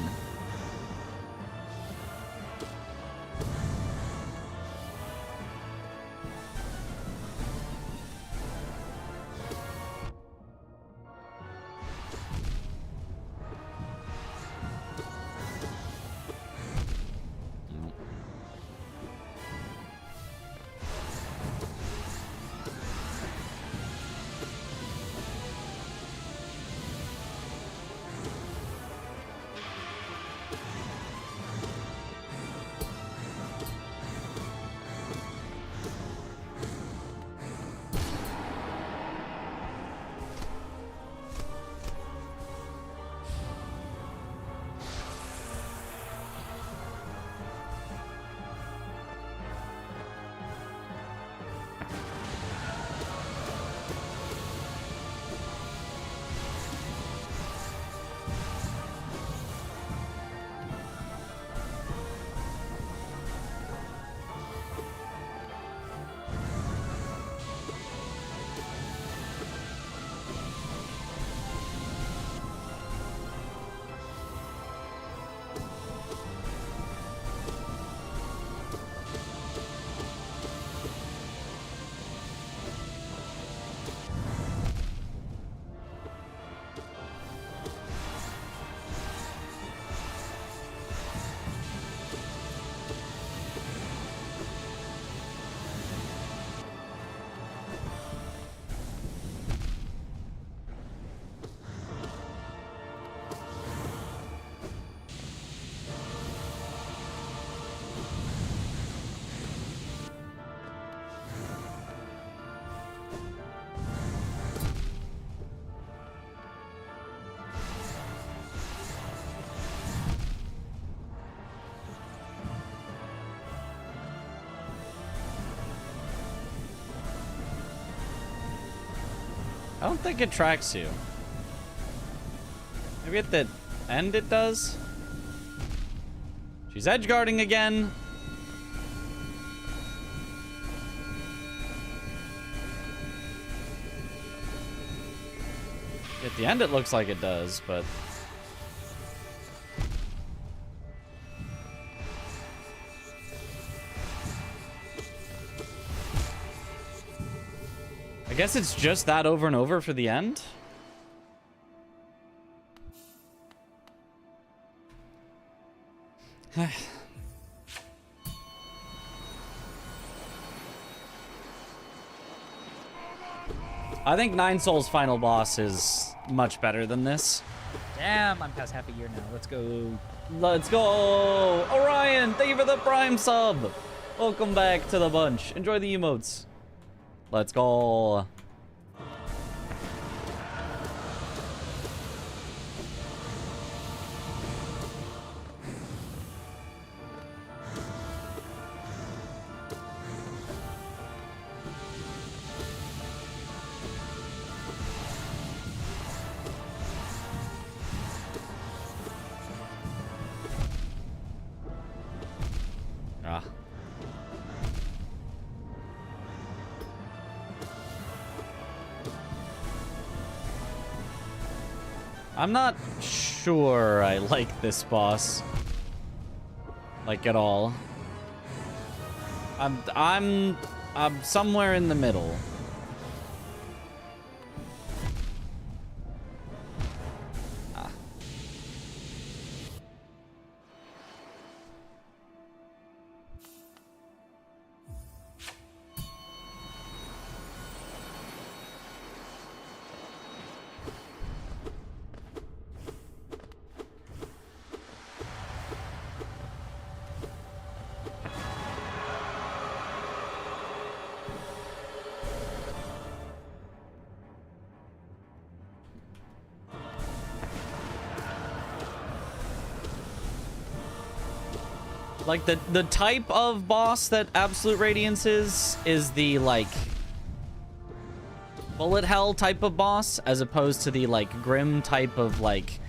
I don't think it tracks you. Maybe at the end it does? She's edge guarding again. At the end it looks like it does, but... I guess it's just that over and over for the end? I think Nine Souls' final boss is much better than this. Damn, I'm past half a year now. Let's go. Let's go! Orion, thank you for the Prime sub! Welcome back to the bunch. Enjoy the emotes. Let's go. Ah. I'm not sure I like this boss. Like at all. I'm somewhere in the middle. Ah. Like the type of boss that Absolute Radiance is the like bullet hell type of boss as opposed to the like grim type of like,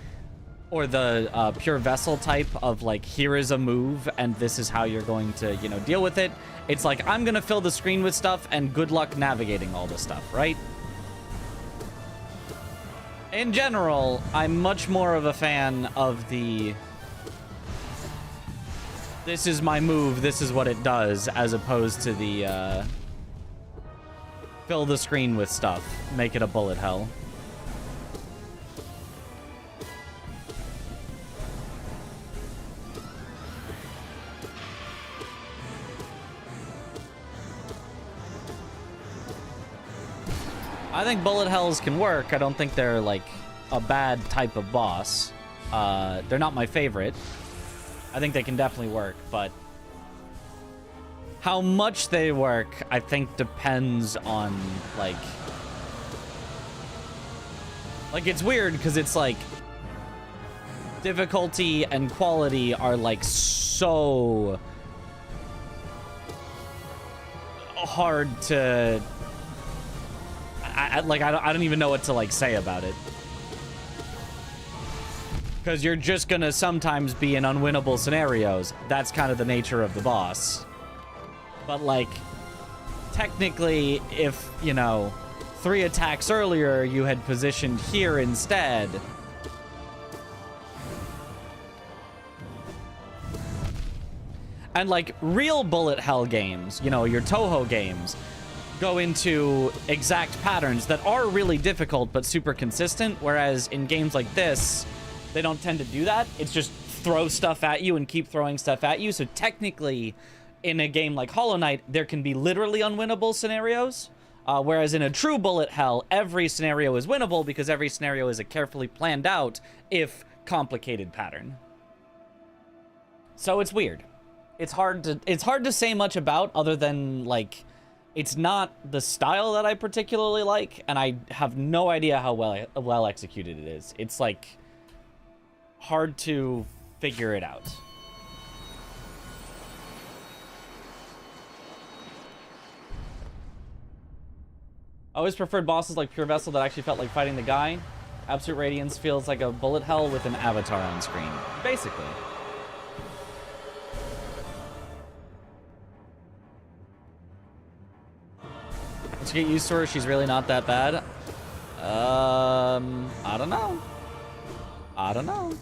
or the pure vessel type of like, here is a move and this is how you're going to, you know, deal with it. It's like, I'm gonna fill the screen with stuff and good luck navigating all the stuff, right? In general, I'm much more of a fan of the, this is my move, this is what it does, as opposed to the, fill the screen with stuff, make it a bullet hell. I think bullet hells can work. I don't think they're like a bad type of boss. They're not my favorite. I think they can definitely work, but how much they work, I think depends on like it's weird because it's like difficulty and quality are like so hard to I don't even know what to like say about it, because you're just gonna sometimes be in unwinnable scenarios. That's kind of the nature of the boss. But like technically, if you know 3 attacks earlier you had positioned here instead, and like real bullet hell games, you know, your Toho games, go into exact patterns that are really difficult but super consistent, whereas in games like this, they don't tend to do that. It's just throw stuff at you and keep throwing stuff at you. So technically, in a game like Hollow Knight, there can be literally unwinnable scenarios, whereas in a true bullet hell, every scenario is winnable because every scenario is a carefully planned out, if complicated pattern. So it's weird. It's hard to say much about, other than like, it's not the style that I particularly like, and I have no idea how well executed it is. It's like hard to figure it out. I always preferred bosses like Pure Vessel that actually felt like fighting the guy. Absolute Radiance feels like a bullet hell with an avatar on screen, basically. Once you get used to her, she's really not that bad. I don't know. I don't know.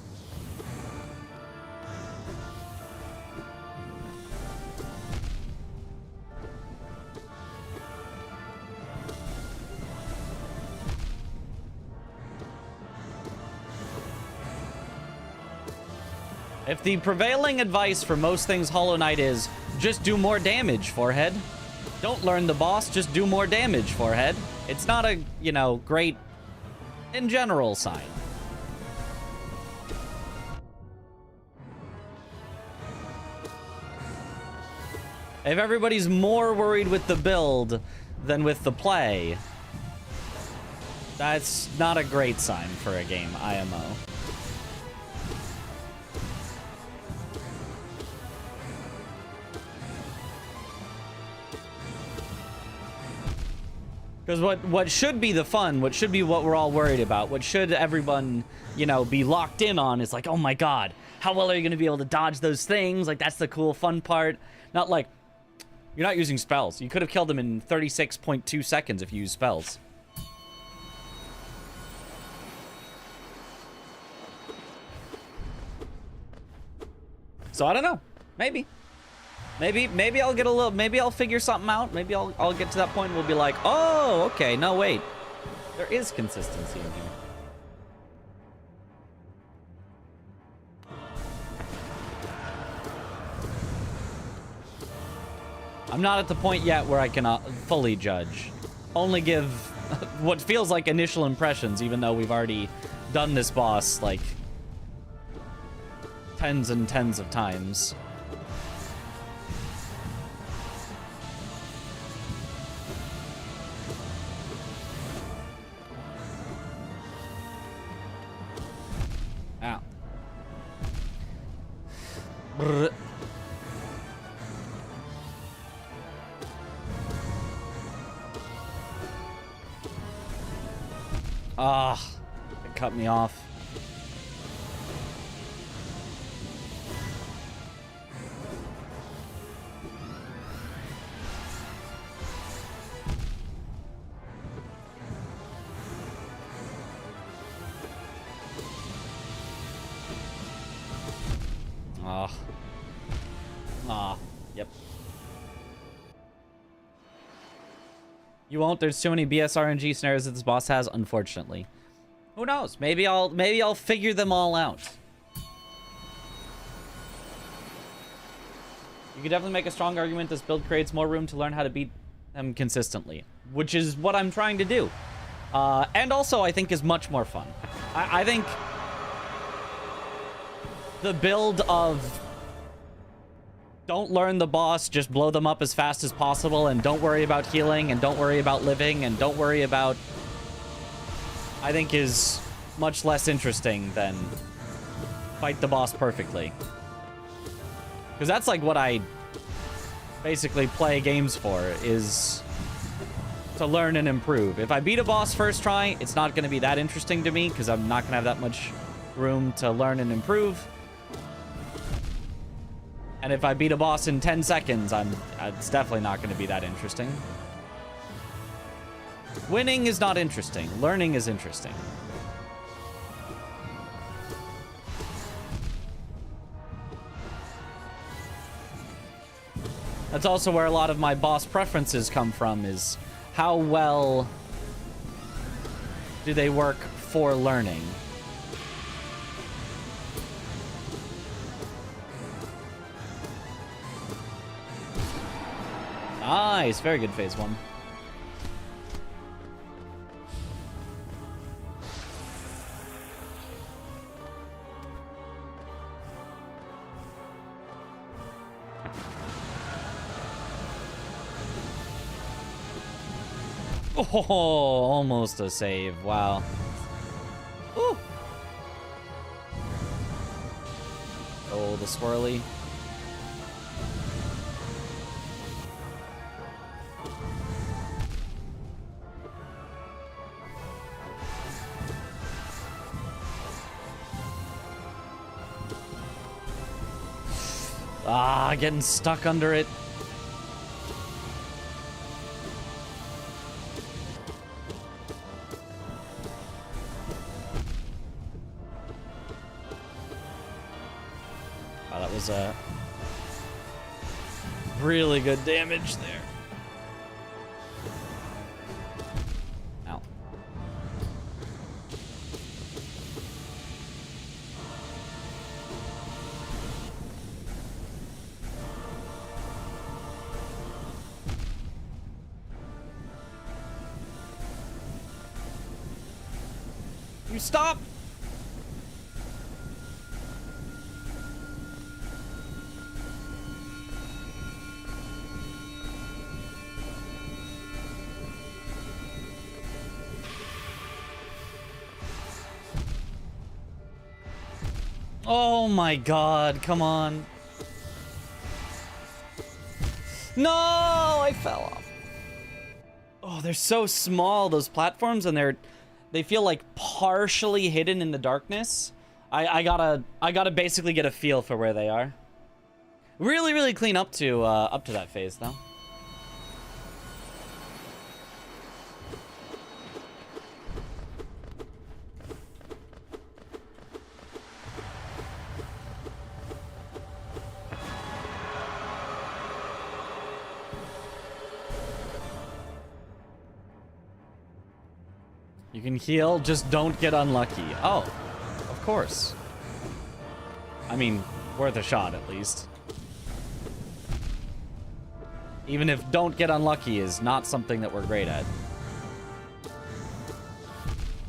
If the prevailing advice for most things Hollow Knight is, just do more damage, forehead. Don't learn the boss, just do more damage, forehead. It's not a, you know, great, in general, sign. If everybody's more worried with the build than with the play, that's not a great sign for a game, IMO. Because what should be the fun, what should be what we're all worried about, what should everyone, you know, be locked in on is like, oh my god, how well are you going to be able to dodge those things? Like, that's the cool, fun part. Not like, you're not using spells. You could have killed them in 36.2 seconds if you used spells. So I don't know. Maybe. Maybe I'll get a little, maybe I'll figure something out. Maybe I'll get to that point and we'll be like, oh, okay, no, wait. There is consistency in here. I'm not at the point yet where I can fully judge. Only give what feels like initial impressions, even though we've already done this boss, like, tens and tens of times. Ow. Brr. Ah, it cut me off. Ah. Ah. Yep. You won't. There's too many BS RNG scenarios that this boss has, unfortunately. Who knows? Maybe I'll figure them all out. You could definitely make a strong argument this build creates more room to learn how to beat them consistently, which is what I'm trying to do. And also, I think is much more fun. I think the build of don't learn the boss, just blow them up as fast as possible, and don't worry about healing, and don't worry about living, and don't worry about... I think is much less interesting than fight the boss perfectly. Because that's like what I basically play games for, is to learn and improve. If I beat a boss first try, it's not going to be that interesting to me, because I'm not going to have that much room to learn and improve. And if I beat a boss in 10 seconds, it's definitely not going to be that interesting. Winning is not interesting. Learning is interesting. That's also where a lot of my boss preferences come from, is how well do they work for learning. Nice, very good phase one. Oh, almost a save. Wow. Ooh. Oh, the swirly. Ah, getting stuck under it. Wow, that was a really good damage there. Ow. You stop! Oh my god, come on. No, I fell off. Oh, they're so small, those platforms, and they feel like partially hidden in the darkness. I gotta basically get a feel for where they are. Really, really clean up to that phase though. You can heal, just don't get unlucky. Oh, of course. I mean, worth a shot at least. Even if don't get unlucky is not something that we're great at.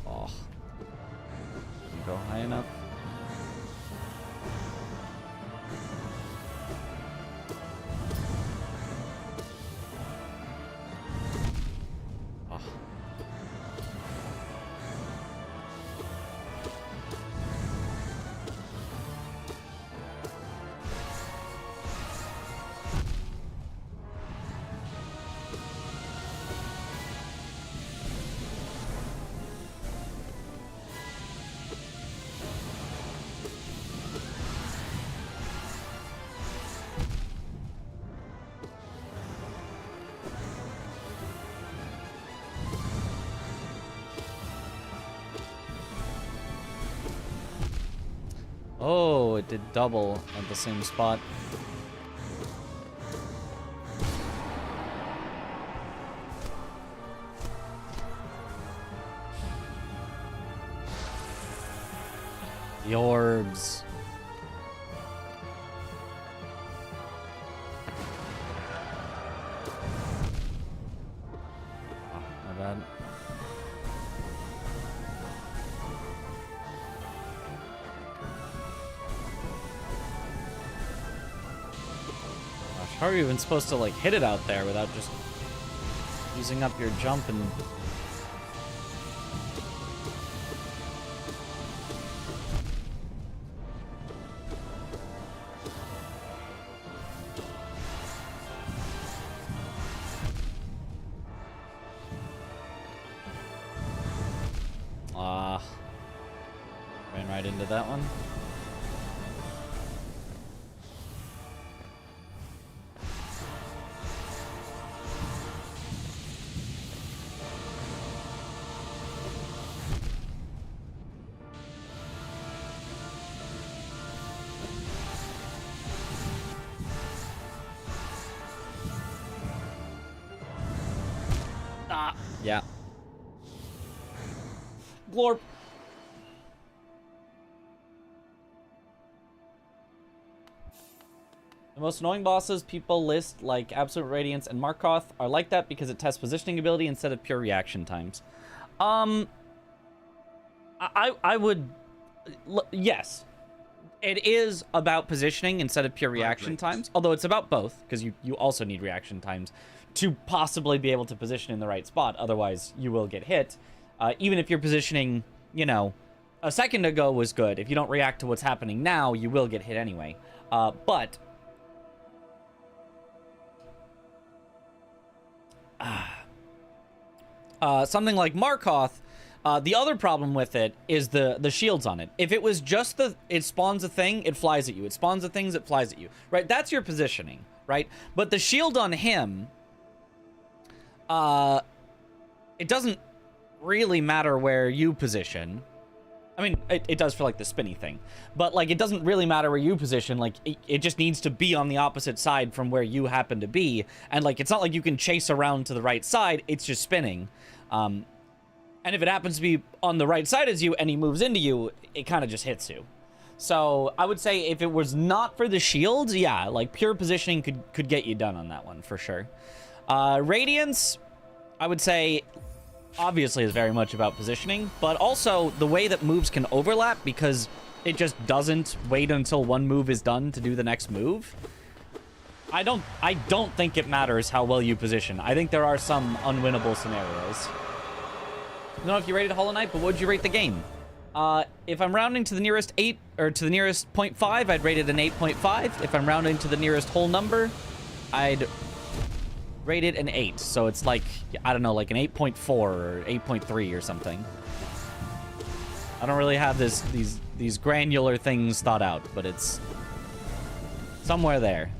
Oh. Can go high enough? Oh, it did double at the same spot. The orbs. Oh, my bad. Gosh, how are you even supposed to like hit it out there without just using up your jump and... Ran right into that one. Ah, yeah. Glorp. The most annoying bosses people list, like Absolute Radiance and Markoth, are like that because it tests positioning ability instead of pure reaction times. I would... Yes. It is about positioning instead of pure reaction times, although it's about both, because you also need reaction times to possibly be able to position in the right spot, otherwise you will get hit. Even if your positioning, you know, a second ago was good, if you don't react to what's happening now, you will get hit anyway. But... something like Markoth, the other problem with it is the shields on it. If it was just it spawns a thing, it flies at you. It spawns a thing, it flies at you. Right? That's your positioning, right? But the shield on him, it doesn't really matter where you position. I mean, it does for, like, the spinny thing. But, like, it doesn't really matter where you position. Like, it just needs to be on the opposite side from where you happen to be. And, like, it's not like you can chase around to the right side. It's just spinning. And if it happens to be on the right side as you and he moves into you, it kind of just hits you. So, I would say if it was not for the shields, yeah, like, pure positioning could get you done on that one, for sure. Radiance, I would say... obviously is very much about positioning, but also the way that moves can overlap because it just doesn't wait until one move is done to do the next move. I don't think it matters how well you position. I think there are some unwinnable scenarios. I don't know if you rated Hollow Knight, but what would you rate the game? If I'm rounding to the nearest 8 or to the nearest 0.5, I'd rate it an 8.5. If I'm rounding to the nearest whole number, I'd rated an 8, so it's like, I don't know, like an 8.4 or 8.3 or something. I don't really have these granular things thought out, but it's somewhere there.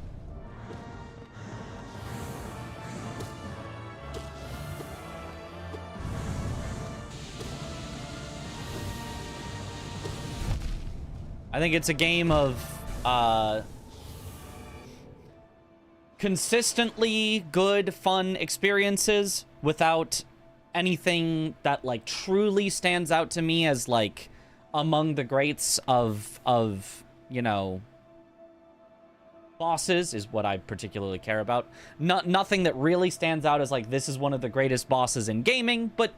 I think it's a game of consistently good, fun experiences without anything that, like, truly stands out to me as, like, among the greats of you know, bosses is what I particularly care about. Nothing that really stands out as, like, this is one of the greatest bosses in gaming, but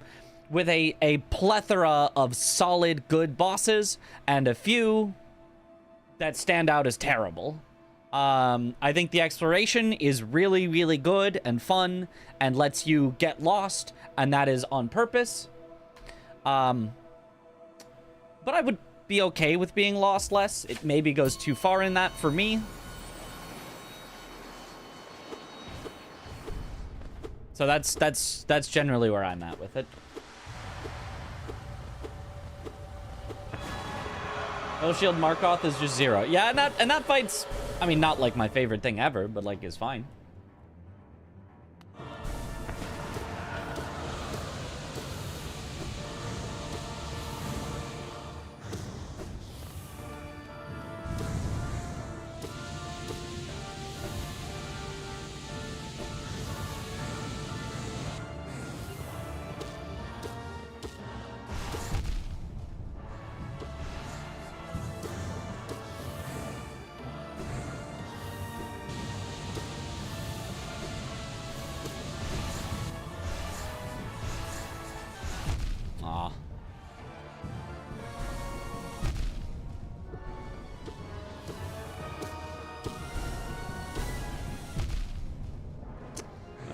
with a plethora of solid, good bosses and a few that stand out as terrible. I think the exploration is really, really good and fun and lets you get lost, and that is on purpose. But I would be okay with being lost less. It maybe goes too far in that for me. So that's generally where I'm at with it. No shield Markoth is just 0. Yeah, and that fight's, I mean, not like my favorite thing ever, but like is fine.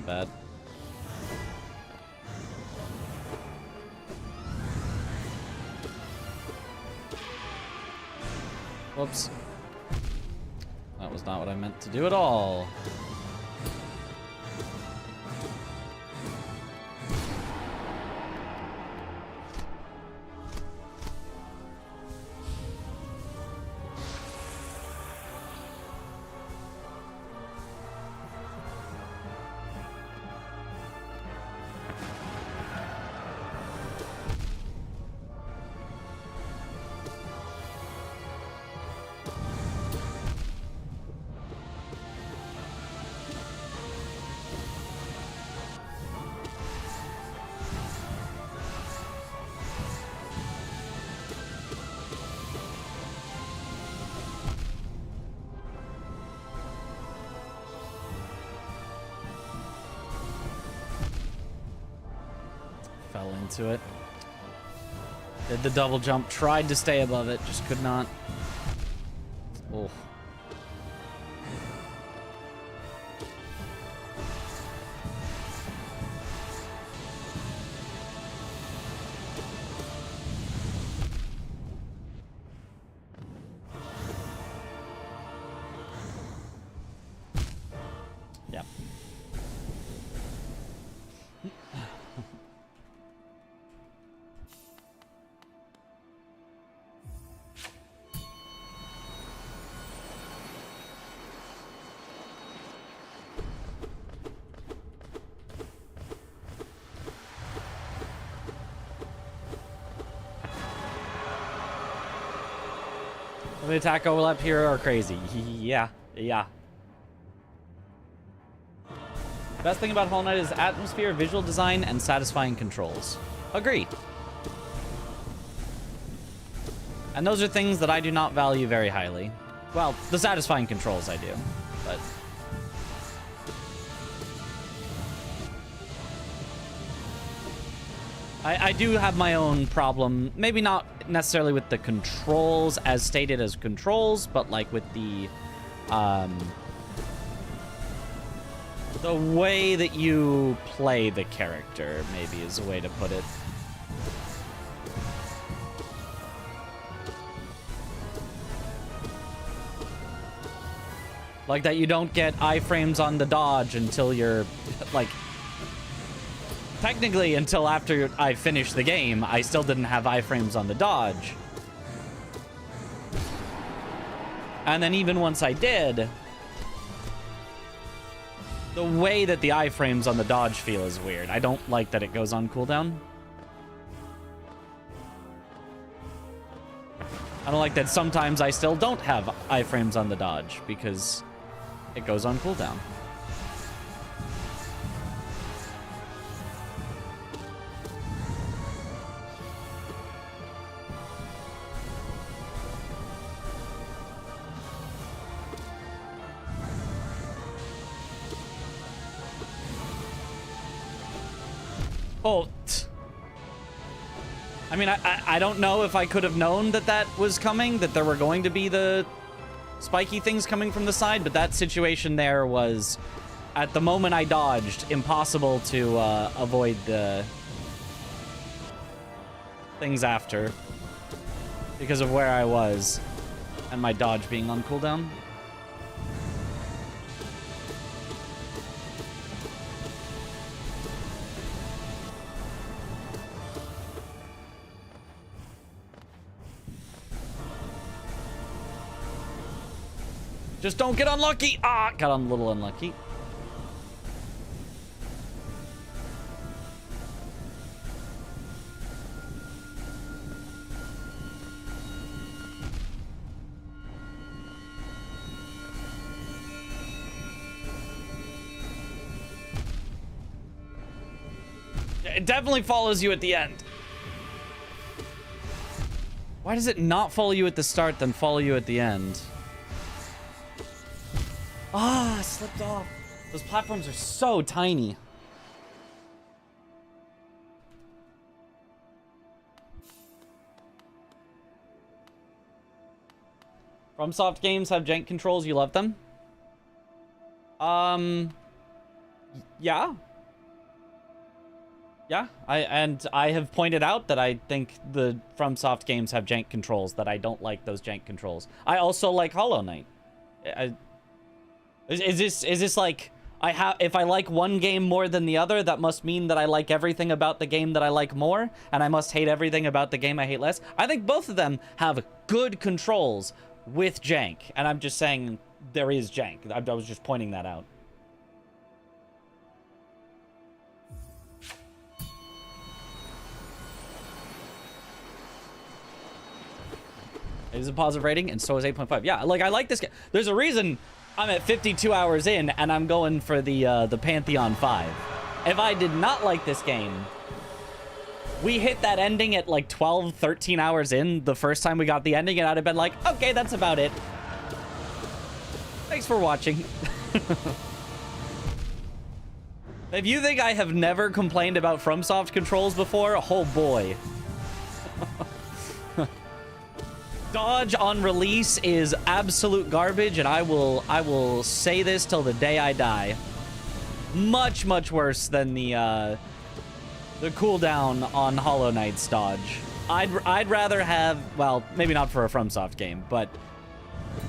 bad. Whoops. That was not what I meant to do at all. Fell into it. Did the double jump, tried to stay above it, just could not. Oh. Yeah. The attack overlap here are crazy. Yeah, yeah. Best thing about Hollow Knight is atmosphere, visual design, and satisfying controls. Agree. And those are things that I do not value very highly. Well, the satisfying controls I do, but... I do have my own problem, maybe not necessarily with the controls as stated as controls, but like with the way that you play the character, maybe is a way to put it. Like that you don't get iframes on the dodge until you're, like... Technically, until after I finished the game, I still didn't have iframes on the dodge. And then even once I did, the way that the iframes on the dodge feel is weird. I don't like that it goes on cooldown. I don't like that sometimes I still don't have iframes on the dodge because it goes on cooldown. Oh, I mean, I don't know if I could have known that that was coming, that there were going to be the spiky things coming from the side, but that situation there was, at the moment I dodged, impossible to avoid the things after because of where I was and my dodge being on cooldown. Just don't get unlucky. Ah, got a little unlucky. It definitely follows you at the end. Why does it not follow you at the start, then follow you at the end? Ah, I slipped off. Those platforms are so tiny. FromSoft games have jank controls. You love them? Yeah. Yeah, I have pointed out that I think the FromSoft games have jank controls, that I don't like those jank controls. I also like Hollow Knight. Is this like if I like one game more than the other, that must mean that I like everything about the game that I like more, and I must hate everything about the game I hate less? I think both of them have good controls with jank, and I'm just saying there is jank. I was just pointing that out. It is a positive rating, and so is 8.5. Yeah, like, I like this game. There's a reason I'm at 52 hours in, and I'm going for the Pantheon 5. If I did not like this game, we hit that ending at, like, 12, 13 hours in the first time we got the ending, and I'd have been like, okay, that's about it. Thanks for watching. If you think I have never complained about FromSoft controls before, oh boy. Dodge on release is absolute garbage, and I will say this till the day I die. Much, much worse than the cooldown on Hollow Knight's dodge. I'd rather have, well, maybe not for a FromSoft game, but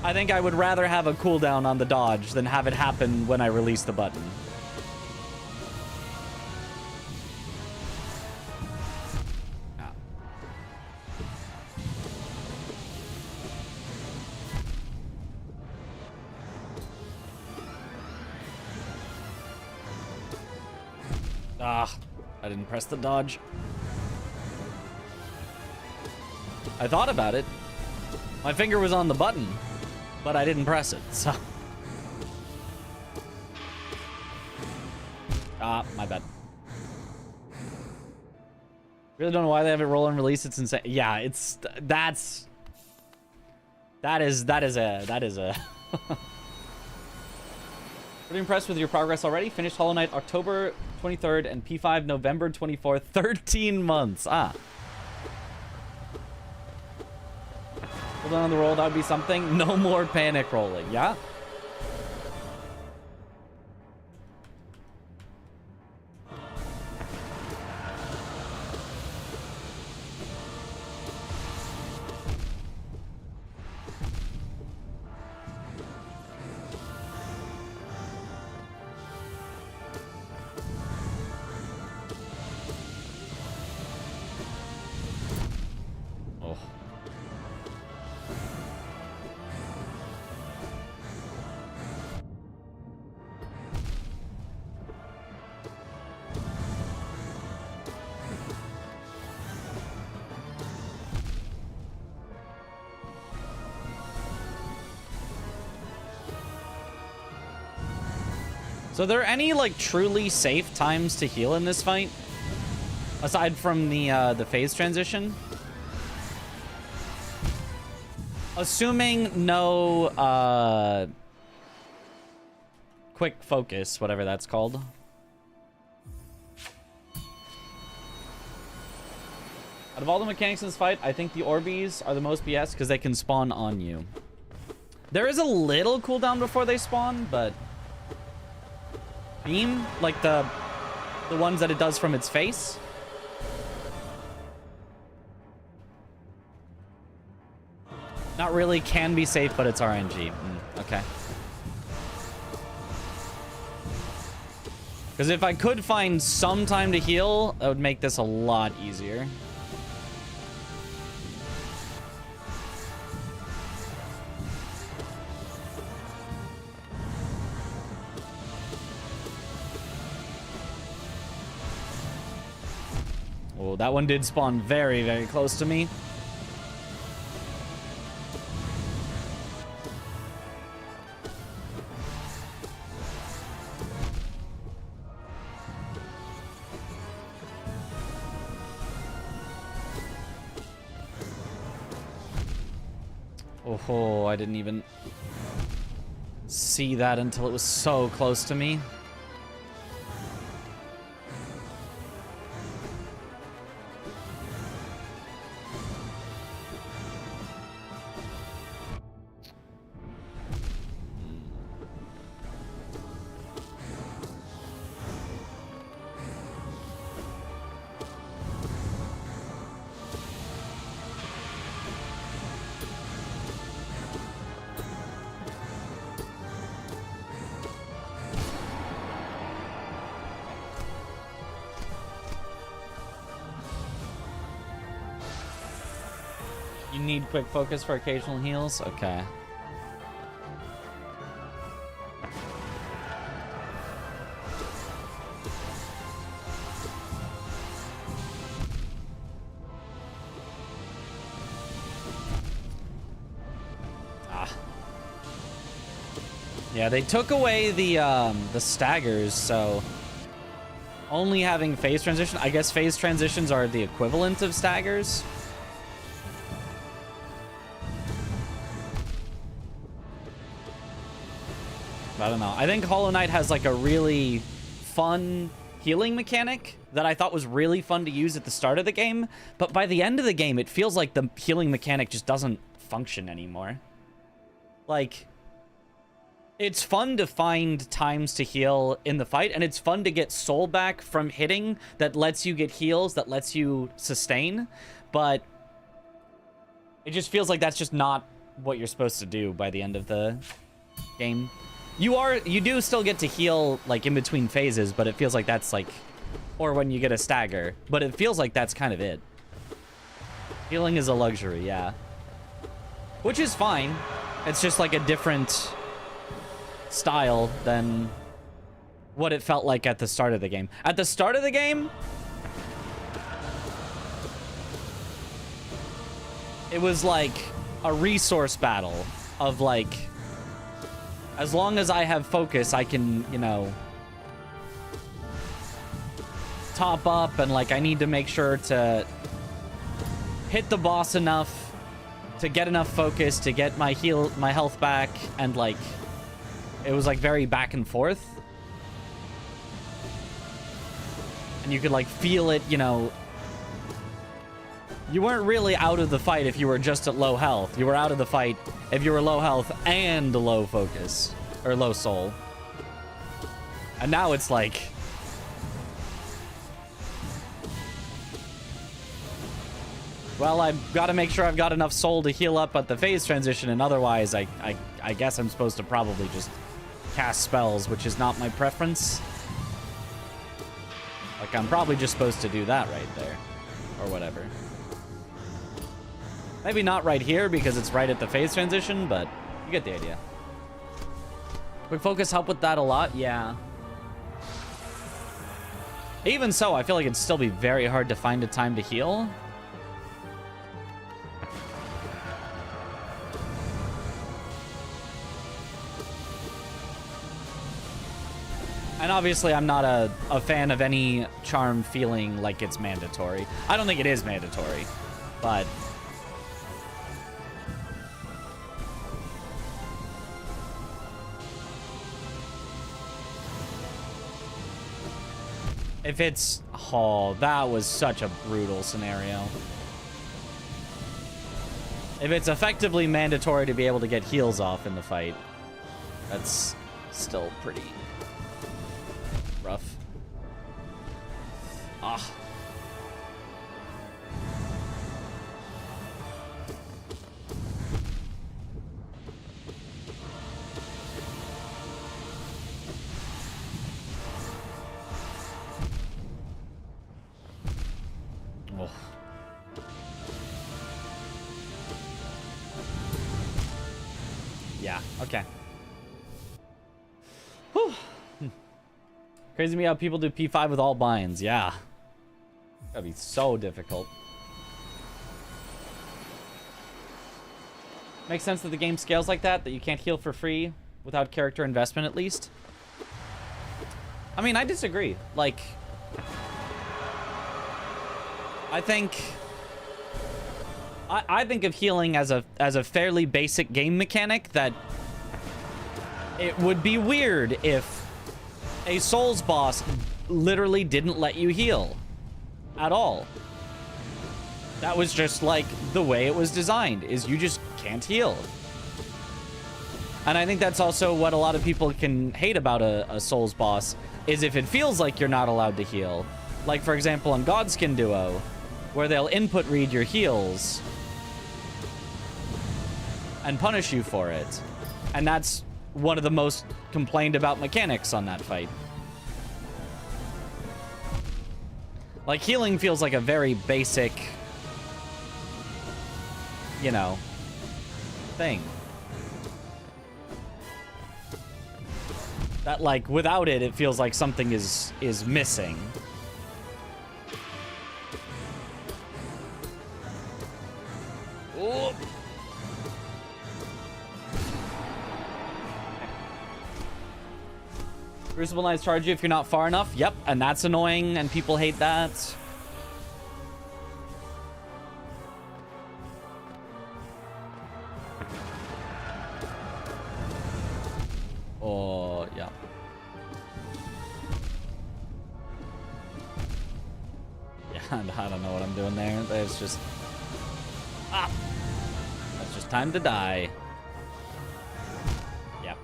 I think I would rather have a cooldown on the dodge than have it happen when I release the button. Ah, I didn't press the dodge. I thought about it. My finger was on the button, but I didn't press it, so. Ah, my bad. Really don't know why they have it roll and release. It's insane. Yeah, that is a Pretty impressed with your progress already. Finished Hollow Knight October 23rd and P5 November 24th. 13 months. Ah. Hold on the roll. That would be something. No more panic rolling. Yeah. So are there any, like, truly safe times to heal in this fight? Aside from the phase transition? Assuming no, quick focus, whatever that's called. Out of all the mechanics in this fight, I think the Orbeez are the most BS because they can spawn on you. There is a little cooldown before they spawn, but... Beam, like the ones that it does from its face. Not really, can be safe, but it's RNG. Okay. Because if I could find some time to heal, that would make this a lot easier. Oh, that one did spawn very, very close to me. Oh, I didn't even see that until it was so close to me. You need quick focus for occasional heals? Okay. Yeah, they took away the staggers, so only having phase transition. I guess phase transitions are the equivalent of staggers. I don't know. I think Hollow Knight has like a really fun healing mechanic that I thought was really fun to use at the start of the game, but by the end of the game, it feels like the healing mechanic just doesn't function anymore. Like, it's fun to find times to heal in the fight, and it's fun to get soul back from hitting that lets you get heals, that lets you sustain, but it just feels like that's just not what you're supposed to do by the end of the game. You do still get to heal, like, in between phases, but it feels like that's, like, or when you get a stagger, but it feels like that's kind of it. Healing is a luxury, yeah. Which is fine. It's just, like, a different style than what it felt like at the start of the game. At the start of the game, it was like a resource battle of like, as long as I have focus, I can, you know, top up, and like I need to make sure to hit the boss enough to get enough focus to get my health back, and like it was like very back and forth. And you could like feel it, you know. You weren't really out of the fight if you were just at low health. You were out of the fight if you were low health and low focus. Or low soul. And now it's like, well, I've got to make sure I've got enough soul to heal up at the phase transition, and otherwise I guess I'm supposed to probably just cast spells, which is not my preference. Like, I'm probably just supposed to do that right there. Or whatever. Maybe not right here because it's right at the phase transition, but you get the idea. Quick focus help with that a lot? Yeah. Even so, I feel like it'd still be very hard to find a time to heal. And obviously, I'm not a fan of any charm feeling like it's mandatory. I don't think it is mandatory, but if it's... Oh, that was such a brutal scenario. If it's effectively mandatory to be able to get heals off in the fight, that's still pretty rough. Ah. Oh. Yeah, okay. Whew. Crazy to me how people do P5 with all binds. Yeah. That'd be so difficult. Makes sense that the game scales like that you can't heal for free without character investment at least. I mean, I disagree. Like, I think of healing as a fairly basic game mechanic that it would be weird if a Souls boss literally didn't let you heal at all. That was just like the way it was designed, is you just can't heal. And I think that's also what a lot of people can hate about a Souls boss, is if it feels like you're not allowed to heal. Like, for example, on Godskin Duo, where they'll input read your heals and punish you for it. And that's one of the most complained about mechanics on that fight. Like, healing feels like a very basic you know, thing. That, like, without it, it feels like something is missing. Oh. Crucible Knights charge you if you're not far enough. Yep, and that's annoying, and people hate that. Oh, yeah. Yeah, I don't know what I'm doing there. It's just... Ah! That's just time to die. Yep.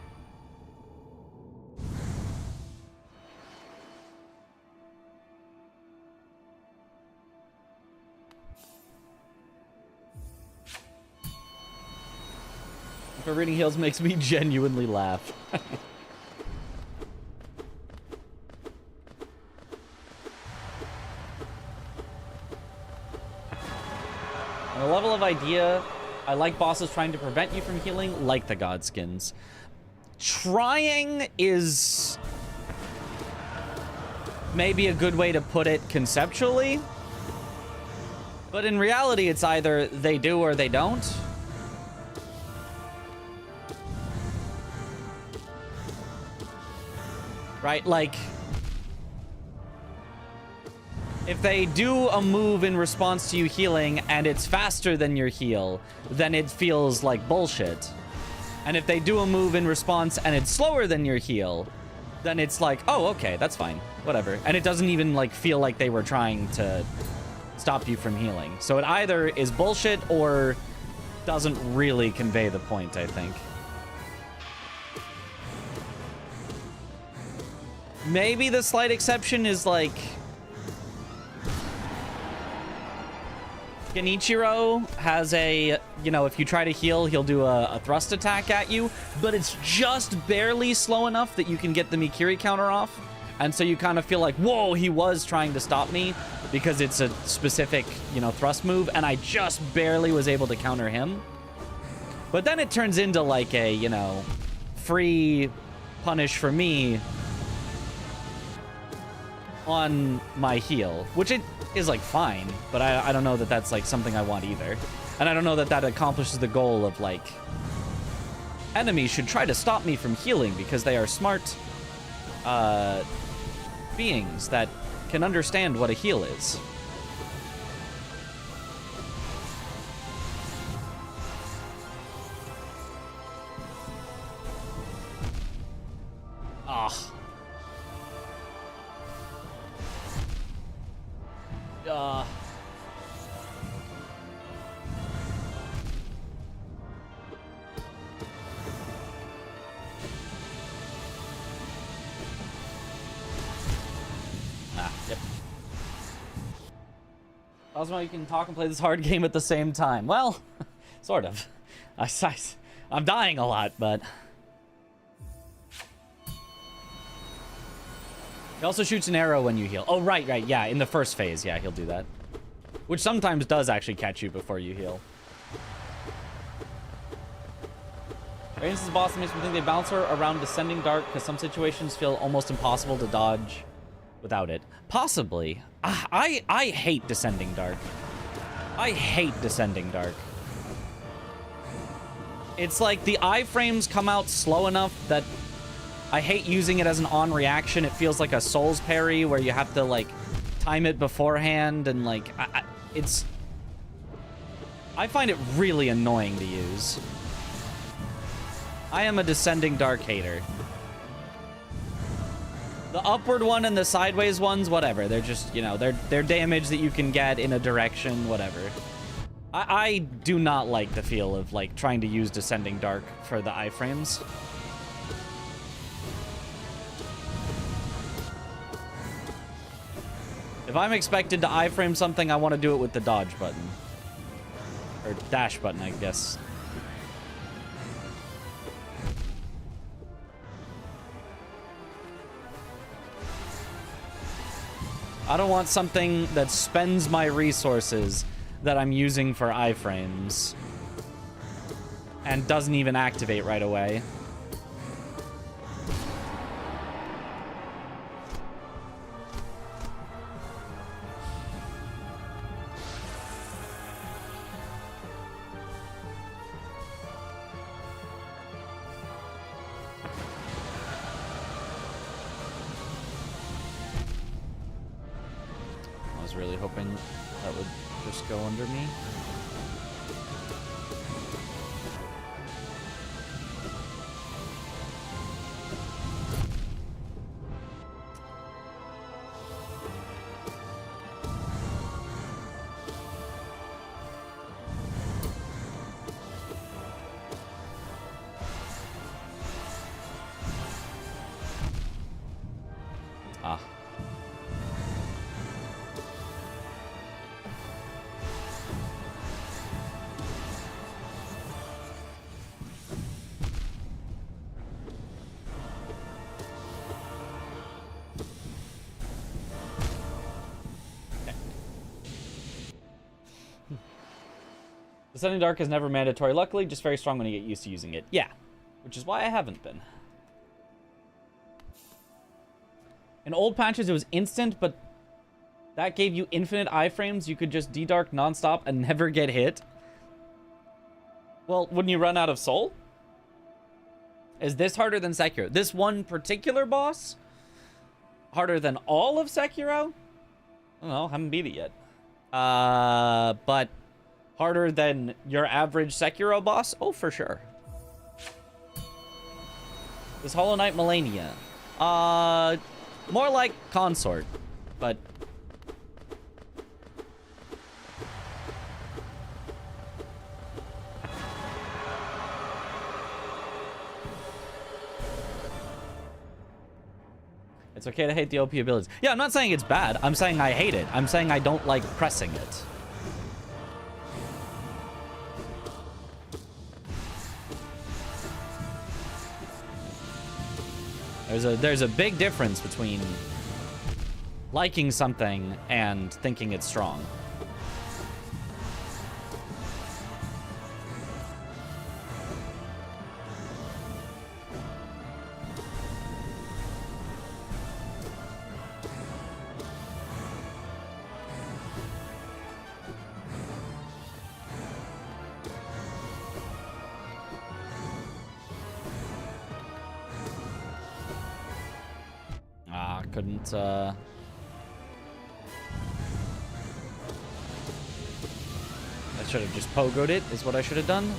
But reading heals makes me genuinely laugh. On a level of idea, I like bosses trying to prevent you from healing, like the Godskins. Trying is maybe a good way to put it conceptually, but in reality, it's either they do or they don't. Right? Like, if they do a move in response to you healing and it's faster than your heal, then it feels like bullshit. And if they do a move in response and it's slower than your heal, then it's like, oh, okay, that's fine. Whatever. And it doesn't even, like, feel like they were trying to stop you from healing. So it either is bullshit or doesn't really convey the point, I think. Maybe the slight exception is, like, Genichiro has a, you know, if you try to heal, he'll do a thrust attack at you, but it's just barely slow enough that you can get the Mikiri counter off. And so you kind of feel like, whoa, he was trying to stop me because it's a specific, you know, thrust move, and I just barely was able to counter him. But then it turns into, like, a, you know, free punish for me on my heal, which it is, like, fine, but I don't know that that's, like, something I want either. And I don't know that that accomplishes the goal of, like, enemies should try to stop me from healing because they are smart beings that can understand what a heal is. Ah. Yep. Cosmo, you can talk and play this hard game at the same time. Well, sort of. I'm dying a lot, but... He also shoots an arrow when you heal. Oh, right, yeah. In the first phase, yeah, he'll do that. Which sometimes does actually catch you before you heal. Radiance's boss makes me think they bounce her around Descending Dark because some situations feel almost impossible to dodge without it. Possibly. I hate Descending Dark. I hate Descending Dark. It's like the iframes come out slow enough that I hate using it as an on reaction. It feels like a Souls parry where you have to, like, time it beforehand, and, like, I find it really annoying to use. I am a Descending Dark hater. The upward one and the sideways ones, whatever. They're just, you know, they're damage that you can get in a direction, whatever. I do not like the feel of, like, trying to use Descending Dark for the iframes. If I'm expected to iframe something, I want to do it with the dodge button. Or dash button, I guess. I don't want something that spends my resources that I'm using for iframes and doesn't even activate right away. I was really hoping that would just go under me. Ah. Descending Dark is never mandatory, luckily, just very strong when you get used to using it. Yeah, which is why I haven't been. In old patches, it was instant, but that gave you infinite iframes. You could just D-Dark nonstop and never get hit. Well, wouldn't you run out of soul? Is this harder than Sekiro? This one particular boss? Harder than all of Sekiro? I don't know, haven't beat it yet. But harder than your average Sekiro boss? Oh, for sure. This Hollow Knight Melania. More like Consort, but... It's okay to hate the OP abilities. Yeah, I'm not saying it's bad. I'm saying I hate it. I'm saying I don't like pressing it. There's a big difference between liking something and thinking it's strong. Couldn't, I should have just pogoed it, is what I should have done.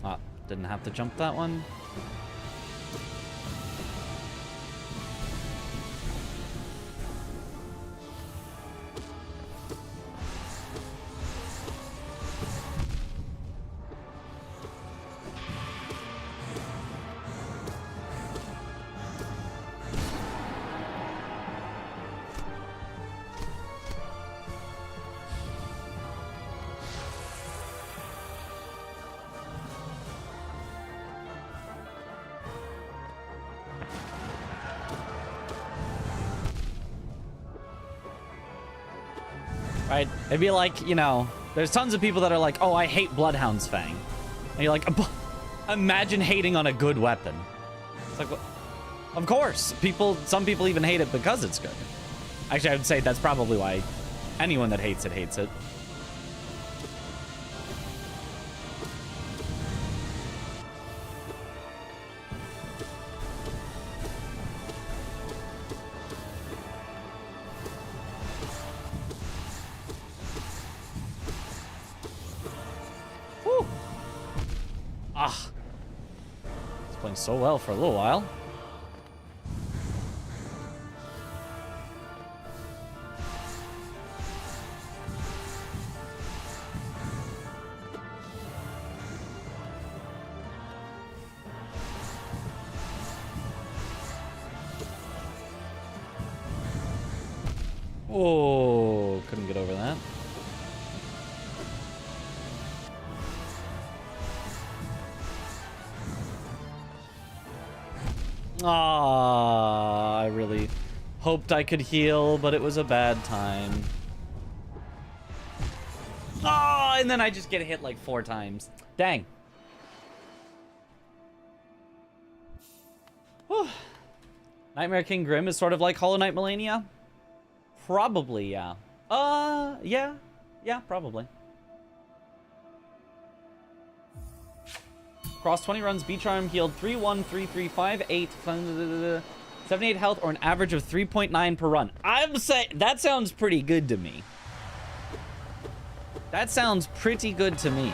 Ah, didn't have to jump that one. Right? It'd be like, you know, there's tons of people that are like, oh, I hate Bloodhound's Fang. And you're like, imagine hating on a good weapon. It's like, well, of course. Some people even hate it because it's good. Actually, I would say that's probably why anyone that hates it hates it. So well for a little while. Oh, couldn't get over that. Ah, I really hoped I could heal, but it was a bad time. Oh, and then I just get hit like 4 times. Dang. Whew. Nightmare King Grim is sort of like Hollow Knight Millennia? Probably, yeah. Yeah. Yeah, probably. Cross 20 runs, B-Charm, healed 3-1, 3-3, 5-8, 78 health, or an average of 3.9 per run. I'm saying that sounds pretty good to me. That sounds pretty good to me.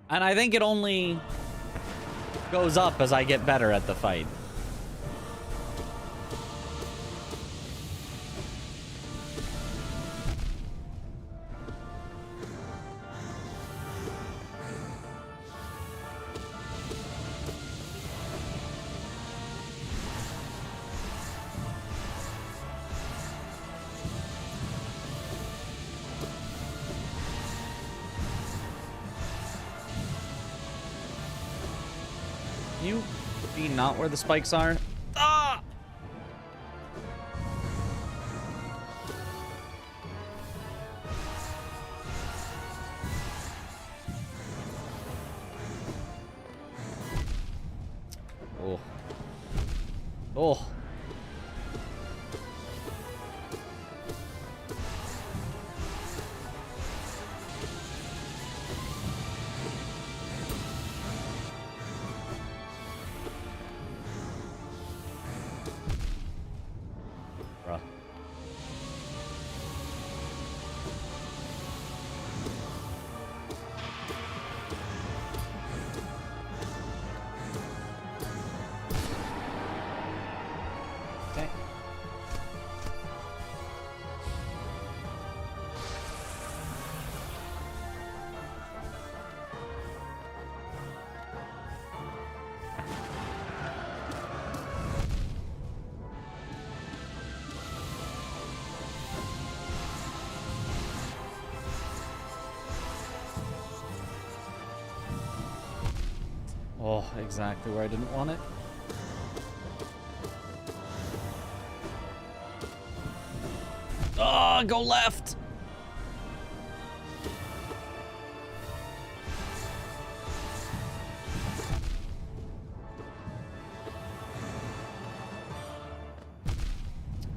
And I think it only goes up as I get better at the fight. You be not where the spikes are. Ah! Oh. Oh. Bruh. Okay. Oh, exactly where I didn't want it. Oh, go left.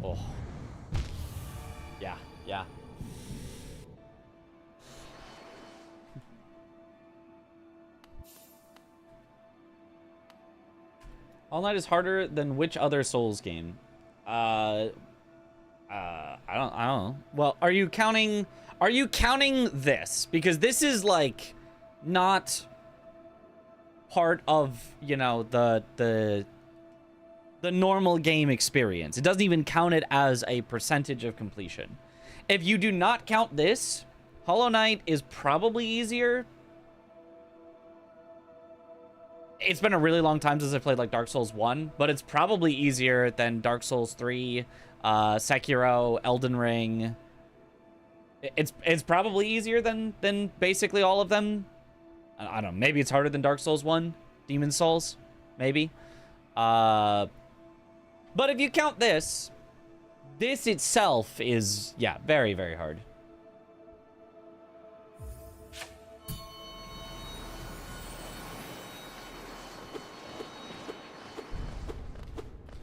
Oh. Yeah, yeah. All Night is harder than which other Souls game? I don't know. Well, are you counting this? Because this is like not part of, you know, the normal game experience. It doesn't even count it as a percentage of completion. If you do not count this, Hollow Knight is probably easier. It's been a really long time since I played like Dark Souls 1, but it's probably easier than Dark Souls 3, Sekiro, Elden Ring. It's probably easier than basically all of them. I don't know, maybe it's harder than Dark Souls 1, Demon Souls, maybe. But if you count this itself is, yeah, very, very hard.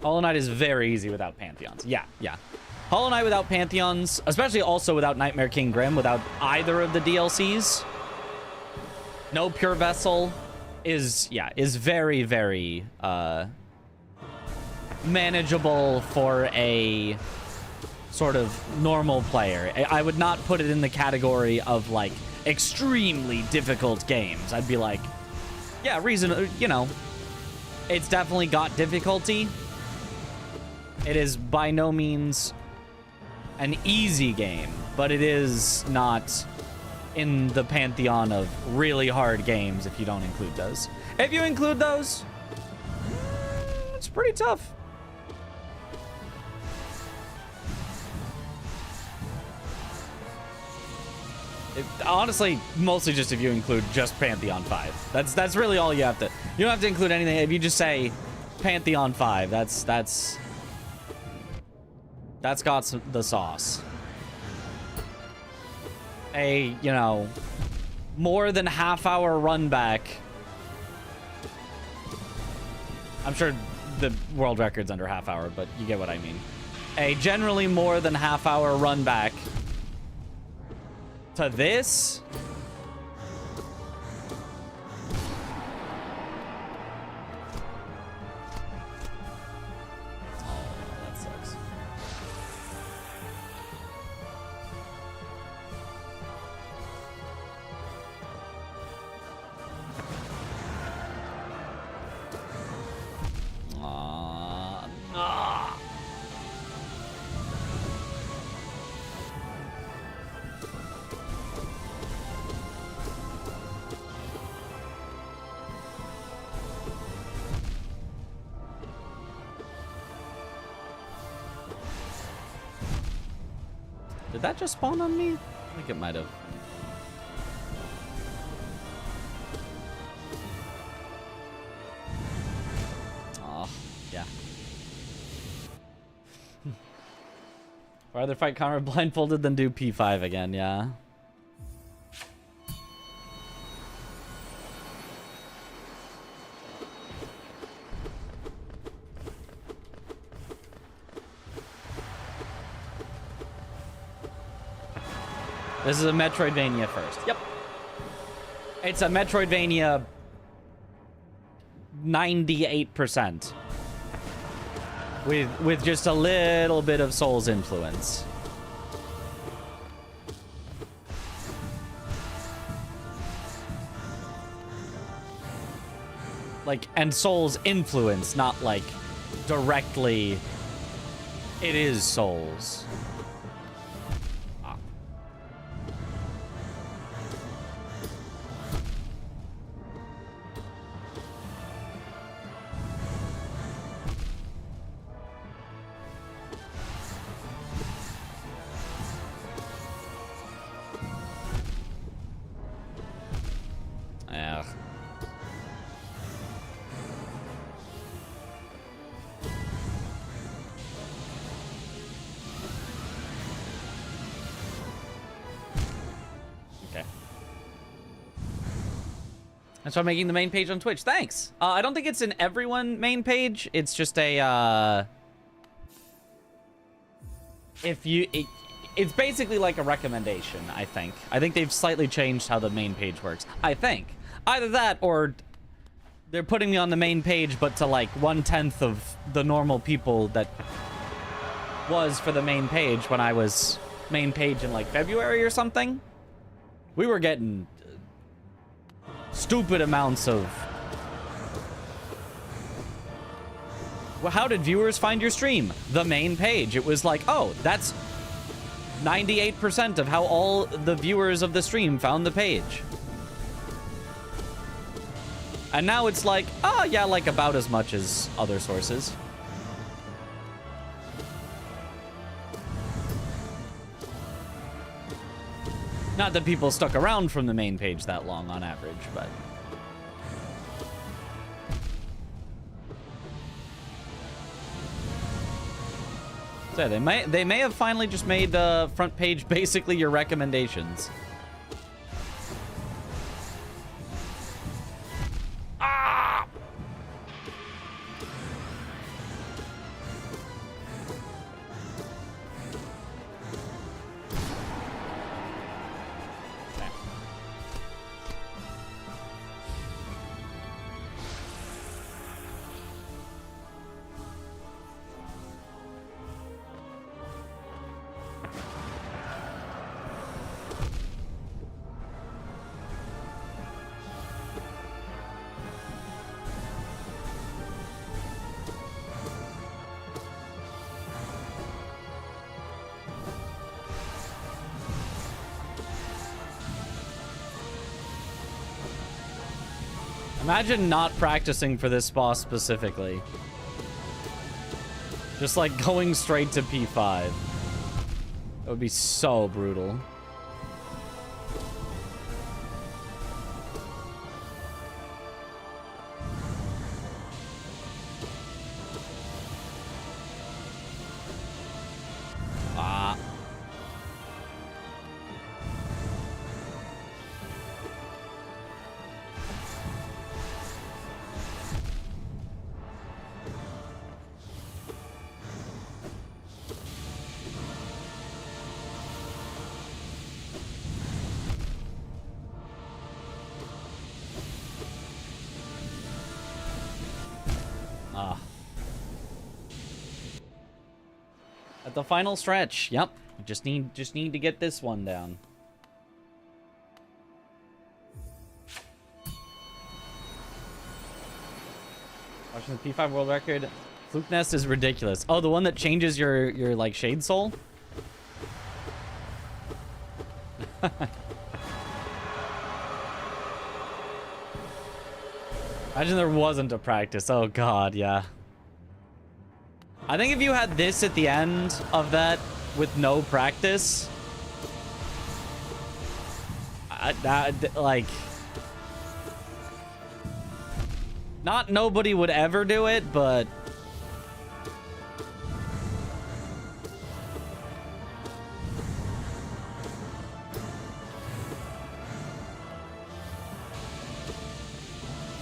Hollow Knight is very easy without Pantheons. Yeah, yeah. Hollow Knight without Pantheons, especially also without Nightmare King Grim, without either of the DLCs. No Pure Vessel is very, very manageable for a sort of normal player. I would not put it in the category of like extremely difficult games. I'd be like, yeah, you know, it's definitely got difficulty. It is by no means an easy game, but it is not in the pantheon of really hard games if you don't include those. If you include those, it's pretty tough. Honestly, mostly just if you include just Pantheon 5. That's really all you have to. You don't have to include anything. If you just say Pantheon 5, that's That's got the sauce. A, you know, more than half-hour run back. I'm sure the world record's under half hour, but you get what I mean. A generally more than half-hour run back to this. Did that just spawn on me? I think it might have. Oh, yeah. Rather fight Conrad blindfolded than do P5 again, yeah. This is a Metroidvania first. Yep. It's a Metroidvania 98%. With just a little bit of Souls influence. Like, and Souls influence, not like directly it is Souls. And so I'm making the main page on Twitch. Thanks. I don't think it's an everyone main page. It's just a, it's basically like a recommendation, I think. I think they've slightly changed how the main page works. I think. Either that or they're putting me on the main page, but to like 1/10 of the normal people that was for the main page when I was main page in like February or something. We were getting stupid amounts of... Well, how did viewers find your stream? The main page. It was like, oh, that's 98% of how all the viewers of the stream found the page. And now it's like, oh, yeah, like about as much as other sources. Not that people stuck around from the main page that long on average, but... So they may have finally just made the front page basically your recommendations. Ah! Imagine not practicing for this boss specifically. Just like going straight to P5. That would be so brutal. At the final stretch. Yep. Just need to get this one down. Watching the P5 world record. Fluke Nest is ridiculous. Oh, the one that changes your like Shade Soul? Imagine there wasn't a practice. Oh god, yeah. I think if you had this at the end of that with no practice, like, not nobody would ever do it, but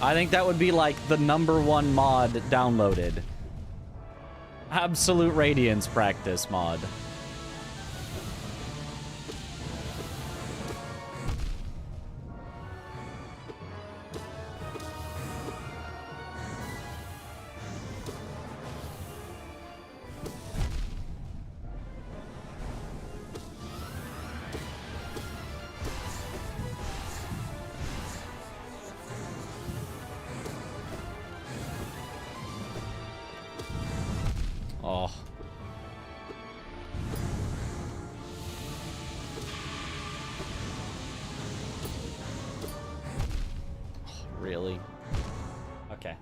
I think that would be like the #1 mod downloaded. Absolute Radiance practice mod. Oh. Really? Okay.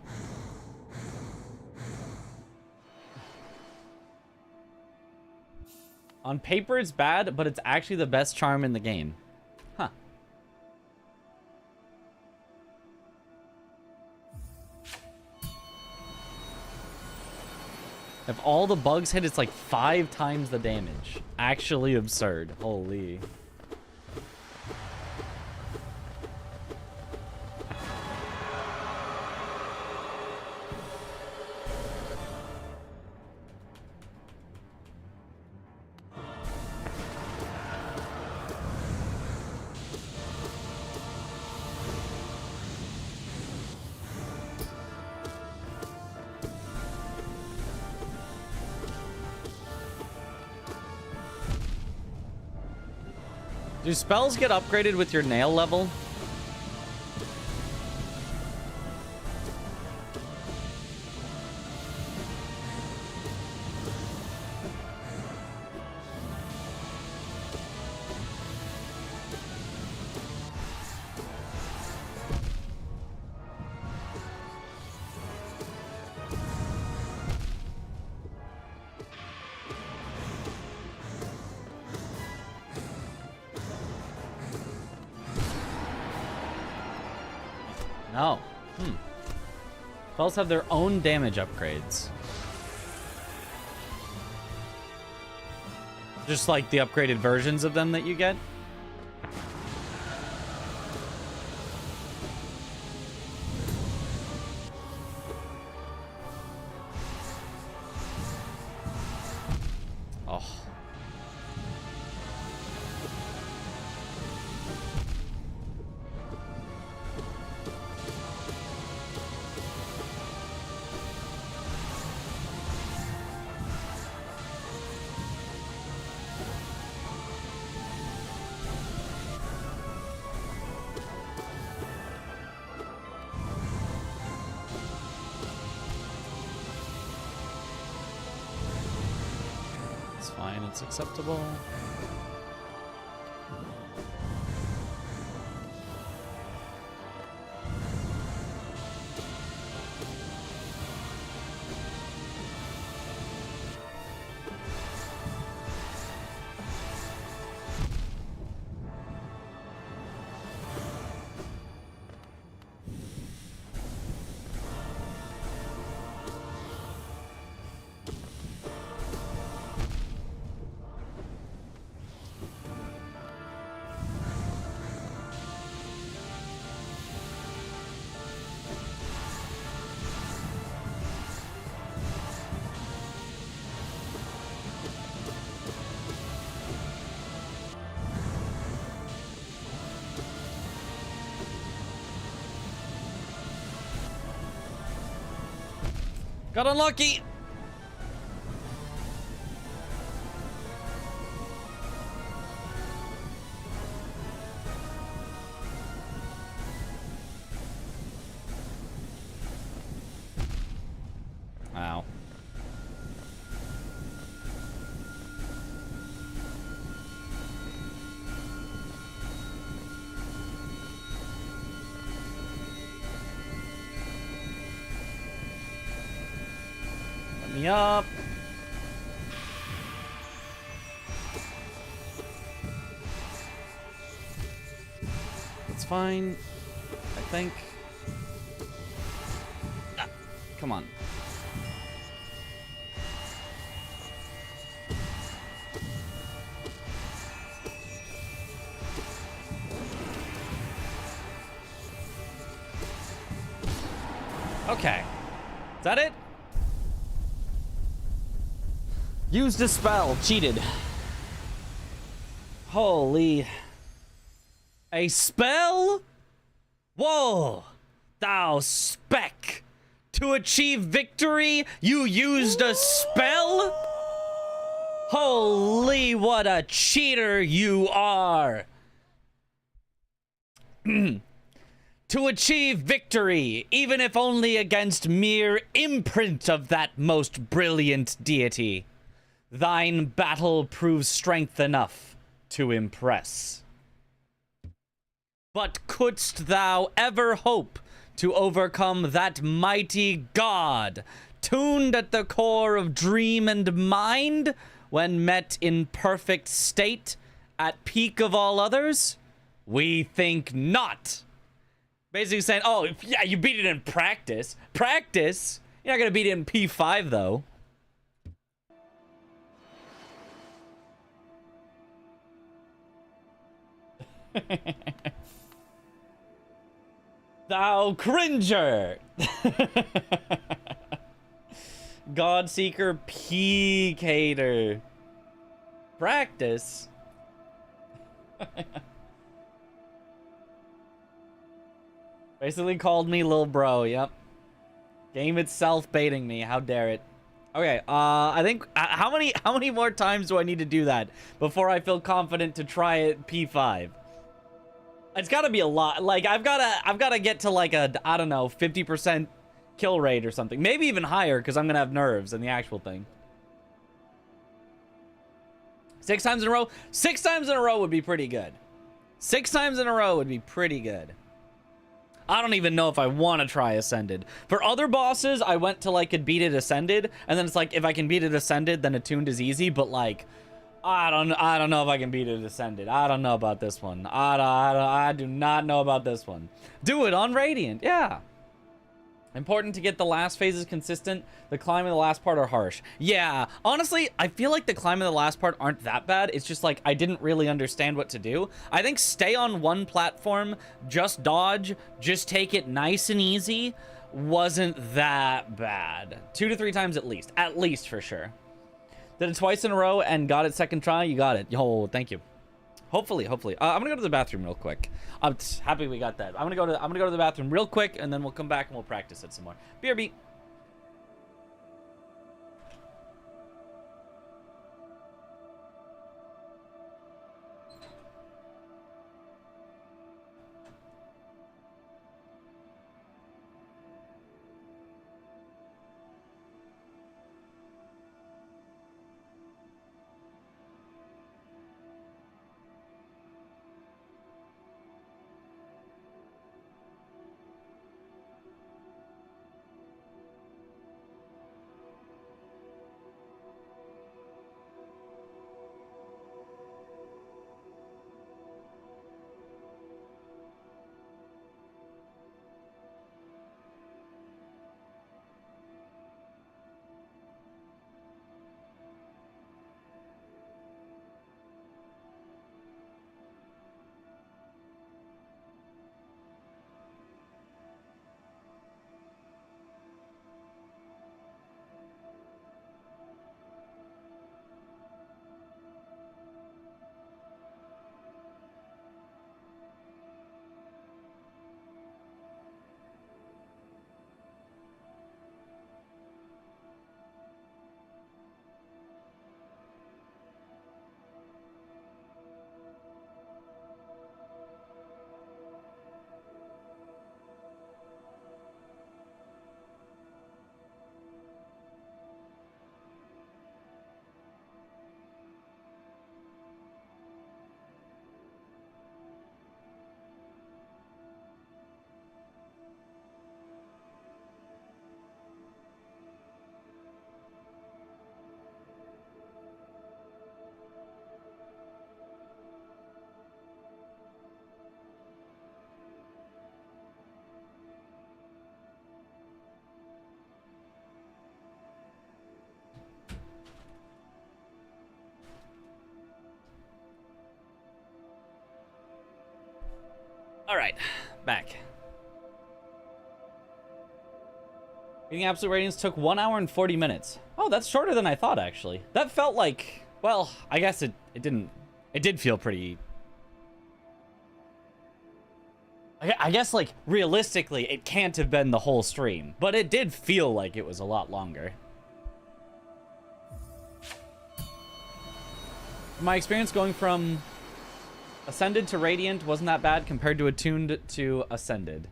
On paper, it's bad, but it's actually the best charm in the game. Huh. If all the bugs hit, it's like 5 times the damage. Actually absurd. Holy. Do spells get upgraded with your nail level? No. Spells have their own damage upgrades. Just like the upgraded versions of them that you get. Oh. It's fine, it's acceptable. Got unlucky. me up. It's fine, I think. Ah, come on. Okay. Is that it? Used a spell. Cheated. Holy. A spell? Whoa. Thou spec. To achieve victory, you used a spell? Holy, what a cheater you are. To achieve victory, even if only against mere imprint of that most brilliant deity, thine battle proves strength enough to impress. But couldst thou ever hope to overcome that mighty god, tuned at the core of dream and mind, when met in perfect state, at peak of all others? We think not. Basically saying, oh, yeah, you beat it in practice. Practice? You're not gonna beat it in P5, though. Thou cringer! Godseeker Peak hater. Practice? Basically called me lil bro, yep. Game itself baiting me, how dare it. Okay, I think, how many more times do I need to do that before I feel confident to try it P5? It's gotta be a lot. Like, I've gotta get to like a, I don't know, 50% kill rate or something. Maybe even higher, because I'm gonna have nerves in the actual thing. 6 times in a row? 6 times in a row would be pretty good. 6 times in a row would be pretty good. I don't even know if I want to try Ascended. For other bosses, I went to like, could beat it Ascended, and then it's like, if I can beat it Ascended, then Attuned is easy, but like, I don't know if I can beat it Ascended. I don't know about this one. I do not know about this one. Do it on Radiant, yeah. Important to get the last phases consistent. The climb and the last part are harsh. Yeah, honestly, I feel like the climb and the last part aren't that bad. It's just like, I didn't really understand what to do. I think stay on one platform, just dodge, just take it nice and easy, wasn't that bad. 2 to 3 times at least for sure. Did it twice in a row and got it second try? You got it. Oh, thank you. Hopefully. I'm gonna go to the bathroom real quick. I'm happy we got that. I'm gonna go to the bathroom real quick, and then we'll come back and we'll practice it some more. BRB. All right, back. Beating absolute ratings took 1 hour and 40 minutes. Oh, that's shorter than I thought, actually. That felt like, well, I guess it didn't, it did feel pretty... I guess, like, realistically, it can't have been the whole stream, but it did feel like it was a lot longer. My experience going from Ascended to Radiant wasn't that bad compared to Attuned to Ascended.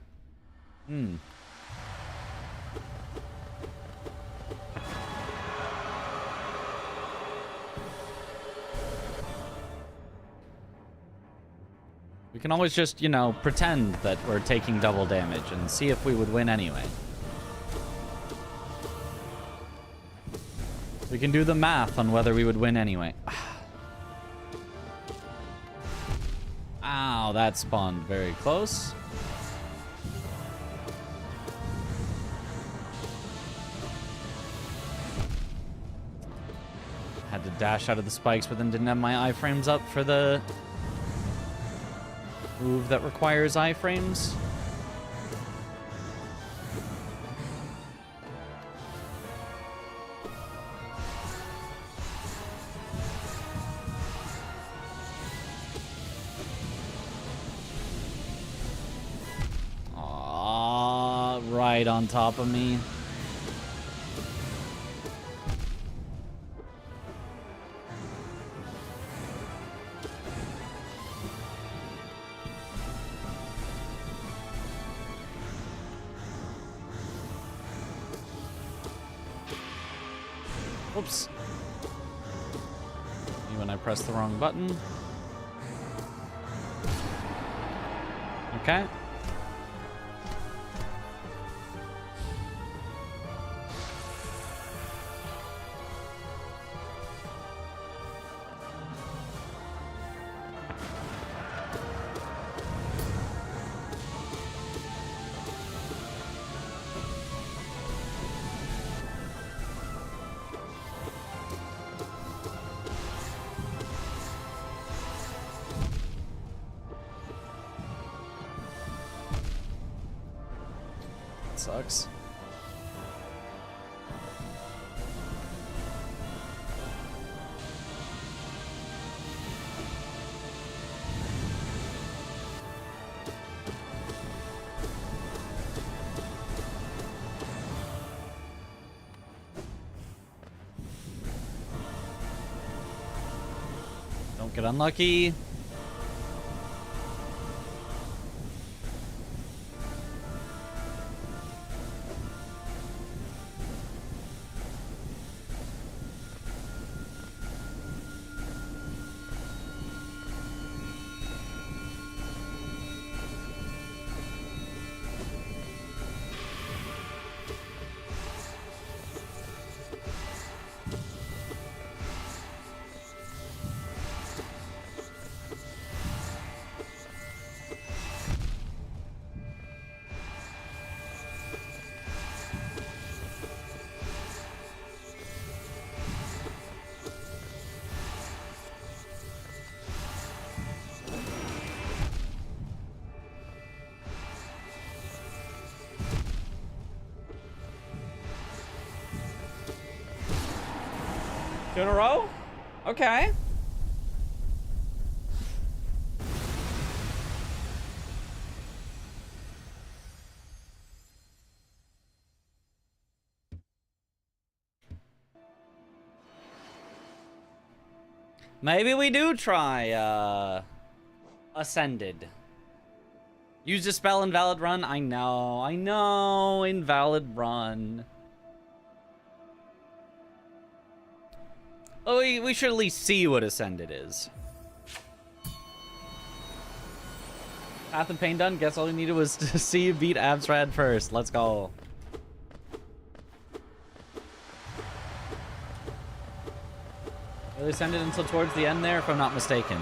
We can always just, you know, pretend that we're taking double damage and see if we would win anyway. We can do the math on whether we would win anyway. Ow, that spawned very close. Had to dash out of the spikes, but then didn't have my iframes up for the move that requires iframes. Aww, right on top of me. Oops. When I pressed the wrong button. Okay. Sucks. Don't get unlucky. Two in a row? Okay. Maybe we do try, Ascended. Use a spell invalid run? I know, invalid run. Oh, we should at least see what Ascended is. Path and Pain done? Guess all we needed was to see you beat Absrad first. Let's go. Really Ascended until towards the end there, if I'm not mistaken.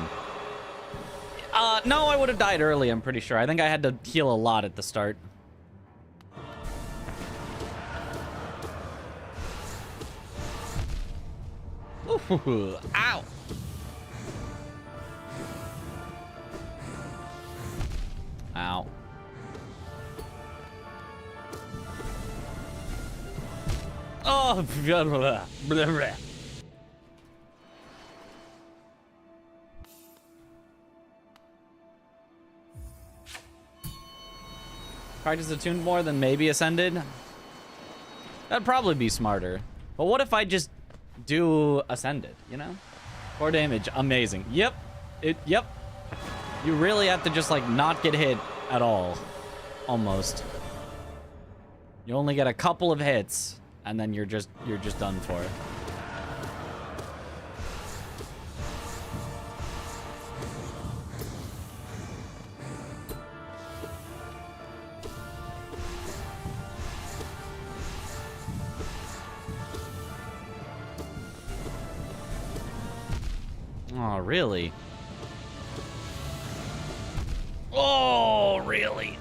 No, I would have died early, I'm pretty sure. I think I had to heal a lot at the start. Ooh, ow! Ow. Oh, blah, blah, blah, blah. Practice attuned more than maybe ascended. That'd probably be smarter. But what if I just do ascended, you know? 4 damage, amazing. Yep. Yep. You really have to just like not get hit at all. Almost. You only get a couple of hits and then you're just done for. Oh, really? Oh, really?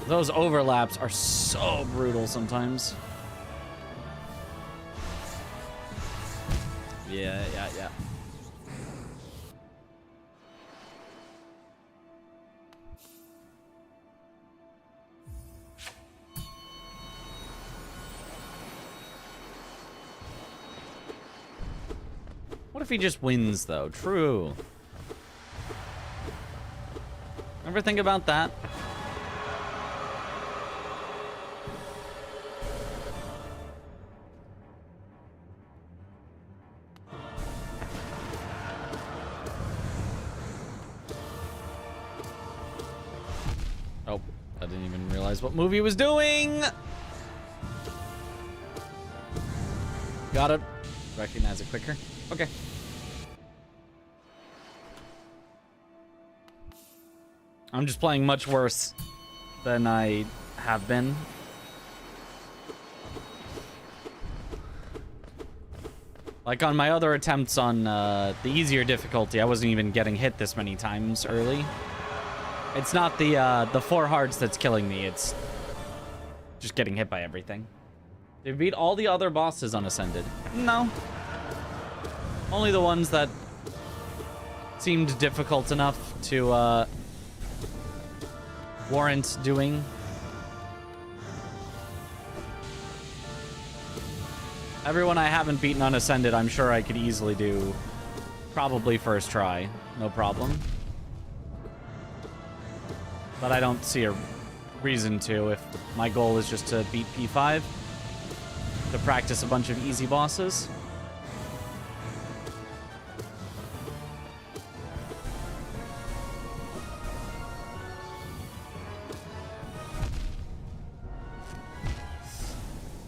Those overlaps are so brutal sometimes. Yeah. What if he just wins, though? True. Ever think about that? Oh, I didn't even realize what movie was doing. Gotta recognize it quicker. Okay. I'm just playing much worse than I have been. Like on my other attempts on the easier difficulty, I wasn't even getting hit this many times early. It's not the 4 hearts that's killing me, it's just getting hit by everything. Did we beat all the other bosses on Ascended? No. Only the ones that seemed difficult enough to warrant doing. Everyone I haven't beaten on Ascended, I'm sure I could easily do. Probably first try, no problem. But I don't see a reason to if my goal is just to beat P5. To practice a bunch of easy bosses.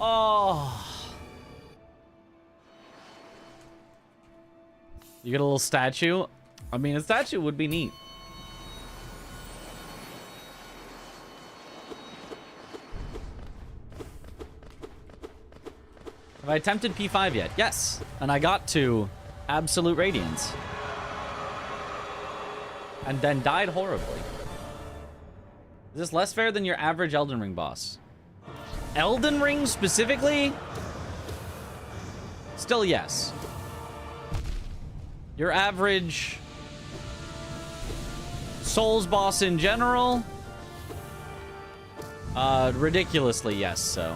Oh. You get a little statue? I mean, a statue would be neat. Have I attempted P5 yet? Yes. And I got to Absolute Radiance. And then died horribly. Is this less fair than your average Elden Ring boss? Elden Ring specifically? Still yes. Your average Souls boss in general? Ridiculously yes, so.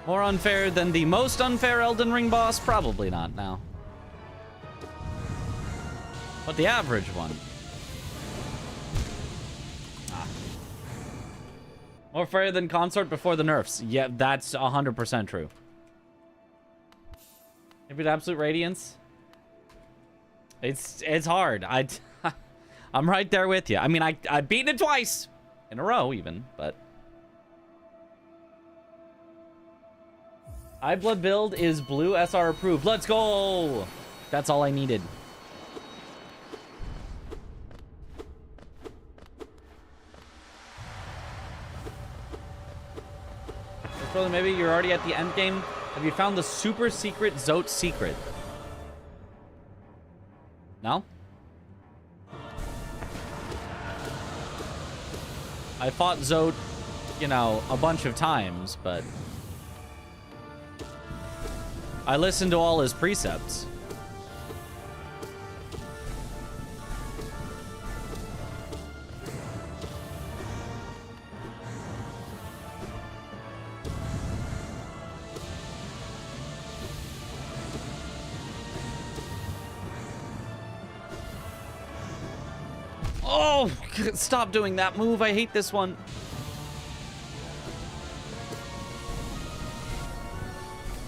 More unfair than the most unfair Elden Ring boss? Probably not now. But the average one. Ah. More fair than Consort before the nerfs. Yeah, that's 100% true. If it's Absolute Radiance, it's hard. I'm right there with you. I mean, I've beaten it twice in a row even, but iBlood build is blue SR approved. Let's go! That's all I needed. Brother, maybe you're already at the end game. Have you found the super secret Zote secret? No? I fought Zote, you know, a bunch of times, but I listened to all his precepts. Oh, stop doing that move. I hate this one.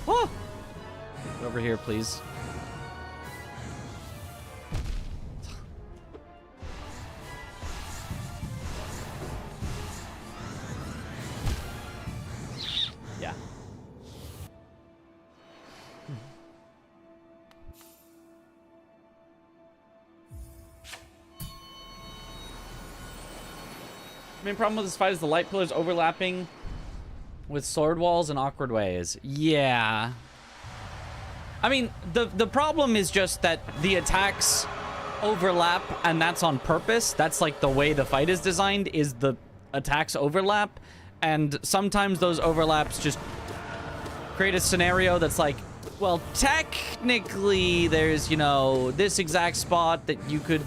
Oh. Over here, please. Yeah. The main problem with this fight is the light pillars overlapping with sword walls in awkward ways. Yeah. I mean, the problem is just that the attacks overlap, and that's on purpose. That's like the way the fight is designed, is the attacks overlap, and sometimes those overlaps just create a scenario that's like, well, technically there's, you know, this exact spot that you could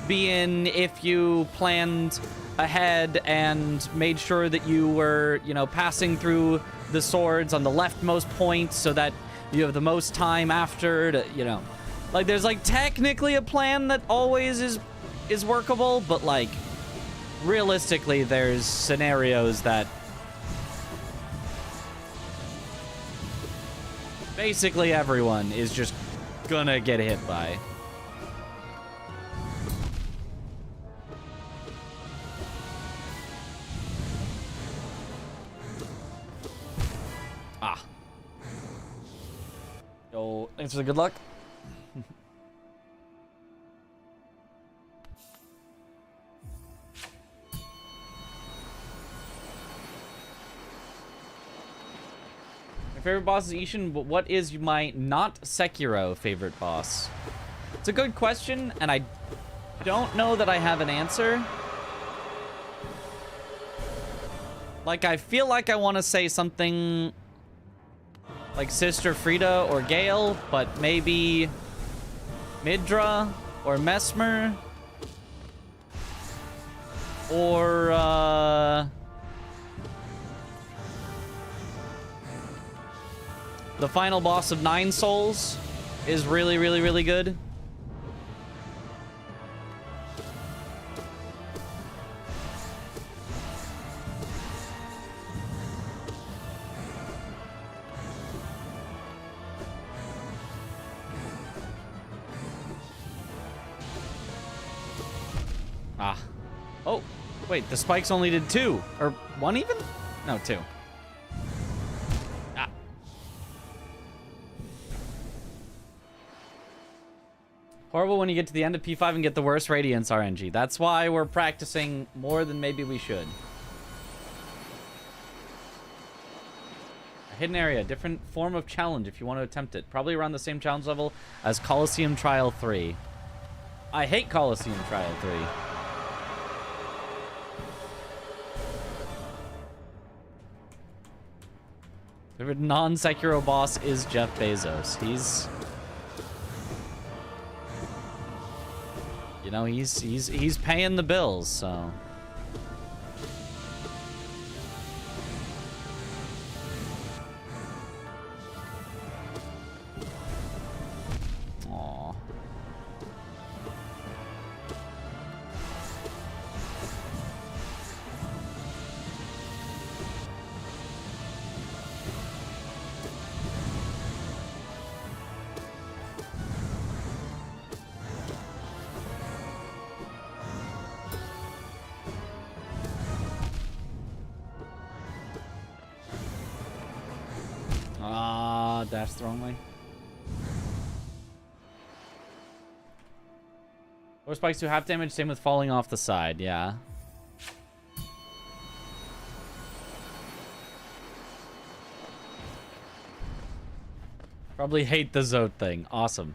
be in if you planned ahead and made sure that you were, you know, passing through the swords on the leftmost point so that you have the most time after to, you know, like there's like technically a plan that always is workable, but like realistically there's scenarios that basically everyone is just gonna get hit by. Ah. Yo, thanks for the good luck. My favorite boss is Ishin, but what is my not Sekiro favorite boss? It's a good question, and I don't know that I have an answer. Like, I feel like I want to say something like Sister Frida or Gale, but maybe Midra or Mesmer or the final boss of 9 Souls is really, really, really good. Ah. Oh, wait, the spikes only did 2. Or 1 even? No, 2. Ah. Horrible when you get to the end of P5 and get the worst Radiance RNG. That's why we're practicing more than maybe we should. A hidden area, different form of challenge if you want to attempt it. Probably around the same challenge level as Colosseum Trial 3. I hate Colosseum Trial 3. Favorite non-Sekiro boss is Jeff Bezos. He's, you know, he's paying the bills, so. Aww. Ah, dashed the wrong way. Or spikes do half damage, same with falling off the side, yeah. Probably hate the Zote thing. Awesome.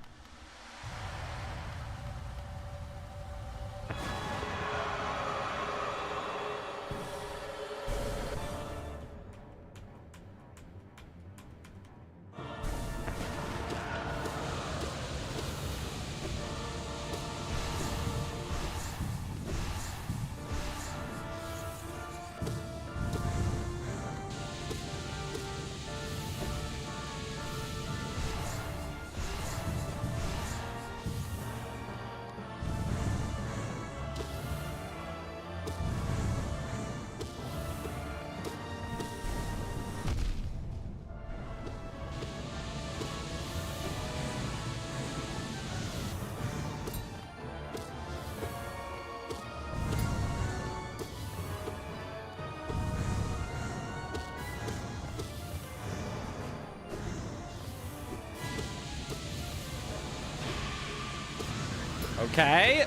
Okay.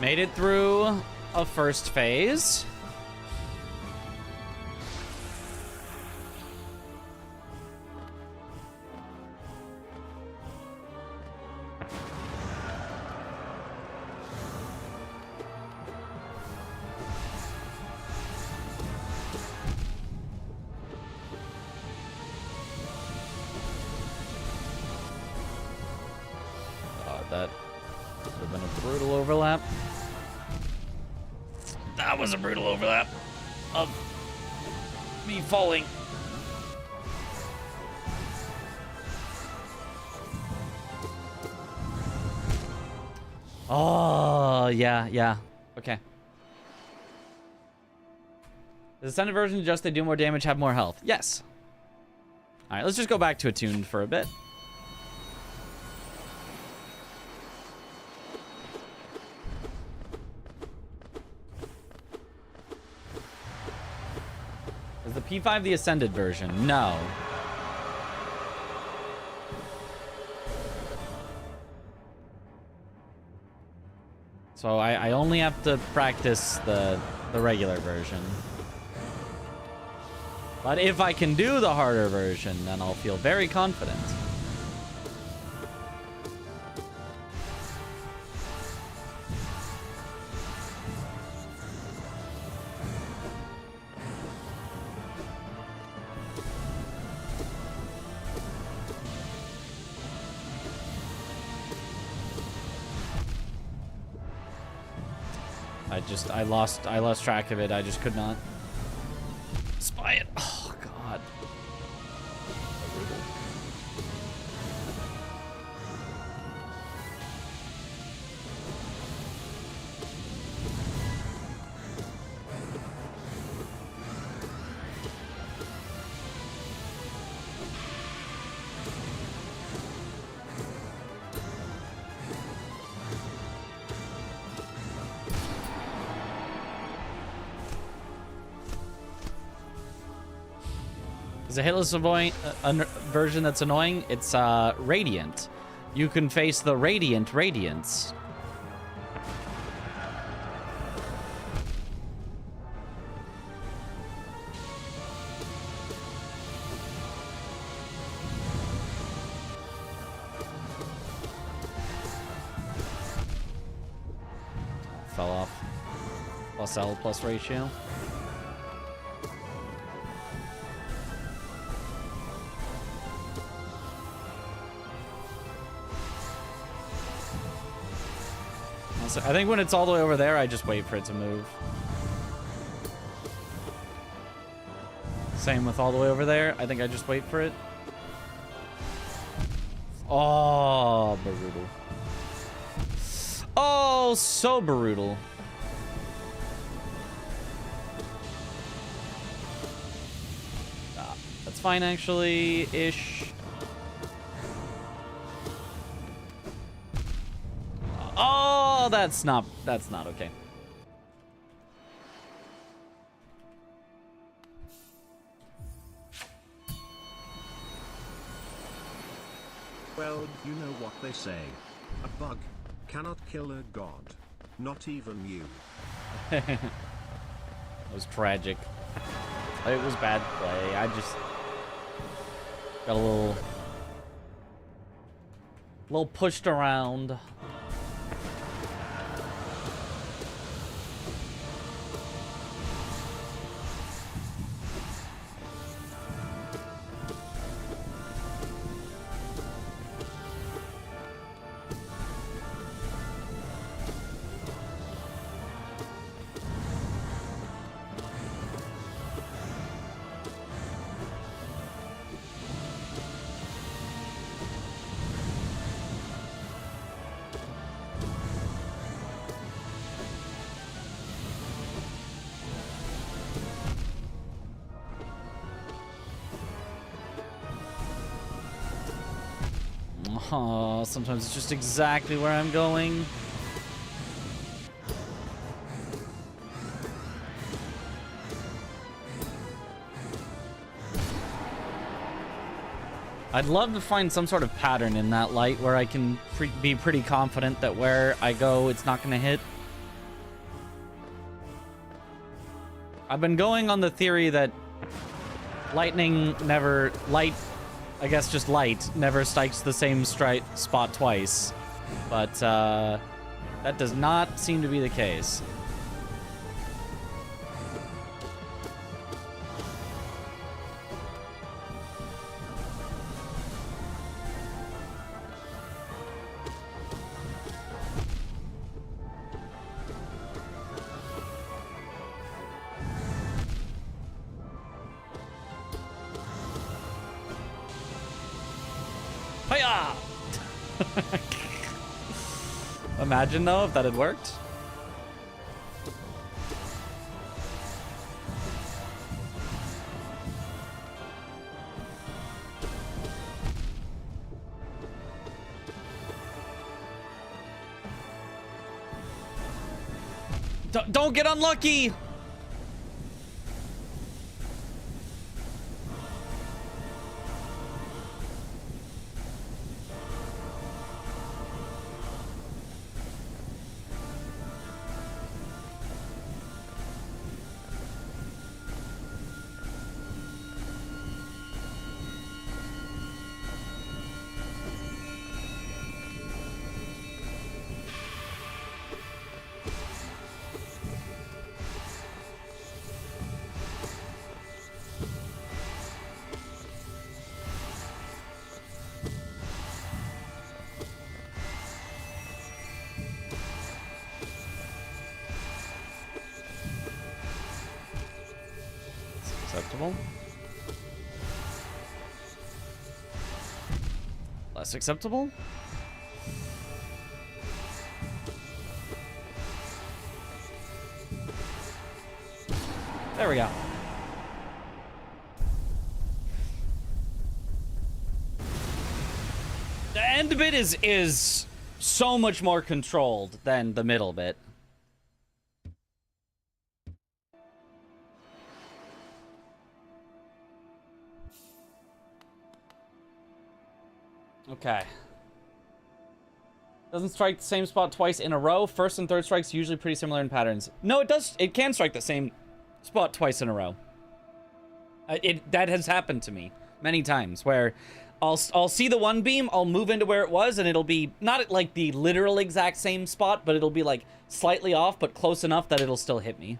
Made it through a first phase. That would have been a brutal overlap. That was a brutal overlap of me falling. Oh, yeah. Okay. The Ascended version just they do more damage, have more health. Yes. All right, let's just go back to Attuned for a bit. Is the P5 the Ascended version? No. So I only have to practice the regular version. But if I can do the harder version, then I'll feel very confident. I lost track of it. I just could not spy it. Oh god. Is a hitless version that's annoying? It's Radiant. You can face the Radiant Radiance. Fell off. Plus L plus ratio. I think when it's all the way over there, I just wait for it to move. Same with all the way over there. I think I just wait for it. Oh, brutal. Oh, so brutal. That's fine, actually, ish. Oh, that's not okay. Well, you know what they say. A bug cannot kill a god. Not even you. It was tragic. It was bad play. I just got a little pushed around. Oh, sometimes it's just exactly where I'm going. I'd love to find some sort of pattern in that light where I can be pretty confident that where I go, it's not going to hit. I've been going on the theory that lightning never... Light, I guess just light, never strikes the same spot twice. But that does not seem to be the case. Hiya! Imagine though if that had worked. Don't get unlucky! Acceptable. Less acceptable. There we go. The end bit is so much more controlled than the middle bit. Okay. Doesn't strike the same spot twice in a row. First and third strikes usually pretty similar in patterns. No, it does. It can strike the same spot twice in a row. That has happened to me many times where I'll see the one beam, I'll move into where it was, and it'll be not at like the literal exact same spot, but it'll be like slightly off, but close enough that it'll still hit me.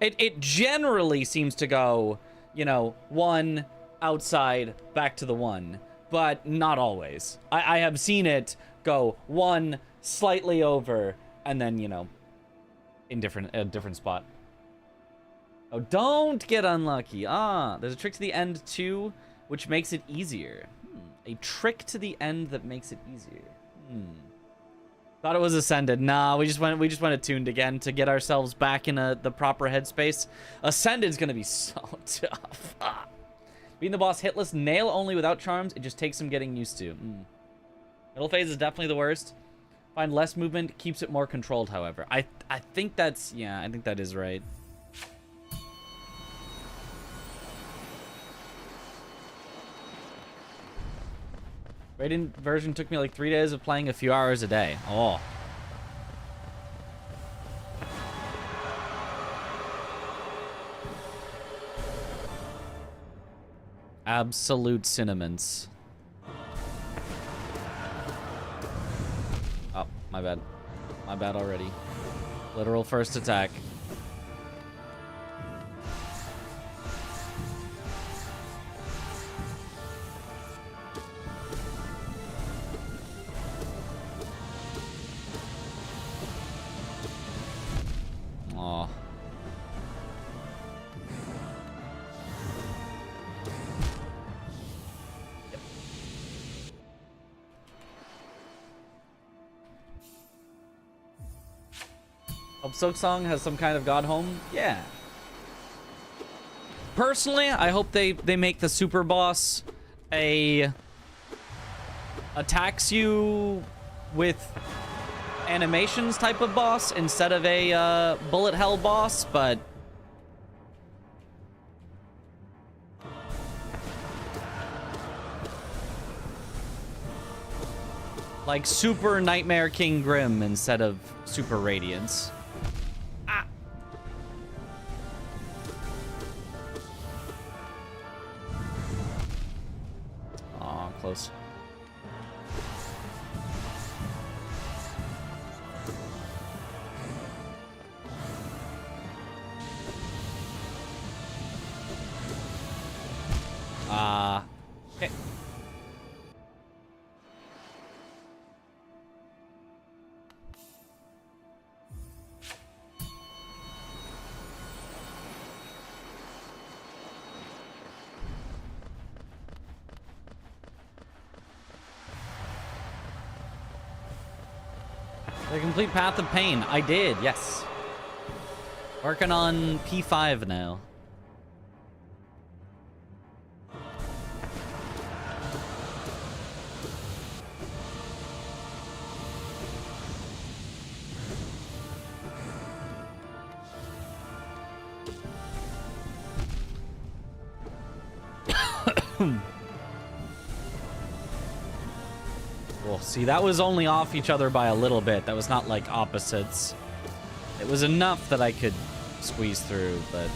It generally seems to go, you know, one outside back to the one, but not always. I have seen it go one slightly over and then, you know, in a different spot. Oh, don't get unlucky. There's a trick to the end too, which makes it easier. A trick to the end that makes it easier. Thought it was Ascended. Nah, we just went attuned again to get ourselves back in the proper headspace. Ascended's gonna be so tough. Being the boss hitless, nail only without charms, it just takes some getting used to. Middle phase is definitely the worst. Find less movement, keeps it more controlled, however. I think that's, yeah, I think that is right. Radiant version took me like 3 days of playing a few hours a day. Oh. Absolute cinnamons. Oh, my bad. My bad already. Literal first attack. Aw. Hope Silksong has some kind of god home. Yeah. Personally, I hope they make the super boss attacks you with animations type of boss instead of a bullet hell boss, but Like Super Nightmare King Grim instead of Super Radiance. Ah. Aw, close. Okay. The complete Path of Pain. I did, yes. Working on P5 now. Well, see, that was only off each other by a little bit. That was not like opposites. It was enough that I could squeeze through, but...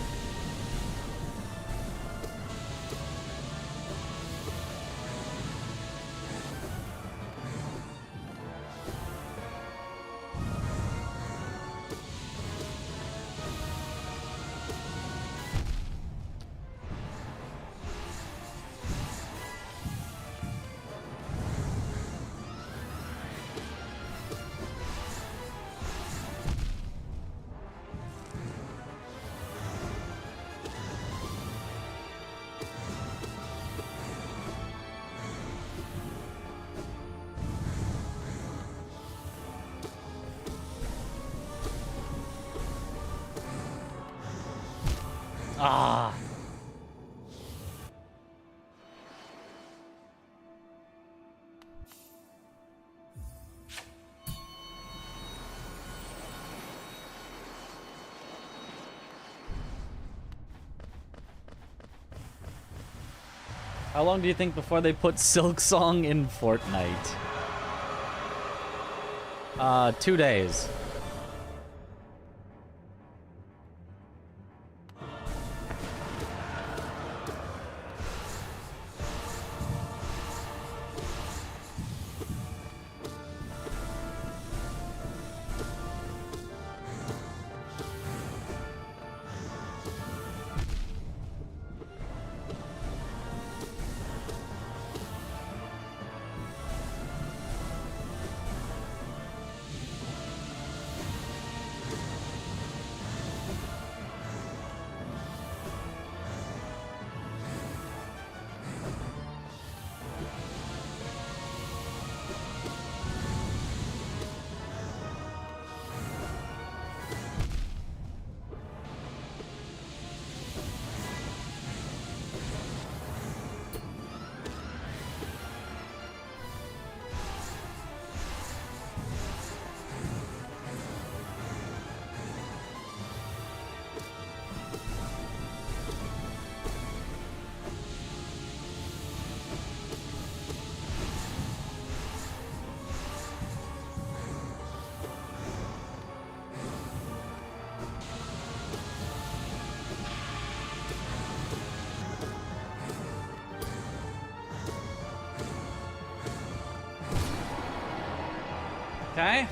Ah. How long do you think before they put Silksong in Fortnite? 2 days. Okay.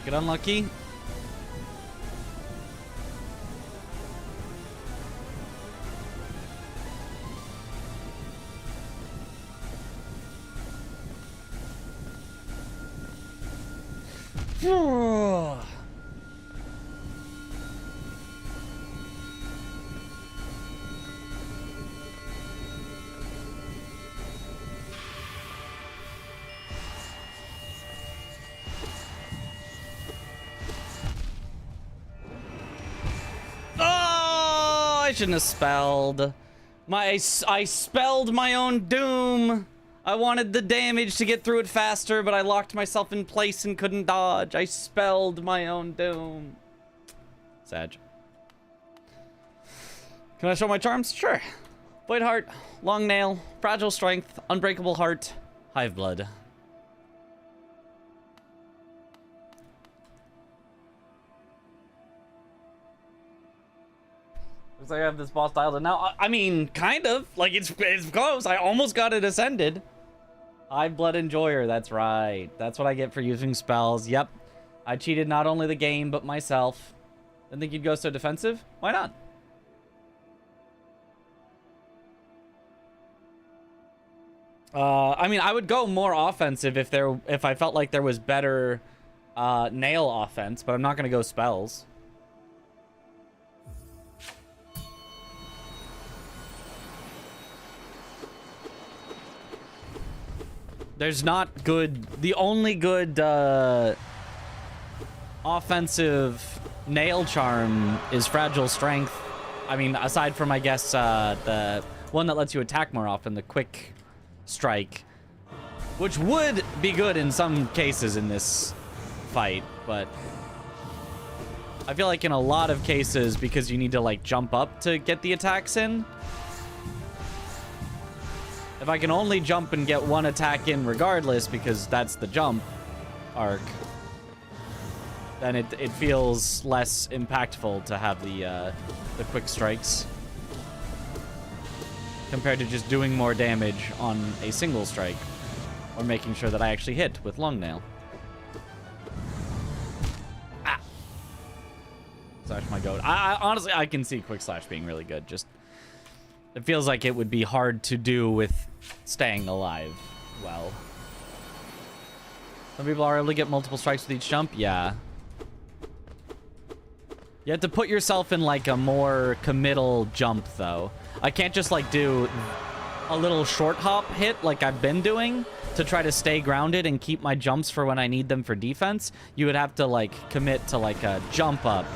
Get unlucky. I shouldn't have spelled. I spelled my own doom. I wanted the damage to get through it faster, but I locked myself in place and couldn't dodge. I spelled my own doom. Sag. Can I show my charms? Sure. Void Heart, Long Nail, Fragile Strength, Unbreakable Heart, Hive Blood. Looks like I have this boss dialed in now. I mean, kind of. Like, it's close. I almost got it ascended. Hive Blood Enjoyer. That's right. That's what I get for using spells. Yep. I cheated not only the game, but myself. Didn't think you'd go so defensive? Why not? I mean, I would go more offensive if I felt like there was better nail offense, but I'm not going to go spells. There's not good... The only good offensive nail charm is Fragile Strength. I mean, aside from, I guess, the one that lets you attack more often, the Quick Strike, which would be good in some cases in this fight, but I feel like in a lot of cases, because you need to, like, jump up to get the attacks in, if I can only jump and get one attack in regardless, because that's the jump arc, then it feels less impactful to have the quick strikes compared to just doing more damage on a single strike or making sure that I actually hit with long nail. Ah! Slash my goat. I honestly, I can see quick slash being really good. Just, it feels like it would be hard to do with staying alive well. Some people are able to get multiple strikes with each jump. Yeah. You have to put yourself in like a more committal jump though. I can't just like do a little short hop hit like I've been doing to try to stay grounded and keep my jumps for when I need them for defense. You would have to like commit to like a jump up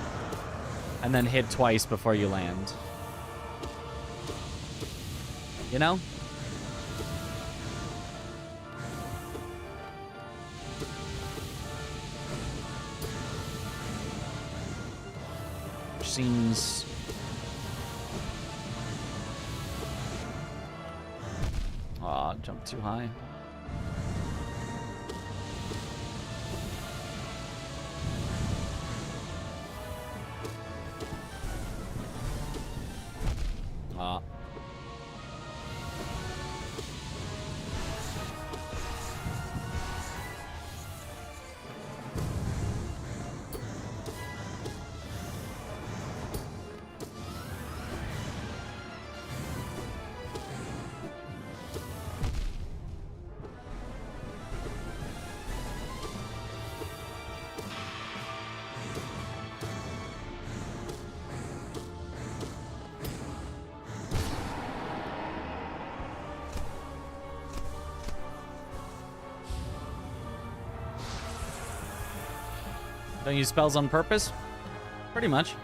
and then hit twice before you land. You know? Which seems... Aw, jumped too high. Aw. Don't use spells on purpose? Pretty much.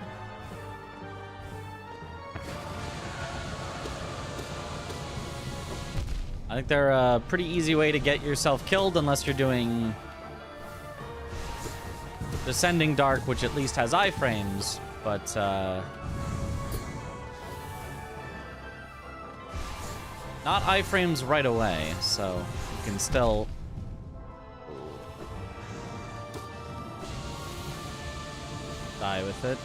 I think they're a pretty easy way to get yourself killed unless you're doing Descending Dark, which at least has iframes, but not iframes right away, so you can still die with it.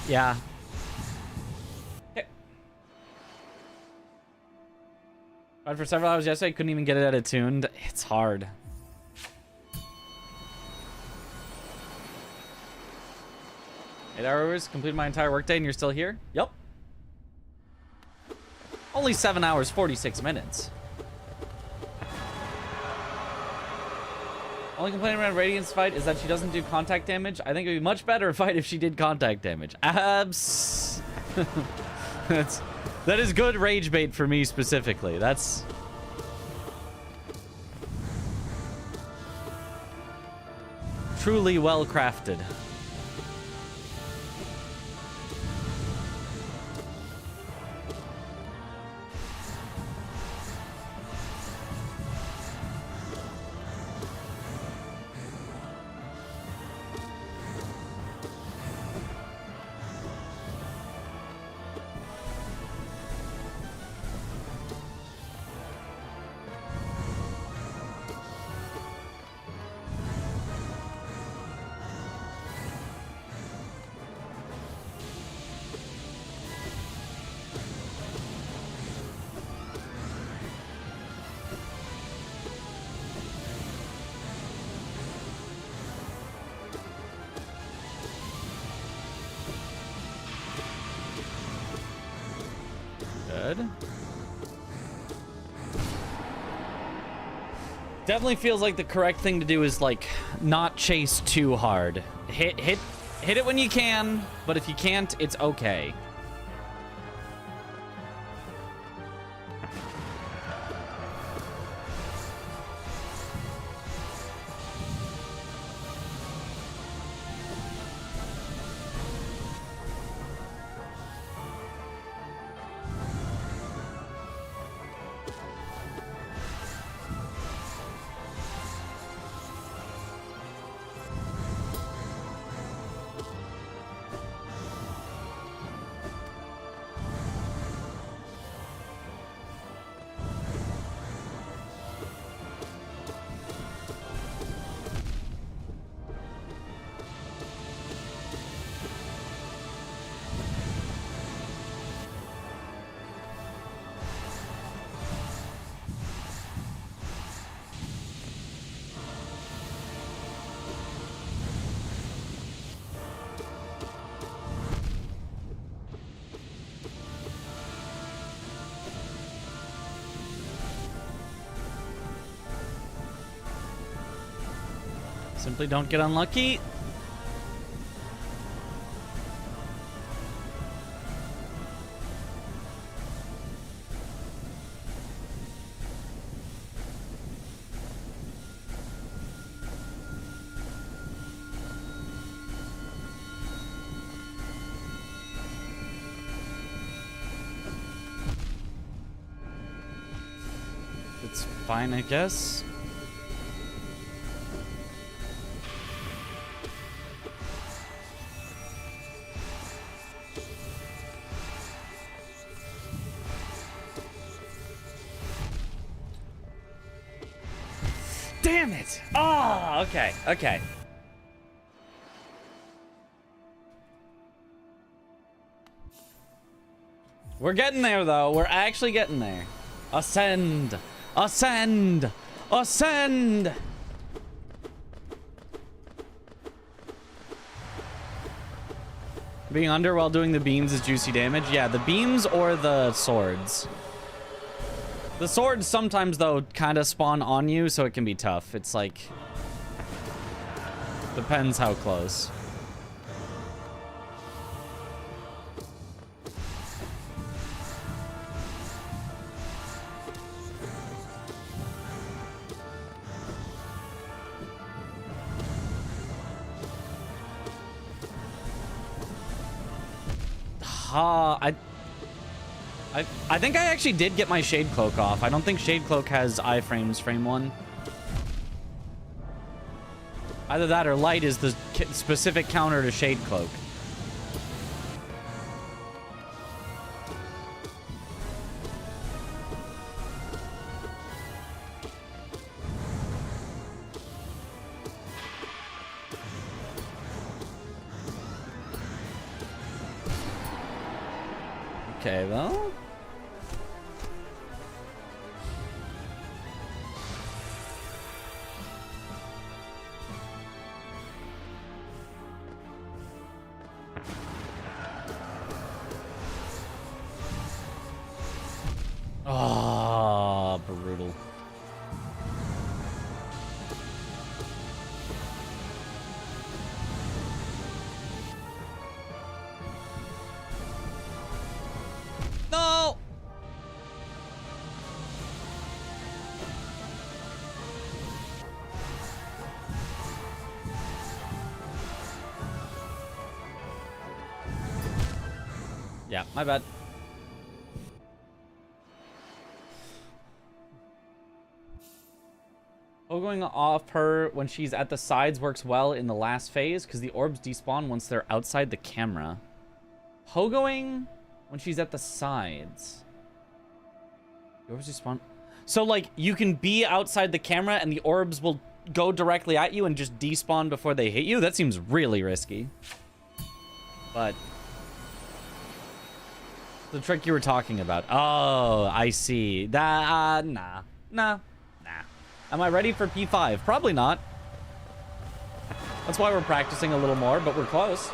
Yeah. Okay. Tried for several hours yesterday, couldn't even get it attuned. It's hard. Eight hours, completed my entire workday and you're still here? Yep. Only 7 hours, 46 minutes. Only complaint around Radiant's fight is that she doesn't do contact damage. I think it would be much better a fight if she did contact damage. That is good rage bait for me specifically. That's... truly well crafted. Good. Definitely feels like the correct thing to do is like not chase too hard. Hit it when you can, but if you can't, it's okay. Simply don't get unlucky. It's fine, I guess. Damn it! Oh, okay, okay. We're getting there, though. We're actually getting there. Ascend! Ascend! Ascend! Being under while doing the beams is juicy damage. Yeah, the beams or the swords. The swords sometimes, though, kind of spawn on you, so it can be tough. It's like... depends how close. I think I actually did get my Shade Cloak off. I don't think Shade Cloak has iframes frame 1. Either that or Light is the specific counter to Shade Cloak. okay, though. Oh, brutal. No! Yeah, my bad. Going off her when she's at the sides works well in the last phase because the orbs despawn once they're outside the camera. Pogoing when she's at the sides. The orbs despawn. So, like, you can be outside the camera and the orbs will go directly at you and just despawn before they hit you? That seems really risky. But the trick you were talking about. Oh, I see. Nah. Am I ready for P5? Probably not. That's why we're practicing a little more, but we're close.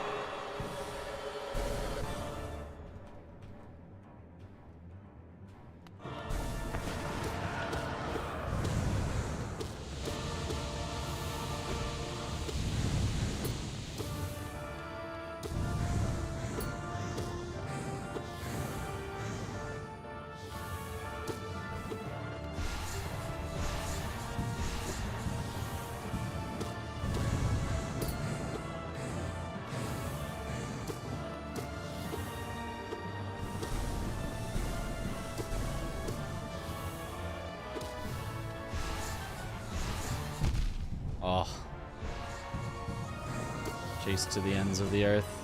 Oh. Chase to the ends of the earth.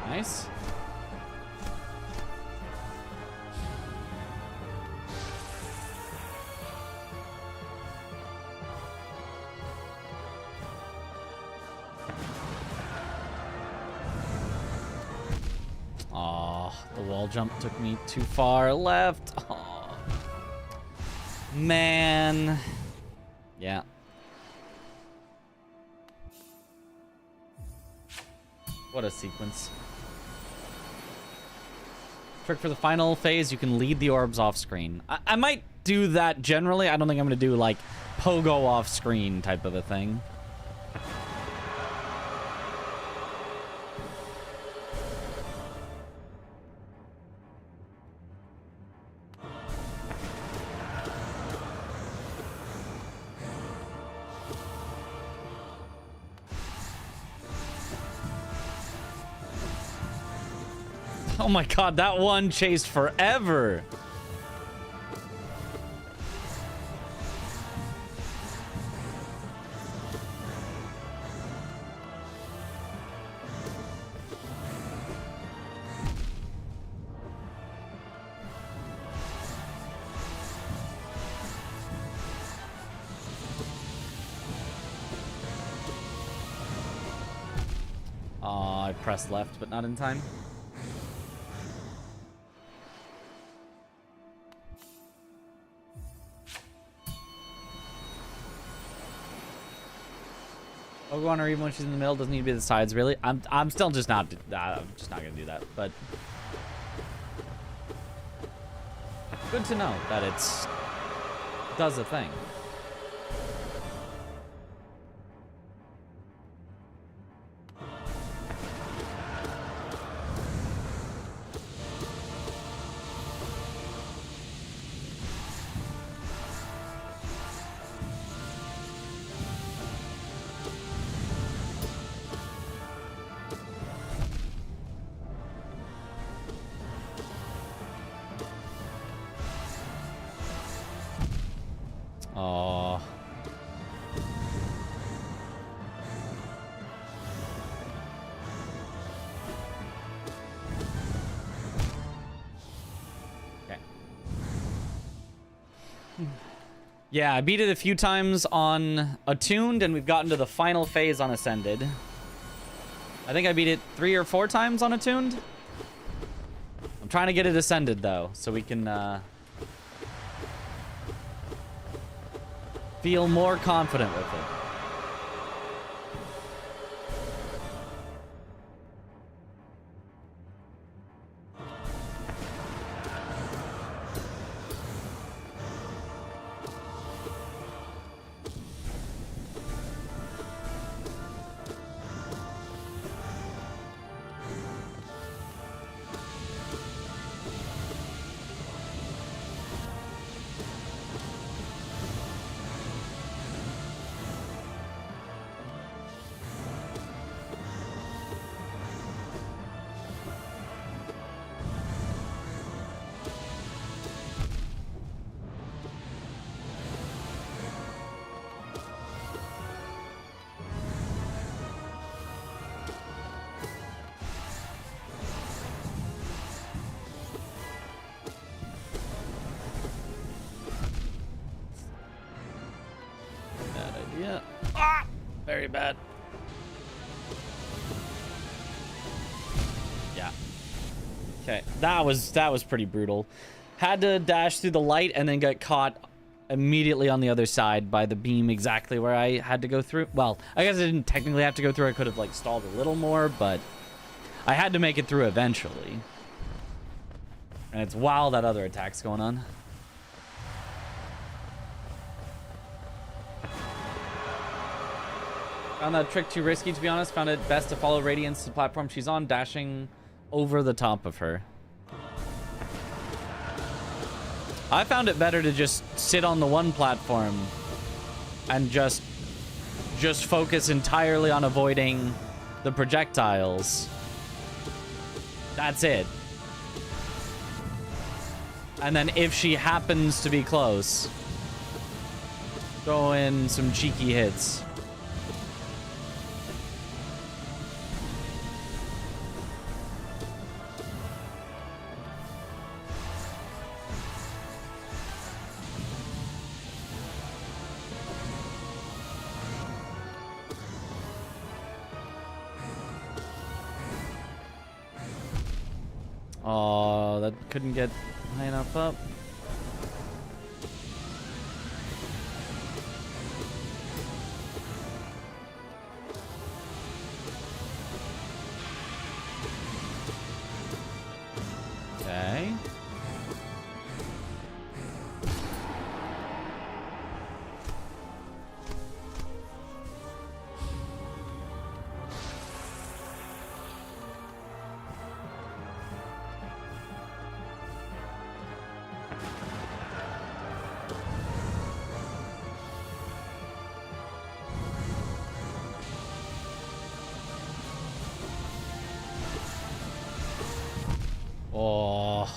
Nice. Aw, the wall jump took me too far left. Aw. Man. Yeah. What a sequence. Trick for the final phase, you can lead the orbs off screen. I might do that generally. I don't think I'm going to do like pogo off screen type of a thing. Oh my god, that one chased forever. I pressed left, but not in time. Pogo on her even when she's in the middle doesn't need to be the sides, really. I'm still just not I'm just not gonna do that, but good to know that it's does a thing. Yeah, I beat it a few times on Attuned, and we've gotten to the final phase on Ascended. I think I beat it 3 or 4 times on Attuned. I'm trying to get it Ascended, though, so we can feel more confident with it. Yeah. Ah! Very bad. Yeah. Okay. That was pretty brutal. Had to dash through the light and then got caught immediately on the other side by the beam exactly where I had to go through. Well, I guess I didn't technically have to go through. I could have like stalled a little more, but I had to make it through eventually. And it's while that other attack's going on. Found that trick too risky, to be honest. Found it best to follow Radiance to the platform she's on, dashing over the top of her. I found it better to just sit on the one platform and just focus entirely on avoiding the projectiles. That's it. And then if she happens to be close, throw in some cheeky hits. Oh, that couldn't get high enough up. Okay. Oh.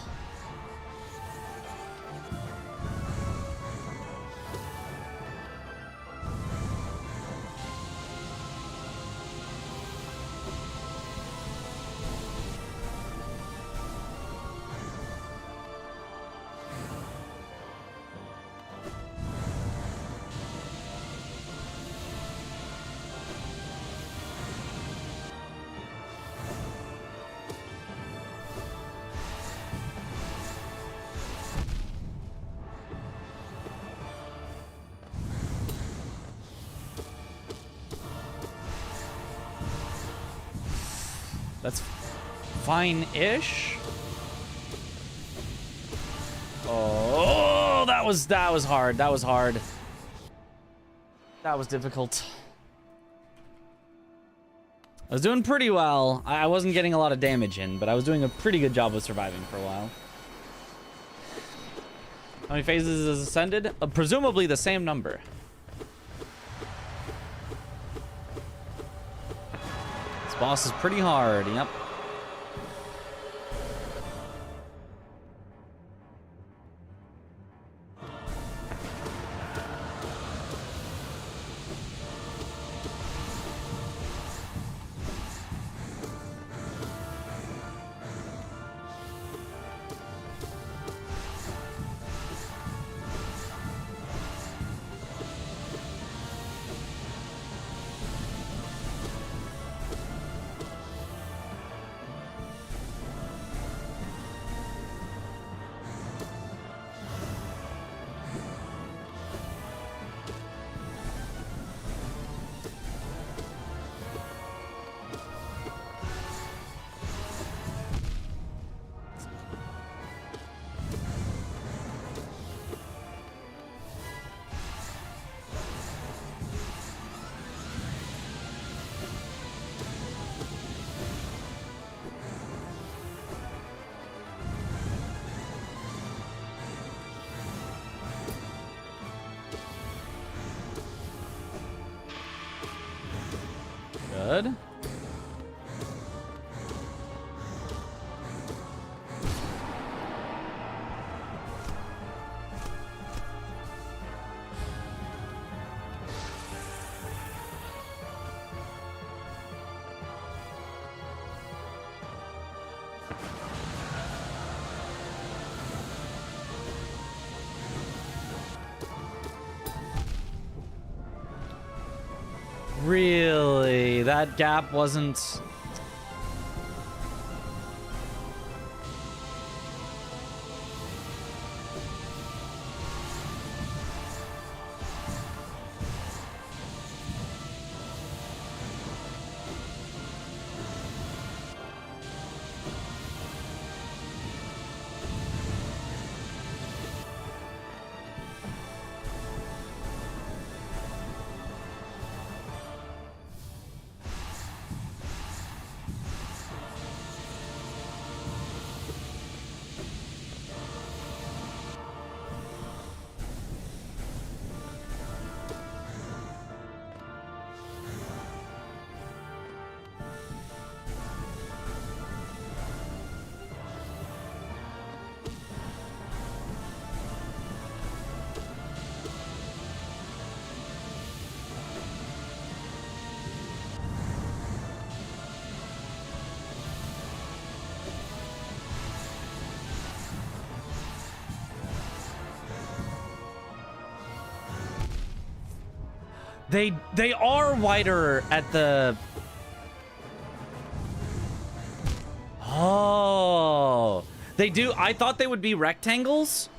That's fine-ish. Oh, that was hard. That was hard. That was difficult. I was doing pretty well. I wasn't getting a lot of damage in, but I was doing a pretty good job of surviving for a while. How many phases is Ascended? Presumably the same number. This boss is pretty hard, yep. good. Really? That gap wasn't... They are wider at the... Oh. They do. I thought they would be rectangles.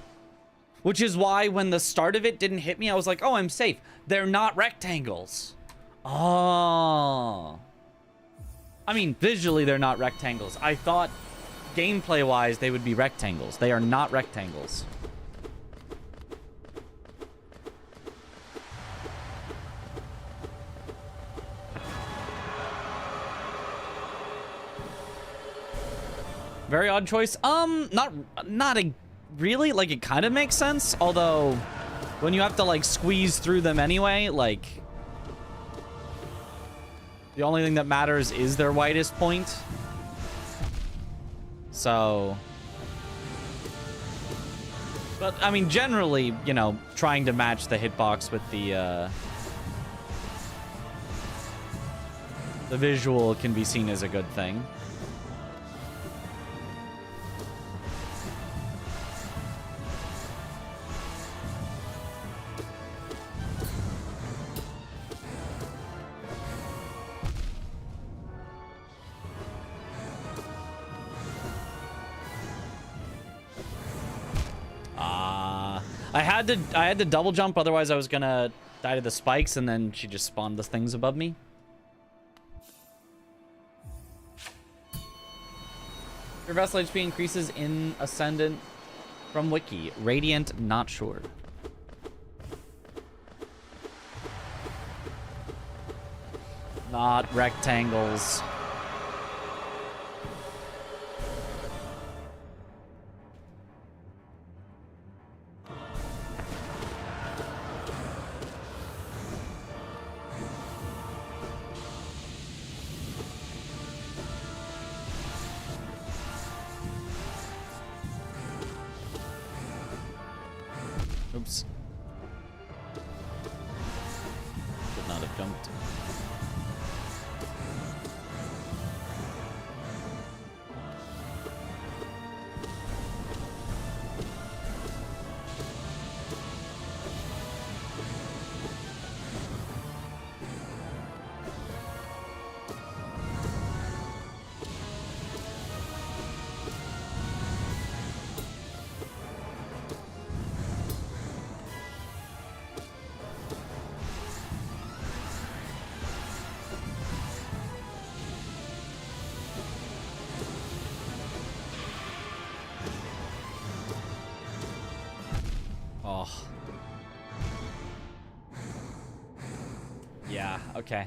Which is why when the start of it didn't hit me, I was like, oh, I'm safe. They're not rectangles. Oh. I mean, visually, they're not rectangles. I thought gameplay-wise, they would be rectangles. They are not rectangles. Very odd choice. Not a really, like, it kind of makes sense, although when you have to like squeeze through them anyway, like the only thing that matters is their widest point. So, but I mean, generally, you know, trying to match the hitbox with the visual can be seen as a good thing. I had to double jump, otherwise I was gonna die to the spikes, and then she just spawned the things above me. Your vessel HP increases in Ascendant from Wiki. Radiant, not sure. Not rectangles. Oops. Should not have jumped. Oh. Yeah, okay.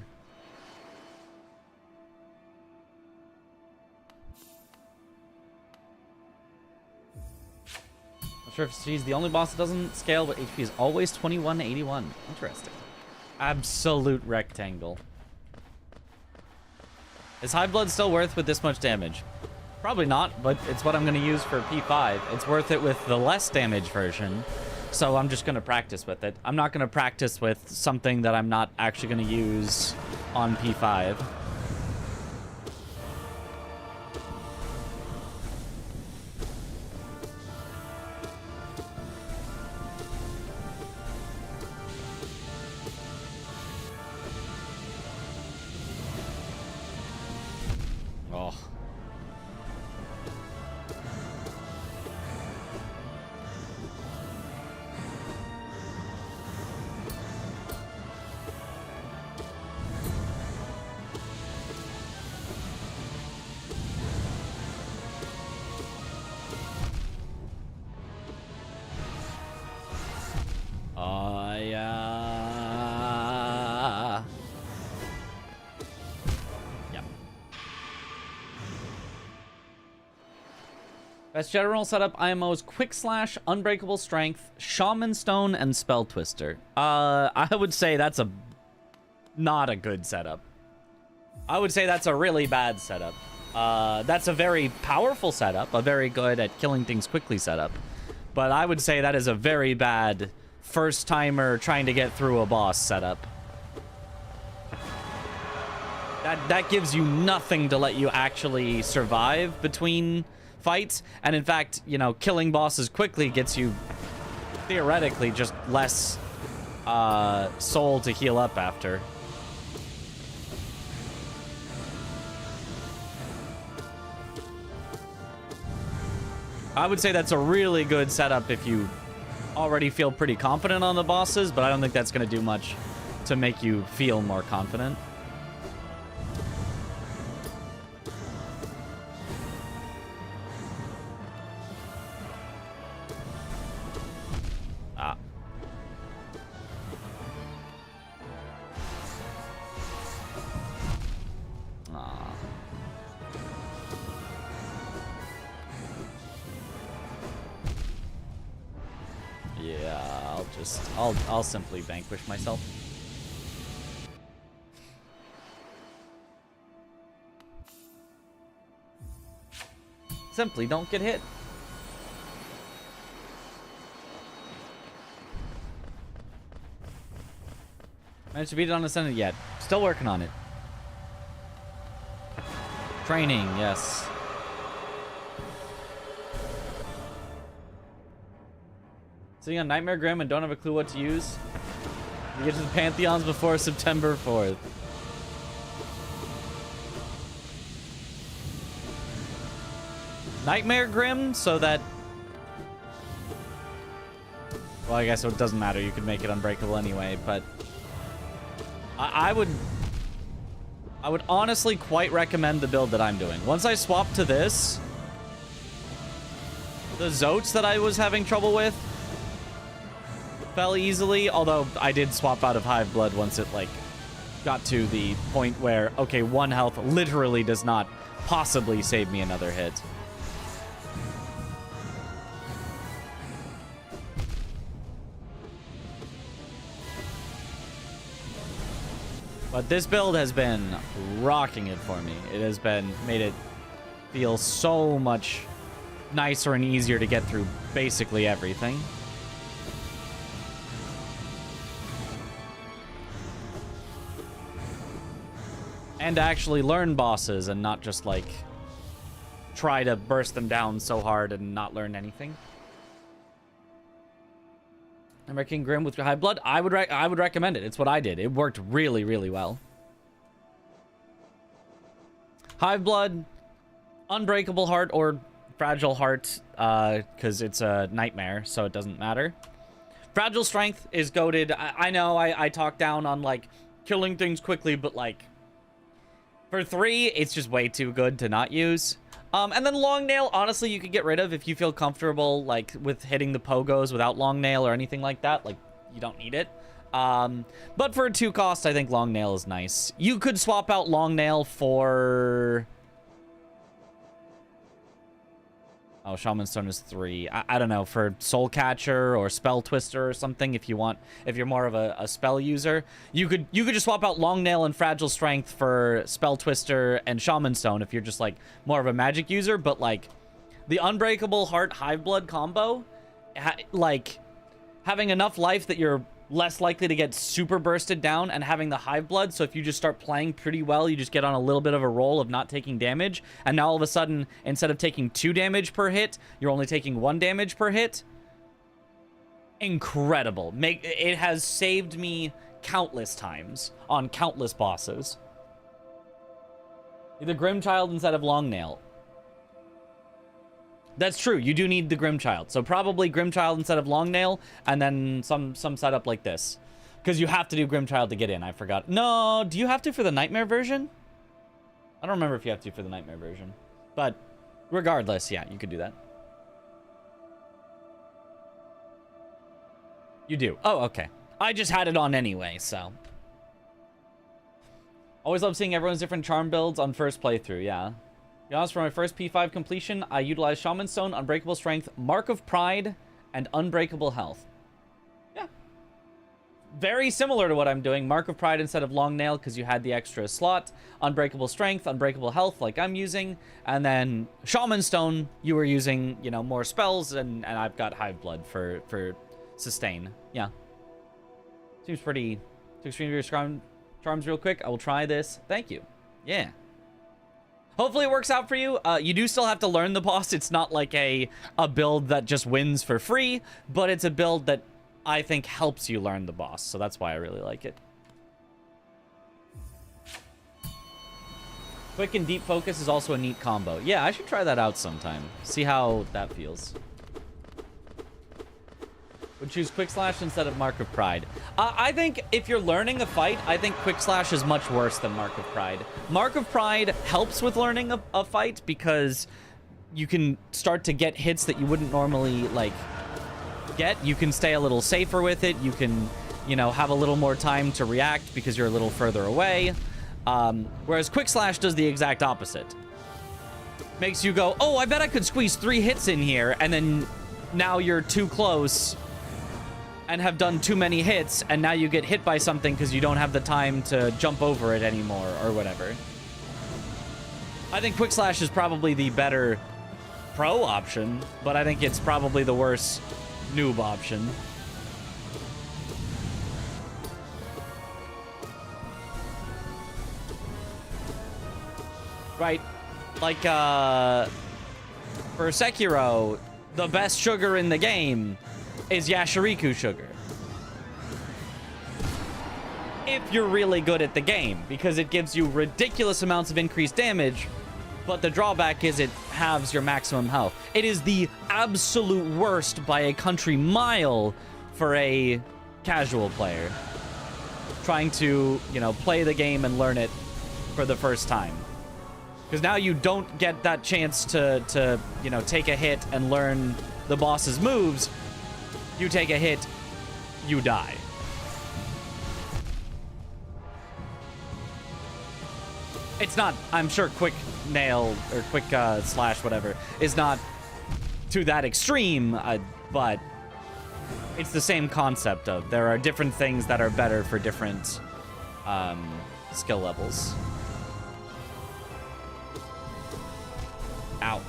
Not sure if she's the only boss that doesn't scale, but HP is always 21 to 81. Interesting. Absolute rectangle. Is High Blood still worth with this much damage? Probably not, but it's what I'm going to use for P5. It's worth it with the less damage version, so I'm just going to practice with it. I'm not going to practice with something that I'm not actually going to use on P5. Oh. Yeah. Yep. Best general setup IMO's Quick Slash, Unbreakable Strength, Shaman Stone, and Spell Twister. I would say that's not a good setup. I would say that's a really bad setup. That's a very powerful setup, a very good at killing things quickly setup. But I would say that is a very bad first-timer trying to get through a boss setup. That gives you nothing to let you actually survive between fights. And in fact, you know, killing bosses quickly gets you, theoretically, just less soul to heal up after. I would say that's a really good setup if you already feel pretty confident on the bosses, but I don't think that's going to do much to make you feel more confident. Ah. Ah. Yeah, I'll simply vanquish myself. Simply don't get hit. Managed to beat it on Ascendant yet. Still working on it. Training, yes. Sitting on Nightmare Grim and don't have a clue what to use. You get to the Pantheons before September 4th. Nightmare Grim, so that... Well, I guess it doesn't matter. You could make it unbreakable anyway, but... I would honestly quite recommend the build that I'm doing. Once I swap to this, the Zotes that I was having trouble with fell easily, although I did swap out of Hive Blood once it, like, got to the point where, okay, 1 health literally does not possibly save me another hit. But this build has been rocking it for me. It has made it feel so much nicer and easier to get through basically everything. And actually learn bosses and not just, like, try to burst them down so hard and not learn anything. American Grim with High Blood, I would recommend it. It's what I did. It worked really, really well. Hive Blood, Unbreakable Heart, or Fragile Heart, because it's a nightmare, so it doesn't matter. Fragile Strength is goated. I know I talk down on, like, killing things quickly, but, like, for 3, it's just way too good to not use. And then Long Nail, honestly, you could get rid of if you feel comfortable, like, with hitting the pogos without Long Nail or anything like that. Like, you don't need it. But for a 2 cost, I think Long Nail is nice. You could swap out Long Nail for... Oh, Shaman Stone is 3. I don't know, for Soul Catcher or Spell Twister or something, if you're more of a spell user, you could just swap out Long Nail and Fragile Strength for Spell Twister and Shaman Stone if you're just like more of a magic user. But like the Unbreakable Heart Hive Blood combo, like having enough life that you're less likely to get super bursted down, and having the Hive Blood, so if you just start playing pretty well, you just get on a little bit of a roll of not taking damage, and now all of a sudden, instead of taking 2 damage per hit, you're only taking 1 damage per hit. Incredible. It has saved me countless times on countless bosses. The Grimchild instead of Long Nail. That's true. You do need the Grimchild. So probably Grimchild instead of Long Nail, and then some setup like this. Because you have to do Grimchild to get in. I forgot. No, do you have to for the Nightmare version? I don't remember if you have to for the Nightmare version. But regardless, yeah, you could do that. You do. Oh, okay. I just had it on anyway, so. Always love seeing everyone's different charm builds on first playthrough, yeah. To be honest, for my first P5 completion, I utilized Shaman Stone, Unbreakable Strength, Mark of Pride, and Unbreakable Health. Yeah. Very similar to what I'm doing. Mark of Pride instead of Long Nail, because you had the extra slot. Unbreakable Strength, Unbreakable Health, like I'm using. And then Shaman Stone, you were using, you know, more spells, and I've got Hive Blood for sustain. Yeah. Seems pretty... To extreme your charms real quick. I will try this. Thank you. Yeah. Hopefully it works out for you. You do still have to learn the boss. It's not like a build that just wins for free, but it's a build that I think helps you learn the boss, so that's why I really like it. Quick and Deep Focus is also a neat combo. Yeah, I should try that out sometime. See how that feels. Would choose Quick Slash instead of Mark of Pride. I think if you're learning a fight, I think Quick Slash is much worse than Mark of Pride. Mark of Pride helps with learning a fight because you can start to get hits that you wouldn't normally, like, get. You can stay a little safer with it. You can, you know, have a little more time to react because you're a little further away. Whereas Quick Slash does the exact opposite. Makes you go, oh, I bet I could squeeze 3 hits in here, and then now you're too close and have done too many hits, and now you get hit by something because you don't have the time to jump over it anymore, or whatever. I think Quick Slash is probably the better pro option, but I think it's probably the worse noob option. Right, like, for Sekiro, the best sugar in the game is Yashiriku sugar. If you're really good at the game, because it gives you ridiculous amounts of increased damage, but the drawback is it halves your maximum health. It is the absolute worst by a country mile for a casual player trying to, you know, play the game and learn it for the first time. Because now you don't get that chance to, you know, take a hit and learn the boss's moves. You take a hit, you die. It's not, I'm sure Quick Nail or Quick Slash, whatever, is not to that extreme, but it's the same concept of there are different things that are better for different skill levels. Ow.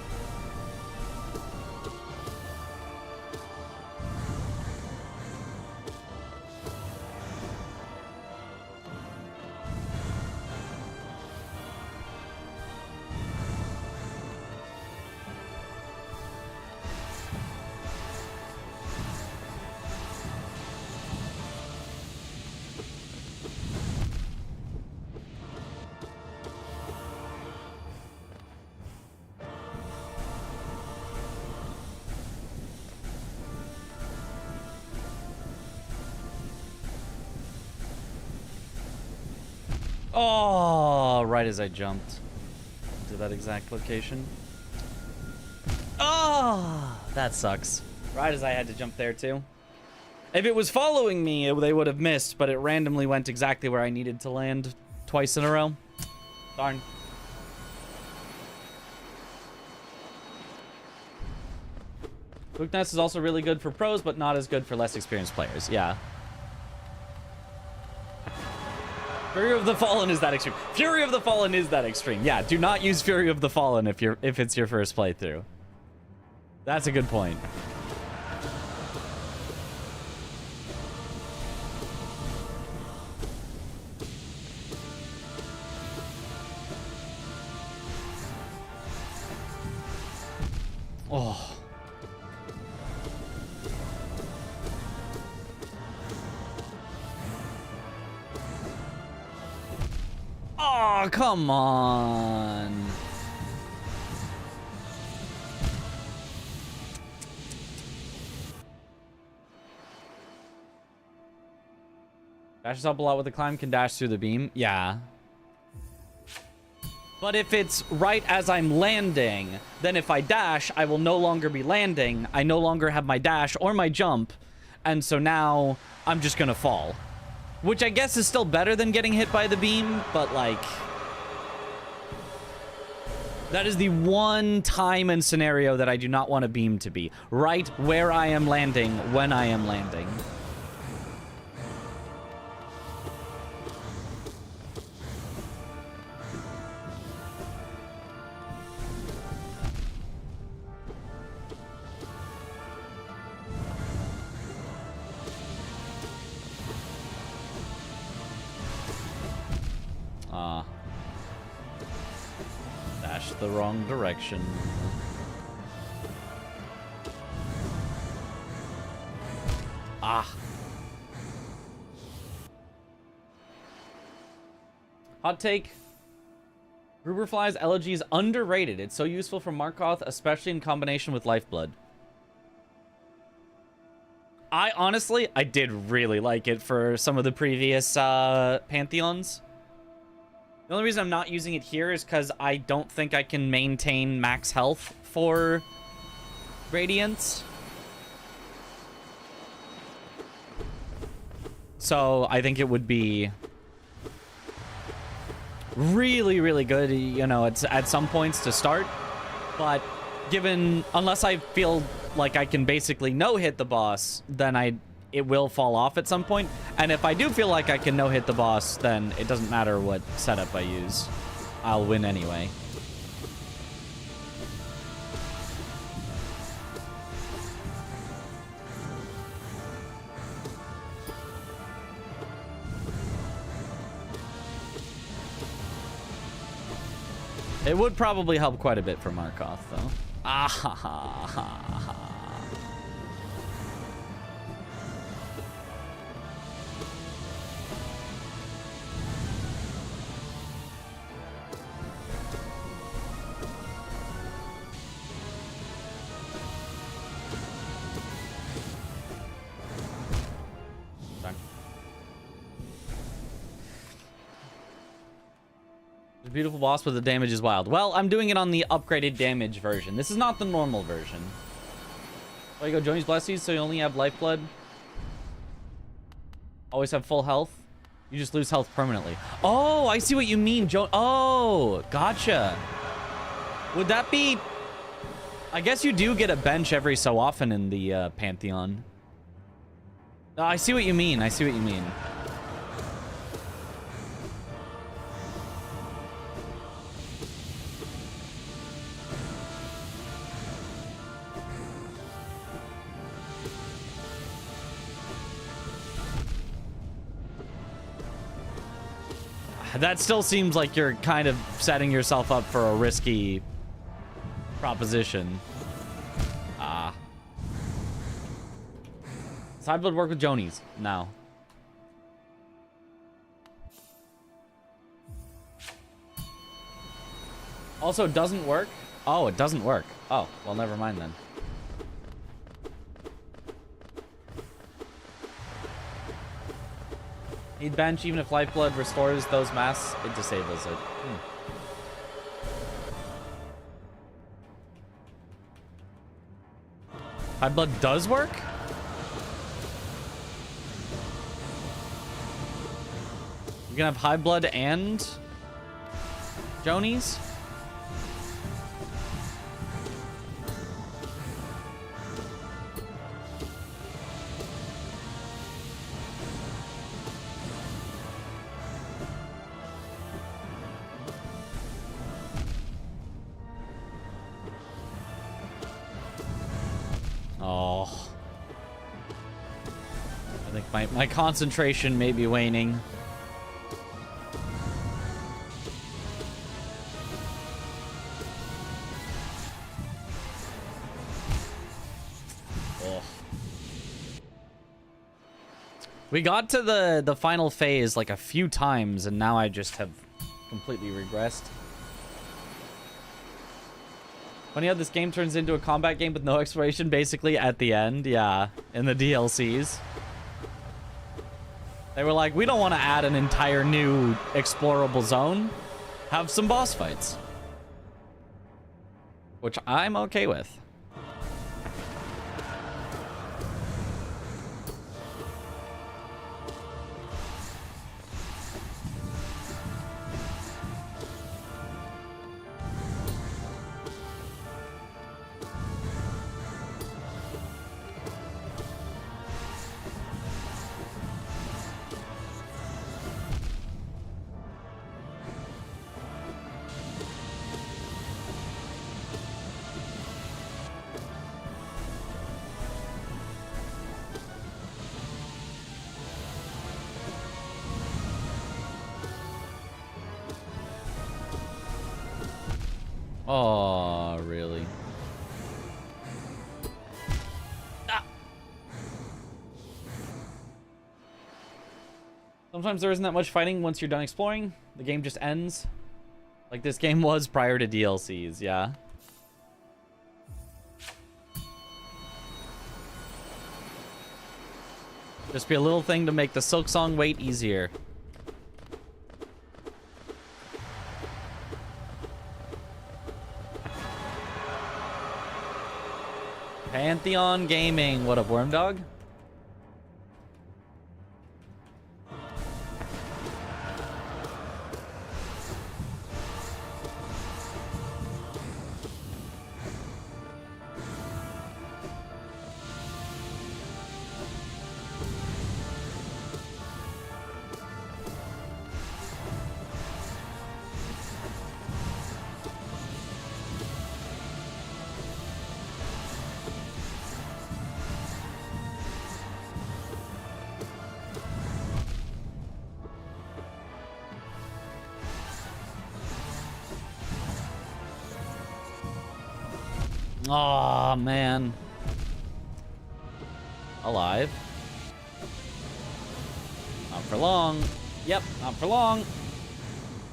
Oh, right as I jumped to that exact location. Oh, that sucks. Right as I had to jump there too. If it was following me, they would have missed, but it randomly went exactly where I needed to land twice in a row. Darn. Quickness is also really good for pros, but not as good for less experienced players. Yeah. Fury of the Fallen is that extreme. Fury of the Fallen is that extreme. Yeah, do not use Fury of the Fallen if it's your first playthrough. That's a good point. Oh. Oh, come on. Dashes up a lot with the climb, can dash through the beam. Yeah. But if it's right as I'm landing, then if I dash, I will no longer be landing. I no longer have my dash or my jump. And so now I'm just gonna fall. Which I guess is still better than getting hit by the beam, but like... that is the one time and scenario that I do not want a beam to be. Right where I am landing, when I am landing. Dash the wrong direction. Ah. Hot take. Gruberfly's elegy is underrated. It's so useful for Markoth, especially in combination with Lifeblood. I honestly did really like it for some of the previous Pantheons. The only reason I'm not using it here is because I don't think I can maintain max health for Radiance. So I think it would be really, really good, you know, it's at some points to start. But unless I feel like I can basically no-hit the boss, then it will fall off at some point. And if I do feel like I can no-hit the boss, then it doesn't matter what setup I use. I'll win anyway. It would probably help quite a bit for Markoth, though. Ah ha ha ha ha. Beautiful boss, but the damage is wild. Well, I'm doing it on the upgraded damage version. This is not the normal version. There you go, Joni's blessings, so you only have lifeblood. Always have full health. You just lose health permanently. Oh, I see what you mean, Oh, gotcha. Would that be... I guess you do get a bench every so often in the Pantheon. Oh, I see what you mean. I see what you mean. That still seems like you're kind of setting yourself up for a risky proposition. Ah. Does High Blood work with Joni's? No. Also, it doesn't work? Oh, it doesn't work. Oh, well, never mind then. Need bench, even if Lifeblood restores those masks, it disables it. High Blood does work? You can have High Blood and Joni's? My concentration may be waning. Ugh. We got to the final phase like a few times, and now I just have completely regressed. Funny how this game turns into a combat game with no exploration basically at the end. Yeah, in the DLCs. They were like, we don't want to add an entire new explorable zone. Have some boss fights. Which I'm okay with. Oh, really? Ah. Sometimes there isn't that much fighting once you're done exploring. The game just ends. Like this game was prior to DLCs, yeah. Just be a little thing to make the Silksong wait easier. Pantheon Gaming. What up, Wormdog? Oh man. Alive. Not for long. Yep, not for long.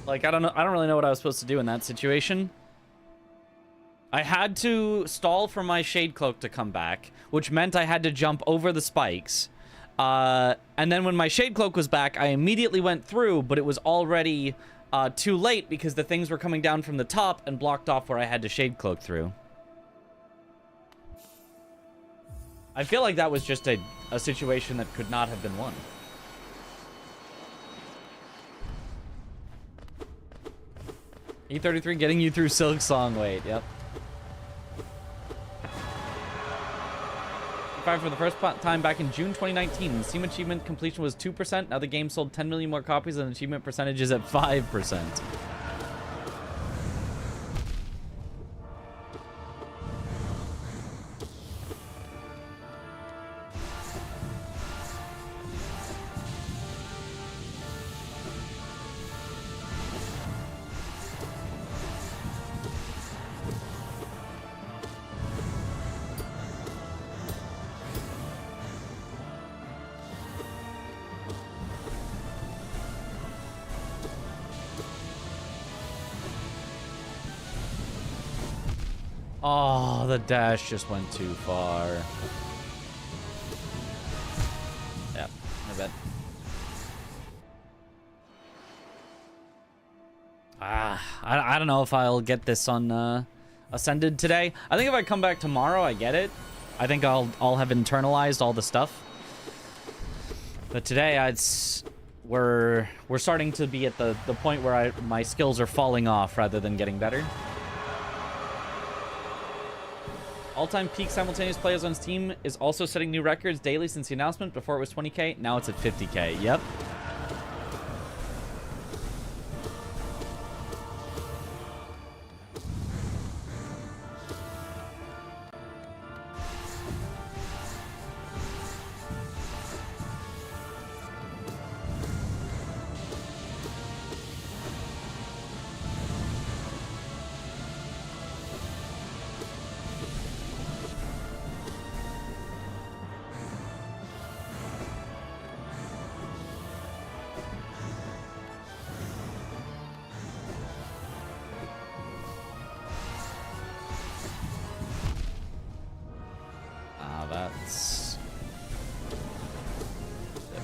Like I don't really know what I was supposed to do in that situation. I had to stall for my shade cloak to come back, which meant I had to jump over the spikes. And then when my shade cloak was back, I immediately went through, but it was already too late because the things were coming down from the top and blocked off where I had to shade cloak through. I feel like that was just a situation that could not have been won. E33 getting you through Silksong. Wait, yep. For the first time back in June 2019. The Steam achievement completion was 2%. Now the game sold 10 million more copies and the achievement percentage is at 5%. Oh, the dash just went too far. Yep, I bet. I don't know if I'll get this on Ascended today. I think if I come back tomorrow, I get it. I think I'll have internalized all the stuff. But today, we're starting to be at the point where my skills are falling off rather than getting better. All-time peak simultaneous players on Steam is also setting new records daily since the announcement. Before it was 20k, now it's at 50k. Yep.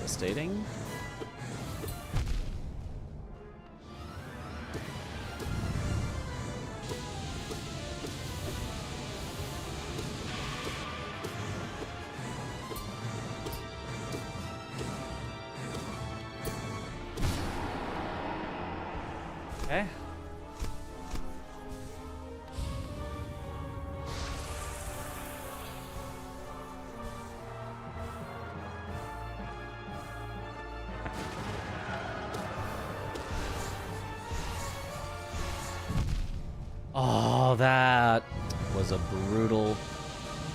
devastating. Okay. Oh, that was a brutal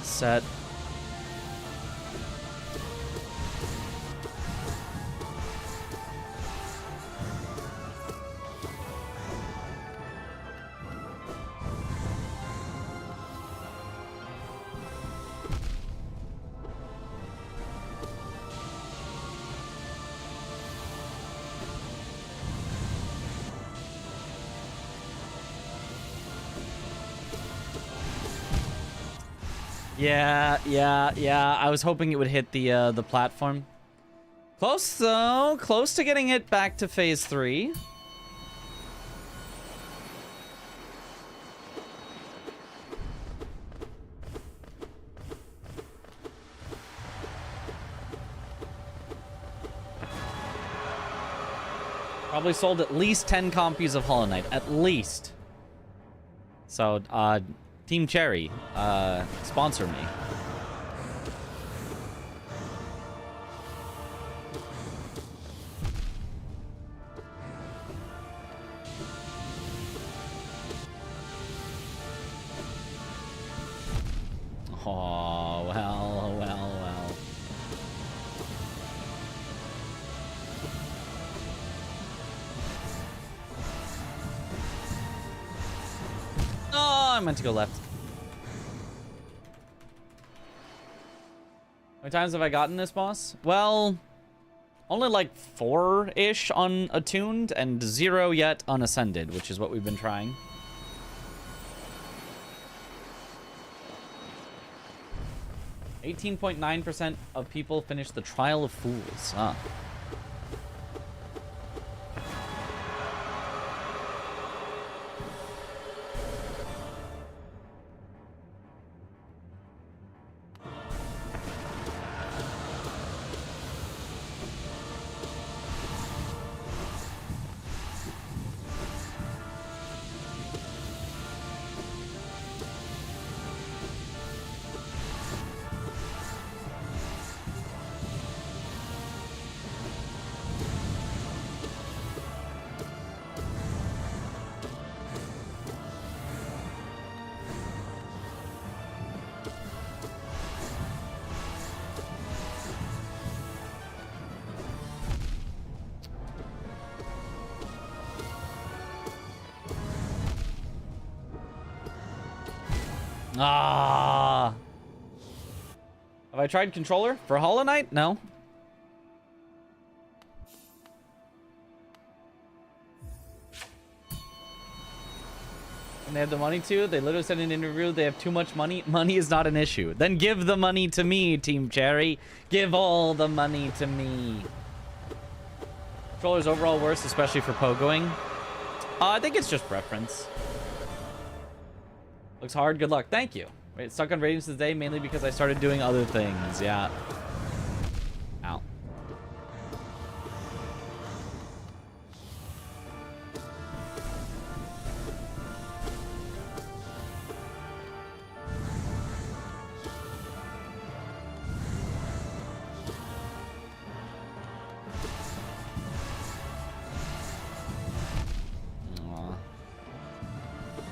set. Yeah. I was hoping it would hit the platform. Close though. Close to getting it back to phase 3. Probably sold at least 10 copies of Hollow Knight. At least. So, Team Cherry, sponsor me. Oh, well. Oh, I meant to go left. How many times have I gotten this boss? Well, only like 4-ish on Attuned and 0 yet on Ascended, which is what we've been trying. .9% of people finish the Trial of Fools. Ah. Ah. Have I tried controller for Hollow Knight? No. And they have the money too. They literally said in an interview they have too much money. Money is not an issue. Then give the money to me, Team Cherry. Give all the money to me. Controller's overall worse, especially for pogoing. I think it's just preference. Looks hard. Good luck. Thank you. Wait, stuck on ratings today mainly because I started doing other things. Yeah. Ow.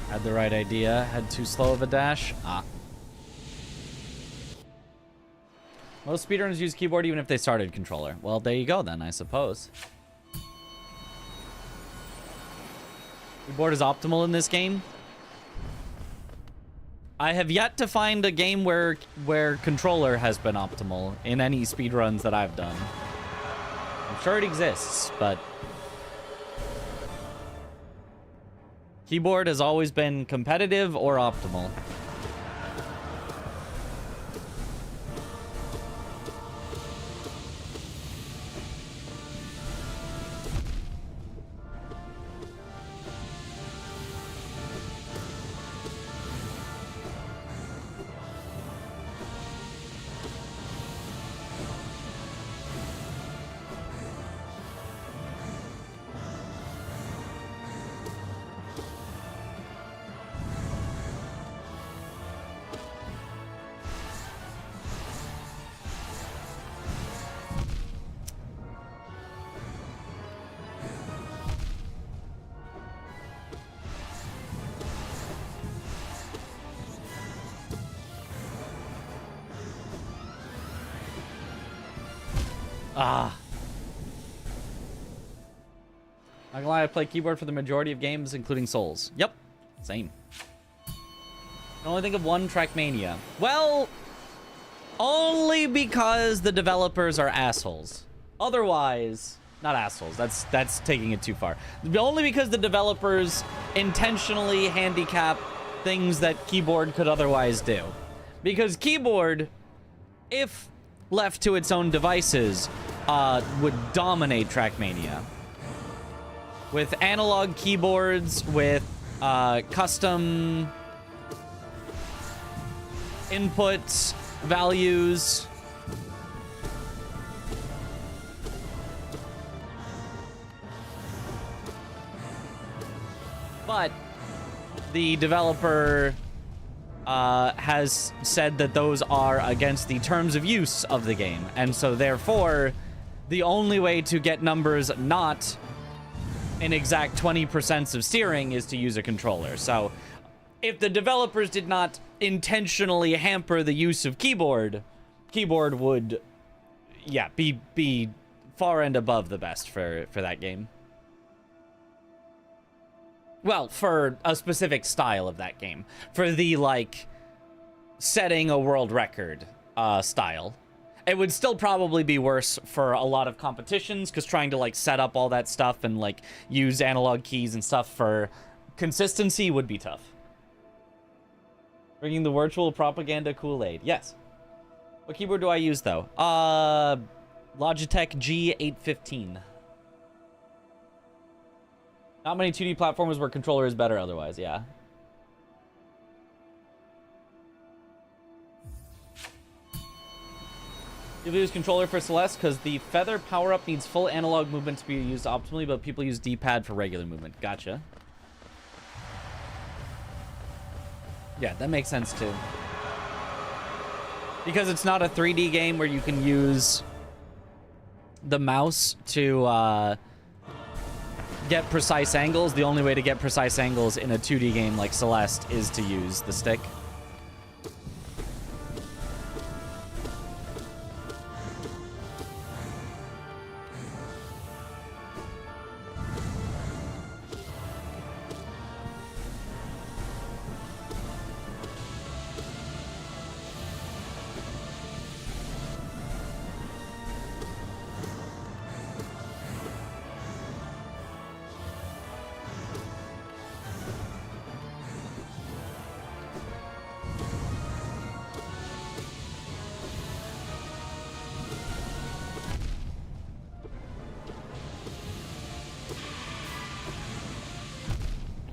Had the right idea. Had too slow of a dash. Ah. Most speedrunners use keyboard even if they started controller. Well, there you go then, I suppose. Keyboard is optimal in this game. I have yet to find a game where controller has been optimal in any speedruns that I've done. I'm sure it exists, but keyboard has always been competitive or optimal. Ah. Not gonna lie, I play keyboard for the majority of games, including Souls. Yep. Same. I can only think of one, Trackmania. Well, only because the developers are assholes. Otherwise, not assholes. That's taking it too far. Only because the developers intentionally handicap things that keyboard could otherwise do. Because keyboard, if left to its own devices, would dominate Trackmania. With analog keyboards, with custom inputs, values. But the developer has said that those are against the terms of use of the game. And so therefore, the only way to get numbers not an exact 20% of steering is to use a controller. So if the developers did not intentionally hamper the use of keyboard would, yeah, be far and above the best for that game. Well, for a specific style of that game. For the, like, setting a world record style. It would still probably be worse for a lot of competitions, because trying to, like, set up all that stuff and, like, use analog keys and stuff for consistency would be tough. Bringing the virtual propaganda Kool-Aid. Yes. What keyboard do I use, though? Logitech G815. Not many 2D platformers where controller is better otherwise, yeah. People use controller for Celeste because the feather power-up needs full analog movement to be used optimally, but people use D-pad for regular movement. Gotcha. Yeah, that makes sense too. Because it's not a 3D game where you can use the mouse to get precise angles. The only way to get precise angles in a 2D game like Celeste is to use the stick.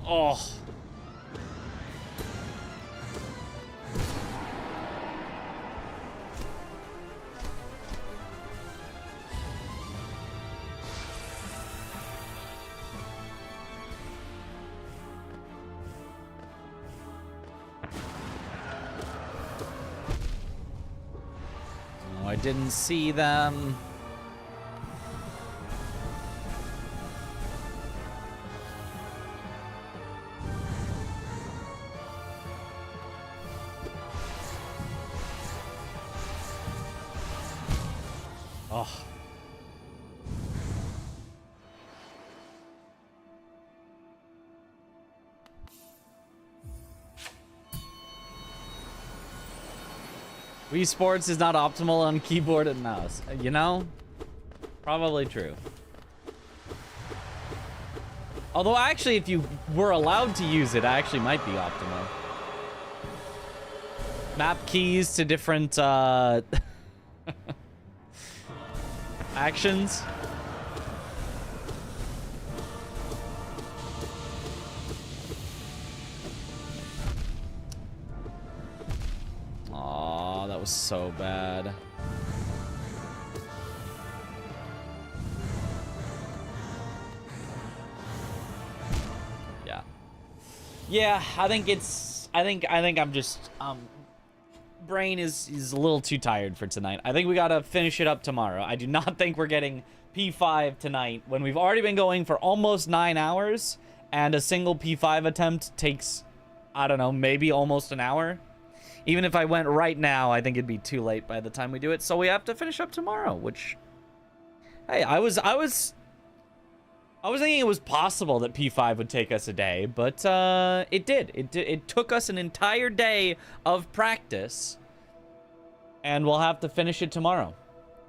Oh. Oh, I didn't see them. Oh. Wii Sports is not optimal on keyboard and mouse. You know? Probably true. Although actually, if you were allowed to use it, actually might be optimal. Map keys to different actions. Aw, that was so bad. Yeah. Yeah, I think I'm just brain is a little too tired for tonight. I think we gotta finish it up tomorrow. I do not think we're getting P5 tonight when we've already been going for almost 9 hours, and a single P5 attempt takes, I don't know, maybe almost an hour. Even if I went right now, I think it'd be too late by the time we do it. So we have to finish up tomorrow, which Hey, I was thinking it was possible that P5 would take us a day, but it did. It took us an entire day of practice, and we'll have to finish it tomorrow.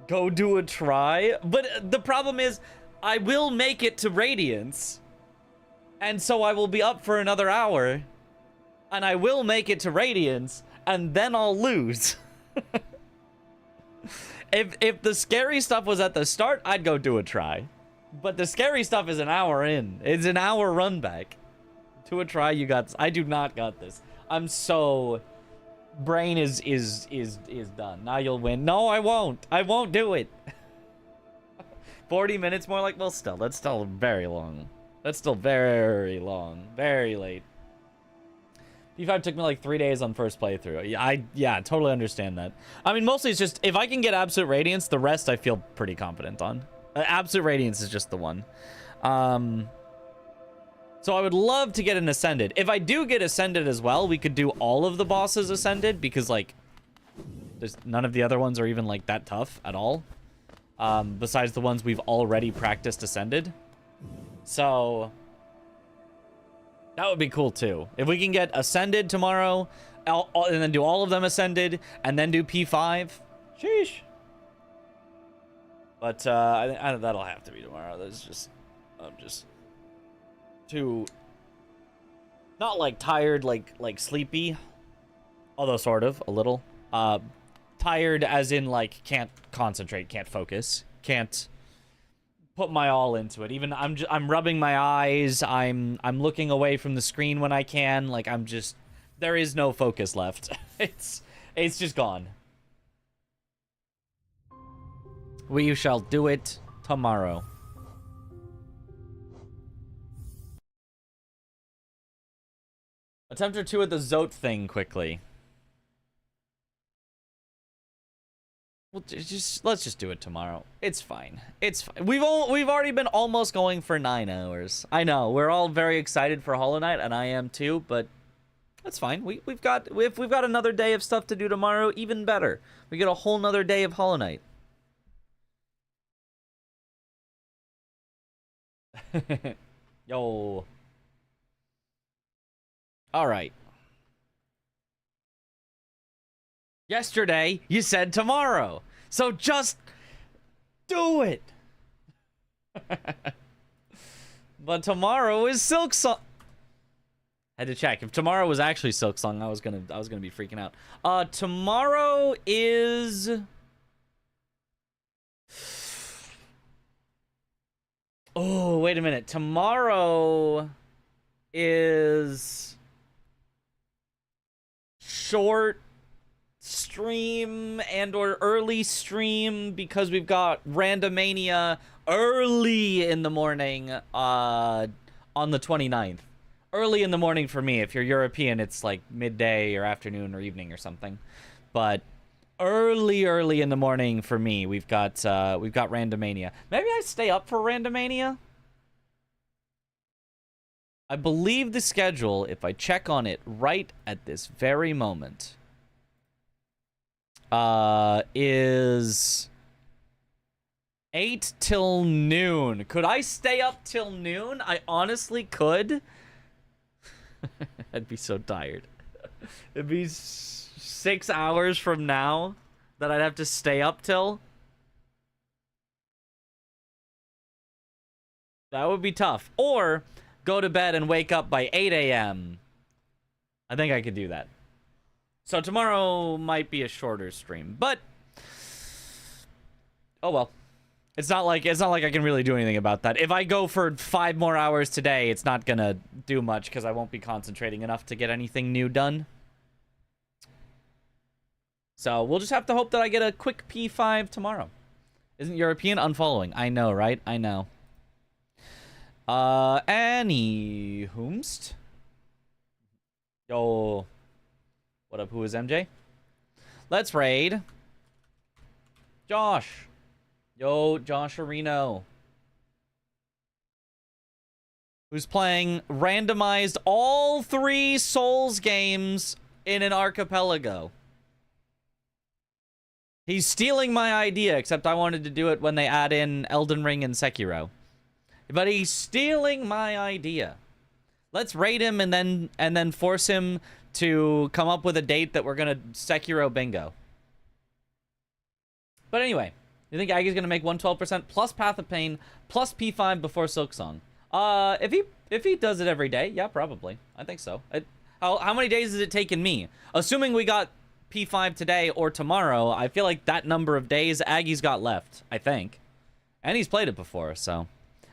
Go do a try, but the problem is, I will make it to Radiance, and so I will be up for another hour, and I will make it to Radiance, and then I'll lose. If the scary stuff was at the start, I'd go do a try. But the scary stuff is an hour in. It's an hour run back. To a try, you got... I do not got this. I'm so... Brain is done. Now you'll win. No, I won't. I won't do it. 40 minutes more like... Well, still. That's still very long. That's still very long. Very late. P5 took me like 3 days on first playthrough. Yeah, totally understand that. I mean, mostly it's just, if I can get Absolute Radiance, the rest I feel pretty confident on. Absolute Radiance is just the one. So I would love to get an Ascended. If I do get Ascended as well, we could do all of the bosses Ascended, because, like, there's none of the other ones are even, like, that tough at all. Besides the ones we've already practiced Ascended. So... that would be cool, too. If we can get Ascended tomorrow, and then do all of them Ascended, and then do P5. Sheesh. But, I that'll have to be tomorrow. That's just... I'm just... too... not, like, tired, like sleepy. Although, sort of, a little. Tired as in, like, can't concentrate, can't focus, can't... put my all into it. Even I'm rubbing my eyes. I'm looking away from the screen when I can. Like, I'm just, there is no focus left. It's just gone. We shall do it tomorrow. Attempt or two at the Zote thing quickly. Well, let's just do it tomorrow. It's fine. It's fine. We've already been almost going for 9 hours. I know we're all very excited for Hollow Knight, and I am too. But that's fine. We've got another day of stuff to do tomorrow. Even better. We get a whole nother day of Hollow Knight. Yo. All right. Yesterday, you said tomorrow. So just do it. But tomorrow is Silksong. Had to check. If tomorrow was actually Silksong, I was gonna be freaking out. Tomorrow is... oh, wait a minute. Tomorrow is... short stream and or early stream, because we've got Randomania early in the morning on the 29th. Early in the morning for me. If you're European, it's like midday or afternoon or evening or something. But early in the morning for me, we've got Randomania. Maybe I stay up for Randomania? I believe the schedule, if I check on it right at this very moment, is 8 till noon. Could I stay up till noon? I honestly could. I'd be so tired. It'd be 6 hours from now that I'd have to stay up till. That would be tough. Or go to bed and wake up by 8 a.m. I think I could do that. So tomorrow might be a shorter stream, but oh well. It's not like I can really do anything about that. If I go for 5 more hours today, it's not gonna do much because I won't be concentrating enough to get anything new done. So we'll just have to hope that I get a quick P5 tomorrow. Isn't European unfollowing? I know, right? I know. Any whomst? Yo. What up, who is MJ? Let's raid Josh. Yo, Josh Areno. Who's playing randomized all 3 Souls games in an archipelago. He's stealing my idea, except I wanted to do it when they add in Elden Ring and Sekiro. But he's stealing my idea. Let's raid him and then force him to come up with a date that we're gonna Sekiro bingo. But anyway, you think Aggie's gonna make 112% plus Path of Pain plus P5 before Silksong? If he does it every day, yeah, probably. I think so. How many days has it taken me? Assuming we got P5 today or tomorrow, I feel like that number of days Aggie's got left, I think. And he's played it before, so.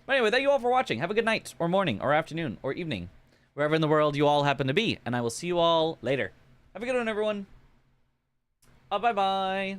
But anyway, thank you all for watching. Have a good night, or morning, or afternoon, or evening, wherever in the world you all happen to be. And I will see you all later. Have a good one, everyone. Bye-bye.